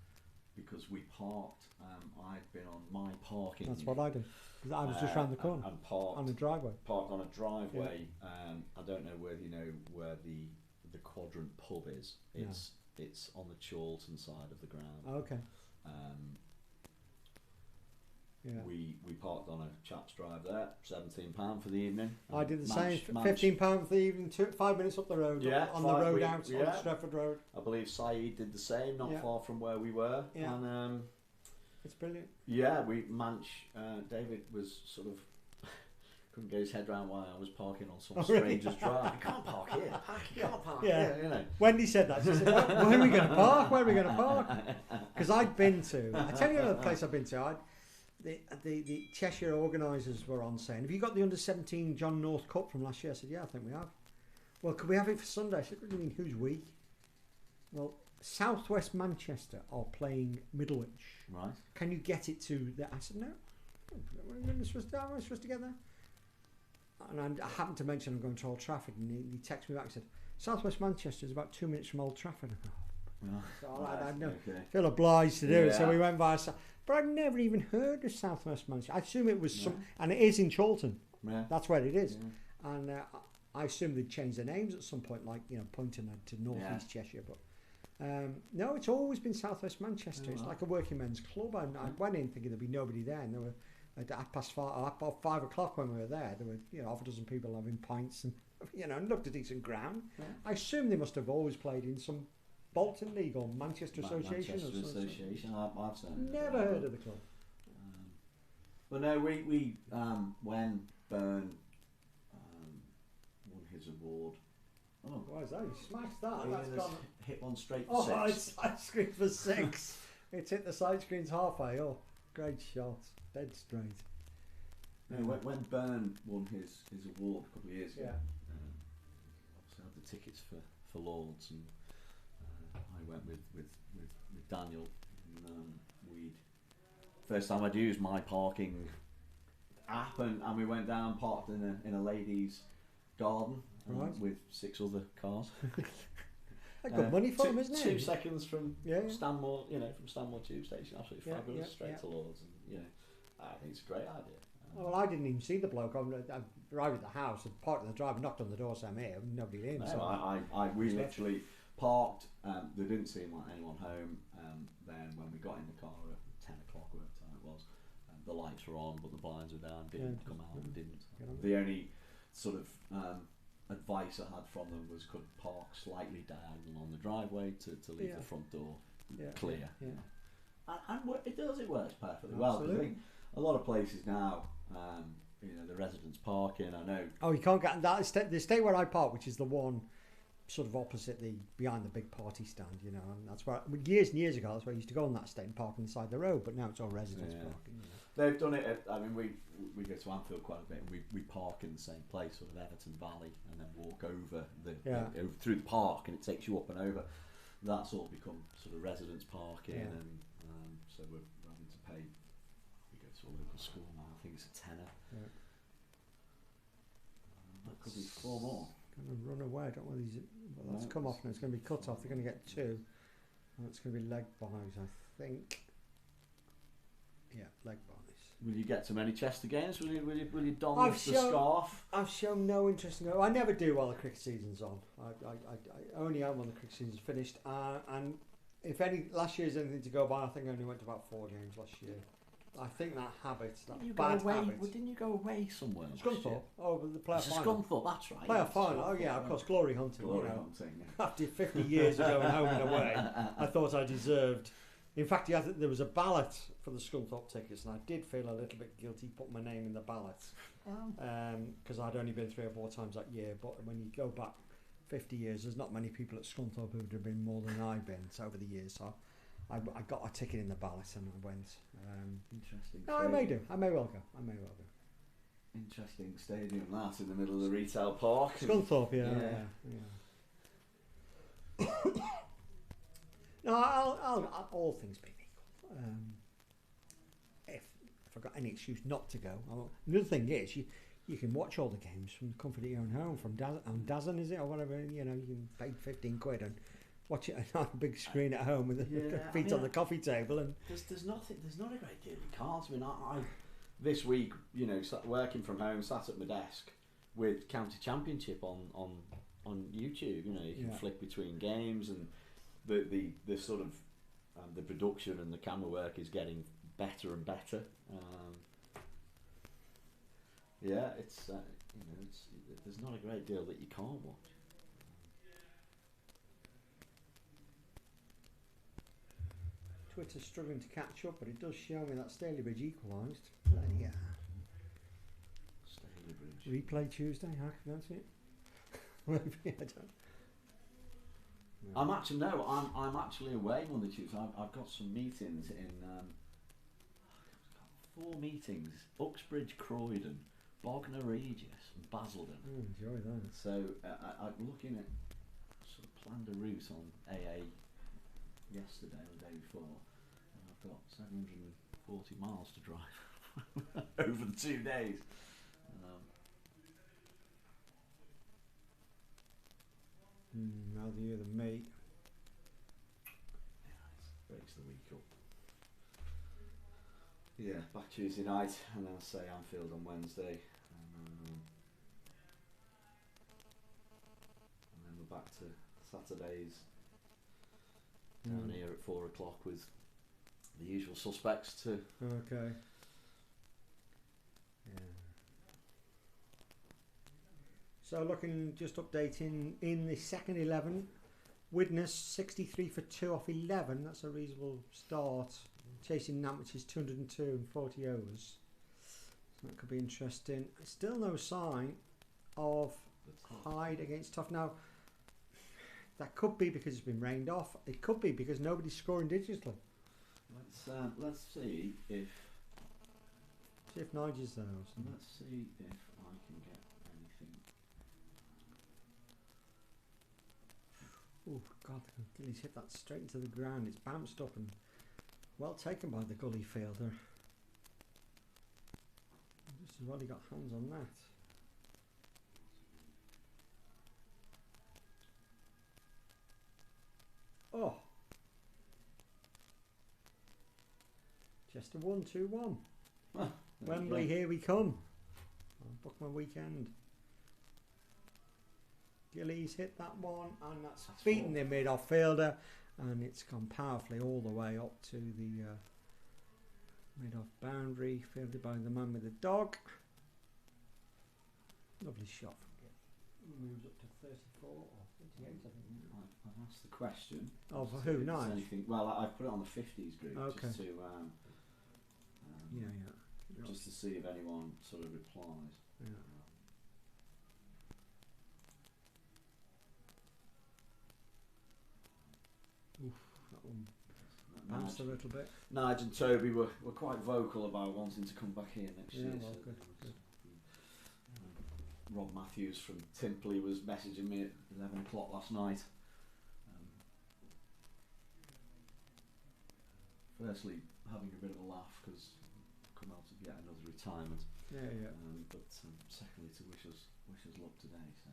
because we parked. I'd been on my parking. That's what I did. I was just round the corner and parked on the driveway. Parked on a driveway. Yeah. I don't know whether you know where the Quadrant pub is. It's on the Chorlton side of the ground. Okay. Yeah. We parked on a chap's drive there. £17 for the evening. I did the same. £15 for the evening. 5 minutes up the road. Yeah, on the road out on Stretford Road. I believe Saeed did the same, not far from where we were. Yeah. And it's brilliant. Yeah, David was sort of couldn't get his head around why I was parking on some stranger's drive. You can't park here. You can't park here. You know. Wendy said that. She said, where are we going to park? Where are we going to park? Because I'd been to. I tell you another place I've been to. The Cheshire organisers were on saying, have you got the under-17 John North Cup from last year? I said, yeah, I think we have. Well, could we have it for Sunday? I said, what do you mean, who's we? Well, South West Manchester are playing Middlewich. Right. Can you get it to the... I said, no. Am I supposed to get there? And I happened to mention I'm going to Old Trafford, and he texted me back and said, South West Manchester is about 2 minutes from Old Trafford. I thought, so I feel obliged to do it, so we went by. But I'd never even heard of South West Manchester. I assume it was and it is in Chorlton. Yeah. That's where it is. Yeah. And I assume they'd change their names at some point, like pointing to North East Cheshire. But no, it's always been South West Manchester. It's like a working men's club. And I went in thinking there'd be nobody there, and there were at 5 o'clock when we were there. There were half a dozen people having pints and and looked a decent ground. Yeah. I assume they must have always played in some Bolton League or Manchester Association. Manchester Association. I've certainly never heard of the club. But no, we when Byrne won his award. Oh, why is that? He smashed that. That's gone. Hit one straight for 6. It's side screen for 6. It's hit the side screens halfway. Oh, great shot. Dead straight. When Byrne won his award a couple of years ago, Yeah. obviously I had the tickets for Lords, and I went with Daniel. And, we'd first time I'd used my parking app, and we went down, parked in a lady's garden Right. with 6 other cars. That's good money for them, isn't it? 2 seconds from Yeah, yeah. Stanmore, from Stanmore Tube Station, absolutely Yeah, fabulous. yeah, Straight yeah. to Lords, and I think it's a great idea. Well, I didn't even see the bloke. I arrived at the house, and parked in the drive, knocked on the door, said I'm here, and nobody in. No, So we literally parked. They didn't seem like anyone home. Then when we got in the car at 10 o'clock, whatever time it was, the lights were on, but the blinds were down. Didn't come out. And didn't. Get on. The only sort of advice I had from them was could park slightly diagonal on the driveway to leave Yeah. the front door Yeah, clear. yeah. And it works perfectly well. 'Cause I Absolutely. think a lot of places now, the residents parking. I know. Oh, you can't get that. The estate where I park, which is the one sort of opposite behind the big party stand, and that's where years and years ago that's where I used to go on that estate and park on the side of the road. But now it's all residents Yeah. parking. They've done it. We go to Anfield quite a bit. And we park in the same place, sort of Everton Valley, and then walk over over through the park, and it takes you up and over. That's all become sort of residents parking, Yeah. and so we're having to pay. We go to a local school now. I think it's a tenner. Yeah. That could be 4 more. Going to run away. I don't know whether that's No, come off now. It's going to be cut off. They're going to get 2. And it's going to be leg buys, I think. Yeah, leg buys. Will you get to many Chester games? Will you don I've the shown- scarf? I've shown no interest in I never do while the cricket season's on. I only am when the cricket season's finished. And if last year's anything to go by, I think I only went to about 4 games last year. I think that habit, Didn't bad habit. Didn't you go away somewhere? last year? Scunthorpe. Oh, but the player It's a final. Scunthorpe, that's right. Player yeah, final. Oh Scunthorpe, yeah, of course, glory hunting. Glory you know. hunting. After 50 years of going home and away, I thought I deserved. In fact, there was a ballot for the Scunthorpe tickets, and I did feel a little bit guilty putting my name in the ballot because I'd only been 3 or 4 times that year. But when you go back 50 years, there's not many people at Scunthorpe who would have been more than I've been over the years. So I got a ticket in the ballot and I went. Interesting. No, I may do. I may well go. Interesting stadium, that in the middle of the retail park. Scunthorpe, yeah. No, I'll all things being equal. If I've got any excuse not to go, another thing is you can watch all the games from the comfort of your own home from on DAZN, is it, or whatever. You can pay £15 and watch it on a big screen at home with the feet on the coffee table. And there's not a great deal you can't. I mean, I this week, working from home, sat at my desk with County Championship on YouTube. You can flick between games, and the sort of the production and the camera work is getting better and better. It's there's not a great deal that you can't watch. Twitter's struggling to catch up, but it does show me that Stalybridge equalised. Bloody hell. Stalybridge. Replay Tuesday, how can I see it? Maybe I don't. No. I'm actually away Monday, Tuesday. I've got some meetings in 4 meetings: Uxbridge, Croydon, Bognor Regis, and Basildon. Enjoy that. So I'm looking at sort of planned a route on AA yesterday or the day before, and I've got 740 miles to drive over the 2 days. Rather you than me. Breaks the week up. Yeah, back Tuesday night, and then I'll say Anfield on Wednesday, and then we're back to Saturdays down here at 4 o'clock with the usual suspects to. Okay. Yeah. So looking, just updating in the second 11, Widnes 63 for 2 off 11. That's a reasonable start. Chasing Nantwich is 202 and 40 overs. So that could be interesting. Still no sign of Hyde against Tough. Now, that could be because it's been rained off. It could be because nobody's scoring digitally. Let's see if See if Nigel's there. Or something. Let's see if I can get anything. Oh God, Gilly's hit that straight into the ground. It's bounced up and well taken by the gully fielder. Just as well he got hands on that. Oh, just a 1-2-1. Wembley, here we come. I'll book my weekend. Gillies hit that one, and that's beaten the mid-off fielder, and it's gone powerfully all the way up to the mid-off boundary, fielded by the man with the dog. Lovely shot from Gilly. He moves up to 34 or 38, I think. I've asked the question. Oh, for just who? if there's Nige? anything- Well, I've put it on the 50s group Okay. just to Yeah. just to see if anyone sort of replies. Yeah. Oof, that one bounced a little bit. Nige and Toby were quite vocal about wanting to come back here next year. Well, so good. Rob Matthews from Timpley was messaging me at 11 o'clock last night. Firstly, having a bit of a laugh because come out of yet another retirement. Yeah. But secondly, to wish us luck today. So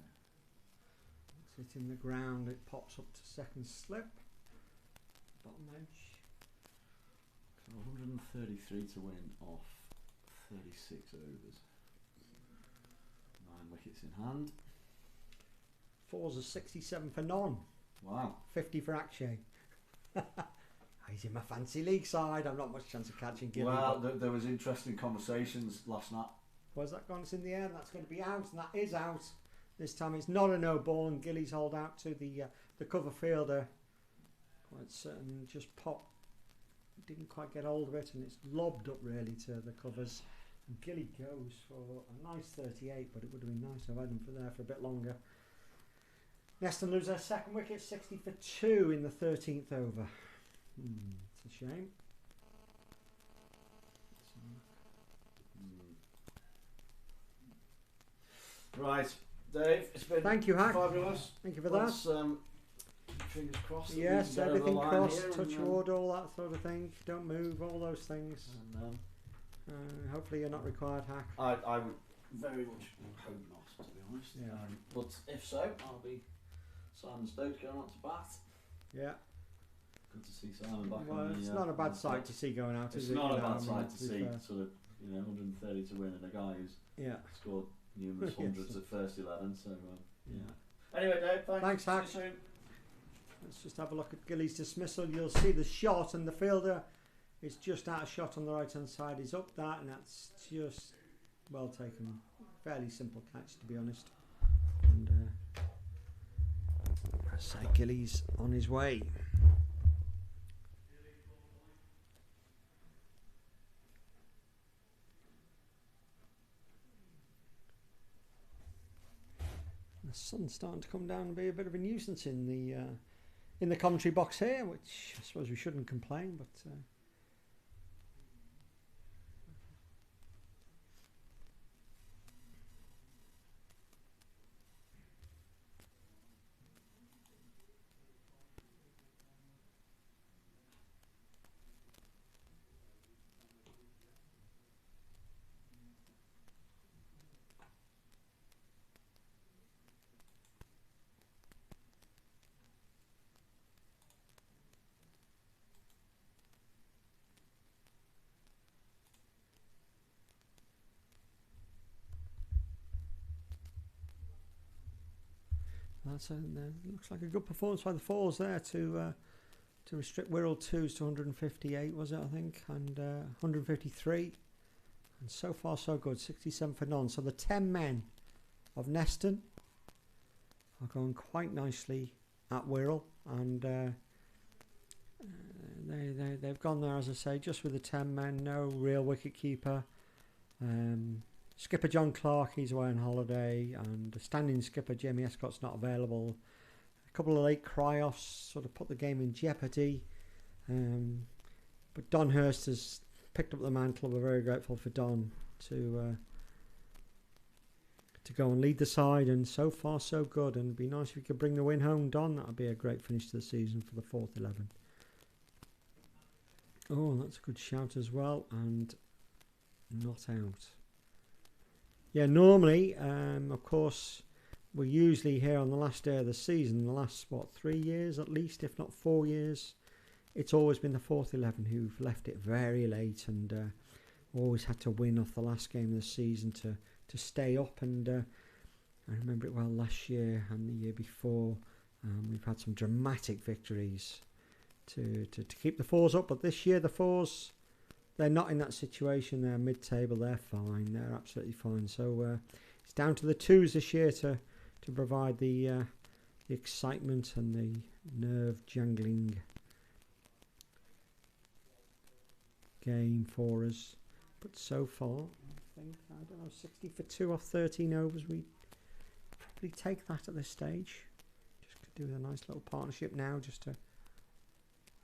It's hitting the ground. It pops up to second slip. Bottom edge. so 133 to win off 36 overs. 9 wickets in hand. Fours are 67 for none. Wow. 50 for Akshay. He's in my fancy league side. I've not much chance of catching Gilly. Well, there was interesting conversations last night. Where's that gone? It's in the air. That's going to be out, and that is out. This time it's not a no ball, and Gilly's hold out to the cover fielder. Quite certain, just pop. Didn't quite get hold of it, and it's lobbed up really to the covers. And Gilly goes for a nice 38, but it would have been nice to have had him there for a bit longer. Neston lose their second wicket, 60 for 2 in the 13th over. It's a shame. Right, Dave, it's been Thank you, Hack. fabulous. Thank you for Let's, fingers crossed. that we Yes, can get over the everything line crossed, here touch and, wood, all that sort of thing. Don't move, all those things. And, Hopefully you're not required, Hack. I would very much hope not, to be honest. Yeah. But if so, I'll be Simon Stokes going out to bat. Yeah. Good to see Simon back Well, on the, it's not a on bad the sight pitch. to see going out, It's is it? not You a know, I bad mean, sight to be see, fair. sort of, 130 to win and a guy who's Yeah. scored numerous Yes. hundreds at first 11. So Yeah. Anyway, Dave, Thanks, Hack. See you soon. Let's just have a look at Gilly's dismissal. You'll see the shot, and the fielder is just out of shot on the right hand side. He's up that, and that's just well taken. Fairly simple catch, to be honest. And I say Gilly's on his way. The sun's starting to come down and be a bit of a nuisance in the commentary box here, which I suppose we shouldn't complain, but that's looks like a good performance by the fours there to restrict Wirral twos to 158, was it, I think, and 153, and so far so good, 67 for none. So the 10 men of Neston are going quite nicely at Wirral, and they've gone there, as I say, just with the 10 men, no real wicket keeper. Skipper John Clark, he's away on holiday, and the standing skipper Jamie Escott's not available. A couple of late cry-offs sort of put the game in jeopardy, but Don Hurst has picked up the mantle. We're very grateful for Don to go and lead the side, and so far so good. And it'd be nice if you could bring the win home, Don. That'd be a great finish to the season for the fourth 11. Oh, that's a good shout as well, and not out. Yeah, normally, of course, we're usually here on the last day of the season, the last, 3 years at least, if not 4 years. It's always been the fourth 11 who've left it very late, and always had to win off the last game of the season to stay up. And I remember it well last year and the year before. We've had some dramatic victories to keep the fours up, but this year the fours, they're not in that situation. They're mid-table, they're fine, they're absolutely fine. So it's down to the twos this year to provide the excitement and the nerve-jangling game for us. But so far, I think, 60 for 2 off 13 overs. We probably take that at this stage. Just could do with a nice little partnership now just to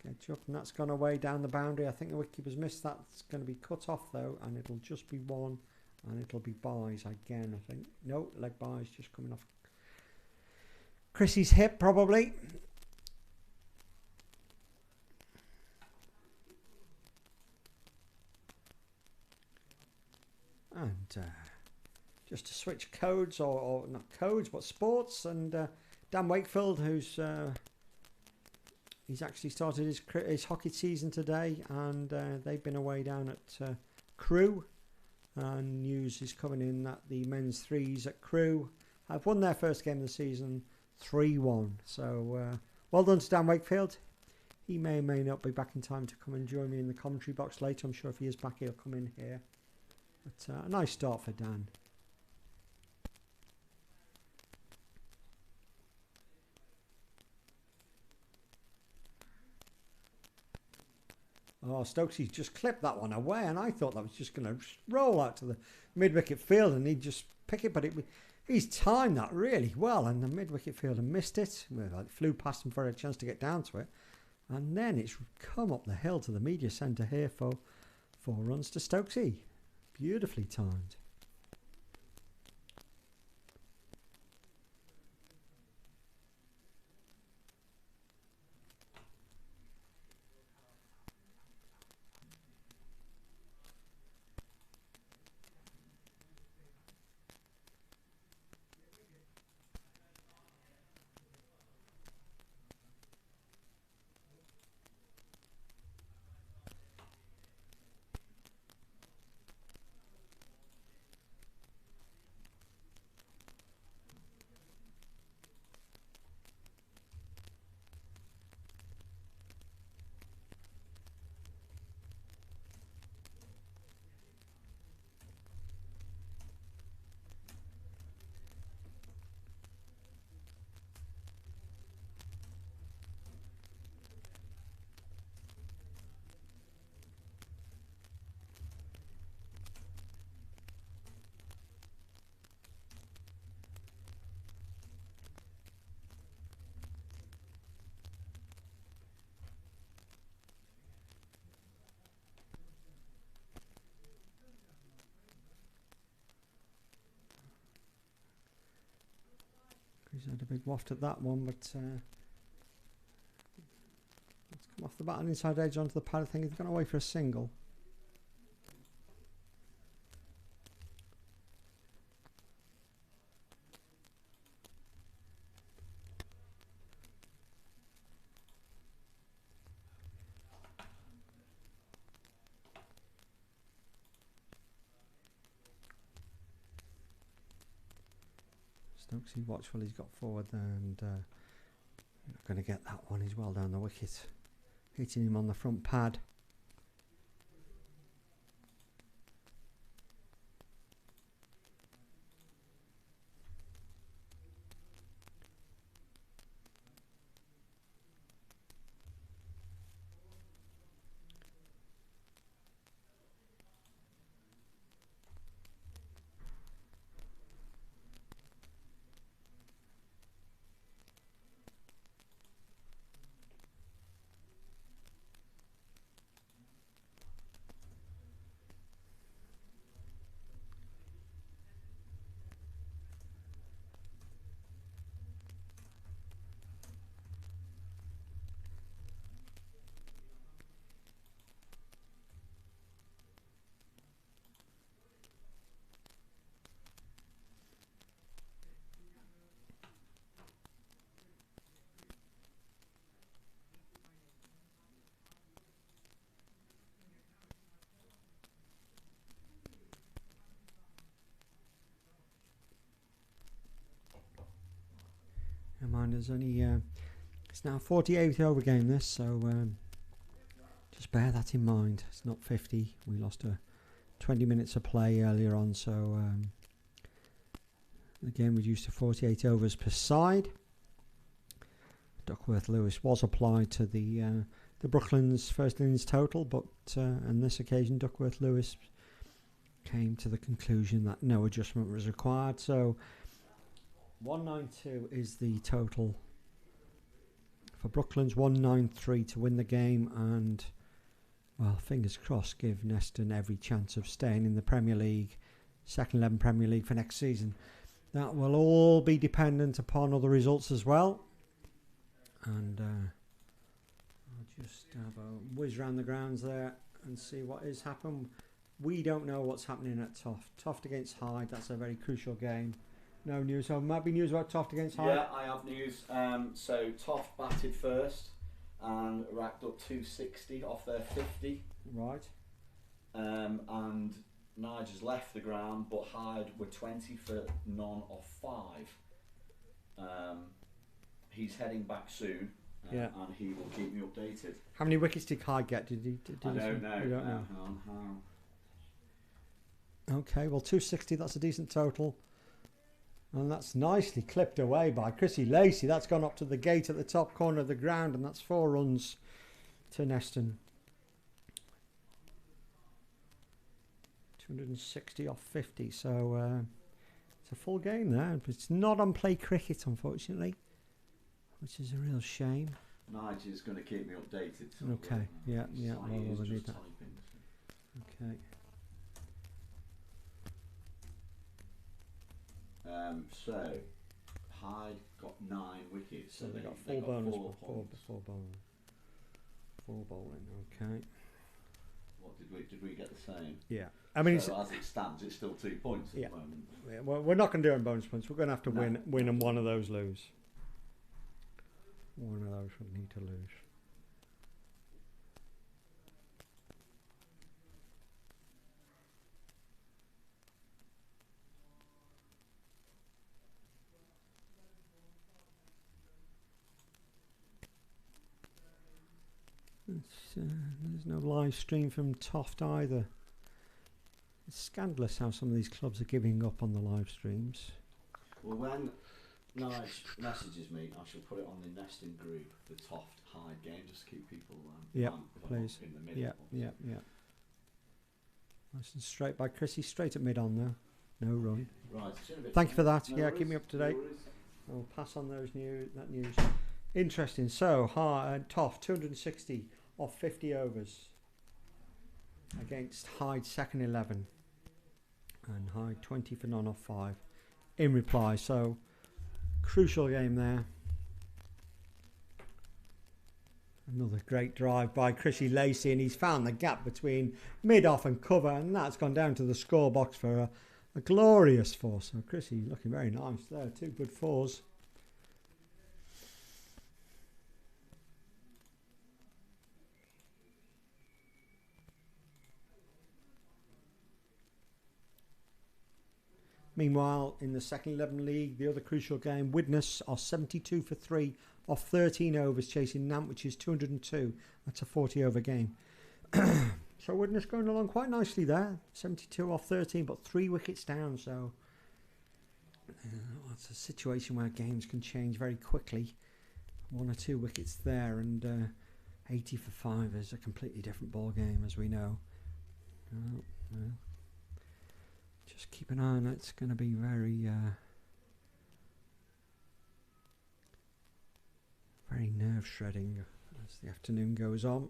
get you up. And that's gone away down the boundary. I think the wicketkeeper's missed. That's going to be cut off though, and it'll just be one, and it'll be buys again, I think. No, leg buys just coming off Chrissy's hip probably. And just to switch codes, or not codes, but sports, and Dan Wakefield, who's he's actually started his hockey season today, and they've been away down at Crewe, and news is coming in that the men's threes at Crewe have won their first game of the season 3-1. So well done to Dan Wakefield. He may or may not be back in time to come and join me in the commentary box later. I'm sure if he is back, he'll come in here. But a nice start for Dan. Oh, Stokesy's just clipped that one away, and I thought that was just going to roll out to the mid-wicket field and he'd just pick it, but he's timed that really well, and the mid-wicket fielder missed it. Well, it flew past him for a chance to get down to it, and then it's come up the hill to the media centre here for 4 runs to Stokesy. Beautifully timed. He's had a big waft at that one, but it's come off the bat and inside edge onto the pad. I think he's gone away for a single. Stokesy watchful, he's got forward there, and not going to get that one. He's well down the wicket, hitting him on the front pad. mind. There's only it's now 48th over game this, so just bear that in mind. It's not 50. We lost 20 minutes of play earlier on, so the game reduced to 48 overs per side. Duckworth Lewis was applied to the Brooklands first innings total, but on this occasion Duckworth Lewis came to the conclusion that no adjustment was required. So 192 is the total for Brooklands, 193 to win the game, and well, fingers crossed, give Neston every chance of staying in the Premier League, second 11 Premier League for next season. That will all be dependent upon other results as well. And I'll just have a whiz round the grounds there and see what is happening. We don't know what's happening at Toft. Toft against Hyde, that's a very crucial game. No news. So might be news about Toft against Hyde? Yeah, I have news. So Toft batted first and racked up 260 off their 50. Right. And Nigel's left the ground, but Hyde were 20 for none of 5. He's heading back soon, yeah, and he will keep me updated. How many wickets did Hyde get? Did I don't know. You don't know. How? Okay, well 260, that's a decent total. And that's nicely clipped away by Chrissy Lacey. That's gone up to the gate at the top corner of the ground, and that's 4 runs to Neston. 260 off 50, so it's a full game there. It's not on play cricket, unfortunately, which is a real shame. Nigel's going to keep me updated. So okay, yeah, well, we'll need that. Okay. So Hyde got 9 wickets. So they got 4 bonus, 4 bowling. 4 bowling, okay. What did we get the same? Yeah. I mean, so as it stands, it's still 2 points at the moment. Yeah, well, we're not going to do it on bonus points. We're going to have to win and one of those lose. One of those we need to lose. There's no live stream from Toft either. It's scandalous how some of these clubs are giving up on the live streams. Well, when Nige messages me, I shall put it on the Neston group, the Toft Hyde game, just to keep people please. In the middle. Yeah. Nice and straight by Chrissy, straight at mid on there. No run. Right. Thank you for that. No yeah, worries. Keep me up to date. No I'll pass on that news. Interesting. So, Toft 260 off 50 overs against Hyde second 11, and Hyde 20 for none off 5 in reply. So, crucial game there. Another great drive by Chrissy Lacey, and he's found the gap between mid-off and cover, and that's gone down to the score box for a glorious 4. So Chrissy looking very nice there. 2 good 4s. Meanwhile, in the second 11 league, the other crucial game, Widnes are 72 for 3 off 13 overs, chasing Nant, which is 202. That's a 40 over game. So Widnes going along quite nicely there. 72 off 13, but 3 wickets down. So it's a situation where games can change very quickly. 1 or 2 wickets there, and 80 for 5 is a completely different ball game, as we know. Just keep an eye on it. It's going to be very very nerve shredding as the afternoon goes on.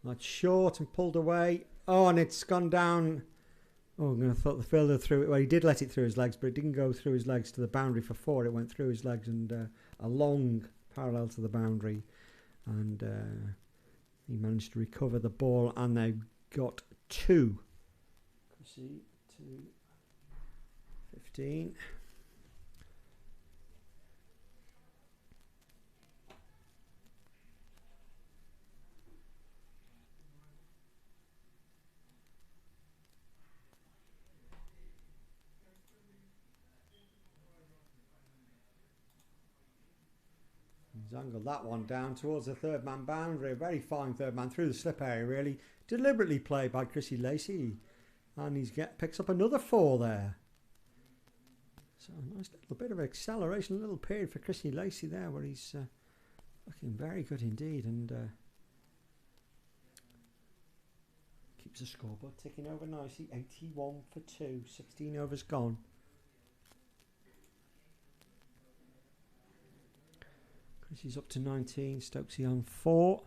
That's short and pulled away. Oh, and it's gone down. Oh, I thought the fielder threw it. Well, he did let it through his legs, but it didn't go through his legs to the boundary for 4. It went through his legs and a long parallel to the boundary. And he managed to recover the ball, and they got 2. See, 2, 15. He's angled that one down towards the third man boundary. A very fine third man through the slip area, really. Deliberately played by Chrissy Lacey. And he picks up another 4 there. So a nice little bit of acceleration, a little period for Chrissy Lacey there where he's looking very good indeed. And keeps the scoreboard ticking over nicely. 81 for 2, 16 overs gone. Chrissy's up to 19, Stokesy on 4.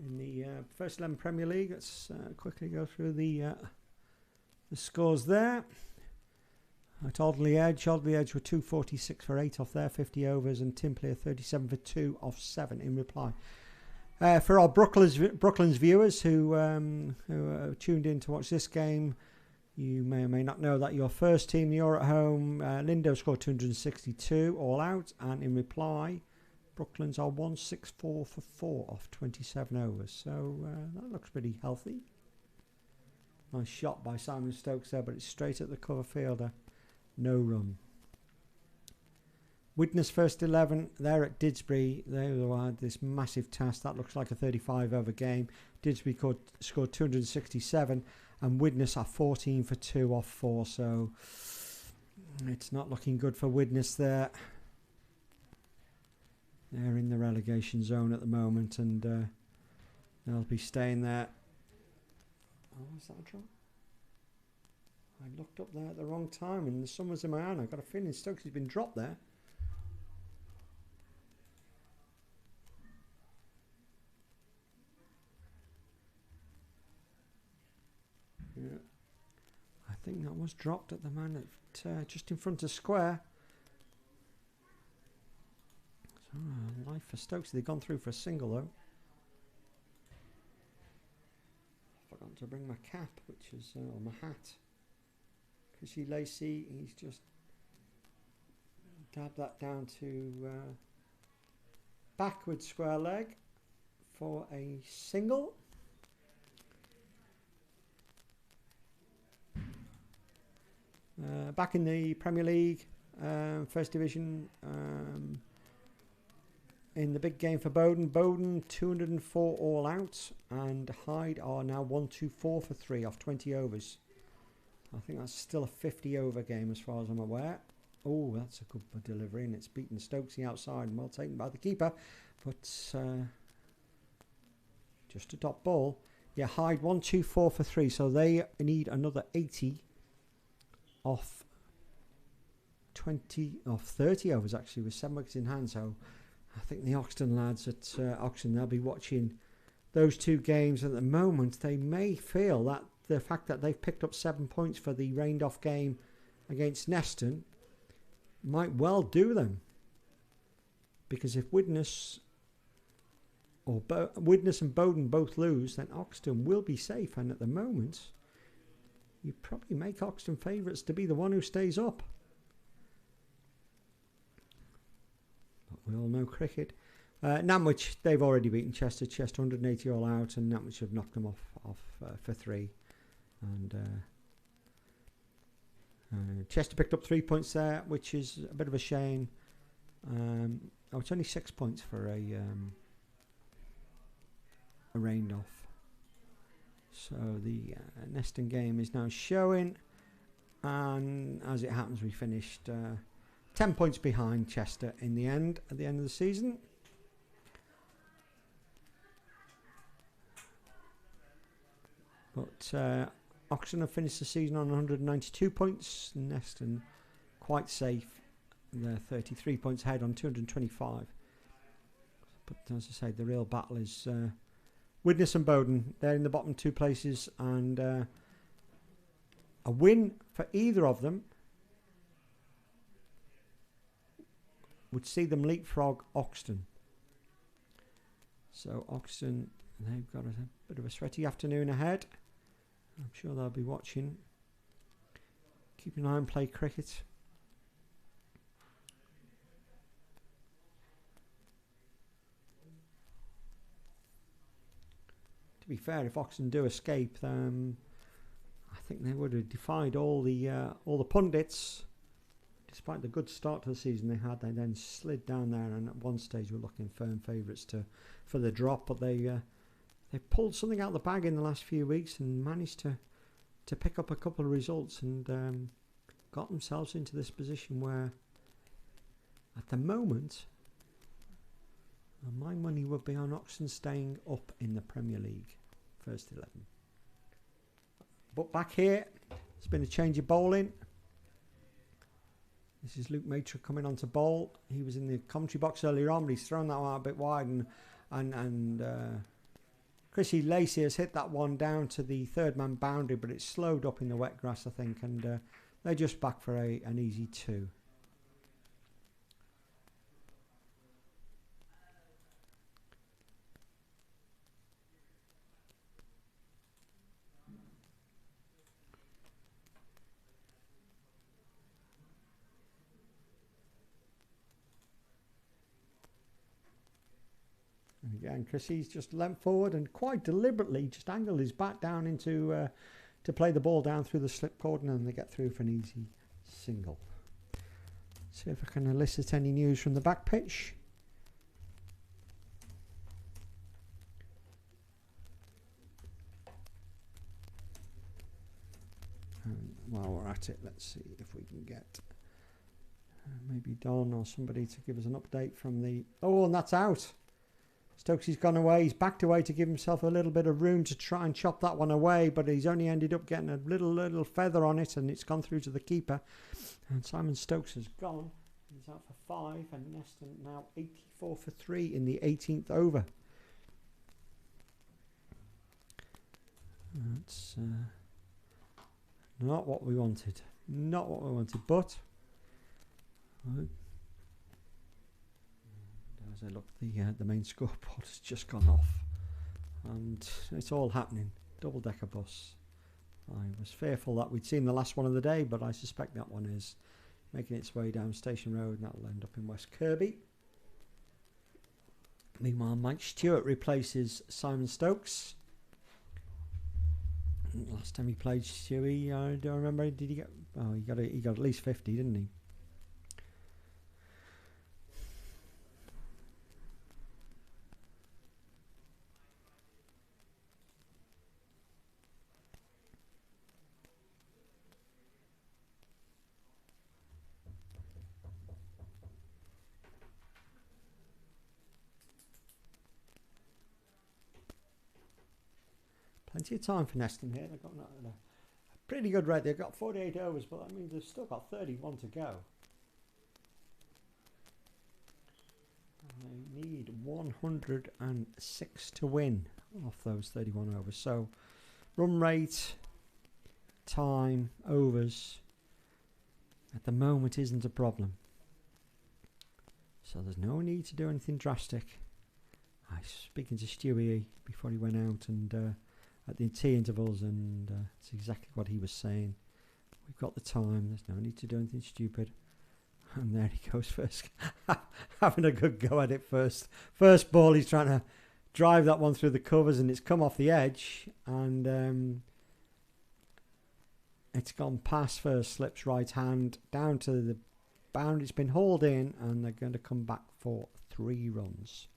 In the first 11 Premier League, let's quickly go through the scores there. At Alderley Edge were 246 for 8 off there, 50 overs, and Tim Player 37 for 2 off 7 in reply. For our Brooklands viewers who are tuned in to watch this game, you may or may not know that your first team, you're at home, Lindo scored 262 all out, and in reply, Brooklands are 164 for 4 off 27 overs. So that looks pretty healthy. Nice shot by Simon Stokes there, but it's straight at the cover fielder. No run. Widnes first 11 there at Didsbury. They had this massive task. That looks like a 35 over game. Didsbury scored 267 and Widnes are 14 for 2 off 4. So it's not looking good for Widnes there. They're in the relegation zone at the moment and they'll be staying there. Oh, is that a drop? I looked up there at the wrong time and the sun was in my eye. I've got a feeling Stokes has been dropped there. Yeah. I think that was dropped at the man at just in front of square. Life for Stokes. They've gone through for a single though. Forgot to bring my cap, which is or my hat. Chrissy Lacey, he's just dabbed that down to backward square leg for a single. Back in the Premier League, First Division. In the big game for Bowden 204 all out, and Hyde are now 124 for 3 off 20 overs. I think that's still a 50 over game as far as I'm aware. Oh, that's a good delivery, and it's beaten Stokesy outside and well taken by the keeper, but just a top ball. Yeah, Hyde 124 for 3, so they need another 80 off 30 overs actually, with 7 wickets in hand. So I think the Oxton lads at Oxton, they'll be watching those 2 games at the moment. They may feel that the fact that they've picked up 7 points for the rained off game against Neston might well do them. Because if Widnes and Bowden both lose, then Oxton will be safe. And at the moment, you probably make Oxton favourites to be the one who stays up. We all know cricket. Nantwich, they've already beaten Chester. Chester 180 all out, and Nantwich have knocked them off for 3. And Chester picked up 3 points there, which is a bit of a shame. It's only 6 points for a rained off. So the Neston game is now showing, and as it happens, we finished 10 points behind Chester in the end, at the end of the season. But Oxton have finished the season on 192 points. Neston quite safe. They're 33 points ahead on 225. But as I say, the real battle is Widnes and Bowden. They're in the bottom 2 places, and a win for either of them would see them leapfrog Oxton. So Oxton, they've got a bit of a sweaty afternoon ahead. I'm sure they'll be watching. Keep an eye on play cricket. To be fair, if Oxen do escape, I think they would have defied all the pundits. Despite the good start to the season they had, they then slid down there, and at one stage were looking firm favourites for the drop. But they pulled something out of the bag in the last few weeks and managed to pick up a couple of results and got themselves into this position where, at the moment, my money would be on Oxen staying up in the Premier League, first 11. But back here, there's been a change of bowling. This is Luke Matra coming on to bowl. He was in the commentary box earlier on, but he's thrown that one out a bit wide, and Chrissy Lacey has hit that one down to the third man boundary, but it's slowed up in the wet grass, I think, and they're just back for an easy 2. And again, Chrissy's just leant forward and quite deliberately just angled his bat down into to play the ball down through the slip cordon, and they get through for an easy single. See if I can elicit any news from the back pitch. And while we're at it, let's see if we can get maybe Don or somebody to give us an update from the... Oh, and that's out. Stokes has gone away. He's backed away to give himself a little bit of room to try and chop that one away, but he's only ended up getting a little feather on it, and it's gone through to the keeper. And Simon Stokes has gone. He's out for 5, and Neston now 84 for 3 in the 18th over. That's not what we wanted. Not what we wanted, but... As I look, the main scoreboard has just gone off, and it's all happening. Double-decker bus. I was fearful that we'd seen the last one of the day, but I suspect that one is making its way down Station Road, and that'll end up in West Kirby. Meanwhile, Mike Stewart replaces Simon Stokes. Last time he played Stewie, do I remember? Did he get? Oh, he got at least 50, didn't he? Plenty of time for Neston here. They've got a pretty good rate. They've got 48 overs, but that means they've still got 31 to go. And they need 106 to win off those 31 overs. So run rate, time, overs at the moment isn't a problem. So there's no need to do anything drastic. I was speaking to Stewie before he went out and at the tea intervals, and it's exactly what he was saying. We've got the time, there's no need to do anything stupid. And there he goes first, having a good go at it first. First ball, he's trying to drive that one through the covers, and it's come off the edge, and it's gone past first, slips right hand, down to the boundary. It's been hauled in, and they're going to come back for 3 runs.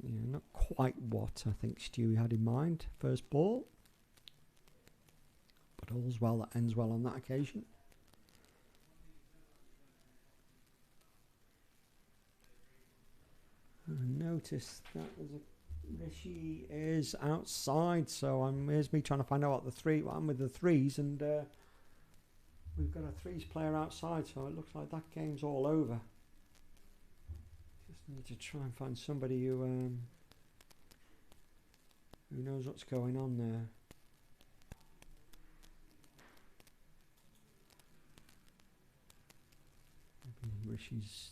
Yeah, not quite what I think Stewie had in mind, first ball. But all's well that ends well on that occasion. I noticed that Rishi is outside, so here's me trying to find out what I'm with the threes, and we've got a threes player outside, so it looks like that game's all over. Need to try and find somebody who knows what's going on there. Maybe Rishi's.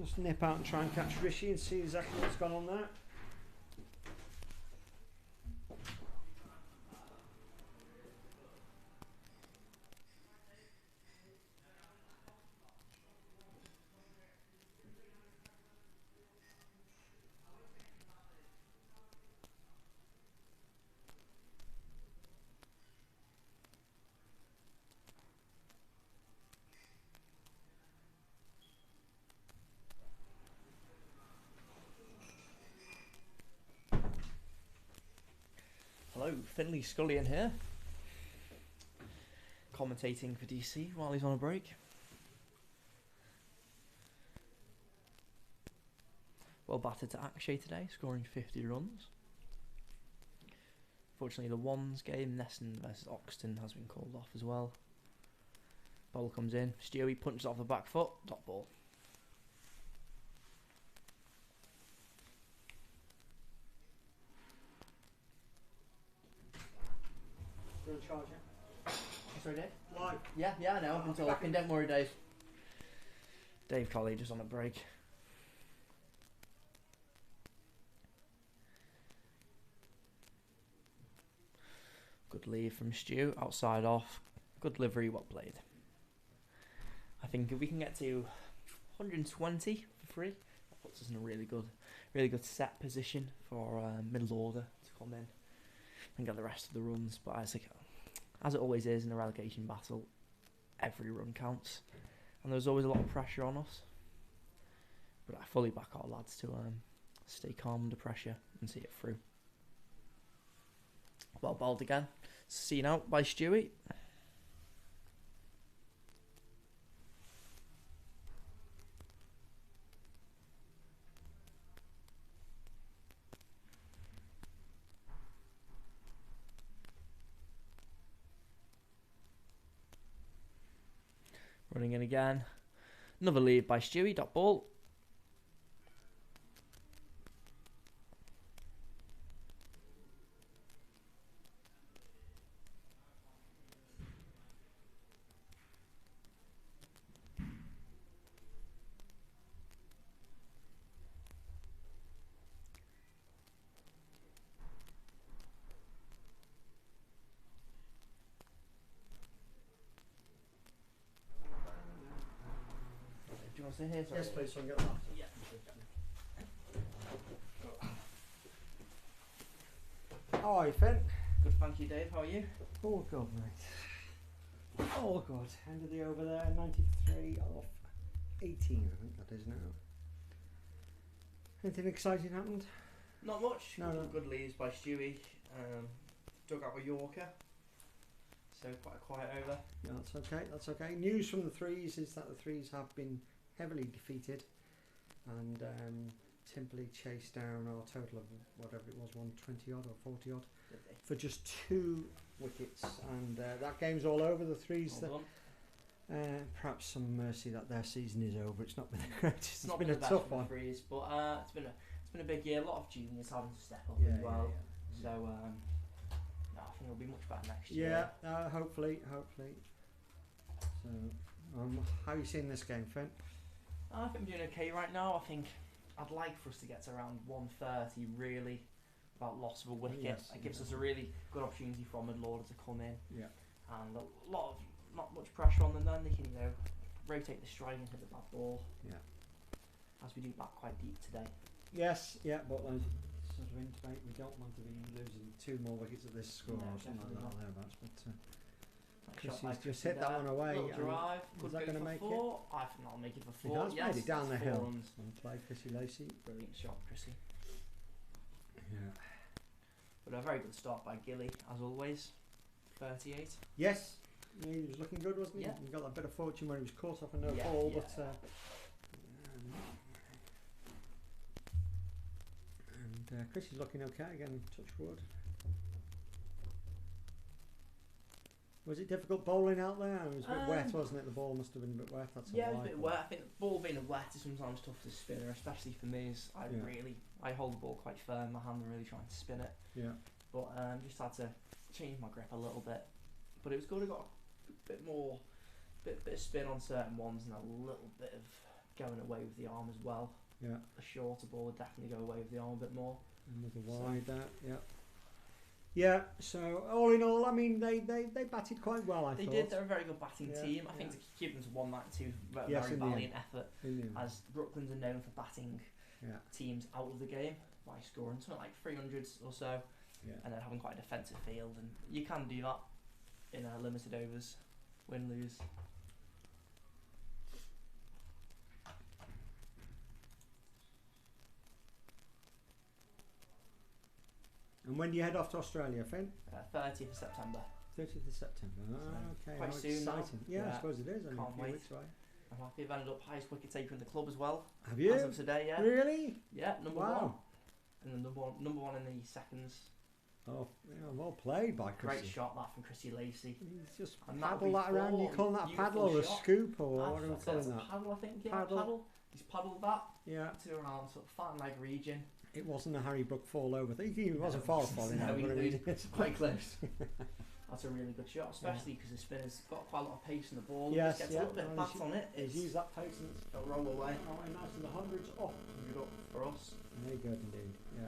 just nip out and try and catch Rishi and see exactly what's gone on there. Hello, Finley Scullion here, commentating for DC while he's on a break. Well battered to Akshay today, scoring 50 runs. Fortunately, the ones game, Neston versus Oxton, has been called off as well. Ball comes in, Stewie punches off the back foot, dot ball. You're in charge, yeah? Sorry, Dave? Live. Yeah, I know, up until fucking don't worry, Dave. Dave Colley just on a break. Good lead from Stu, outside off. Good delivery, well played. I think if we can get to 120 for free, that puts us in a really good set position for middle order to come in and get the rest of the runs. But as it always is in a relegation battle, every run counts, and there's always a lot of pressure on us. But I fully back our lads to stay calm under pressure and see it through. Well bowled again, seen out by Stewie. Running in again. Another lead by Stewie. Dot ball. Do you want to sit here? Sorry. Yes, please, so I can get that. Yeah. How are you, Finn? Good, thank you, Dave. How are you? Oh, God, mate. Oh, God. End of the over there, 93 off 18, I think that is now. Anything exciting happened? Not much. No. Good leads by Stewie. Dug out with Yorker. So quite a quiet over. No, that's okay. News from the threes is that the threes have been heavily defeated, and Timperley chased down our total of whatever it was, 120 odd or 40 odd, for just 2 wickets, and that game's all over. The threes, perhaps some mercy that their season is over. It's not been the greatest. It's been a tough one. Threes, but it's been a big year. A lot of juniors having to step up Yeah, as well. yeah. So no, I think it'll be much better next year. Yeah, hopefully. So, how are you seeing this game, Finn? I think I'm doing okay right now. I think I'd like for us to get to around 130 really, without loss of a wicket. Yes, It gives us a really good opportunity for middle order to come in. Yeah. And a lot of not much pressure on them. Then they can rotate the strike and hit the bad ball. Yeah. As we do back quite deep today. Yes, yeah, but sort of intimate we don't want to be losing 2 more wickets at this score or something like that or thereabouts. But Chrissy's just hit that one away. Little drive. Is that going to make 4? I think I'll make it for 4. He has made it down the hill. Runs. And play Chrissy Lacey. Brilliant shot, Chrissy. Yeah. But a very good start by Gilly, as always. 38. Yes, he was looking good, wasn't he? Yeah. He got that bit of fortune when he was caught off a no Yeah, ball, yeah. but. And Chrissy's looking okay again. Touch wood. Was it difficult bowling out there? It was a bit wet, wasn't it? The ball must have been a bit wet. That's Yeah, it was a bit wet. I think the ball being wet is sometimes tough to spinner, especially for me. As I hold the ball quite firm. My hand are really trying to spin it. Yeah. But just had to change my grip a little bit. But it was good. I got a bit more, bit of spin on certain ones and a little bit of going away with the arm as well. Yeah. A shorter ball would definitely go away with the arm a bit more. Another wide there. Yeah. Yeah. So all in all, I mean, they batted quite well. I They thought. did. They're a very good batting Yeah, team. I think yeah. to keep them to 192 is a Yes, very in the valiant effort. In the end. As Brooklands are known for batting Yeah. teams out of the game by scoring something like 300s or so, Yeah. and then having quite a defensive field, and you can do that in limited overs, win lose. And when do you head off to Australia, Finn? 30th of September. 30th of September. So Okay. quite how soon now. exciting. Yeah, I Yeah. suppose it is. Only a Can't few wait. weeks away. I'm happy I've ended up highest wicket taker in the club as well. Have you? As of today, yeah. Really? Yeah, number Wow. one. And then number one in the seconds. Oh, yeah, well played by Chrissy. Great shot that from Chrissy Lacey. He's just And paddle that around. You before, calling that a paddle or a beautiful shot. scoop or what are we That's calling a that? paddle, I think. Yeah, Paddle. paddle. He's paddled that Yeah. to around sort of fat leg region. It wasn't a Harry Brook fall over. He wasn't far falling No, over. he But I mean, it's quite close. That's a really good shot, especially because the spinner's got quite a lot of pace in the ball. Yes, Just gets yeah. a little bit of Well, bat on it. he's used that pace and It'll roll away. oh, nice in the hundreds. Oh, Good up for us. very good indeed. Yeah.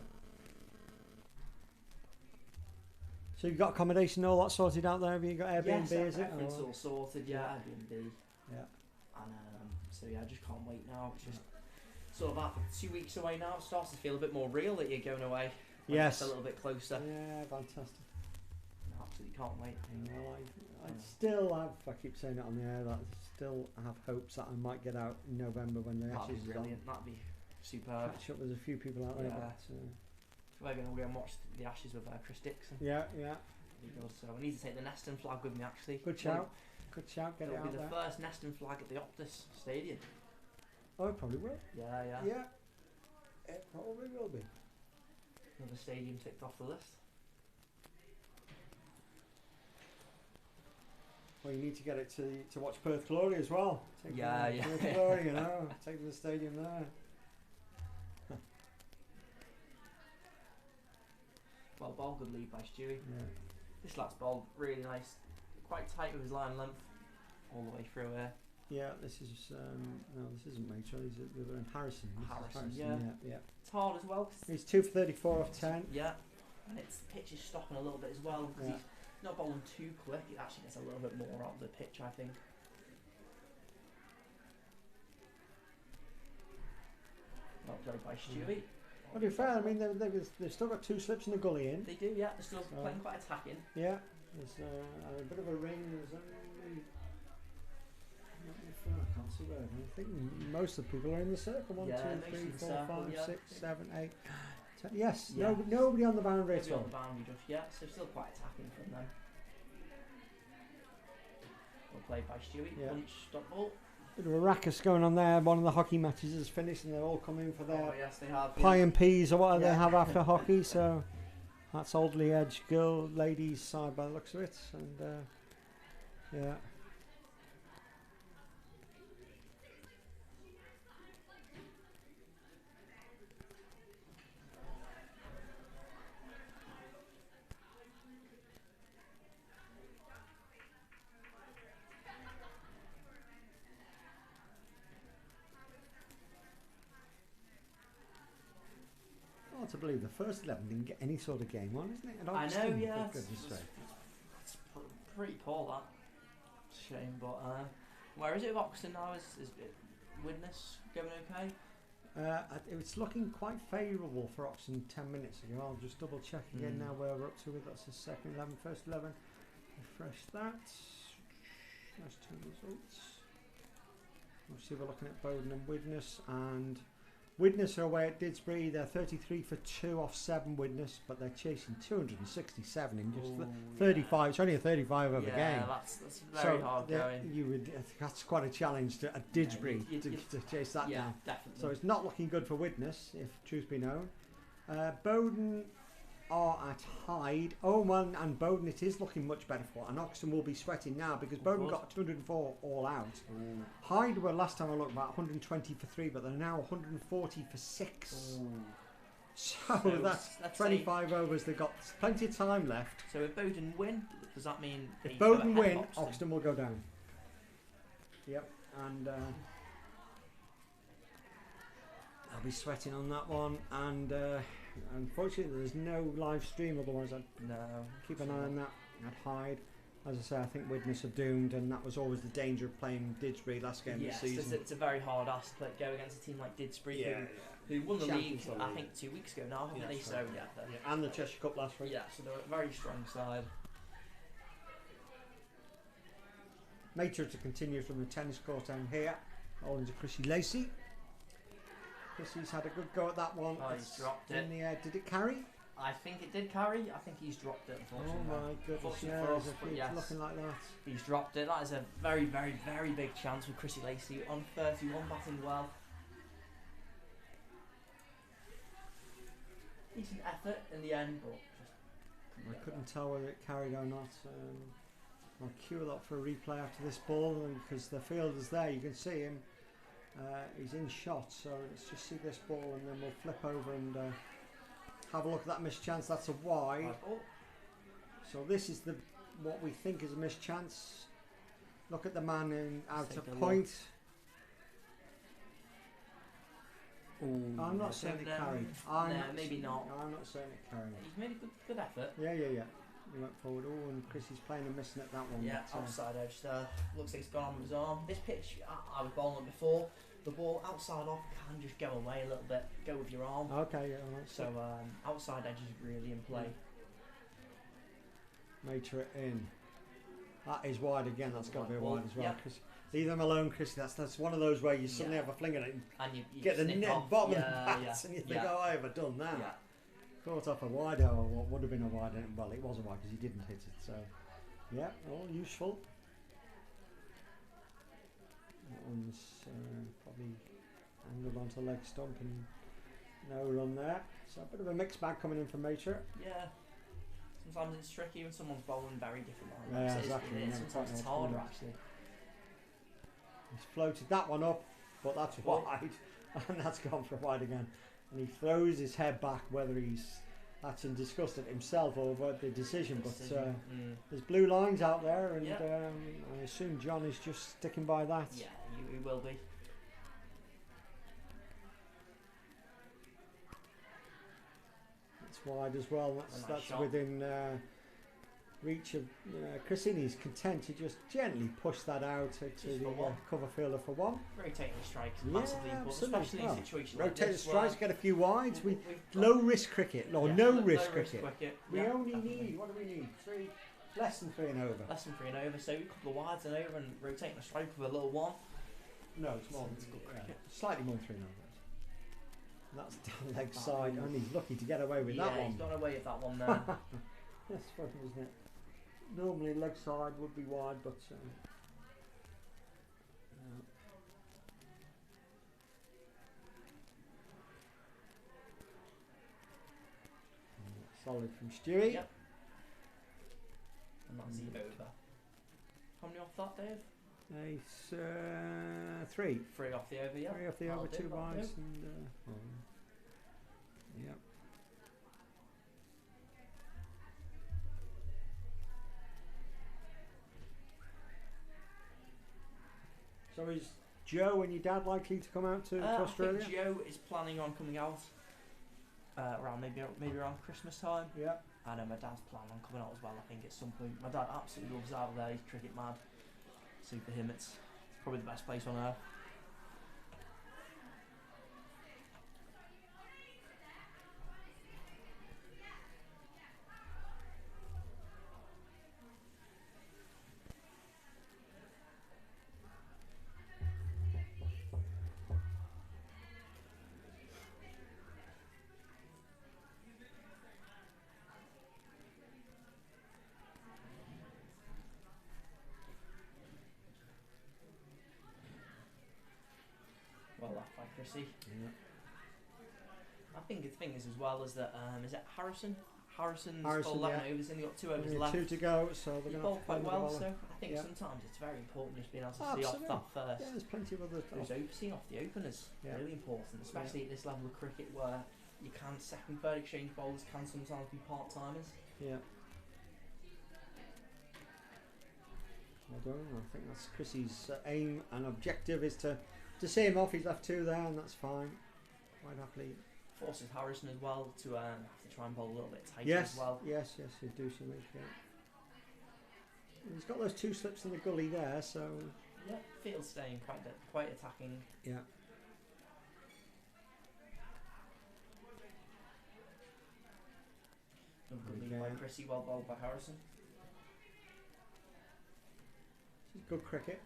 So you've got accommodation all that sorted out there? Have you got Airbnb? Yes, is it? everything's Or- all sorted. Yeah, Airbnb. Yeah. And so yeah, I just can't wait now. It's just sort of after 2 weeks away now, it starts to feel a bit more real that you're going away. When Yes. it's a little bit closer. Yeah, fantastic. Absolutely can't wait. I still have, I keep saying it on the air, that I still have hopes that I might get out in November when the That'd Ashes be is on. brilliant. That'd be superb. Catch up with a few people out there. Yeah. But, We're going to go and watch the Ashes with Chris Dixon. yeah, yeah. Be good. So I need to take the Neston flag with me actually. Good shout. Good shout. Get it It'll out be the there. first Neston flag at the Optus Stadium. Oh, it probably will. Yeah, yeah. Yeah. It probably will be. Another stadium ticked off the list. Well, you need to get it to watch Perth Glory as well. Take Yeah, them to yeah. Perth Glory, you know. Take them to the stadium there. Well, ball good lead by Stewie. Yeah. This last ball really nice, quite tight with his line length, all the way through here. Yeah, this is no, this isn't Matron. He's the other one, Harrison. This is Harrison, yeah. It's hard as well. 'Cause He's 2 for 34 off 10. yeah, and it's the pitch is stopping a little bit as well because Yeah. he's not bowling too quick. It actually gets a little bit more out of the pitch, I think. Well played by Stewie. Well, to be fair, I mean they've still got 2 slips in the gully in. They do, yeah. They're still So- playing quite attacking. Yeah, there's a bit of a ring. There's only I can't see where. I think most of the people are in the circle. 1, Yeah, 2, most 3, in the 4, circle, 5, yeah. 6, 7, 8, 10. Yes, Yeah. nobody on the boundary at Maybe on all. the boundary just yet, so still quite attacking from them. Well played by Stewie. Yeah. Punch, stop ball. Bit of a racket going on there. One of the hockey matches is finished, and they're all coming for Oh their yes, they have. pie yeah. and peas or what they Yeah. have after hockey. So that's Oldley Edge girl ladies side by the looks of it, and yeah. Hard to believe the first 11 didn't get any sort of game on, isn't it? At I know, Oxton, yeah. for goodness sake. It's pretty poor that. Shame, but where is it with Oxton now? Is it Widnes going okay? It's looking quite favourable for Oxton 10 minutes ago. I'll just double check again now where we're up to with that's the second 11, first 11. Refresh that. Nice 2 results. Obviously we're looking at Bowden and Widnes, and Widnes are away at Didsbury. They're 33 for 2 off 7 Widnes, but they're chasing 267 in just 35. It's only a 35 over game. Yeah, that's very hard going. That's quite a challenge to at Didsbury you- to chase that Yeah, down. definitely. So it's not looking good for Widnes, if truth be known. Bowden are at Hyde. Oman and Bowden, it is looking much better for. And Oxton will be sweating now because Bowden good. got 204 all out. Hyde were last time I looked about 120 for 3, but they're now 140 for 6. So that's let's 25 overs. They've got plenty of time left. So if Bowden win, does that mean they If go Bowden ahead of win, Oxton will go down. Yep, and be sweating on that one, and unfortunately there's no live stream, otherwise I'd keep an eye on that. I'd hide. As I say, I think Widnes are doomed, and that was always the danger of playing Didsbury last game of the season. It's a very hard ask to go against a team like Didsbury, who won the league, I think, 2 weeks ago now, haven't they? So and the Cheshire Cup last week. Yeah, so they're a very strong side. Mater to continue from the tennis court down here, holding to Chrissy Lacey. Chrissy's had a good go at that one. Oh, he's dropped it. In the air. Did it carry? I think it did carry. I think he's dropped it, unfortunately. Oh my goodness, it's looking like that. He's dropped it. That is a very, very, very big chance with Chrissy Lacey on 31, batting well. Decent effort in the end, but I couldn't tell whether it carried or not. I'll queue a lot for a replay after this ball, because the fielder's there, you can see him. He's in shot, so let's just see this ball and then we'll flip over and have a look at that missed chance. That's a wide. So this is what we think is a missed chance. Look at the man in out to point. Ooh, I'm not saying it carried. Maybe not. I'm not saying it carried. He's made a good effort. Yeah. He went forward. Oh, and Chrissy's playing and missing at that one. Yeah, outside edge there. Looks like it's gone on with his arm. This pitch, I was bowling before. The ball outside off can just go away a little bit. Go with your arm. Okay, yeah. Right. So outside edge is really in play. Mater it in. That is wide again. That's got to be a wide as well. Yep. Leave them alone, Chrissy. That's one of those where you suddenly have a fling at it and you get the bottom of the bat and you think, oh, I ever done that. Yeah. Caught off a wide, or what would have been a wide. Well, it was a wide because he didn't hit it. So, yeah, all useful. That one's probably angled onto leg stump and no run there. So a bit of a mixed bag coming in from Mater. Yeah. Sometimes it's tricky when someone's bowling very different. Yeah, exactly. Sometimes it's harder actually. He's floated that one up, but that's wide, and that's gone for wide again. And he throws his head back, whether that's in disgust at himself or over the decision. But there's blue lines out there, and I assume John is just sticking by that. Yeah, he will be. It's wide as well. That's within reach of Chrissy. He's content to just gently push that out to the cover fielder for one. Rotating strikes massively important, especially in situations like rotate this. The strikes, get a few wides. Low risk cricket, or no risk cricket. We only need, what do we need? Less than 3 and over. Less than 3 and over, so a couple of wides and over and rotating the strike with a little one. No, it's more than slightly more than 3 and over. That's down leg side, and he's lucky to get away with that one. Yeah, he's got away with that one there. That's funny, isn't it? Normally leg side would be wide, but solid from Stewie. Yep. And that's over. How many off that, Dave? It's 3. 3 off the over, yeah. 3 off the over, 2 wides, and yep. So is Joe and your dad likely to come out to Australia? I think Joe is planning on coming out around maybe around Christmas time. Yeah. And my dad's planning on coming out as well. I think at some point. My dad absolutely loves out there. He's cricket mad. So for him, it's probably the best place on earth. Chrissy. Yeah. I think the thing is as well is that is it Harrison's full 11 overs and he got 2 overs left. 2 to go, so they're going to quite well. So I think sometimes it's very important just being able to see off that first. Yeah, there's plenty of other seeing off the openers really important, especially at this level of cricket where you can second, third exchange bowlers can sometimes be part timers. Yeah. Well done. I think that's Chrissy's aim and objective is to see him off. He's left 2 there, and that's fine. quite happily. Forces Harrison as well to have to try and bowl a little bit tighter Yes, as well. yes, he'd do something. Yeah. He's got those 2 slips in the gully there, so Yeah, Field's staying quite attacking. yeah. Good lead by Chrissy, well bowled by Harrison. Good cricket.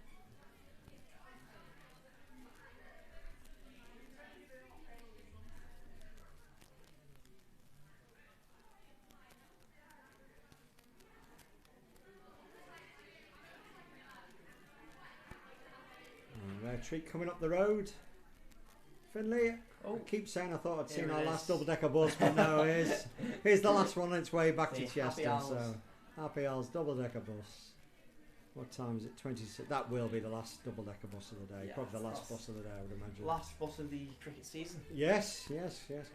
Treat coming up the road. Finley. Oh. I keep saying I thought I'd Here seen it our is. last double-decker bus, but no, here's the last one on its way back to The Chester. Happy Owls. So Happy Owls double-decker bus. What time is it? 26. That will be the last double-decker bus of the day. Yeah, Probably the last last- bus of the day, I would imagine. Last bus of the cricket season. Yes. Good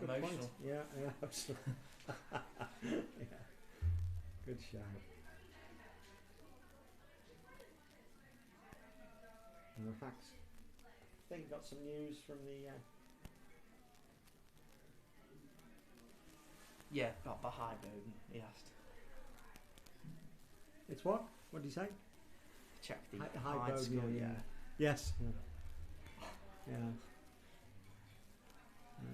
point. Emotional. Yeah, absolutely. Yeah. Good shout. And the facts. I think got some news from the. Yeah, got behind Bowden, he asked. It's what? What did he say? Check the High hide Bowden, score, yeah. Yes. Yeah.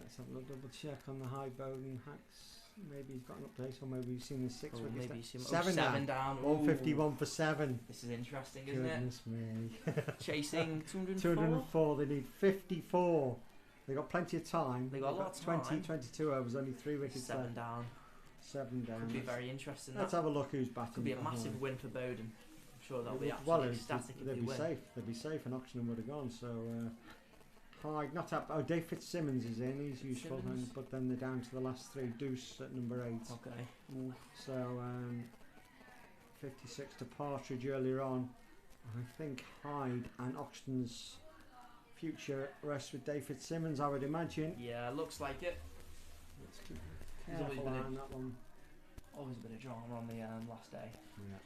Let's have a little double check on the High Bowden hacks. Maybe he's got an update, or maybe he's seen the 6 Oh, wickets. maybe some, Seven down. 151 for 7. This is interesting, isn't Goodness me. it? Chasing 204. 204. They need 54. They got plenty of time. They got a lot of time. 22 overs, only 3 wickets 7 left. down. 7 down. Could be very interesting. Let's That have a look who's batting. could be a behind. massive win for Bowden. I'm sure they'll be Well, absolutely ecstatic if they'd they be win. safe. They'd be safe, and Oxenden would have gone. So, Hyde, not up. Oh, Dave Fitzsimmons is in. He's useful, Simmons. but then they're down to the last 3. Deuce at number 8. Okay. So, 56 to Partridge earlier on. I think Hyde and Oxton's future rests with Dave Fitzsimmons, I would imagine. Yeah, looks like it. Let's keep There's always careful been a- on that one. Always a bit of drama on the last day. Yeah.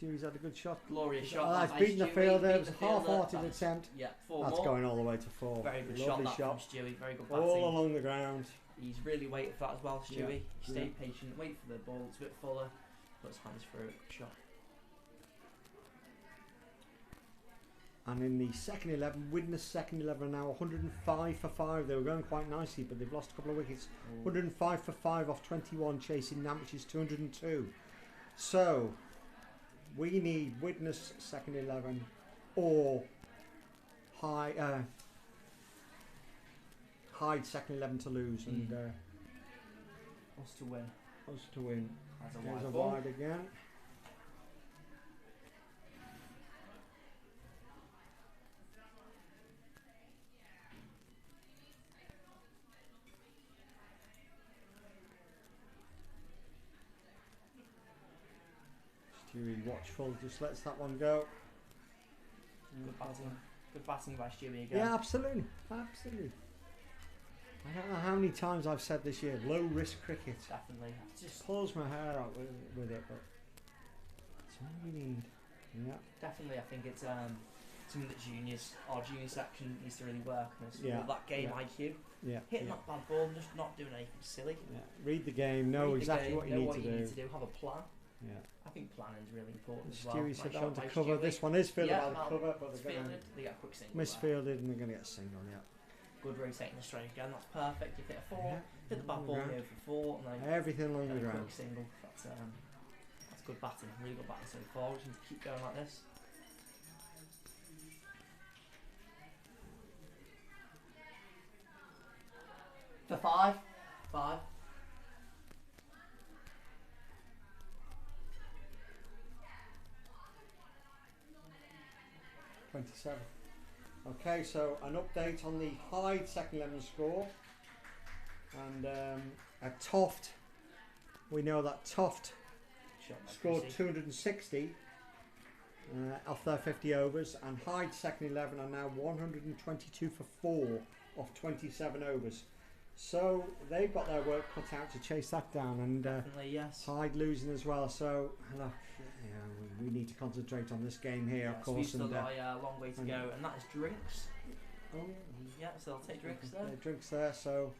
Stewie's had a good shot. Glorious shot. Oh, that he's by beaten the Stewie, fielder. It beat was the a fielder. half-hearted That's- attempt. Yeah, 4 That's more. going all the way to 4. Very good Lovely shot, shot. that from Stewie. Very good batting. All along the ground. He's really waited for that as well, Stewie. Yeah, He stayed patient, wait for the ball, it's a bit fuller, put his hands through it, good shot. And in the second 11, Widnes second 11 now 105 for 5. They were going quite nicely, but they've lost a couple of wickets. 105 for 5 off 21, chasing Nantwich's 202. So, we need Widnes second 11 or Hyde second 11 to lose and Us to win. us to win. As a There's wide a ball. wide again. Stewie watchful, just lets that one go. Good batting. Good batting by Stewie again. Yeah, absolutely. Absolutely. I don't know how many times I've said this year, low risk cricket. Definitely. Just pulls my hair out with it, but that's all we need. Yeah. Definitely, I think it's something that our junior section needs to really work on. Is Yeah, all that game yeah. IQ. Yeah. Hitting yeah. that bad ball, just not doing anything silly. Yeah. Read the game, know Read the exactly game, what you know need what to you do. need to do. Have a plan. Yeah. I think planning is really important as well. Stewie Nice said shot down to by cover. Stewie. This one is fielded Yeah, by the well, cover, but it's they're going fielded. They get a quick to single. there. misfielded and they're going to get a single. Yeah. Good rotating the straight again. That's perfect. You hit a 4, Yeah. hit the bad ball here for 4, and then Everything along get the a ground. quick single. That's good batting. Really good batting so far. We just need to keep going like this. For 5. 5. .27. Okay, so an update on the Hyde second 11 score. And at Toft, we know that Toft Shot by scored Chrissy. 260 off their 50 overs, and Hyde second 11 are now 122 for 4 of 27 overs. So they've got their work cut out to chase that down, and Definitely, yes. Hyde losing as well. So look, we need to concentrate on this game here, of Yes, course. we've still And got a long way to go, and that is drinks. oh, Yeah, so I'll take drinks there. drinks there. So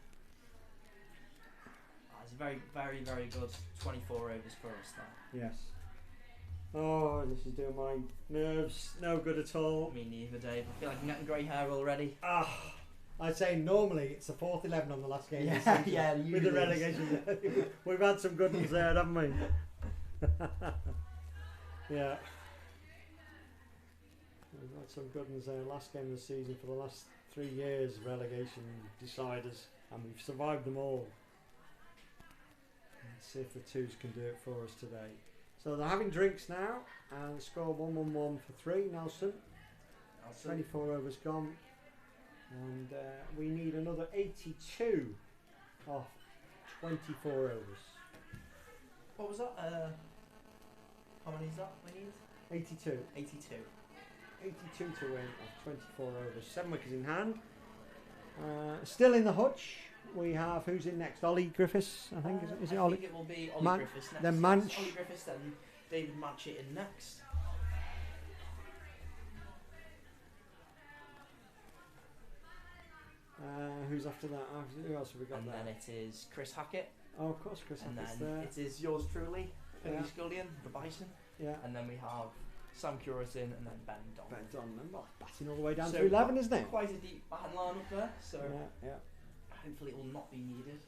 It's a very, very, very good 24 overs for us there. yes. Oh, this is doing my nerves no good at all. Me neither, Dave. I feel like I'm getting grey hair already. I'd say normally it's the fourth 11 on the last game. This Yeah, season yeah, with the usually relegation. We've had some good ones there, haven't we? Yeah. We've had some good ones there. Last game of the season for the last 3 years, relegation deciders, and we've survived them all. Let's see if the twos can do it for us today. So they're having drinks now, and the score 1-1-1 for 3, Nelson. 24 overs gone. And we need another 82 off 24 overs. What was that? How many is that we need? 82. 82. 82 to win off 24 overs. 7 wickets in hand. Still in the hutch. We have, who's in next? Ollie Griffiths, I think. Is it Ollie? I think it will be Ollie Man- Griffiths next. then Yes, Manch. Ollie Griffiths, then David Matchett in next. Who's after that? Who else have we got And there? then it is Chris Hackett. Oh, of course, Chris And Hackett's then there. it is yours truly, Billy Yeah. Scullion, the Bison. Yeah. And then we have Sam Curitin and then Ben Don. Ben Donlan, well, batting all the way down So to 11, isn't it? Quite a deep batting line up there, so Yeah. hopefully it will not be needed.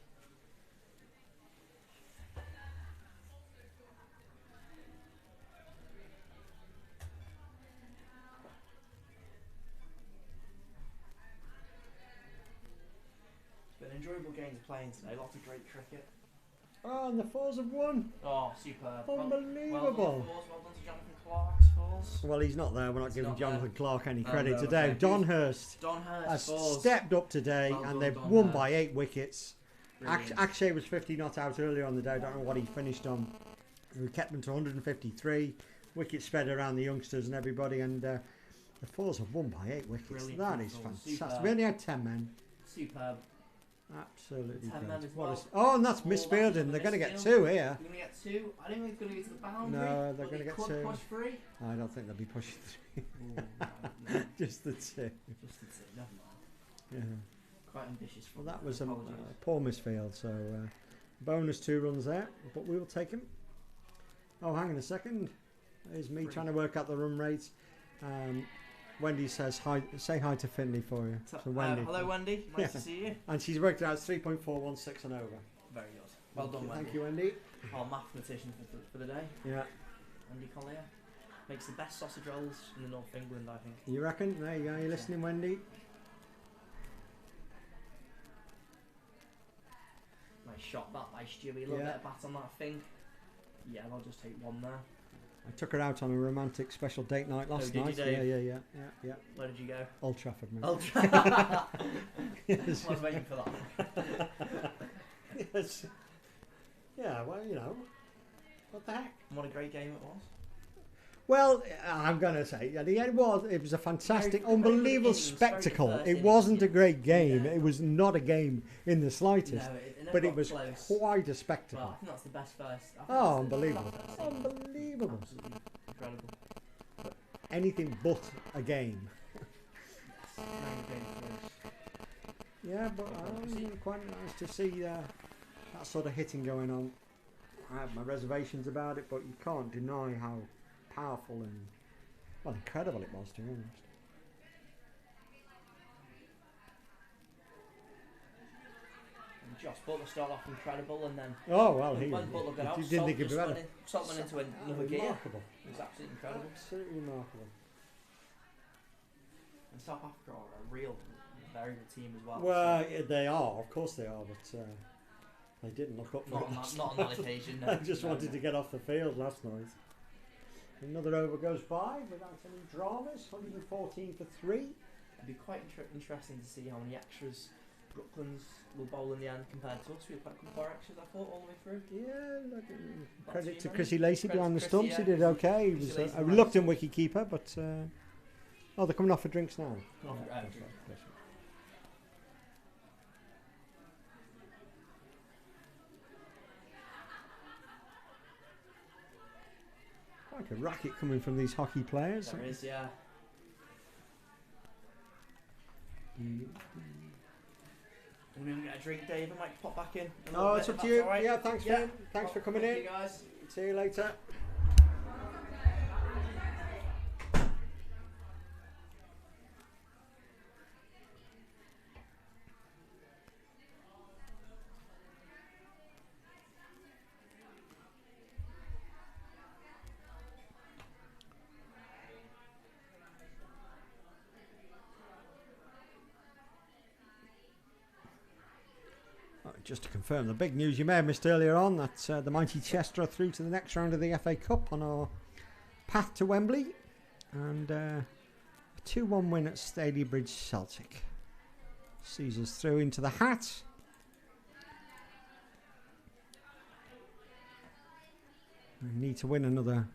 It's been an enjoyable game to play in today, lots of great cricket. Oh, and the Fours have won. Oh, superb. Unbelievable. Well done, Fours. Well done to Jonathan Clark's Fours. Well, he's not there. We're not He's giving not Jonathan there. Clark any Oh, credit no, today. okay. Don Hurst Don Hurst has Fours. stepped up today, Well and done, they've Don won Hurst. by 8 wickets. Brilliant. Akshay was 50 not out earlier on the day. I don't know what he finished on. We kept them to 153. Wickets spread around the youngsters and everybody, and the Fours have won by 8 wickets. Brilliant That from is Fours. fantastic. Superb. We only had 10 men. Superb. Absolutely 10 great. men as What well. a oh, and that's Oh, that's misfielding. another They're going to get misfield. 2 here. We're going to get 2. I don't think it's going to be to the boundary. No, they're but gonna they get could 2. push 3. I don't think they'll be pushing 3. Ooh, no. Just the 2. Just the 2. Never mind. Yeah. Quite ambitious. Well, from that them. was a Apologies. poor misfield, so bonus 2 runs there, but we will take him. Oh, hang on a second. There's me trying to work out the run rates. Wendy says hi. Say hi to Finley for you. So Wendy. Hello, Wendy. Nice to see you. And she's worked it out 3.416 and over. Very good. Well done, Wendy. Thank you, Wendy. Our mathematician for the day. Yeah. Wendy Collier. Makes the best sausage rolls in the North of England, I think. You reckon? There you go. You listening, Wendy? Nice shot that by Stewie. A little Yeah. bit of bat on that thing. Yeah, I'll just take 1 there. I took her out on a romantic special date night last did you, night. Dave? Yeah. Where did you go? Old Trafford, mate. Ultra. Yes. I was waiting for that. Yes. Yeah, well, you know. What the heck? What a great game it was. Well, I'm going to say, at the end, it was a fantastic, Very good unbelievable innings, very spectacle. good first It innings, wasn't a yeah. great game. Yeah. It was not a game in the slightest. No, it never But it got was close. quite a spectacle. Well, I think that's the best first. I think Oh, that's the unbelievable. best first innings. Unbelievable. Absolutely incredible. Anything but a game. Yes, very game close. Yeah, but quite nice to see that sort of hitting going on. I have my reservations about it, but you can't deny how powerful and, well, incredible it was, to be honest. And Josh Butler started off incredible, and then Oh, well, when Butler got out, he didn't think he'd be better. Salt went into another gear. Remarkable. It was absolutely incredible. Absolutely remarkable. And South Africa are a real, very good team as well. Well, yeah, they are, of course they are, but they didn't look up for not it on last that, not on that night. occasion. No. I just No, wanted no. to get off the field last night. Another over goes by without any dramas. 114 for 3. It'd be quite interesting to see how many extras Brooklands will bowl in the end compared to us. We had quite a couple of extras, I thought, all the way through. Yeah, Not credit too to many. Chrissy Lacey Credit behind to the Chrissy, stumps. He yeah. did okay. He Chrissy was Lacey a behind the reluctant stumps. wicket keeper, but oh, they're coming off for drinks now. Oh, Like a racket coming from these hockey players. There is, yeah. Mm. We're going to get a drink, Dave. I might pop back in. Oh, it's up to you. Yeah, thanks, Finn. Thanks for coming in. Thank you, guys. See you later. Just to confirm the big news you may have missed earlier on, that the mighty Chester are through to the next round of the FA Cup on our path to Wembley, and a 2-1 win at Stadium Bridge Celtic sees us through into the hat. We need to win another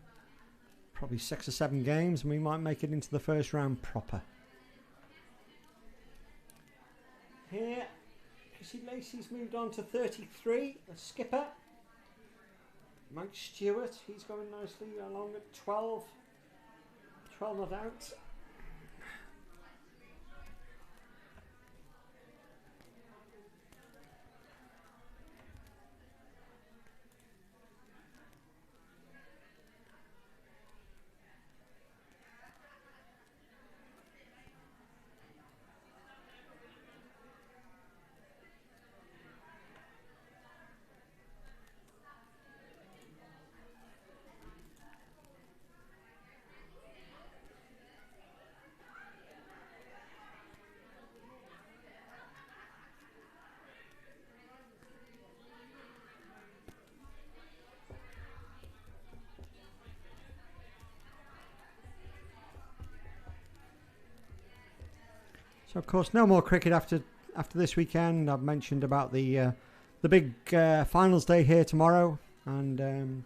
probably 6 or 7 games and we might make it into the first round proper. Here, Chrissy Lacey's moved on to 33, the skipper. Mike Stewart, he's going nicely along at 12. 12 not out. So of course no more cricket after this weekend. I've mentioned about the big finals day here tomorrow, and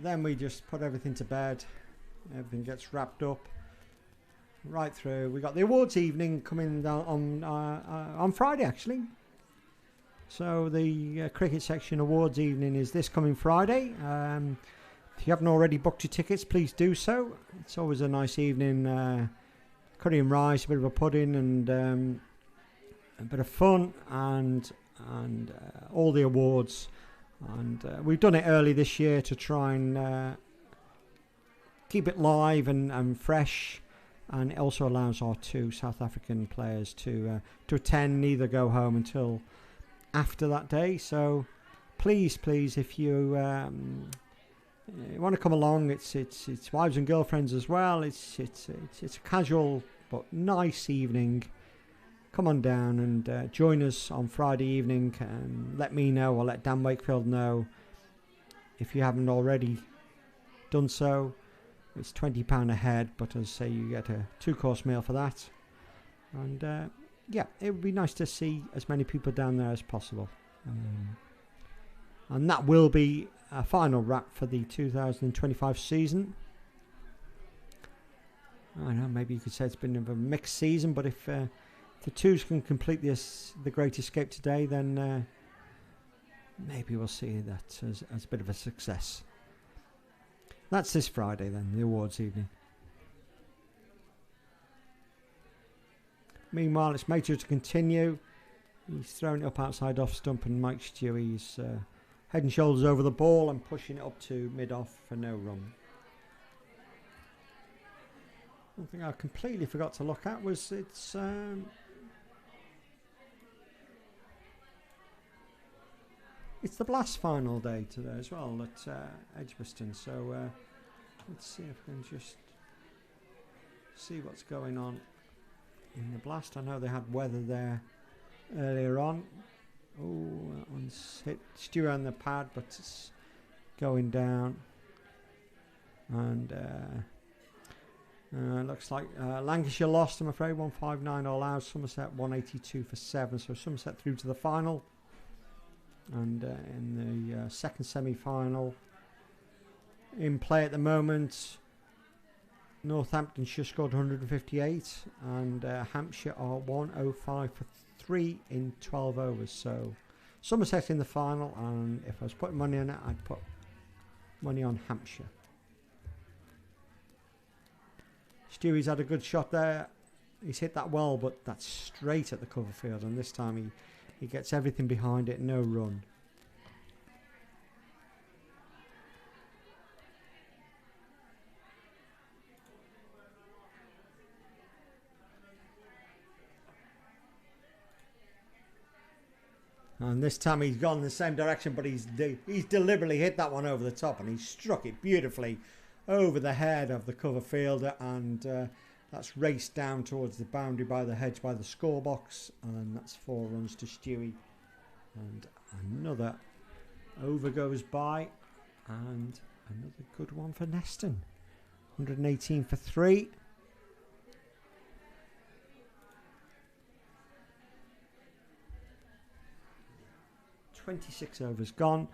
then we just put everything to bed. Everything gets wrapped up right through. We got the awards evening coming on Friday actually. So the cricket section awards evening is this coming Friday. If you haven't already booked your tickets, please do so. It's always a nice evening. Curry and rice, a bit of a pudding, and a bit of fun, and all the awards. And we've done it early this year to try and keep it live and fresh, and it also allows our 2 South African players to attend, neither go home until after that day. So please, if you want to come along, it's wives and girlfriends as well. It's a casual but nice evening. Come on down and join us on Friday evening, and let me know or let Dan Wakefield know if you haven't already done so. It's £20 a head, but as I say, you get a 2-course meal for that. And yeah, it would be nice to see as many people down there as possible. And that will be a final wrap for the 2025 season. I don't know, maybe you could say it's been a mixed season, but if the twos can complete the Great Escape today, then maybe we'll see that as a bit of a success. That's this Friday then, the awards evening. Meanwhile, it's Major to continue. He's throwing it up outside off stump, and Mike Stewie's head and shoulders over the ball and pushing it up to mid-off for no run. One thing I completely forgot to look at was it's the Blast final day today as well at Edgbaston. So let's see if we can just see what's going on in the Blast. I know they had weather there earlier on. Oh, that one's hit Stewie on the pad, but it's going down. And looks like Lancashire lost, I'm afraid, 159 all out. Somerset 182 for 7. So Somerset through to the final. And in the second semi-final, in play at the moment, Northamptonshire scored 158, and Hampshire are 105 for 3 in 12 overs. So Somerset in the final, and if I was putting money on it, I'd put money on Hampshire. Stewie's had a good shot there. He's hit that well, but that's straight at the cover field, and this time he gets everything behind it, no run. And this time he's gone in the same direction, but he's deliberately hit that one over the top, and he struck it beautifully over the head of the cover fielder, and that's raced down towards the boundary by the hedge by the score box, and that's 4 runs to Stewie. And another over goes by, and another good one for Neston. 118 for 3. .26 overs gone.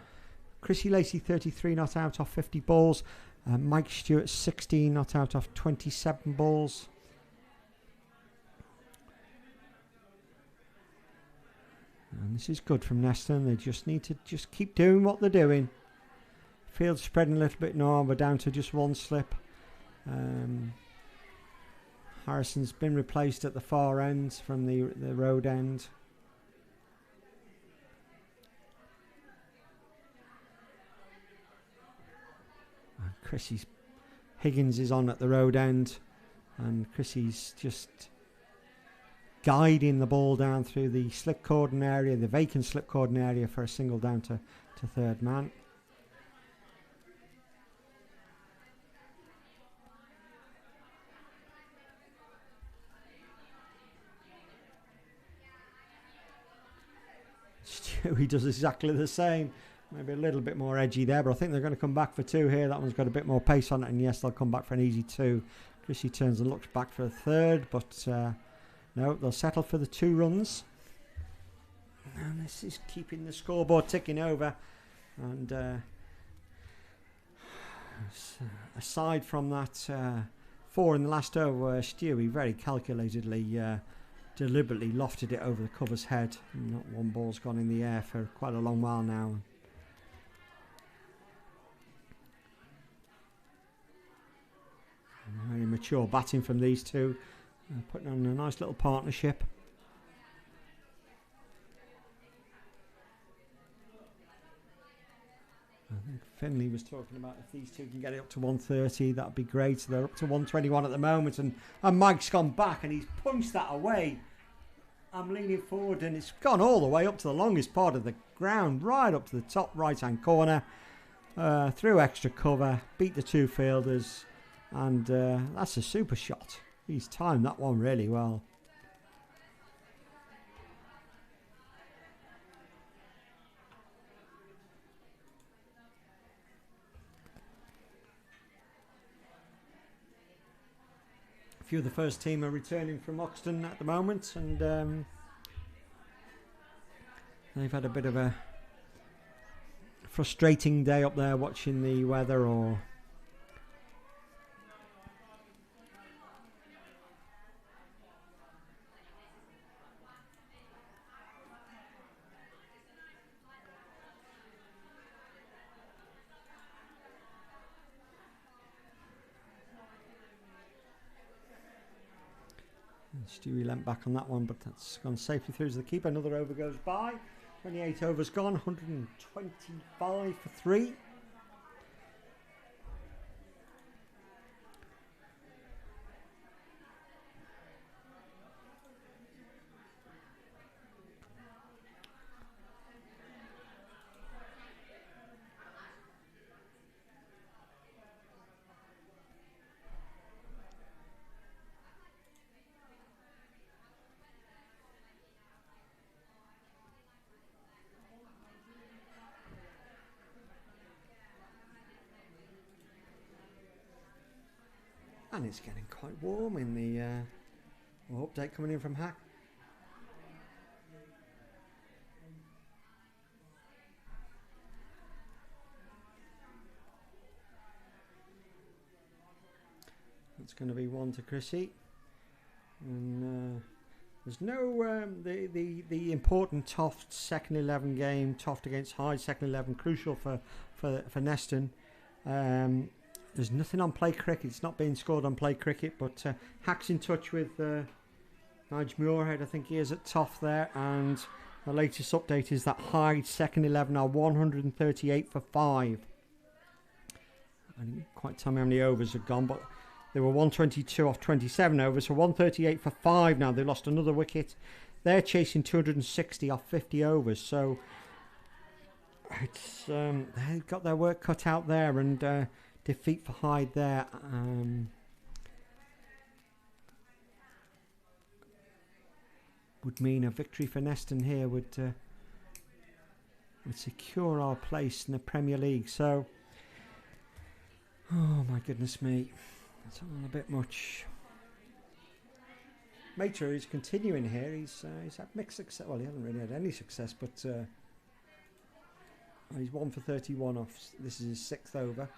Chrissy Lacey 33 not out off 50 balls. Mike Stewart 16 not out off 27 balls. And this is good from Neston. They just need to just keep doing what they're doing. Field spreading a little bit now. We're down to just 1 slip. Harrison's been replaced at the far end from the road end. Higgins is on at the road end, and Chrissy's just guiding the ball down through the slip cordon area, the vacant slip cordon area, for a single down to third man. Stewie does exactly the same. Maybe a little bit more edgy there, but I think they're going to come back for 2 here. That one's got a bit more pace on it, and yes, they'll come back for an easy 2. Chrissy turns and looks back for a third, but no, they'll settle for the 2 runs. And this is keeping the scoreboard ticking over. And aside from that 4 in the last over, where Stewie very calculatedly, deliberately lofted it over the cover's head. Not one ball's gone in the air for quite a long while now. Very mature batting from these two, putting on a nice little partnership. I think Finley was talking about if these two can get it up to 130, that'd be great. So they're up to 121 at the moment, and Mike's gone back and he's punched that away. I'm leaning forward, and it's gone all the way up to the longest part of the ground, right up to the top right hand corner, through extra cover, beat the 2 fielders. And that's a super shot. He's timed that one really well. A few of the first team are returning from Oxton at the moment, and they've had a bit of a frustrating day up there watching the weather, or Stewie leant back on that one, but that's gone safely through to the keeper. Another over goes by. 28 overs gone, 125 for 3. And it's getting quite warm in the update coming in from Hack. It's going to be 1 to Chrissy. And there's no the important Toft second 11 game, Toft against Hyde second 11, crucial for Neston. There's nothing on Play Cricket. It's not being scored on Play Cricket, but Hack's in touch with Nigel Muirhead. I think he is at Toff there, and the latest update is that Hyde's second 11 are 138 for 5. I didn't quite tell me how many overs had gone, but they were 122 off 27 overs, so 138 for 5 now. They lost another wicket. They're chasing 260 off 50 overs, so it's they've got their work cut out there, and defeat for Hyde there. Would mean a victory for Neston here would secure our place in the Premier League. So, oh my goodness me, that's all a bit much. Mater is continuing here. He's had mixed success. Well, he hasn't really had any success, but he's 1 for 31 off. This is his 6th over.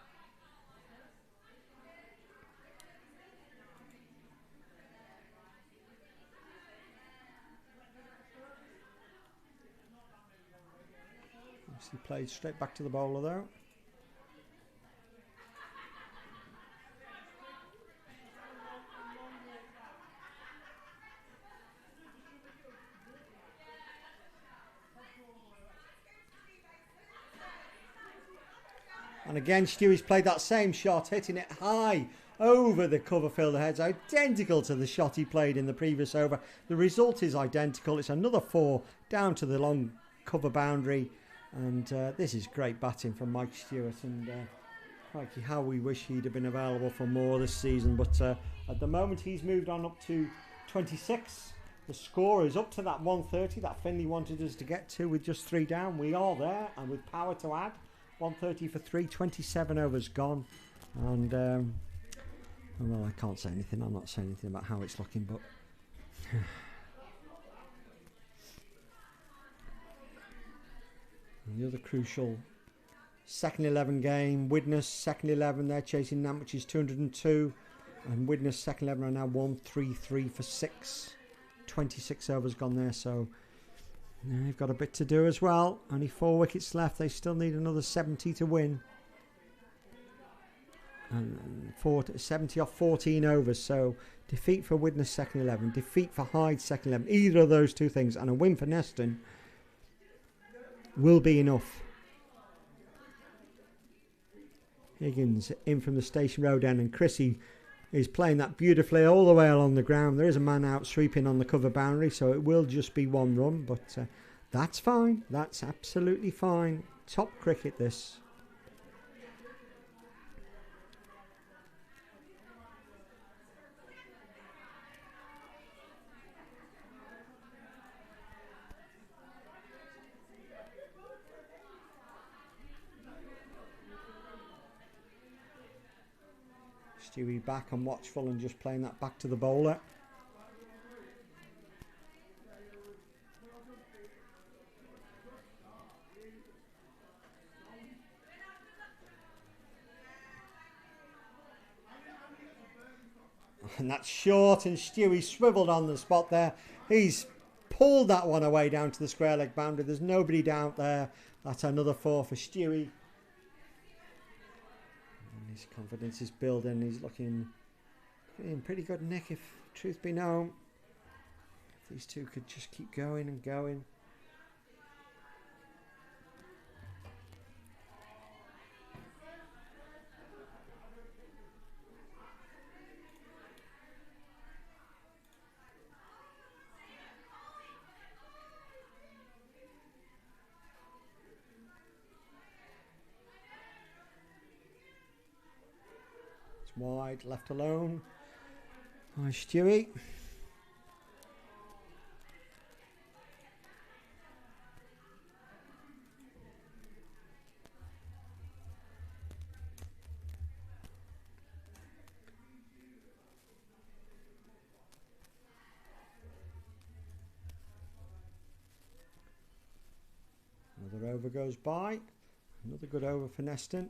He played straight back to the bowler though. And again, Stewie's played that same shot, hitting it high over the cover fielder heads, identical to the shot he played in the previous over. The result is identical. It's another 4 down to the long cover boundary. And this is great batting from Mike Stewart, and crikey, how we wish he'd have been available for more this season. But at the moment he's moved on up to 26. The score is up to that 130 that Finley wanted us to get to with just 3 down. We are there, and with power to add. 130 for 3, 27 overs gone. And well, I can't say anything. I'm not saying anything about how it's looking, but and the other crucial second 11 game, Widnes second 11, they're chasing that, which is 202, and Widnes second 11 are now 133 for 6, 26 overs gone there, so they've got a bit to do as well. Only 4 wickets left. They still need another 70 to win, and 70 off 14 overs, so defeat for Widnes second 11, defeat for Hyde second 11, either of those 2 things, and a win for Neston will be enough. Higgins in from the Station Road end, and Chrissy is playing that beautifully all the way along the ground. There is a man out sweeping on the cover boundary, so it will just be 1 run, but that's fine. That's absolutely fine. Top cricket, this. Stewie back and watchful and just playing that back to the bowler. And that's short, and Stewie swiveled on the spot there. He's pulled that one away down to the square leg boundary. There's nobody down there. That's another 4 for Stewie. His confidence is building. He's looking in pretty good nick, if truth be known. If these 2 could just keep going and going. Wide, left alone. Hi, Stewie. Another over goes by. Another good over for Neston.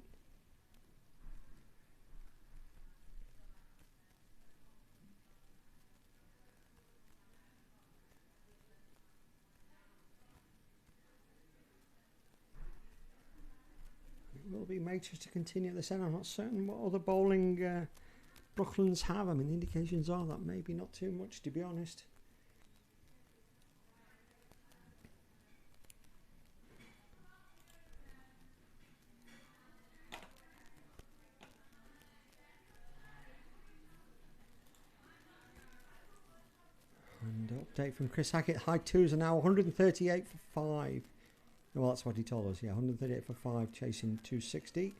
will be Matrix to continue at this end. I'm not certain what other bowling Brooklands have. I mean, the indications are that maybe not too much, to be honest. And update from Chris Hackett. High twos are now 138 for 5. Well, that's what he told us. Yeah, 138 for 5, chasing 260.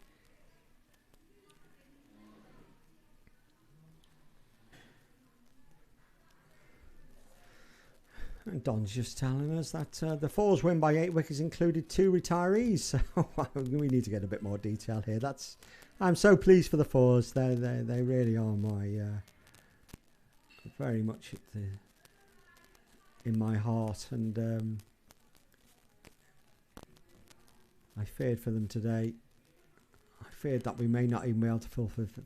And Don's just telling us that the fours win by 8 wickets included 2 retirees. So we need to get a bit more detail here. I'm so pleased for the fours. They really are my very much in my heart, and I feared for them today. I feared that we may not even be able to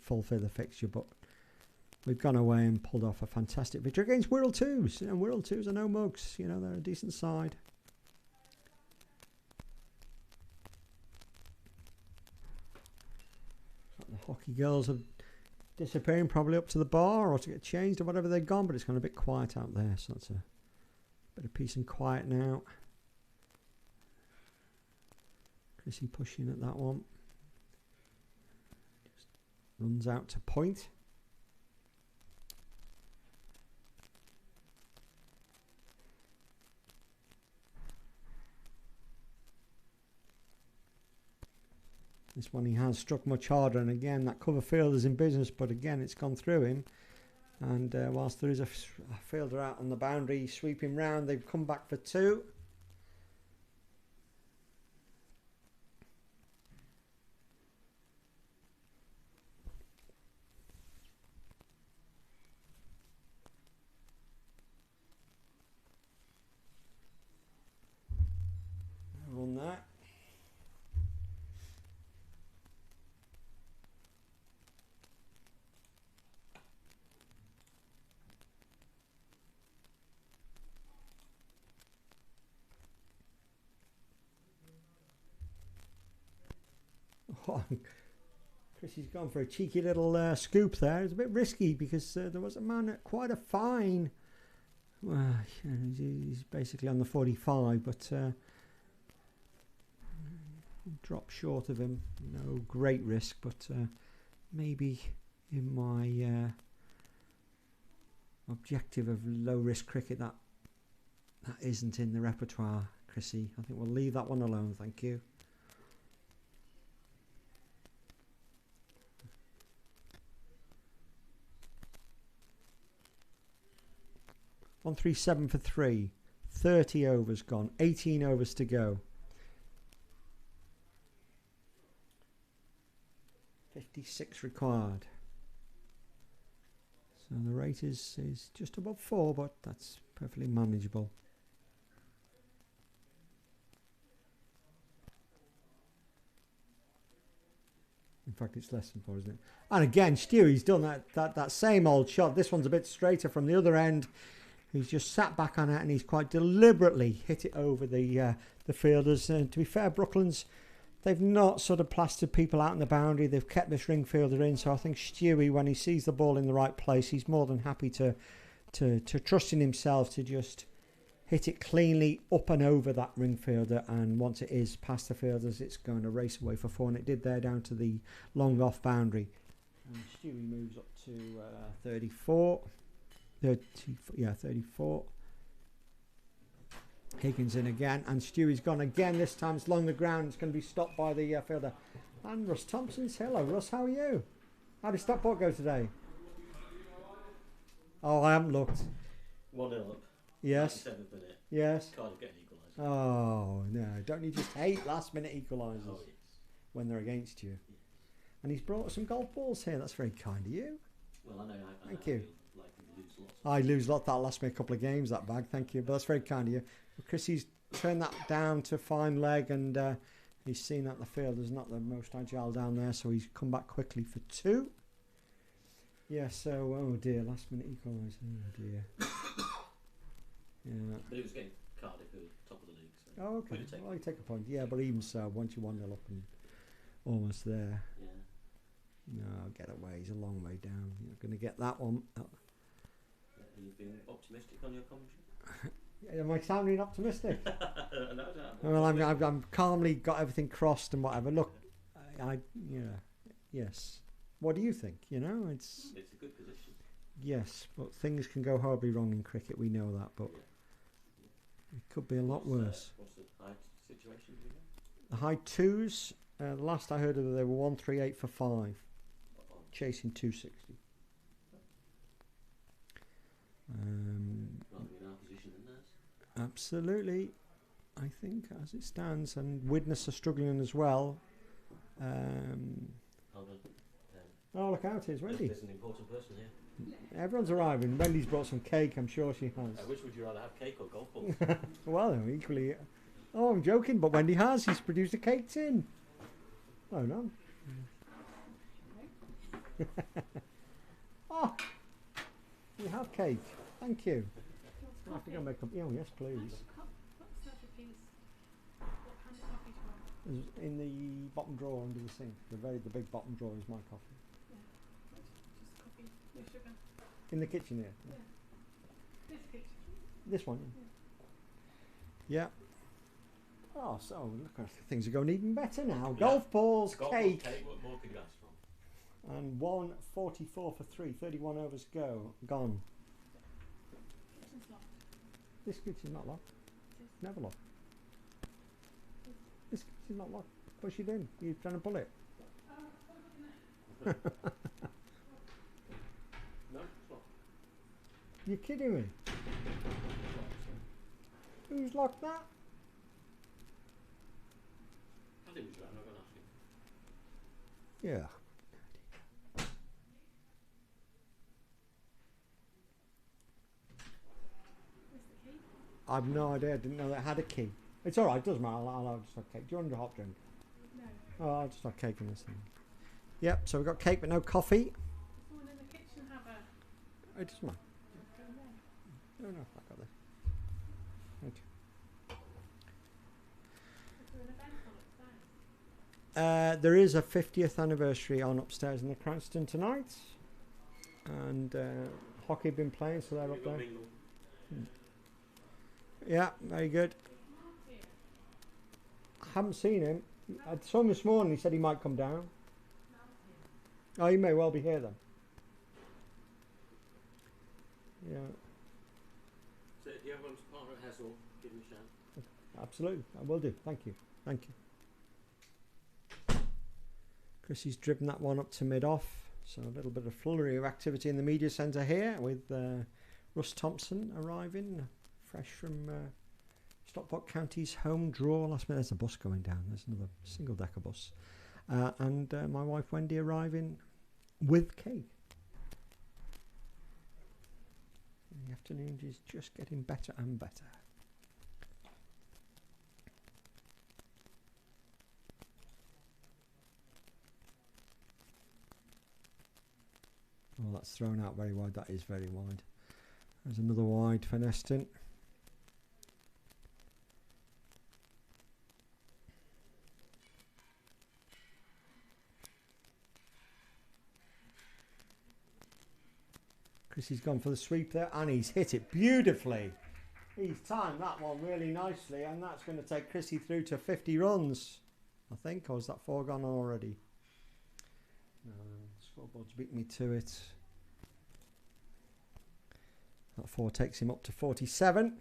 fulfill the fixture, but we've gone away and pulled off a fantastic victory against Wirral Twos. And Wirral Twos are no mugs. You know, they're a decent side. The hockey girls are disappearing, probably up to the bar or to get changed or whatever they've gone, but it's gone a bit quiet out there, so that's a bit of peace and quiet now. Chrissy pushing at that one. Just runs out to point. This one he has struck much harder, and again that cover fielder's in business, but again it's gone through him. And whilst there is a fielder out on the boundary sweeping round, they've come back for 2. On that. Oh, Chrissy's gone for a cheeky little scoop there. It's a bit risky because there was a man at quite a fine. Well, he's basically on the 45, but dropped short of him. No great risk, but maybe in my objective of low risk cricket, that isn't in the repertoire, Chrissy. I think we'll leave that one alone. Thank you. On 3-7 for 3. 30 overs gone. 18 overs to go. 56 required. So the rate is just above 4, but that's perfectly manageable. In fact, it's less than 4, isn't it? And again, Stewie's done that same old shot. This one's a bit straighter from the other end. He's just sat back on it and he's quite deliberately hit it over the fielders. And to be fair, Brooklands, they've not sort of plastered people out in the boundary. They've kept this ring fielder in. So I think Stewie, when he sees the ball in the right place, he's more than happy to trust in himself to just hit it cleanly up and over that ring fielder. And once it is past the fielders, it's going to race away for 4. And it did there down to the long off boundary. And Stewie moves up to 34. 34. Higgins in again, and Stewie's gone again. This time it's along the ground. It's going to be stopped by the fielder. And Russ Thompson's. Hello, Russ. How are you? How did Stockport go today? Oh, I haven't looked. 1-0 up. Yes. 97th minute. Yes. Cardiff getting equaliser. Oh no! Don't you just hate last-minute equalisers Oh, yes. when they're against you? Yes. And he's brought some golf balls here. That's very kind of you. Well, I know. Thank you. Like we lose lots. I lose a lot. That last me a couple of games, that bag. Thank you. But that's very kind of you. Well, Chrissy's turned that down to fine leg, and he's seen that the fielder's not the most agile down there, so he's come back quickly for 2. Yeah, so, oh dear, last minute equaliser. Oh dear. Yeah. But it was getting Cardiff who were top of the league. So Oh, okay. Well, you take a point. Yeah, but even so, once you're 1-0 up and Almost there. Yeah. No, get away. He's a long way down. You're going to get that one. Oh. Are you being optimistic on your commentary? Am I sounding optimistic? No. Well, I'm calmly got everything crossed and whatever. Look, yes. What do you think? It's a good position. Yes, but things can go horribly wrong in cricket. We know that, but it could be a lot worse. What's the height situation? Do you know? The high twos. The last I heard of it, they were 138 for 5, chasing 260. Rather in our position than theirs. Absolutely, I think as it stands, and Widnes are struggling as well. Hold on. Oh, look out! Here's Wendy. There's an important person here. Everyone's arriving. Wendy's brought some cake. I'm sure she has. Which would you rather have, cake or golf balls? Well, equally. Oh, I'm joking, but Wendy has. He's produced a cake tin. Oh no. Oh, you have cake. Thank you. I have to go make up. Oh, yes, please. It's in the bottom drawer under the sink. The big bottom drawer is my coffee. In the kitchen here. This one. Yeah. Oh, so look, things are going even better now. Golf balls, cake. What more could you ask for? And 144 for 3. 31 overs gone. This kitchen's not locked. Never locked. This kitchen's not locked. Push it in. You're trying to pull it. No, it's not. You're kidding me. Who's locked that? I think we should. I'm not going to ask you. Yeah. I've no idea. I didn't know that it had a key. It's all right. It doesn't matter. I'll just have cake. Do you want a hot drink? No. Oh, I'll just have cake in this thing. Yep. So we've got cake but no coffee. Does someone in the kitchen have a... It doesn't matter. No. No, I got this. Okay. Is there an event on upstairs? There is a 50th anniversary on upstairs in the Cranston tonight, and hockey have been playing, so they're up there. Yeah, very good. I haven't seen him. I saw him this morning. He said he might come down. Oh, he may well be here then. Yeah, So, do you have one partner at Hassel? Give me a shout. absolutely. I will do. Thank you. Thank you. Chrissy's driven that one up to mid-off. So a little bit of flurry of activity in the media centre here with Russ Thompson arriving, fresh from Stockport County's home draw. Last minute, there's a bus going down. There's another single-decker bus. And my wife Wendy arriving with cake. The afternoon is just getting better and better. Well, that's thrown out very wide. That is very wide. There's another wide for Neston. Chrissy's gone for the sweep there, and he's hit it beautifully. He's timed that one really nicely, and that's going to take Chrissy through to 50 runs, I think. Or is that 4 gone already? No, scoreboard's beat me to it. That 4 takes him up to 47.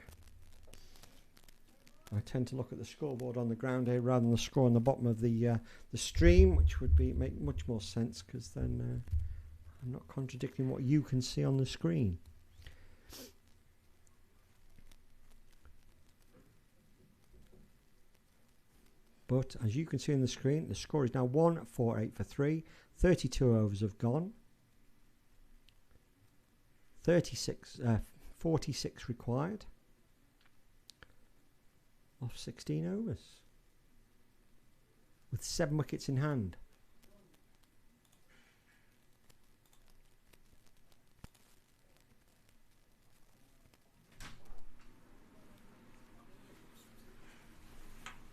I tend to look at the scoreboard on the ground here rather than the score on the bottom of the stream, which would make much more sense, because then I'm not contradicting what you can see on the screen. But as you can see on the screen, the score is now 148 for 3. 32 overs have gone. 46 required. Off 16 overs. With 7 wickets in hand.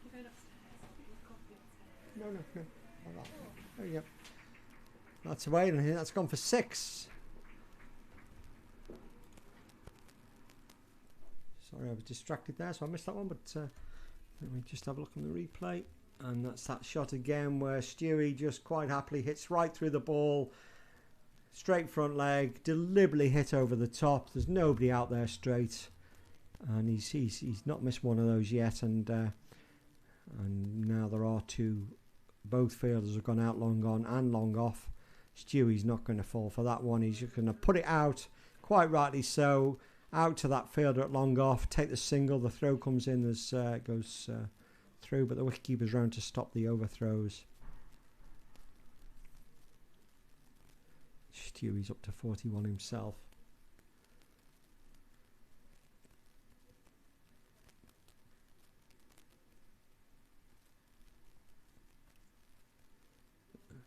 You're going upstairs. Get your coffee upstairs. No. There you go. That's away, and that's gone for 6. Sorry, I was distracted there, so I missed that one, but let me just have a look on the replay. And that's that shot again where Stewie just quite happily hits right through the ball. Straight front leg, deliberately hit over the top. There's nobody out there straight. And he's not missed one of those yet. And now there are 2. Both fielders have gone out long on and long off. Stewie's not going to fall for that one. He's just going to put it out, quite rightly so, out to that fielder at long off. Take the single. The throw comes in as it goes through, but the wicketkeeper's round to stop the overthrows. Stewie's up to 41 himself.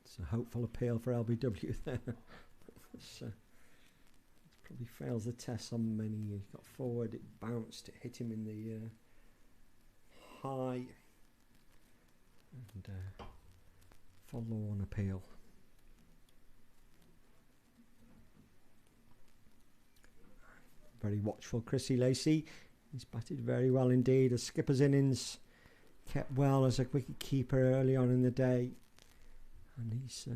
It's a hopeful appeal for LBW there. It's probably fails the test on many. He got forward, it bounced, it hit him in the high, and forlorn appeal. Very watchful Chrissy Lacey. He's batted very well indeed. A skipper's innings, kept well as a wicket keeper early on in the day, and he's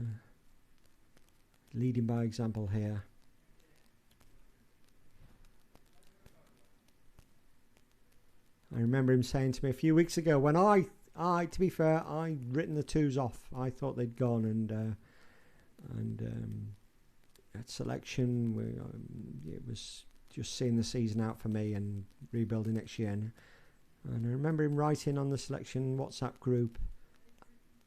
leading by example here. I remember him saying to me a few weeks ago when I to be fair, I'd written the 2s off. I thought they'd gone, and at selection, it was just seeing the season out for me and rebuilding next year. And I remember him writing on the selection WhatsApp group,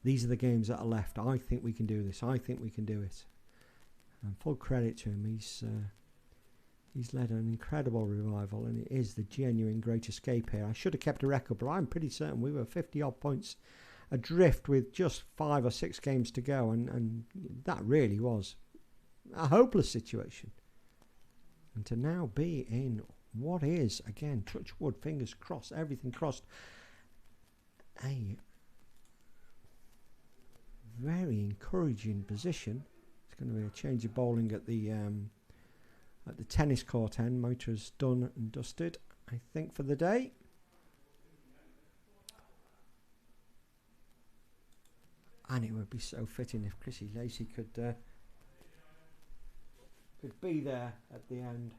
"These are the games that are left. I think we can do this. I think we can do it." And full credit to him. He's led an incredible revival, and it is the genuine great escape here. I should have kept a record, but I'm pretty certain we were 50 odd points adrift with just 5 or 6 games to go, and that really was a hopeless situation. And to now be in what is, again, touch wood, fingers crossed, everything crossed, a very encouraging position. It's going to be a change of bowling at the tennis court end. Motor's done and dusted, I think, for the day. And it would be so fitting if Chrissy Lacey could be there at the end.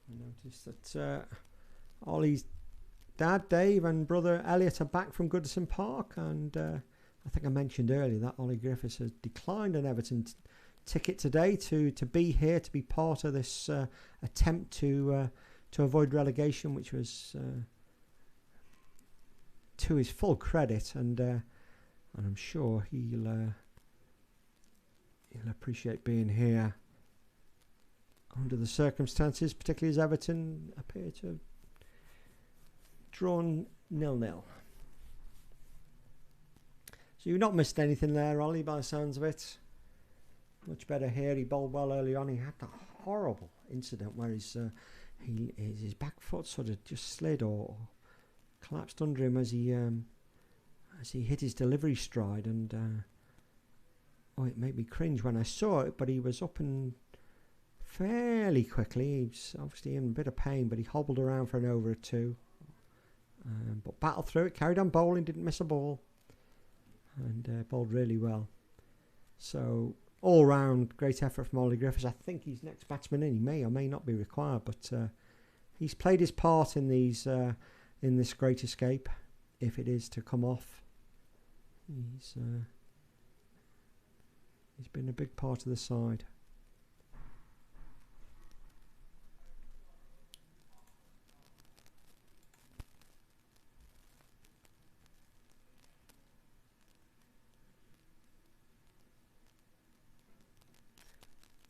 I noticed that Ollie's dad, Dave, and brother Elliot are back from Goodison Park, and I think I mentioned earlier that Ollie Griffith has declined an Everton ticket today to be here, to be part of this attempt to avoid relegation, which was to his full credit, and I'm sure he'll appreciate being here under the circumstances, particularly as Everton appear to have drawn 0-0. So you've not missed anything there, Ollie, by the sounds of it. Much better here. He bowled well early on. He had that horrible incident where his back foot sort of just slid or collapsed under him as he hit his delivery stride, and it made me cringe when I saw it. But he was up and fairly quickly. He was obviously in a bit of pain, but he hobbled around for an over or 2. But battled through it, carried on bowling, didn't miss a ball, and bowled really well. So all round great effort from Ollie Griffiths. I think he's next batsman in. He may or may not be required, but he's played his part in these in this great escape, if it is to come off. He's been a big part of the side.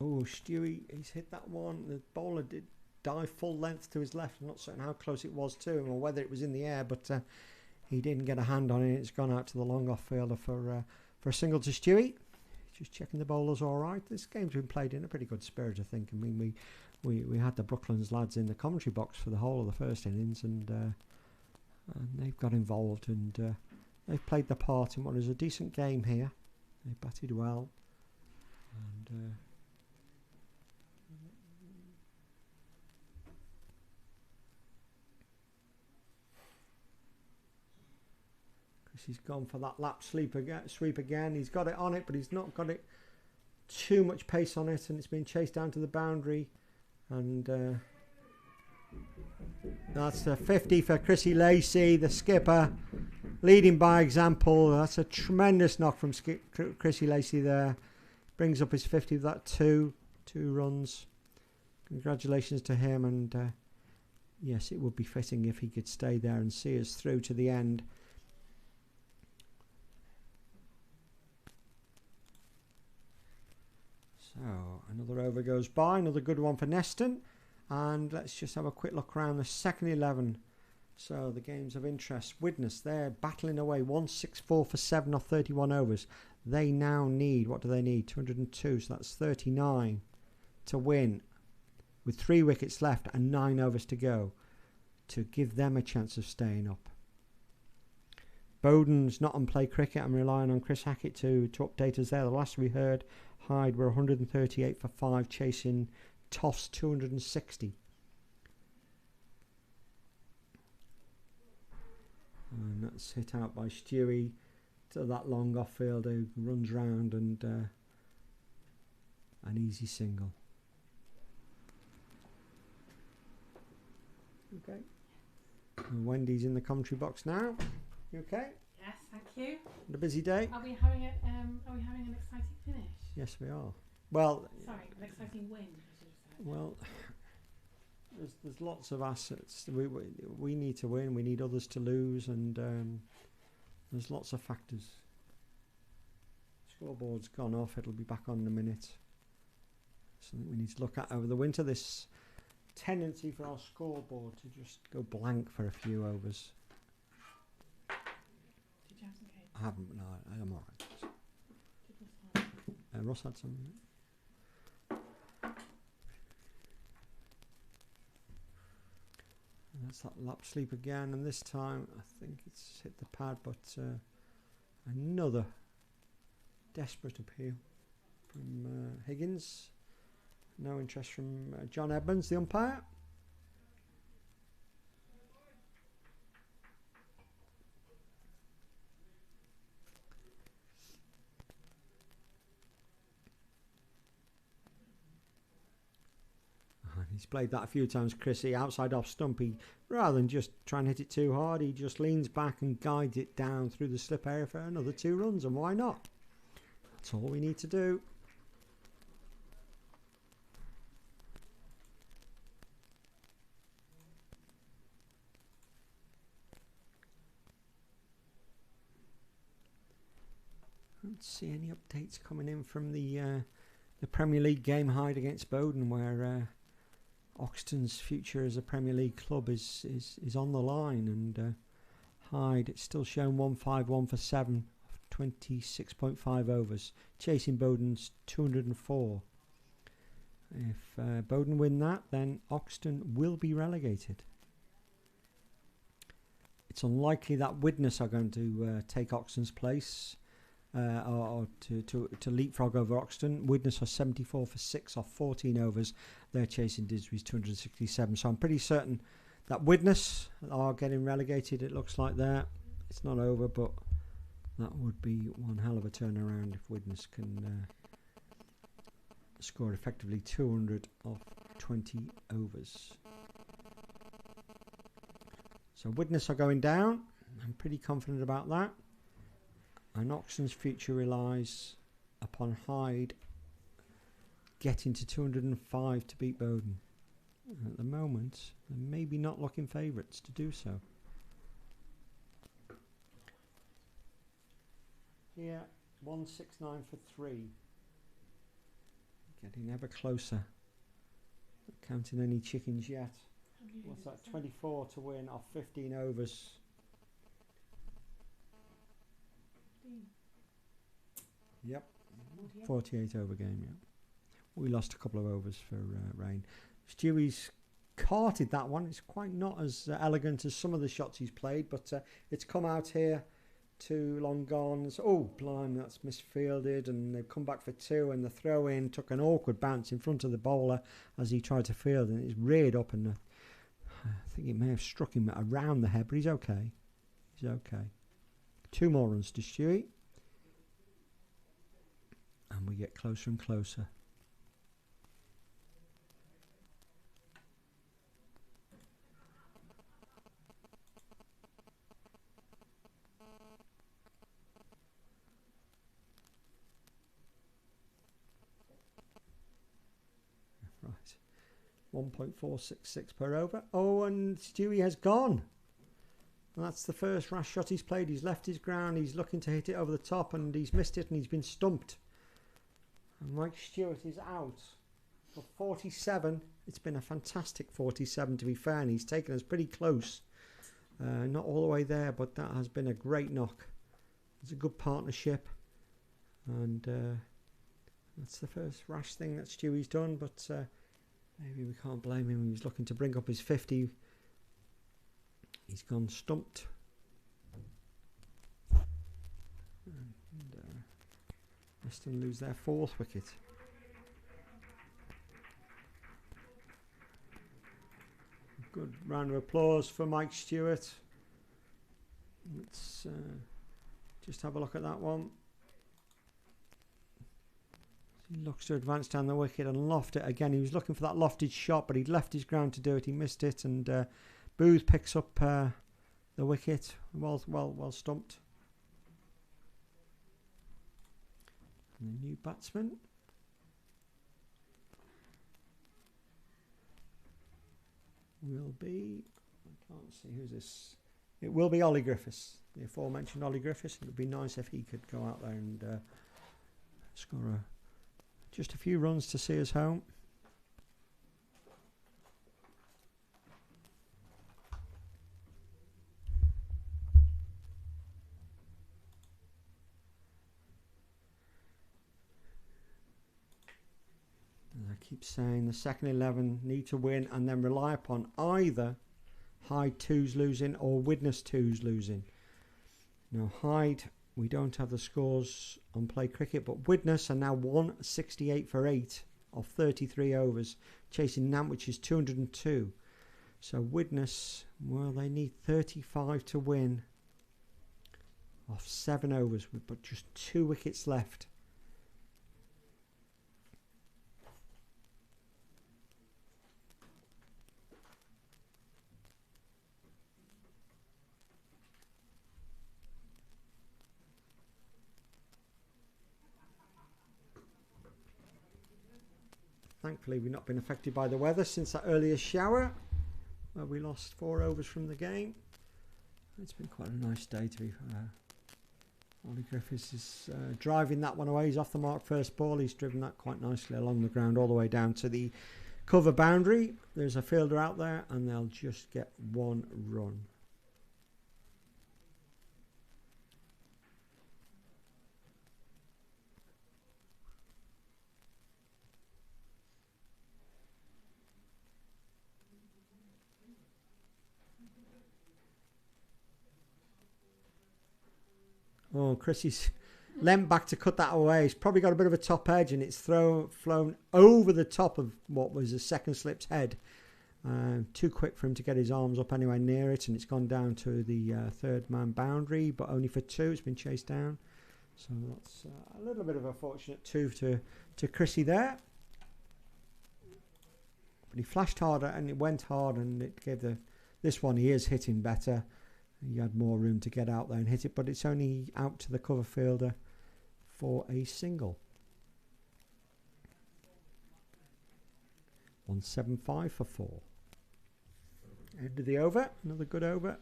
Oh, Stewie, he's hit that one. The bowler did dive full length to his left. I'm not certain how close it was to him or whether it was in the air, but he didn't get a hand on it. It's gone out to the long off fielder for for a single to Stewie. Just checking the bowlers all right. This game's been played in a pretty good spirit, I think. I mean, we had the Brooklands lads in the commentary box for the whole of the first innings, and they've got involved, and they've played the part in what is a decent game here. They batted well, and he's gone for that lap sweep again. He's got it on it, but he's not got it too much pace on it, and it's been chased down to the boundary. And that's a 50 for Chrissy Lacey, the skipper, leading by example. That's a tremendous knock from Chrissy Lacey there. Brings up his 50 with that two runs. Congratulations to him, and yes, it would be fitting if he could stay there and see us through to the end. So another over goes by, another good one for Neston, and let's just have a quick look around the second 11. So the games of interest. Widnes, they're battling away, 164 for 7 off 31 overs. They now need, what do they need? 202, so that's 39 to win, with 3 wickets left and 9 overs to go, to give them a chance of staying up. Bowden's not on play cricket. I'm relying on Chris Hackett to update us there. The last we heard, Hyde were 138 for 5, chasing Toss 260. And that's hit out by Stewie to that long off field who runs round, and an easy single. Okay. And Wendy's in the commentary box now. You okay? Yes, thank you. And a busy day? Are we having an exciting finish? Yes, we are. Well, sorry, an exciting win, I should have said. Well, there's lots of assets. We need to win. We need others to lose, and there's lots of factors. Scoreboard's gone off. It'll be back on in a minute. Something we need to look at over the winter. This tendency for our scoreboard to just go blank for a few overs. Did you have some cake? I haven't. No, I'm all right. Ross had some. And that's that lap sleep again, and this time I think it's hit the pad, but another desperate appeal from Higgins. No interest from John Edmonds, the umpire. He's played that a few times, Chrissy, outside off stumpy. Rather than just try and hit it too hard, he just leans back and guides it down through the slip area for another 2 runs, and why not? That's all we need to do. I don't see any updates coming in from the Premier League game Hyde against Bowden, where Oxton's future as a Premier League club is on the line, and Hyde, it's still shown 151 for 7 of 26.5 overs, chasing Bowden's 204. If Bowden win that, then Oxton will be relegated. It's unlikely that Widnes are going to take Oxton's place, or to leapfrog over Oxton. Widnes are 74 for 6 off 14 overs. They're chasing Disbury's 267. So I'm pretty certain that Widnes are getting relegated. It looks like that. It's not over, but that would be one hell of a turnaround if Widnes can score effectively 200 off 20 overs. So Widnes are going down. I'm pretty confident about that. And Oxton's future relies upon Hyde getting to 205 to beat Bowden. At the moment, they're maybe not looking favourites to do so. Yeah, 169 for 3. Getting ever closer. Not counting any chickens yet. What's that? 24 to win off 15 overs. Yep. 48 over game, yeah. We lost a couple of overs for rain. Stewie's carted that one. It's quite not as elegant as some of the shots he's played, but it's come out here. 2 long gone. Oh, blimey, that's misfielded, and they've come back for 2, and the throw in took an awkward bounce in front of the bowler as he tried to field, and it's reared up, and I think it may have struck him around the head, but he's okay. He's okay. 2 more runs to Stewie. And we get closer and closer. Right. 1.466 per over. Oh, and Stewie has gone. And that's the first rash shot he's played. He's left his ground. He's looking to hit it over the top, and he's missed it, and he's been stumped. And Mike Stewart is out for 47. It's been a fantastic 47, to be fair, and he's taken us pretty close. Not all the way there, but that has been a great knock. It's a good partnership, and that's the first rash thing that Stewie's done, but maybe we can't blame him. He was looking to bring up his 50. He's gone stumped. And Neston lose their 4th wicket. Good round of applause for Mike Stewart. Let's just have a look at that one. He looks to advance down the wicket and loft it again. He was looking for that lofted shot, but he'd left his ground to do it. He missed it, and Booth picks up the wicket. Well stumped. And the new batsman. Will be, I can't see who's this. It will be Ollie Griffith, the aforementioned Ollie Griffith. It would be nice if he could go out there and score just a few runs to see us home. Keep saying the second 11 need to win and then rely upon either Hyde 2's losing or Widnes 2's losing. Now Hyde, we don't have the scores on Play Cricket, but Widnes are now 168 for 8 of 33 overs, chasing Nantwich's 202. So Widnes, well, they need 35 to win off 7 overs, but just 2 wickets left. Thankfully, we've not been affected by the weather since that earlier shower, where we lost 4 overs from the game. It's been quite a nice day to be fair. Ollie Griffiths is driving that one away. He's off the mark first ball. He's driven that quite nicely along the ground all the way down to the cover boundary. There's a fielder out there, and they'll just get 1 run. Oh, Chrissy's leant back to cut that away. He's probably got a bit of a top edge, and it's flown over the top of what was a second slip's head. Too quick for him to get his arms up anywhere near it, and it's gone down to the 3rd man boundary, but only for 2. It's been chased down. So that's a little bit of a fortunate 2 to Chrissy there. But he flashed harder, and it went hard, and it gave this one, he is hitting better. He had more room to get out there and hit it, but it's only out to the cover fielder for a single. 175 for 4. End of the over, another good over.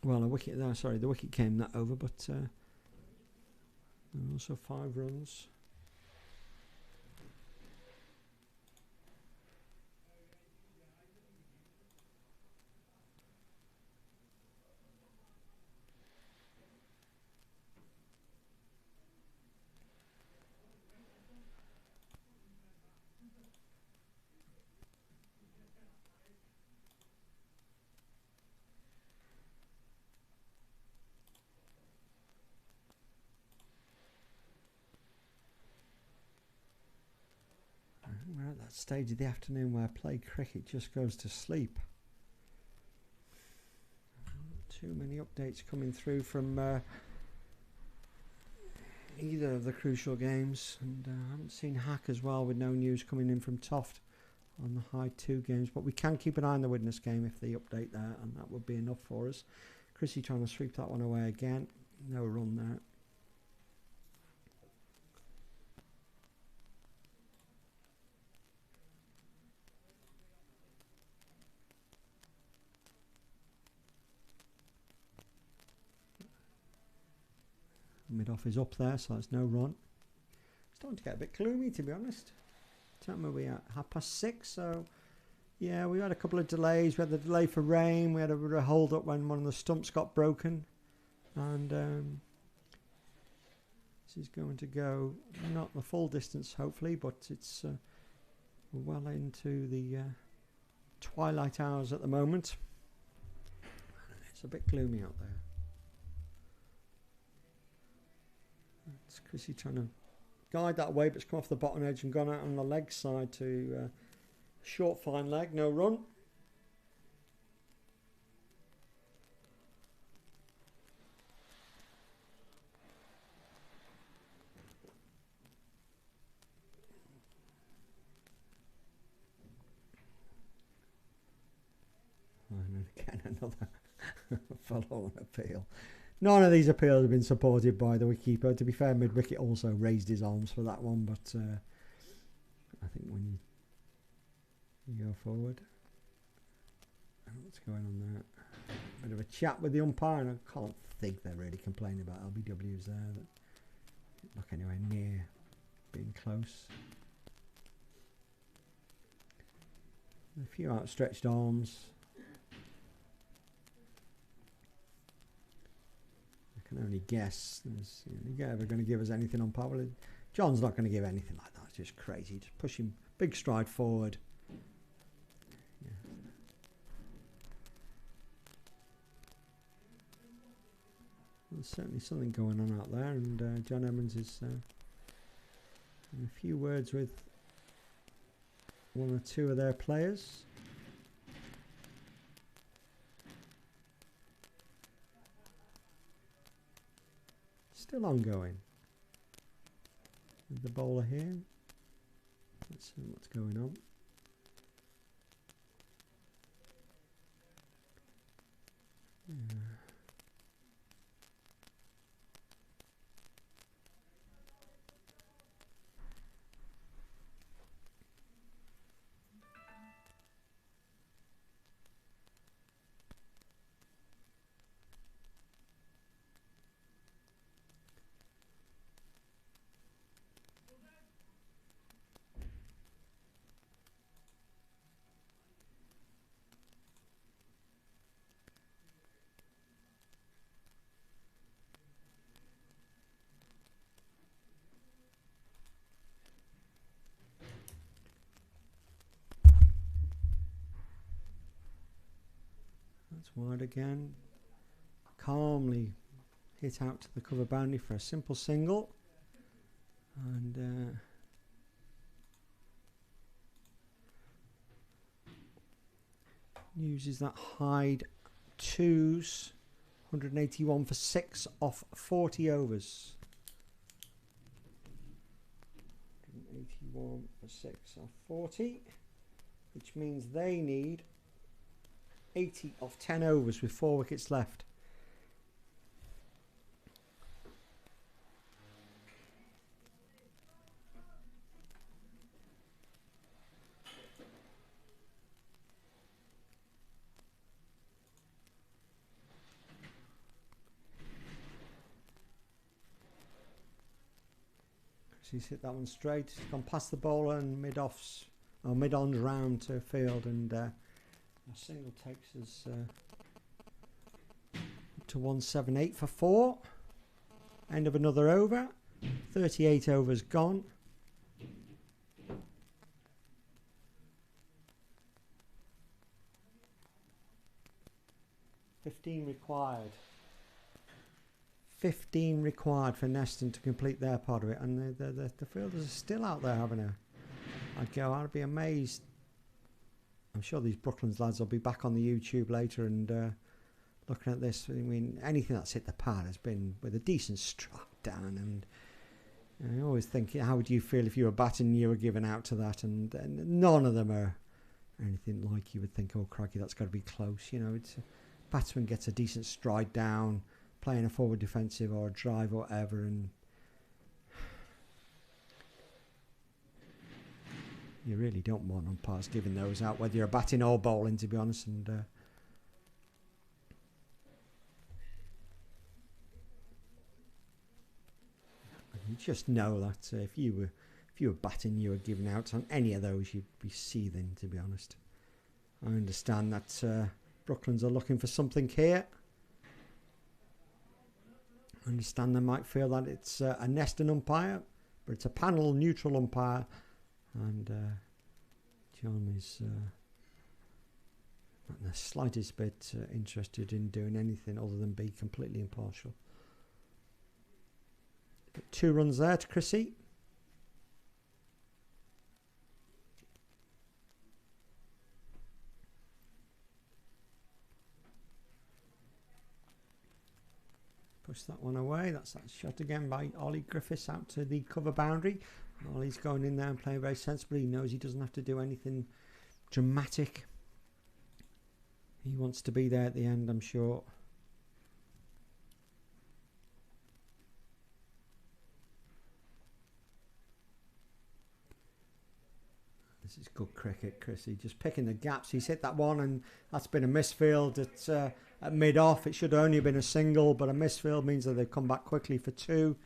Well, a wicket there, sorry, the wicket came that over, but also 5 runs. We're at that stage of the afternoon where play cricket just goes to sleep. Too many updates coming through from either of the crucial games, and I haven't seen Hack as well, with no news coming in from Toft on the high 2 games, but we can keep an eye on the Widnes game if they update there, and that would be enough for us. Chrissy trying to sweep that one away again. No run there. Mid-off is up there, so that's no run. It's starting to get a bit gloomy, to be honest. Time are we at? 6:30, so yeah, we had a couple of delays. We had the delay for rain. We had a hold up when one of the stumps got broken, and this is going to go not the full distance, hopefully, but it's well into the twilight hours at the moment. It's a bit gloomy out there. It's Chrissy trying to guide that away, but it's come off the bottom edge and gone out on the leg side to short fine leg, no run. And again another follow-on appeal. None of these appeals have been supported by the wicketkeeper. To be fair, Mid-wicket also raised his arms for that one, but I think when you go forward, what's going on there? Bit of a chat with the umpire, and I can't think they're really complaining about LBWs there. That didn't look anywhere near being close. A few outstretched arms. Can only guess. You're ever going to give us anything on power? John's not going to give anything like that. It's just crazy. Just push him big stride forward. Yeah. There's certainly something going on out there, and John Emmons is in a few words with one or two of their players. Still ongoing with the bowler here. Let's see what's going on. Yeah. That's wide again. Calmly hit out to the cover boundary for a simple single. And uses that Hyde 2s. 181 for 6 off 40 overs. 181 for 6 off 40. Which means they need 80 off 10 overs with 4 wickets left. He's hit that one straight. He's gone past the bowler and mid-offs or mid-ons round to field, and a single takes us up to 178 for 4. End of another over. 38 overs gone. $15 required. 15 required for Neston to complete their part of it, and the fielders are still out there having I'd be amazed. I'm sure these Brooklands lads will be back on the YouTube later and looking at this. I mean, anything that's hit the pad has been with a decent strike down, and I always think, how would you feel if you were batting and you were given out to that? And none of them are anything like you would think, oh, crikey, that's got to be close. You know, it's a batsman gets a decent stride down, playing a forward defensive or a drive or whatever, and you really don't want umpires giving those out, whether you're batting or bowling, to be honest. And you just know that if you were batting, you were giving out on any of those, you'd be seething, to be honest. I understand that Brooklands are looking for something here. I understand they might feel that it's a Neston umpire, but it's a panel neutral umpire, and John is not the slightest bit interested in doing anything other than be completely impartial. But 2 runs there to Chrissy. Push that one away. That's that shot again by Ollie Griffith out to the cover boundary. Ollie's going in there and playing very sensibly. He knows he doesn't have to do anything dramatic. He wants to be there at the end, I'm sure. This is good cricket, Chrissy. Just picking the gaps. He's hit that one, and that's been a misfield at mid-off. It should have only been a single, but a misfield means that they've come back quickly for 2.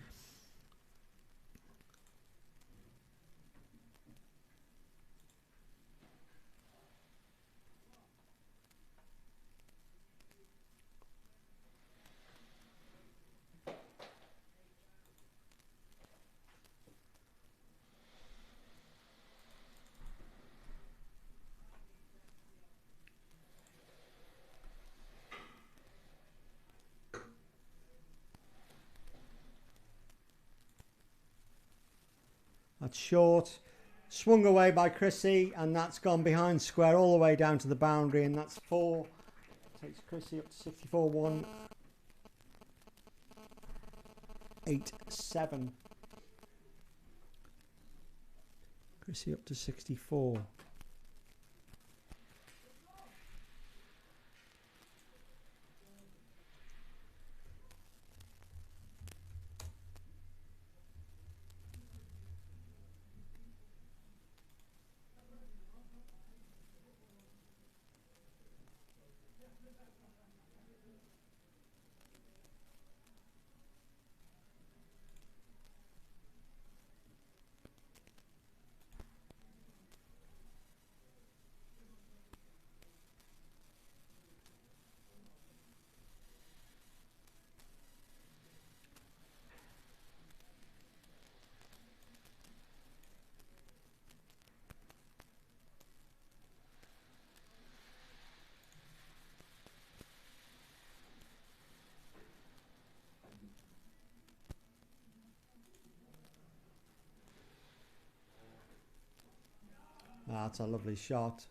That's short, swung away by Chrissy, and that's gone behind square all the way down to the boundary, and that's 4. Takes Chrissy up to 64. 1, 8, 7. Chrissy up to 64. That's a lovely shot.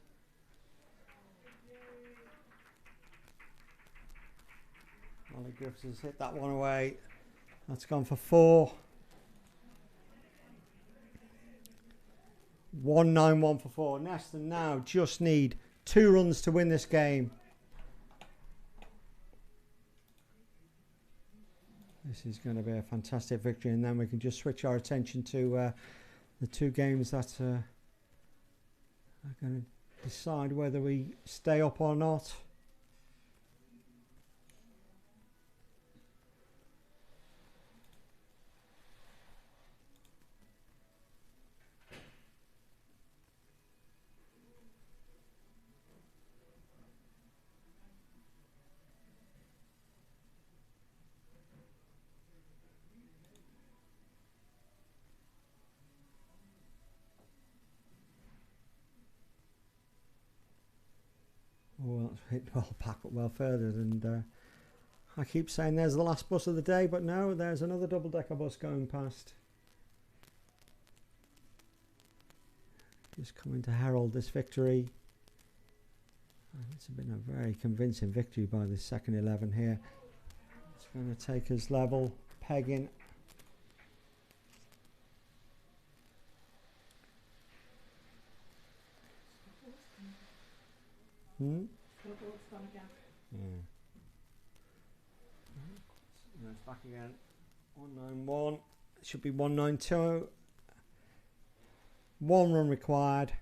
Ollie Griffith has hit that one away. That's gone for 4. 191 for 4. Neston now just need 2 runs to win this game. This is going to be a fantastic victory, and then we can just switch our attention to the 2 games that are going to decide whether we stay up or not. Oh, that's hit well back up well further, and I keep saying there's the last bus of the day, but no, there's another double-decker bus going past. just coming to herald this victory. It's been a very convincing victory by the second 11 here. It's going to take us level, pegging. Yeah. It's back again. 191. It should be 192. 1 run required.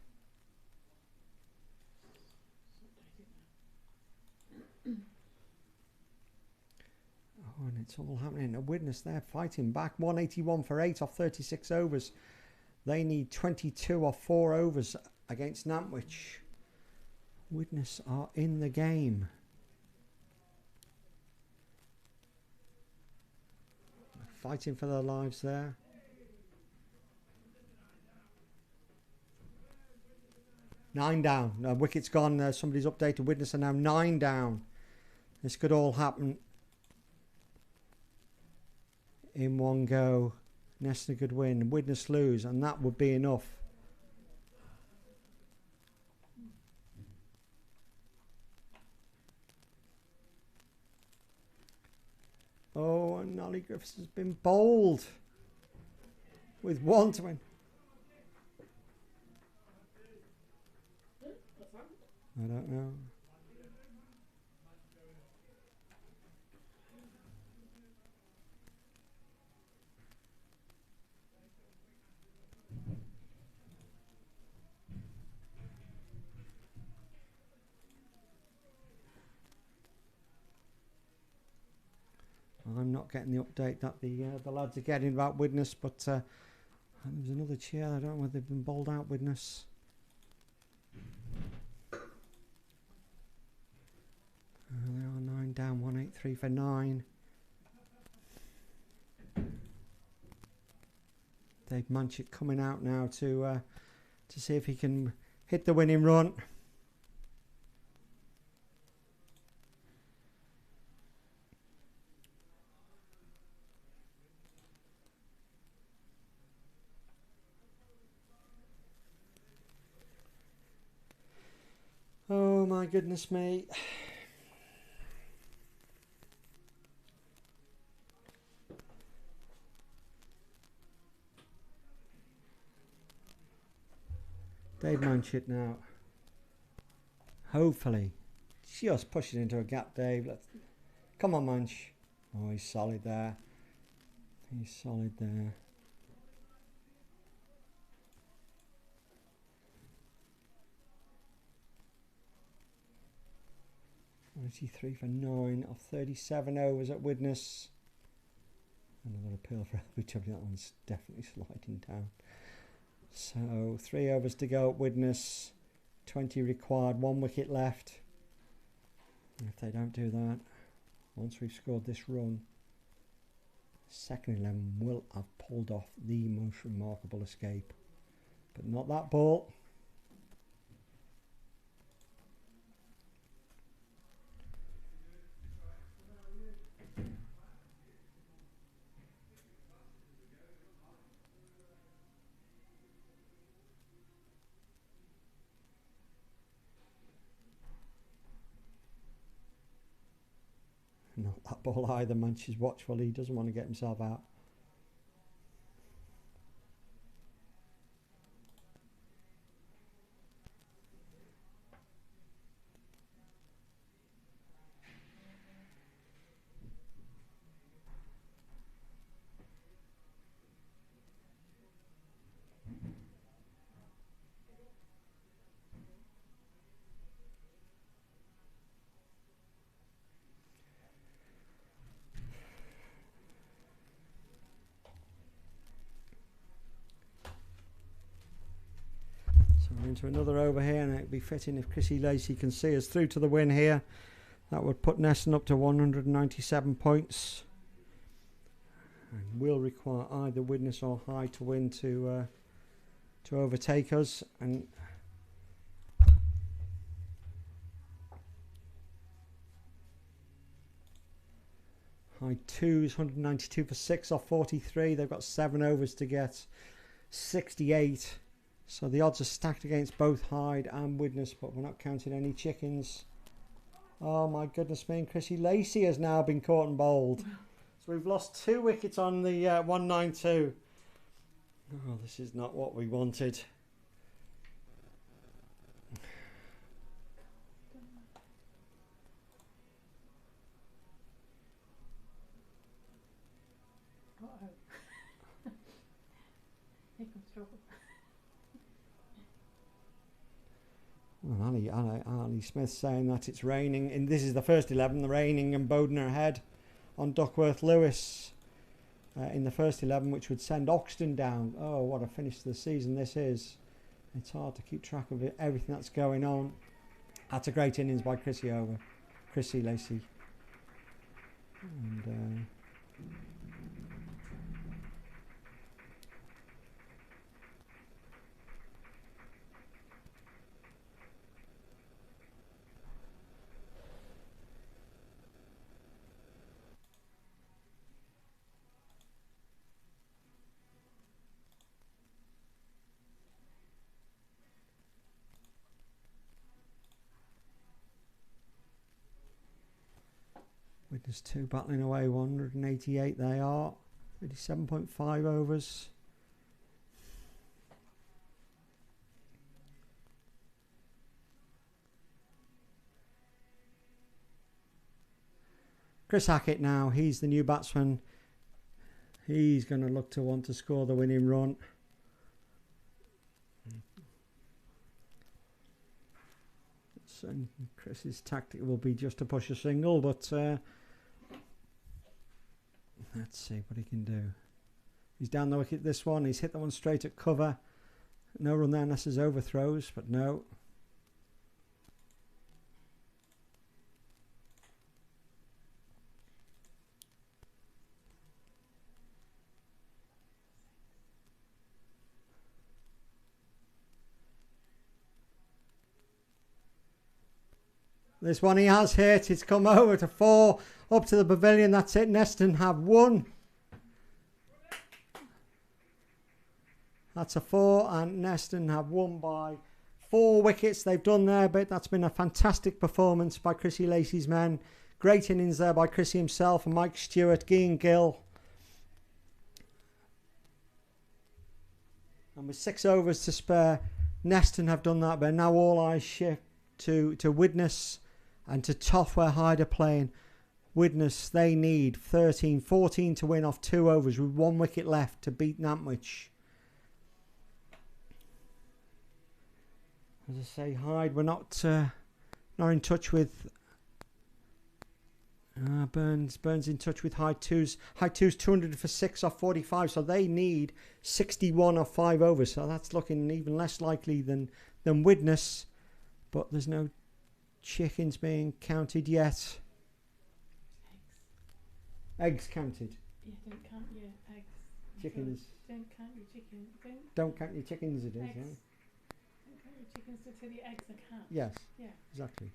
Oh, and it's all happening. A witness there fighting back. 181 for 8 off 36 overs. They need 22 off 4 overs against Nantwich. Witness are in the game. Fighting for their lives there. Nine down. Wicket's gone. Somebody's updated. Witness are now 9 down. This could all happen in one go. Neston could win. Witness lose, and that would be enough. Oh, and Ollie Griffith has been bowled with 1 to win. I don't know. I'm not getting the update that the lads are getting about Witness, but there was another cheer. I don't know whether they've been bowled out, Witness. They are 9 down, 183 for 9. Dave Manchett coming out now to see if he can hit the winning run. Oh my goodness me. Dave Manchett now. Hopefully. Just push it into a gap, Dave. Come on, Manch. Oh, he's solid there. He's solid there. 93 for 9 off 37 overs at Widnes. Another appeal for LBW. That one's definitely sliding down. So 3 overs to go at Widnes. 20 required, 1 wicket left. And if they don't do that, once we've scored this run, second 11 will have pulled off the most remarkable escape. But not that ball. Not that ball either. Manch is watchful. He doesn't want to get himself out. Into another over here, and it'd be fitting if Chrissy Lacey can see us through to the win here. That would put Neston up to 197 points, and will require either Widnes or High to win to overtake us. And High 2's 192 for 6 off 43. They've got 7 overs to get 68. So the odds are stacked against both Hyde and Widnes, but we're not counting any chickens. Oh my goodness me, and Chrissy Lacey has now been caught and bowled. So we've lost 2 wickets on the 192. Oh, this is not what we wanted. Here comes trouble. Well, Ali Smith saying that it's raining, and this is the first 11. The raining and Bowden are ahead on Duckworth Lewis in the first 11, which would send Oxton down. Oh, what a finish to the season this is! It's hard to keep track of everything that's going on. That's a great innings by Chrissy Lacey. And Widnes 2 battling away, 188 they are. 37.5 overs. Chris Hackett now, he's the new batsman. He's going to look to want to score the winning run. And Chris's tactic will be just to push a single, but let's see what he can do. He's down the wicket this one. He's hit that one straight at cover. No run there unless there's overthrows, but no. This one he has hit. It's come over to 4. Up to the pavilion. That's it. Neston have won. That's a 4. And Neston have won by 4 wickets. They've done their bit. That's been a fantastic performance by Chrissy Lacey's men. Great innings there by Chrissy himself and Mike Stewart, Gian Gill. And with 6 overs to spare, Neston have done that bit. Now all eyes shift to Widnes and to Toff where Hyde are playing. Widnes, they need 13, 14 to win off 2 overs with 1 wicket left to beat Nantwich. As I say, Hyde, we're not in touch with Burns in touch with Hyde 2's. Hyde 2's 200 for 6 off 45, so they need 61 off 5 overs. So that's looking even less likely than Widnes. But there's no chickens being counted yet. Eggs counted. Yeah, don't count your eggs. Chickens. Don't count your chickens. Don't count your chickens, it is, eggs. yeah. Don't count your chickens until the eggs are counted. Yes. Yeah. Exactly.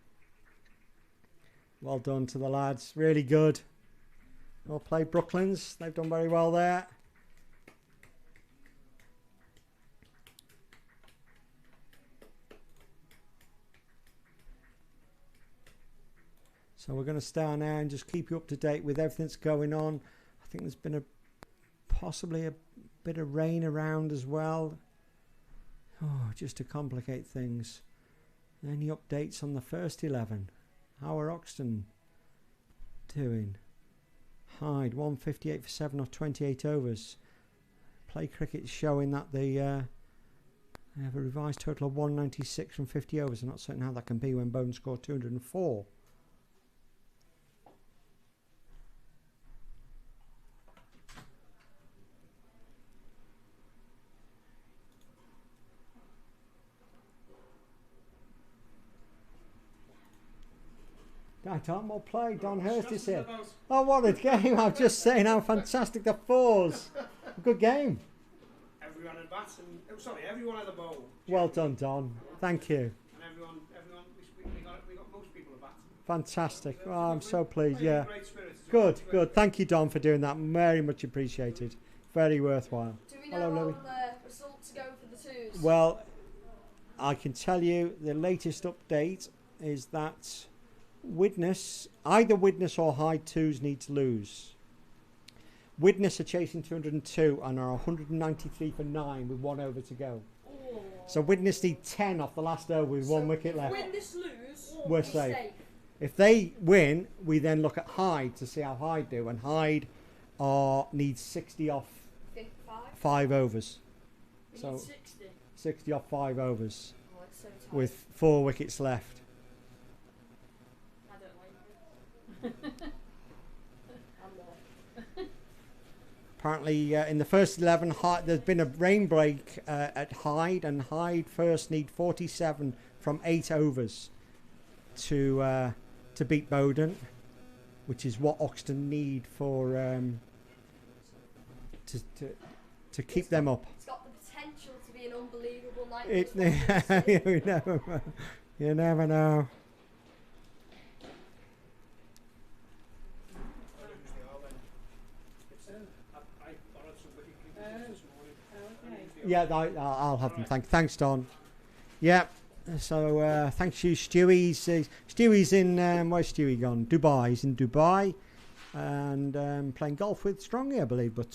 Well done to the lads. Really good. Well played, Brooklands. They've done very well there. So we're going to stay on there and just keep you up to date with everything that's going on. I think there's been possibly a bit of rain around as well. Oh, just to complicate things. Any updates on the first 11? How are Oxton doing? Hyde 158 for 7 off 28 overs. Play Cricket showing that they have a revised total of 196 from 50 overs. I'm not certain how that can be when Bowden scored 204. Tom, well played. Don Hurst is here. Oh, what a game. I'm just saying how fantastic the 4s. Good game. Everyone had bats and everyone had a bowl. Well done, Don. Thank you. And everyone we got most people at bats. Fantastic. Oh, I'm so pleased. Yeah. Good, good. Thank you, Don, for doing that. Very much appreciated. Very worthwhile. Do we know all the results to go for the 2s? Well, I can tell you the latest update is that either Widnes or Hyde 2s need to lose. Widnes are chasing 202 and are 193 for 9 with 1 over to go. Oh. So Widnes need 10 off the last over with 1 wicket left. Win this lose, We're safe. If they win, we then look at Hyde to see how Hyde do, and Hyde needs 60 off 5 overs. So 60 off 5 overs with 4 wickets left. I don't like it. I'm not. Apparently, in the first 11, there's been a rain break at Hyde, and Hyde first need 47 from 8 overs to beat Bowden, which is what Oxton need for to keep them up. It's got the potential to be an unbelievable night. You never know. Yeah, I'll have them. Thanks, Don. Yeah. So thanks you, Stewie. Stewie's in where's Stewie gone? Dubai. He's in Dubai and playing golf with Strongy, I believe. But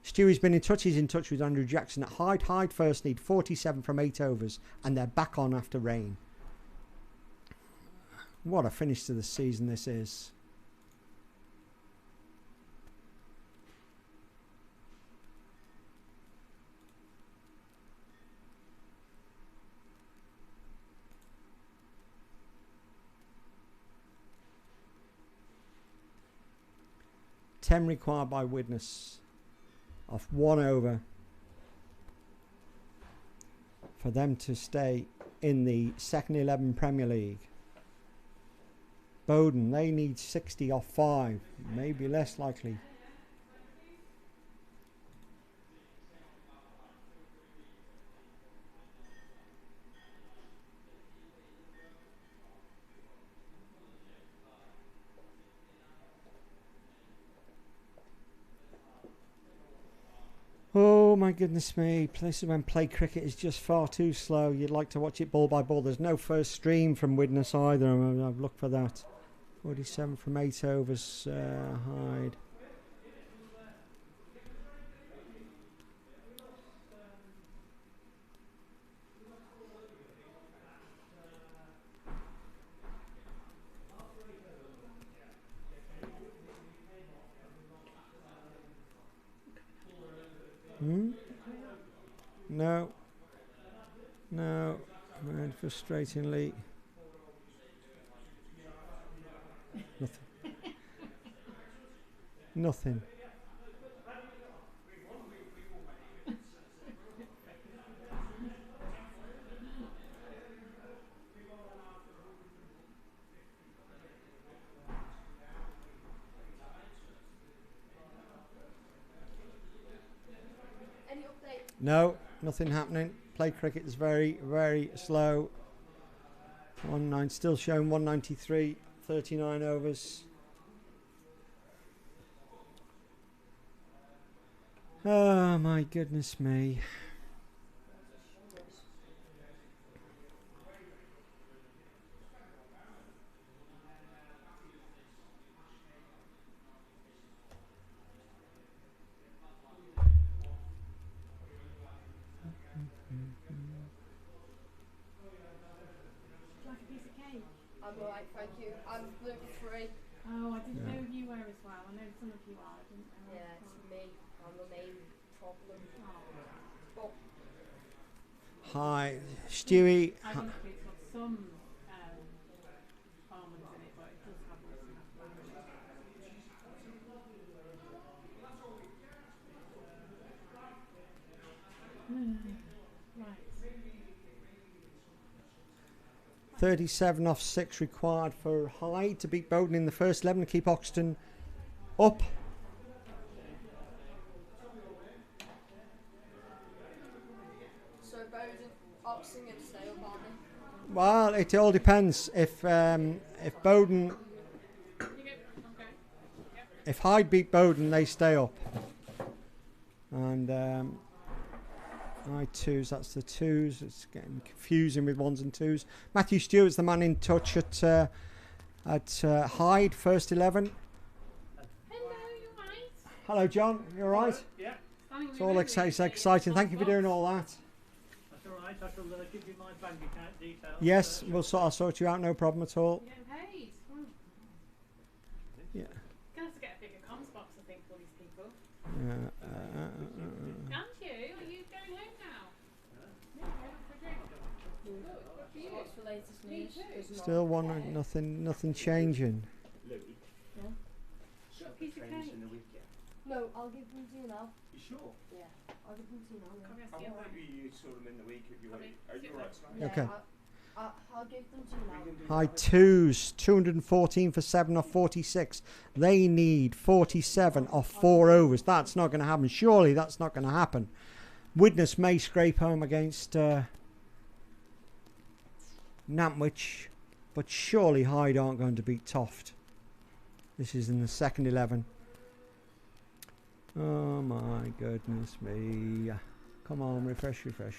Stewie's been in touch. He's in touch with Andrew Jackson at Hyde. Hyde first need 47 from 8 overs, and they're back on after rain. What a finish to the season this is. Ten required by Widnes off 1 over for them to stay in the second 11 Premier League. Bowden, they need 60 off 5, maybe less likely. Oh my goodness me, places when play cricket is just far too slow. You'd like to watch it ball by ball. There's no first stream from Widnes either. I've looked for that. 47 from 8 overs, Hyde. No, and frustratingly, nothing. Any update? No, nothing happening. Play cricket is very, very slow. 1-9, still showing 193, 39 overs. Oh my goodness me. I'm alright, thank you. I'm gluten-free. Oh, I didn't know you were as well. I know some of you are. I didn't know. Yeah, it's me. I'm the main problem. But Hi, Stewie. Ironically, it's got some almonds in it, but it does have also right. 37 off 6 required for Hyde to beat Bowden in the first 11 to keep Oxton up. so Bowden, Oxton going to stay up, aren't they? Well, it all depends. If Bowden, if Hyde beat Bowden, they stay up. And High twos, that's the twos. It's getting confusing with ones and twos. Matthew Stewart's the man in touch at Hyde, first 11. Hello, you alright? Hello, John. You all right? Yeah, It's all exciting. Thank you for doing all that. that's all right. I shall give you my bank account details. Yes, I'll sort you out. No problem at all. You're getting paid. Yeah. Gonna have to get a bigger comms box, I think, for these people. Uh, Aren't you? Are you going home now? Yeah, going for a drink. Look, good for you. What's the latest news? There's not- Still one, nothing changing. Got a piece of cake. No, I'll give them to you now. You sure? Yeah, I'll give them to you now. Come Yeah, and see I them. maybe you saw them in the week if you were. Are you alright tonight? yeah Okay. I'll give them to you now. High twos, 214 for 7 off 46. They need 47 off 4 overs. That's not going to happen. Surely that's not going to happen. Widnes may scrape home against Nantwich, but surely Hyde aren't going to beat Toft. This is in the second 11. Oh my goodness me. Come on, refresh. Do you want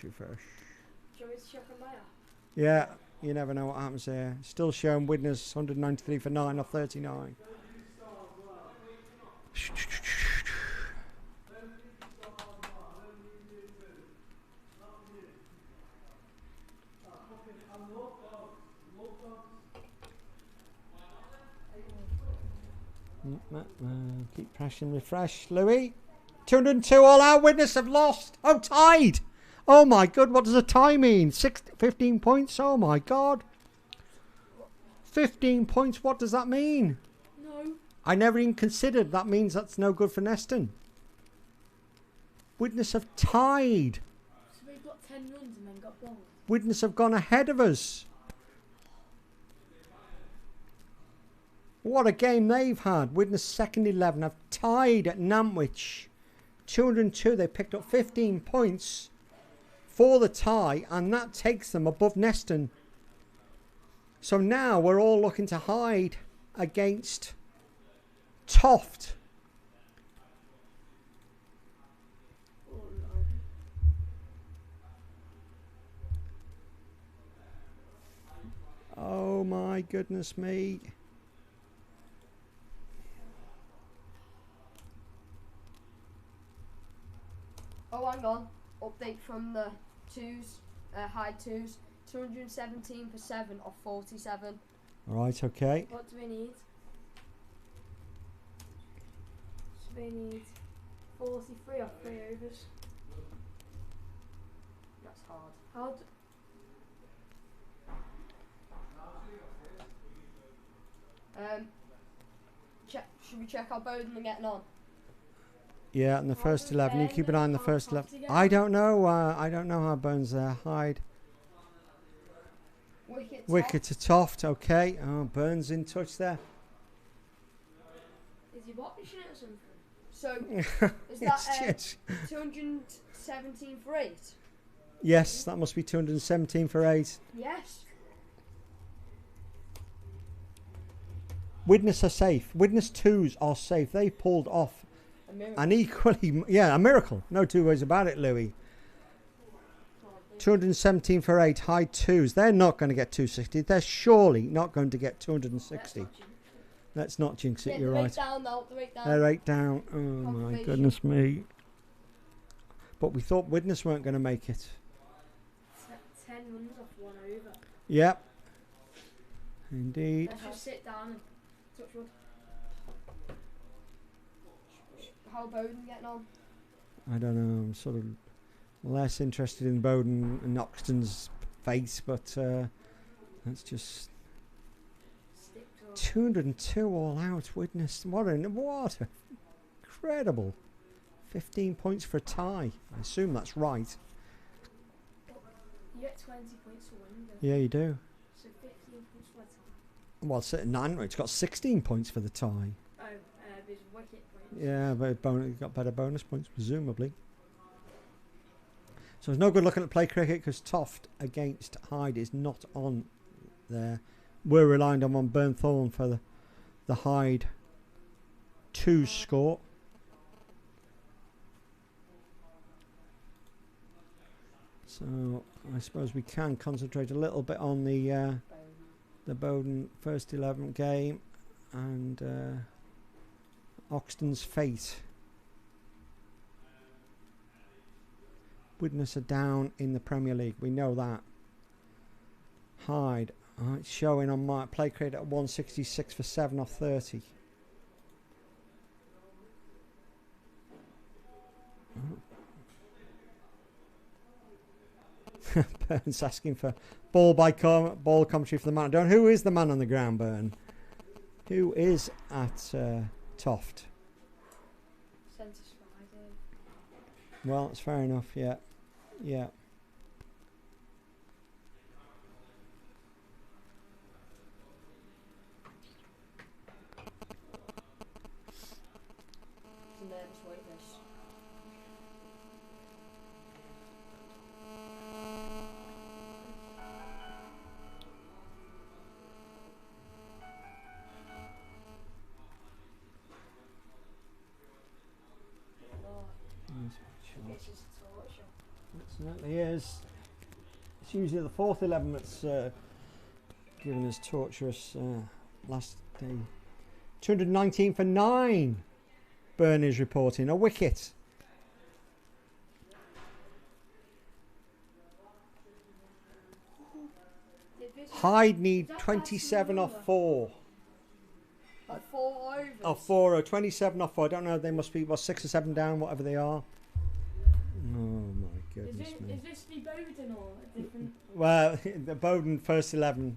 me to check on my app? Yeah, you never know what happens there. Still showing Widnes 193 for 9 off 39. Keep pressing refresh. Louis. 202 all out. Widnes have lost. Oh, tied. Oh my god, what does a tie mean? 15 points? Oh my god. 15 points, what does that mean? No. I never even considered. That means that's no good for Neston. Widnes have tied. So they've got 10 runs and then got bowled. Widnes have gone ahead of us. What a game they've had. Widnes second 11 have tied at Nantwich. 202, they picked up 15 points for the tie, and that takes them above Neston. So now we're all looking to Hyde against Toft. Oh my goodness me. Oh, hang on. Update from the twos, high twos. 217 for 7 off 47. Alright, okay. What do we need? So we need 43 off 3 overs. That's hard. How do... Should we check how Bowden are getting on? Yeah, and the How first does 11. You Ben keep an eye on the and first Toft 11. get I on? don't know. I don't know how Bones there. Hyde. Wickets. Wicket to Toft. Okay. Oh, Burns in touch there. Is he watching it or something? So, is Yes, that yes. 217 for 8? Yes, that must be 217 for 8. Yes. Widnes are safe. Widnes 2s are safe. They pulled off A miracle. an equally, yeah, a miracle. No two ways about it, Louis. 217 for 8, high 2s. They're not going to get 260. They're surely not going to get 260. Let's not jinx it, Yeah, you're they're right. 8 down now. They're 8 down. They're 8 down. Oh my Confirmation. goodness me. But we thought Widnes weren't going to make it. 10 runs off 1 over. Yep. Indeed. Let's just sit down and touch wood. How Bowden getting on? I don't know. I'm sort of less interested in Bowden and Oxton's face, but let's just Stick to 202 all out. Widnes. What a incredible 15 points for a tie. I assume that's right. You get 20 points to win, don't you? Yeah, you do. So 15 points for a tie. Well, it's at 9. It's got 16 points for the tie. Oh, there's wicket points. Yeah, but got better bonus points, presumably. So it's no good looking at play cricket because Toft against Hyde is not on there. We're relying on Burnthorne for the Hyde 2 score. So I suppose we can concentrate a little bit on the Bowden first 11 game and Oxton's fate. Widnes are down in the Premier League. We know that. Hyde. It's showing on my play crate at 166 for 7 off 30. Burn's asking for ball commentary for the man. Don't. Who is the man on the ground, Burn? Who is at Toft? Well, it's fair enough. Yeah, yeah. It certainly is. It's usually the fourth 11 that's given us torturous last day. 219 for 9. Burn is reporting a wicket. Hyde need 27 off 4. A 4 overs. Oh, 4 or 27 off 4. I don't know. They must be 6 or 7 down, whatever they are. Oh my goodness me. Is this the Bowden or a different? Well, the Bowden first 11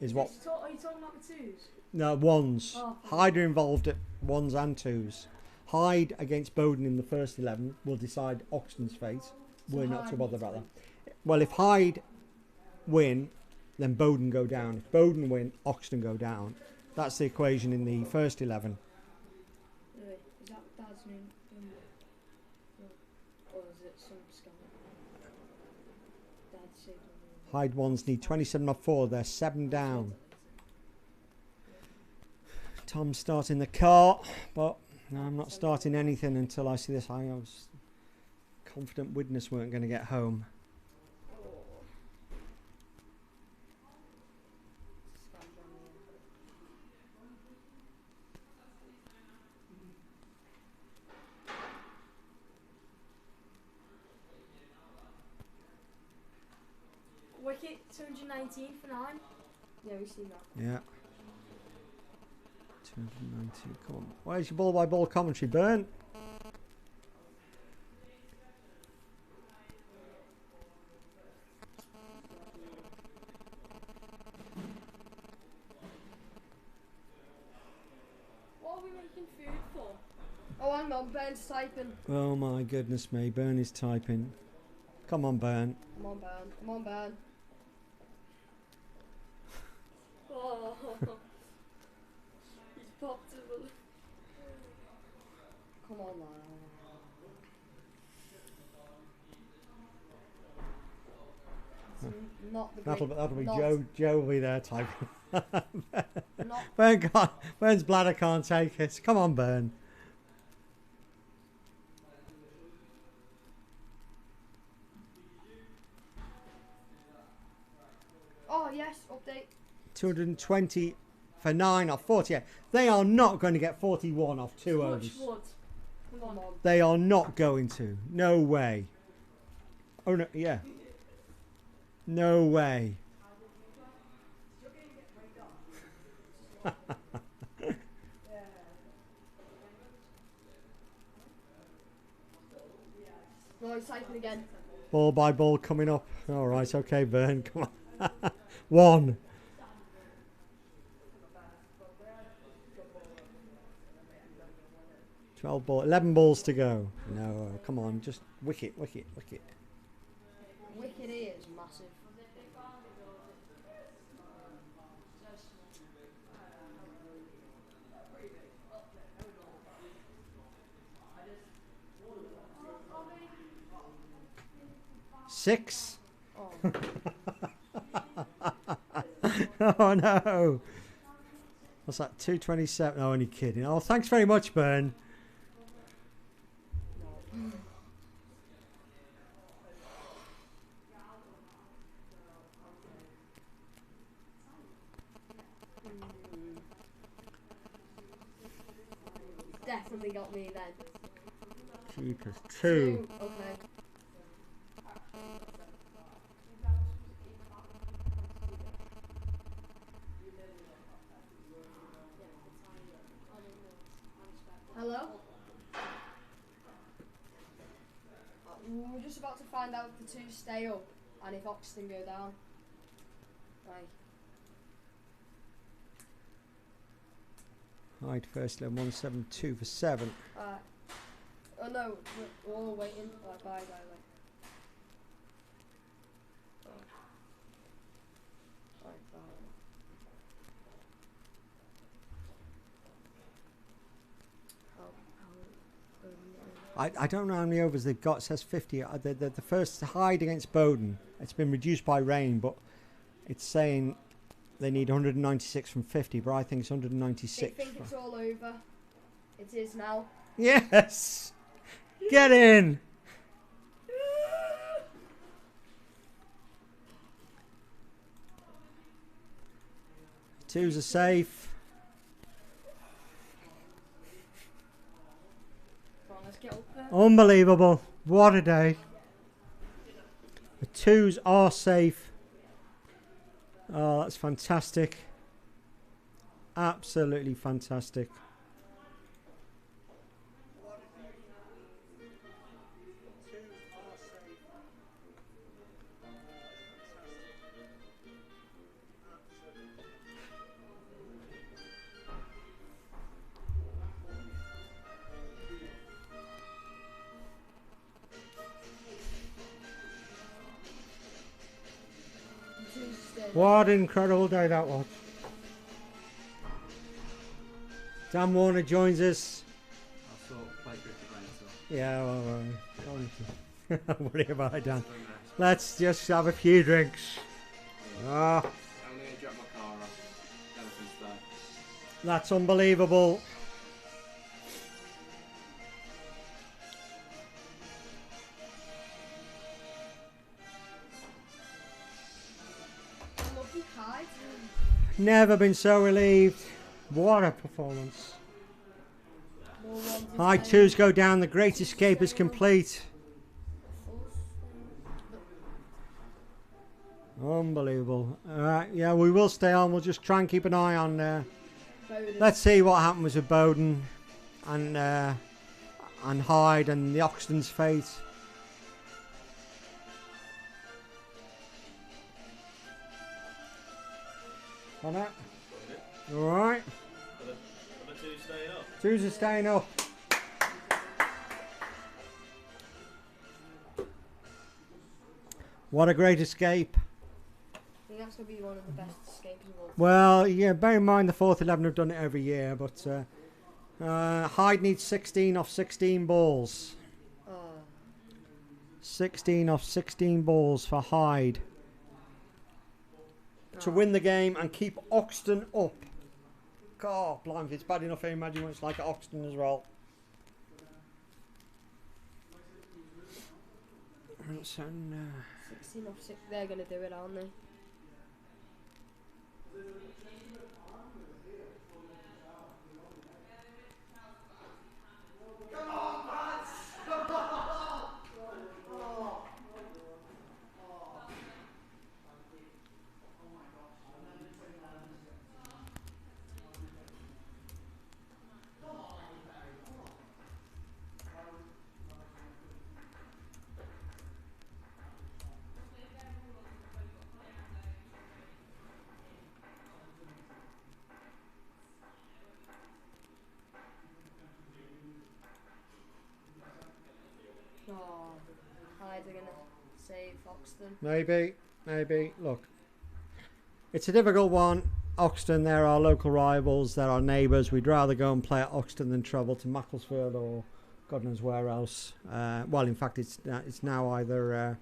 is what? Are you talking about the twos? No, ones. Oh. Hyde are involved at ones and twos. Hyde against Bowden in the first 11 will decide Oxton's fate. We're not too bothered about that. Well, if Hyde win, then Bowden go down. If Bowden win, Oxton go down. That's the equation in the first 11. Really? Is that Dad's name? Or is it some scam? Dad said Hyde ones need 27 off 4. They're 7 down. Tom's starting the car, but no, I'm not starting anything until I see this. I was confident Widnes weren't going to get home. Wicket 219 for 9. Yeah, we see that. Yeah. 219. Come on. Where's your ball by ball commentary, Burn? What are we making food for? Oh, hang on, Ben's typing. Oh my goodness me. Burn is typing. Come on, Burn. Come on, Ben. Come on, Ben. Oh, he's popped it. Come on, man. Not the great, That'll be not, Joe. Joe will be there typing. Not, Burn's bladder can't take it. Come on, Burn. oh, yes, update. 220 for 9 off 48. They are not going to get 41 off 2 overs. Come on. They are not going to. No way. Oh, no, yeah. No way. No, he's typing again. Ball by ball coming up. All right, okay, Burn. Come on. 1. Twelve ball, 11 balls to go. No, come on, just wicket. Wicket is massive. Six. Oh. Oh no. What's that? 227. Oh, only kidding. Oh, thanks very much, Burn. definitely got me then. Jeepers. 2. Okay. Hello? We're just about to find out if the 2 stay up and if Oxton go down. Right. Hyde first 11, 172 for 7. Oh no, we're all waiting. Bye. I don't know how many overs they've got. It says 50. The first Hyde against Bowden, it's been reduced by rain, but it's saying they need 196 from 50, but I think it's 196. They think it's all over. It is now. Yes! Get in! Twos are safe. Come on, let's get up there. Unbelievable. What a day. The 2s are safe. Oh, that's fantastic. Absolutely fantastic. What an incredible day that was. Dan Warner joins us. I saw Ollie Griffith rain, so. Yeah, well, don't worry about it, Dan. Let's just have a few drinks. Ah, I'm going to drop my car off. Jonathan's there. that's unbelievable. Lucky Hyde. Never been so relieved. What a performance. High 2s go down. The great escape is complete. Unbelievable. Alright, yeah, we will stay on. We'll just try and keep an eye on. Let's see what happens with Bowden and Hyde and the Oxton's fate. On that. Alright. Are the 2 staying up? 2s are staying up. What a great escape. I think that's going to be one of the best escapes of all time. Well, yeah, bear in mind the 4th 11 have done it every year, but Hyde needs 16 off 16 balls. 16 off 16 balls for Hyde to win the game and keep Oxton up. God, blimey, it's bad enough. I imagine what it's like at Oxton as well. So, 16 off 6, they're going to do it, aren't they? Oh, Hyde are going to save Oxton. Maybe. Look, it's a difficult one. Oxton, they're our local rivals. They're our neighbours. We'd rather go and play at Oxton than travel to Macclesfield or God knows where else. Well, in fact, it's now either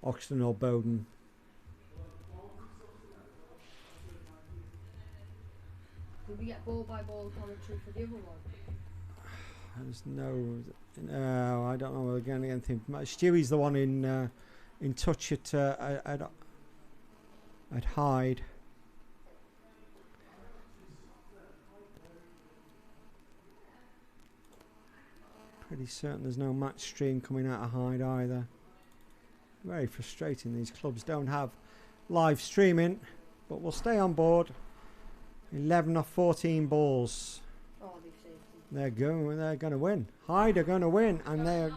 Oxton or Bowden. Did we get ball by ball commentary for the other one? There's no, I don't know again anything. Stewie's the one in touch at Hyde. Pretty certain there's no match stream coming out of Hyde either. Very frustrating, these clubs don't have live streaming, but we'll stay on board. 11 off 14 balls. Oh, they've saved them. They're going to win. Hyde are going to win, and they're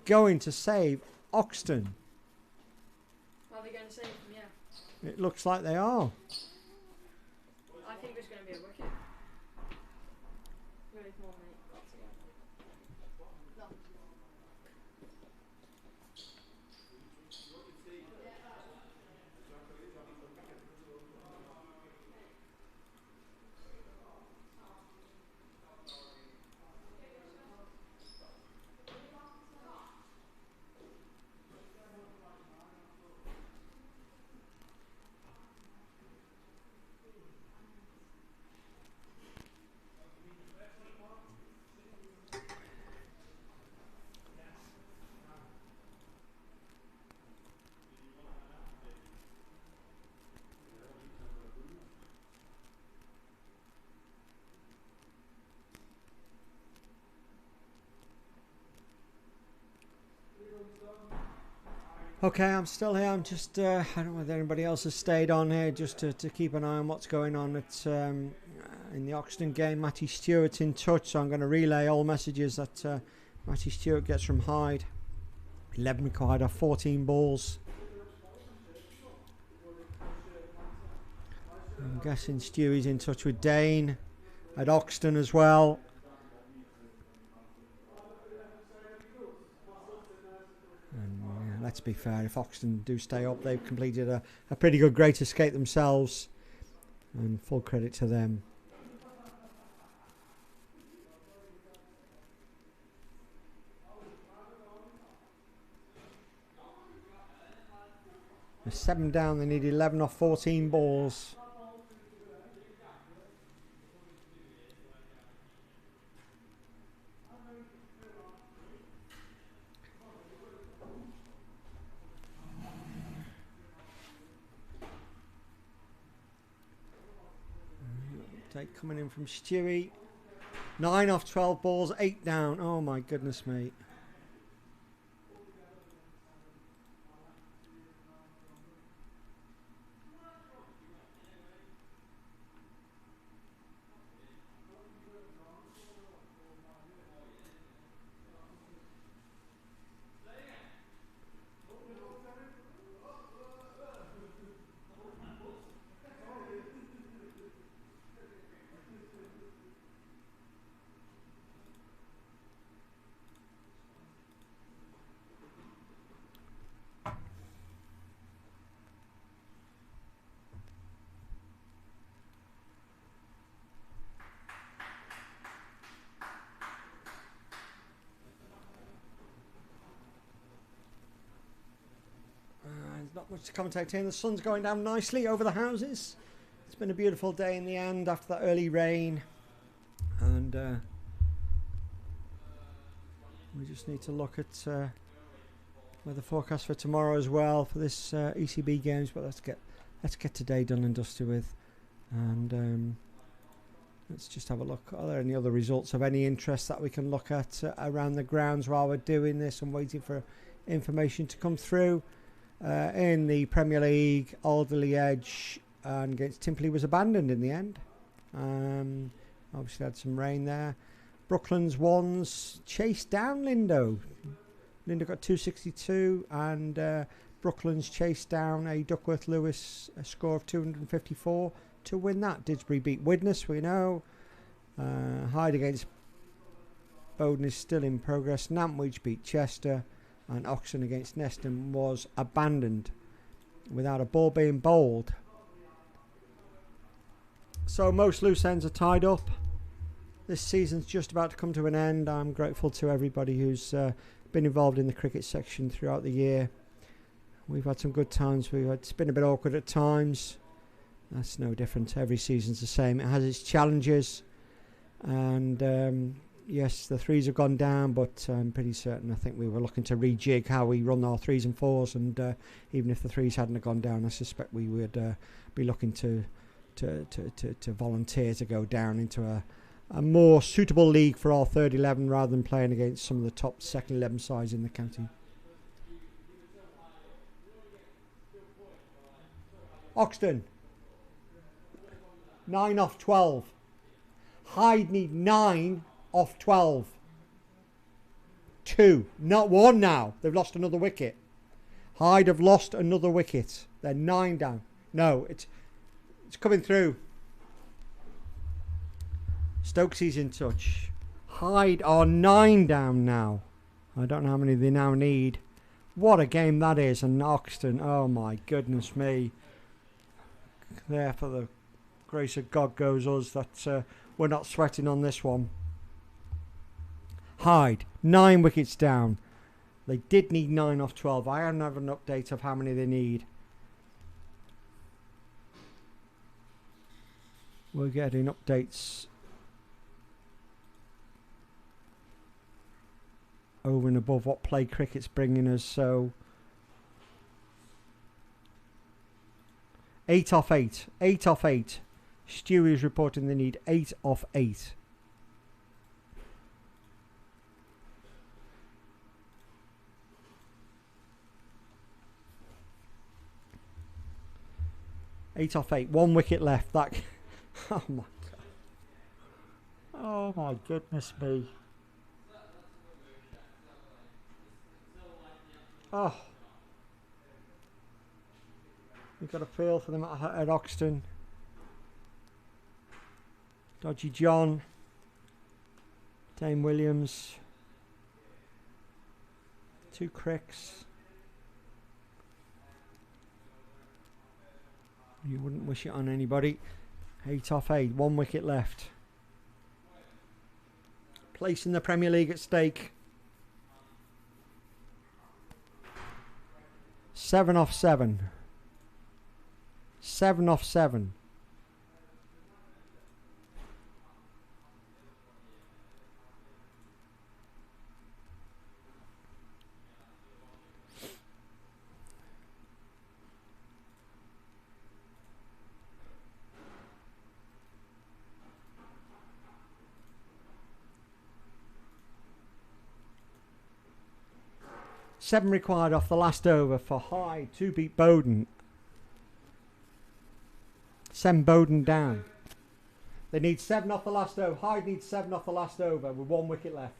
going to save Oxton. Are they going to save them? Yeah. It looks like they are. I think there's going to be a wicket. Really, come on, mate. That's it. No. Okay, I'm still here. I'm just, I don't know whether anybody else has stayed on here just to keep an eye on what's going on at, in the Oxton game. Matty Stewart's in touch, so I'm going to relay all messages that Matty Stewart gets from Hyde. 11 required off 14 balls. I'm guessing Stewie's in touch with Dane at Oxton as well. And let's be fair, if Oxton do stay up, they've completed a pretty good great escape themselves, and full credit to them. They're 7 down, they need 11 off 14 balls. Take coming in from Stewie. 9 off 12 balls, 8 down. Oh my goodness, mate. Not much to commentate here. The sun's going down nicely over the houses. It's been a beautiful day in the end after that early rain, and we just need to look at weather forecast for tomorrow as well for this ECB games. But let's get today done and dusted with, and let's just have a look. Are there any other results of any interest that we can look at around the grounds while we're doing this and waiting for information to come through? In the Premier League, Alderley Edge and against Timperley was abandoned in the end. Obviously had some rain there. Brooklands ones chased down Lindo. Lindo got 262 and Brooklands chased down a Duckworth Lewis a score of 254 to win that. Didsbury beat Widnes, we know. Hyde against Bowden is still in progress. Nantwich beat Chester. And Oxton against Neston was abandoned without a ball being bowled. So most loose ends are tied up. This season's just about to come to an end. I'm grateful to everybody who's been involved in the cricket section throughout the year. We've had some good times. It's been a bit awkward at times. That's no different. Every season's the same. It has its challenges. And yes, the threes have gone down, but I'm pretty certain I think we were looking to rejig how we run our threes and fours, and even if the threes hadn't have gone down, I suspect we would be looking to volunteer to go down into a more suitable league for our third 11 rather than playing against some of the top second 11 sides in the county. Oxton, 9 off 12. Hyde need 9 off 12. 2, not 1 now. They've lost another wicket. Hyde have lost another wicket. They're 9 down. No, it's coming through. Stokesy's in touch. Hyde are 9 down now. I don't know how many they now need. What a game that is. And Oxton, oh my goodness me. There for the grace of God goes us that we're not sweating on this one. Hyde, 9 wickets down. They did need 9 off 12. I don't have an update of how many they need. We're getting updates over and above what play cricket's bringing us. So 8 off 8. 8 off 8. Stewie is reporting they need 8 off 8. Eight off 8. 1 wicket left. That. Oh my God. Oh my goodness me. Oh. We've got a feel for them at Oxton. Dodgy John. Dane Williams. 2 Cricks. You wouldn't wish it on anybody. 8 off 8. 1 wicket left. Place in the Premier League at stake. 7 off 7. 7 off 7. Seven required off the last over for Hyde to beat Bowden. Send Bowden down. They need 7 off the last over. Hyde needs 7 off the last over with 1 wicket left.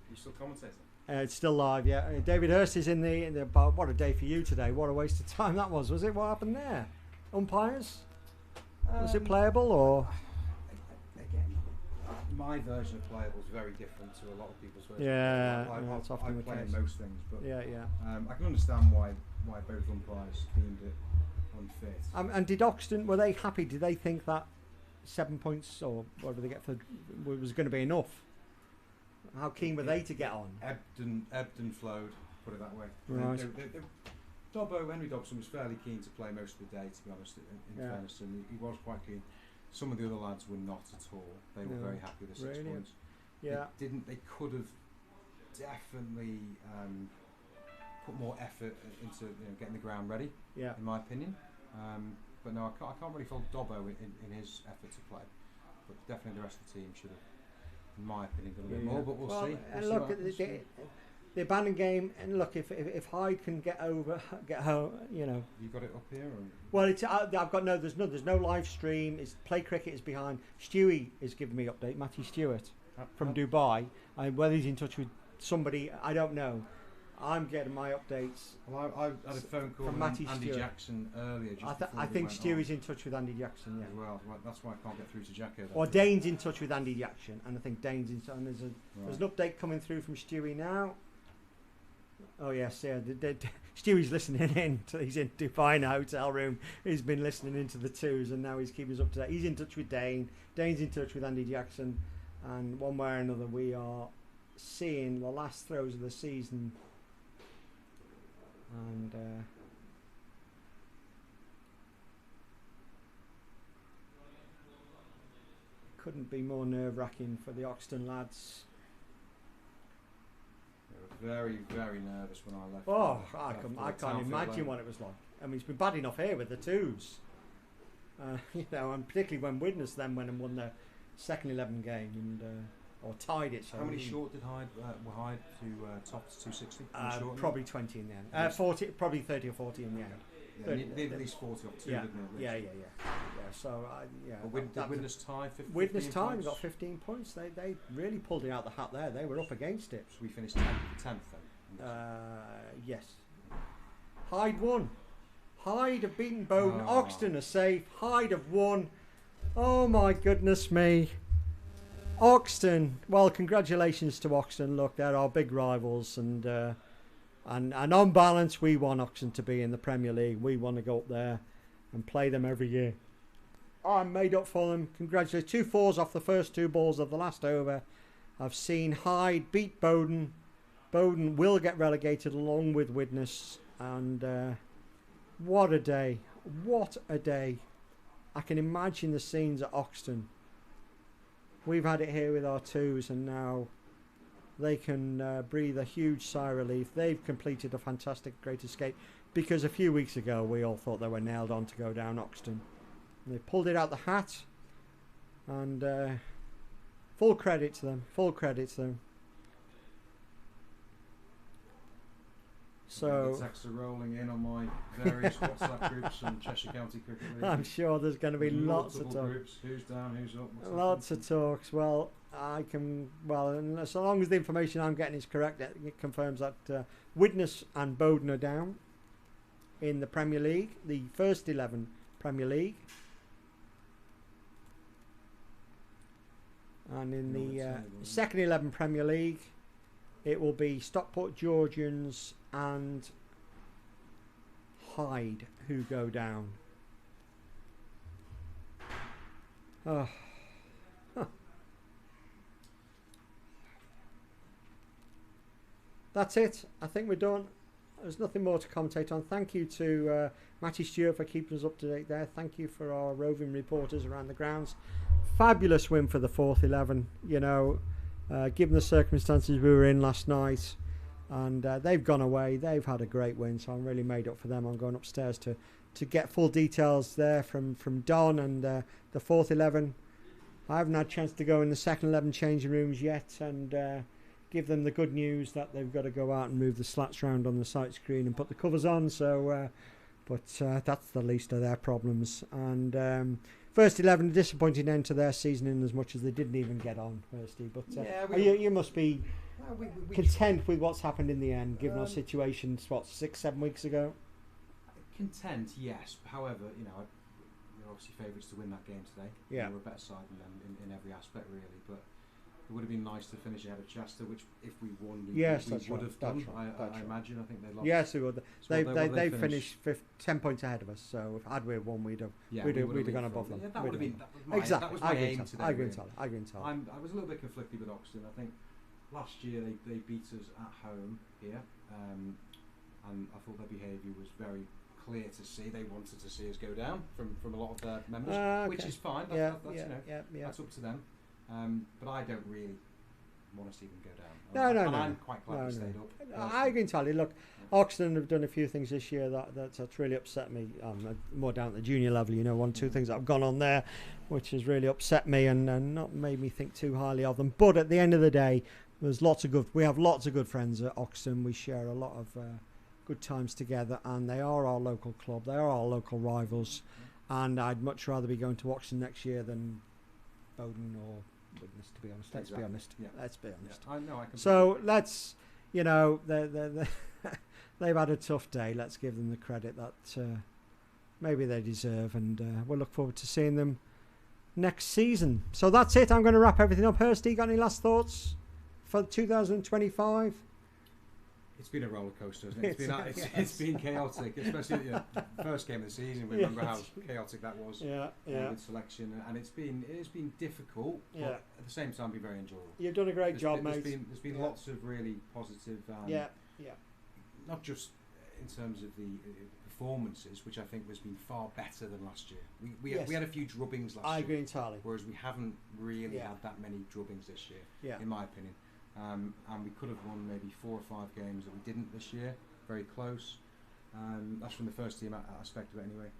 You still commentating? It's still live, yeah. David Hurst is in the. What a day for you today. What a waste of time that was. Was it? What happened there? Umpires? Was it playable or? Again, my version of playable is very different to a lot of people's version. Yeah, I play in most things, but yeah. I can understand why both umpires deemed it unfit. And did Oxton, were they happy? Did they think that 7 points or whatever they get for was going to be enough? How keen were they to get on? Ebbed and flowed, put it that way. Right. Henry Dobson was fairly keen to play most of the day, to be honest, in fairness, and he was quite keen. Some of the other lads were not at all. They were very happy with the 6 points. Yeah. They could have definitely put more effort into getting the ground ready, in my opinion. But no, I can't really fault Dobbo in his effort to play. But definitely the rest of the team should have, in my opinion, done a bit more. But we'll see. And look, the abandoned game, and look, if Hyde can get home, You got it up here? Or? Well, I've got there's no live stream. It's Play Cricket is behind. Stewie is giving me update. Matty Stewart from Dubai. Whether he's in touch with somebody, I don't know. I'm getting my updates. Well, I had a phone call from Andy Jackson earlier. I think Stewie's in touch with Andy Jackson. Yeah. As well, that's why I can't get through to Jacko. Or Dane's in touch with Andy Jackson, and I think Dane's in touch. And there's an update coming through from Stewie now. Oh yes, yeah. Stewie's listening in. He's in Dubai in a hotel room. He's been listening into the twos, and now he's keeping us up to date. He's in touch with Dane. Dane's in touch with Andy Jackson, and one way or another, we are seeing the last throws of the season. And couldn't be more nerve-wracking for the Oxton lads. They were very, very nervous when I left. Oh, I can't imagine what it was like. I mean, it's been bad enough here with the twos. You know, and particularly when Widnes then went and won their second 11 game and or tied it. So how many short did Hyde were Hyde to top 260? Probably 20 in the end. 40, probably 30 or 40 in the end. Yeah, at least 40 off 2, yeah, didn't it? yeah. So yeah. Did Widnes tie? Widnes tied, got 15 points. They really pulled it out the hat there. They were up against it. So we finished 10th then. Yes. Hyde won. Hyde have beaten Bowden. Oxton are safe. Hyde have won. Oh my goodness me. Oxton. Well, congratulations to Oxton. Look, they're our big rivals, and on balance, we want Oxton to be in the Premier League. We want to go up there and play them every year. I'm made up for them. Congratulations. 2 4s off the first 2 balls of the last over. I've seen Hyde beat Bowden. Bowden will get relegated along with Widnes, and what a day. What a day. I can imagine the scenes at Oxton. We've had it here with our 2s, and now they can breathe a huge sigh of relief. They've completed a fantastic Great Escape, because a few weeks ago we all thought they were nailed on to go down Oxton. And they pulled it out the hat, and full credit to them. Full credit to them. So the texts are rolling in on my various WhatsApp groups and Cheshire County Cricket League. I'm sure there's going to be lots of talk. Groups. Who's down? Who's up? Lots of talks. Well, and so long as the information I'm getting is correct, it confirms that Widnes and Bowden are down in the Premier League, the first 11 Premier League, and in the second 11 Premier League, it will be Stockport Georgians and Hyde who go down. Oh. Huh. That's it. I think we're done. There's nothing more to commentate on. Thank you to Matty Stewart for keeping us up to date there. Thank you for our roving reporters around the grounds. Fabulous win for the fourth 11. You know, given the circumstances we were in last night, and they've gone away. They've had a great win, so I'm really made up for them. I'm going upstairs to get full details there from Don and the fourth 11. I haven't had a chance to go in the second 11 changing rooms yet and give them the good news that they've got to go out and move the slats around on the sight screen and put the covers on. So, but that's the least of their problems. And first 11, a disappointing end to their season in as much as they didn't even get on, Kirsty. But you must be content with what's happened in the end, given our situation, 6-7 weeks ago? Content, yes. However, you know, we're obviously favourites to win that game today. Yeah. We're a better side than them in every aspect, really. But it would have been nice to finish ahead of Chester, which if we won, we would have done. I imagine. I think they lost. Yes, we would. They finished 10 points ahead of us. So if had we won, we'd have gone above them. Yeah, that would have been exactly. That was my aim today. I agree entirely. I was a little bit conflicted with Oxton. I think last year they beat us at home here, and I thought their behaviour was very clear to see. They wanted to see us go down from a lot of their members, which is fine. That's up to them. But I don't really want to see them go down. No. I'm quite glad we stayed up. I can tell you. Look, Oxton have done a few things this year that's really upset me. More down at the junior level, you know, 1-2 things that have gone on there, which has really upset me and not made me think too highly of them. But at the end of the day, we have lots of good friends at Oxton. We share a lot of good times together, and they are our local club. They are our local rivals, and I'd much rather be going to Oxton next year than Bowden or Widnes, to be honest. Let's be honest. Yeah. Let's be honest. Yeah. I know. So let's, you know, they've had a tough day. Let's give them the credit that maybe they deserve, and we'll look forward to seeing them next season. So that's it. I'm going to wrap everything up. Hursty, got any last thoughts for 2025? It's been a roller coaster, hasn't it? It's been chaotic, especially the first game of the season. We remember how chaotic that was. With selection, and it's been difficult, but at the same time, been very enjoyable. You've done a great job, mate. There's been lots of really positive. Not just in terms of the performances, which I think has been far better than last year. We had a few drubbings last year. I agree entirely. Whereas we haven't really had that many drubbings this year, in my opinion. And we could have won maybe 4 or 5 games that we didn't this year. Very close. That's from the first team aspect of it anyway.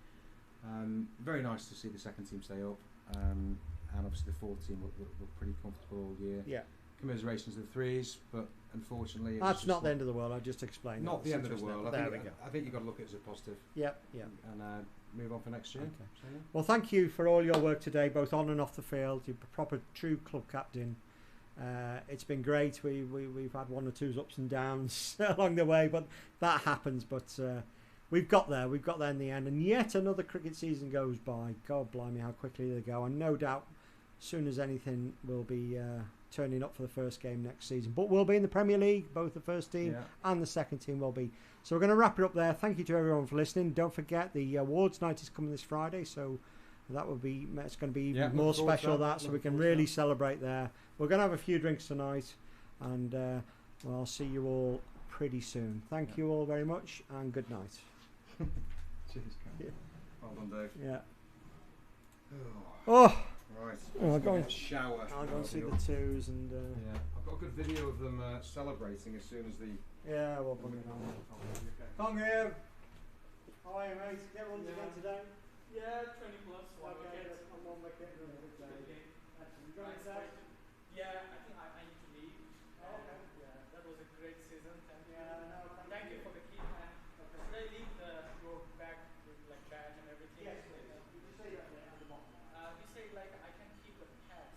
Very nice to see the second team stay up, and obviously the fourth team were pretty comfortable all year. Yeah. Commiserations to the threes, but unfortunately that's not the end of the world. I just explained. Not the end of the world. There we go. I think you've got to look at it as a positive. Yeah. And move on for next year. Okay. So, yeah. Well, thank you for all your work today, both on and off the field. You're a proper, true club captain. It's been great. We've had one or two ups and downs along the way, but that happens. But we've got there. We've got there in the end. And yet another cricket season goes by. God blimey, how quickly they go. And no doubt, as soon as anything, we'll be turning up for the first game next season. But we'll be in the Premier League. Both the first team and the second team will be. So we're going to wrap it up there. Thank you to everyone for listening. Don't forget the awards night is coming this Friday. So that will be, it's going to be even more special that, so we can really celebrate there. We're going to have a few drinks tonight, and well, I'll see you all pretty soon. Thank you all very much, and good night. Cheers, Cam. Well done, Dave. Yeah. Oh. Right. I'll go and shower. I'll go and see the twos and. Yeah, I've got a good video of them celebrating as soon as the. Yeah, well, bring it on. Congreve. How are you, mate? Get runs again today? Yeah, 20 plus. One okay, wicket. I'm 1 wicket. You got it, Zach? Yeah, I think I need to leave. Oh, okay. Yeah, that was a great season. Thank you. No, thank you for the key. And should I leave your bag with like badge and everything? Yes, please. You just say that at the bottom. You say like I can keep the pads.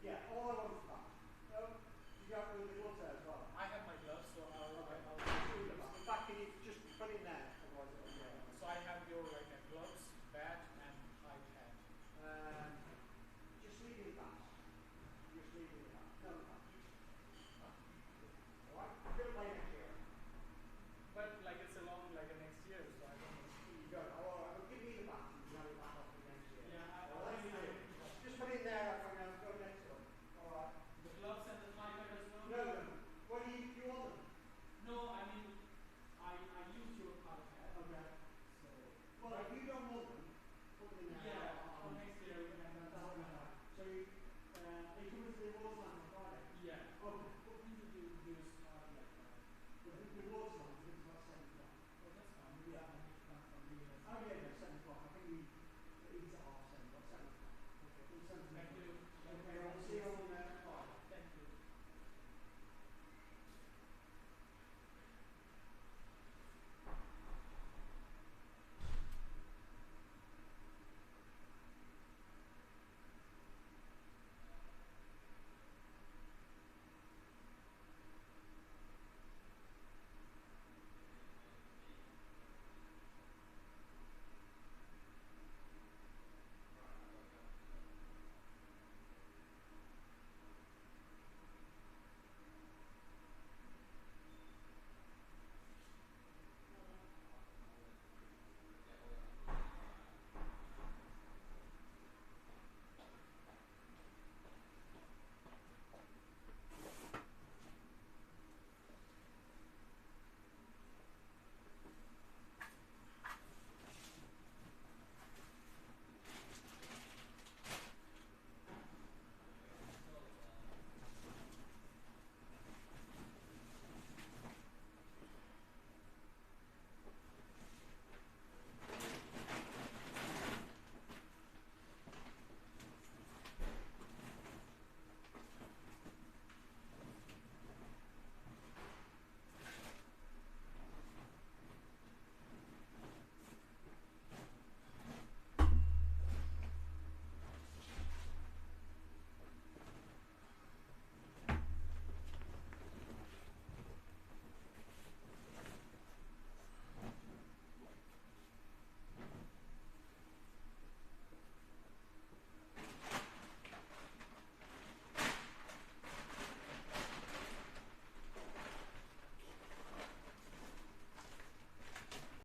Yeah, all I want is that. You got with the gloves there as well. I have my gloves, so I'll In fact, can you just put it in there? So I have your like gloves, bat, and high hat. Just leave it at that. Just leave it at that. No, no. Alright, I'm going to play next year. But like it's along like next year, so I don't know. You go. Alright, well, give me the bat. You can have it back off the next year. Yeah, just put it in there. I'm going to go next to it. Alright. The gloves and the high hat as well? No. What do you want them? No, I mean, I use your high hat. Okay. So, well, if you don't want them, put them in there. Yeah, for next year we can have that. So you come to the awards line on Friday? Yeah. Okay. What time do you start like that? The awards line is about 7 o'clock. Oh, that's fine. Yeah, I need to come from you. Oh yeah, no, 7 o'clock. I think it's at half 7, but 7 o'clock. Okay. 7 Thank you. Okay.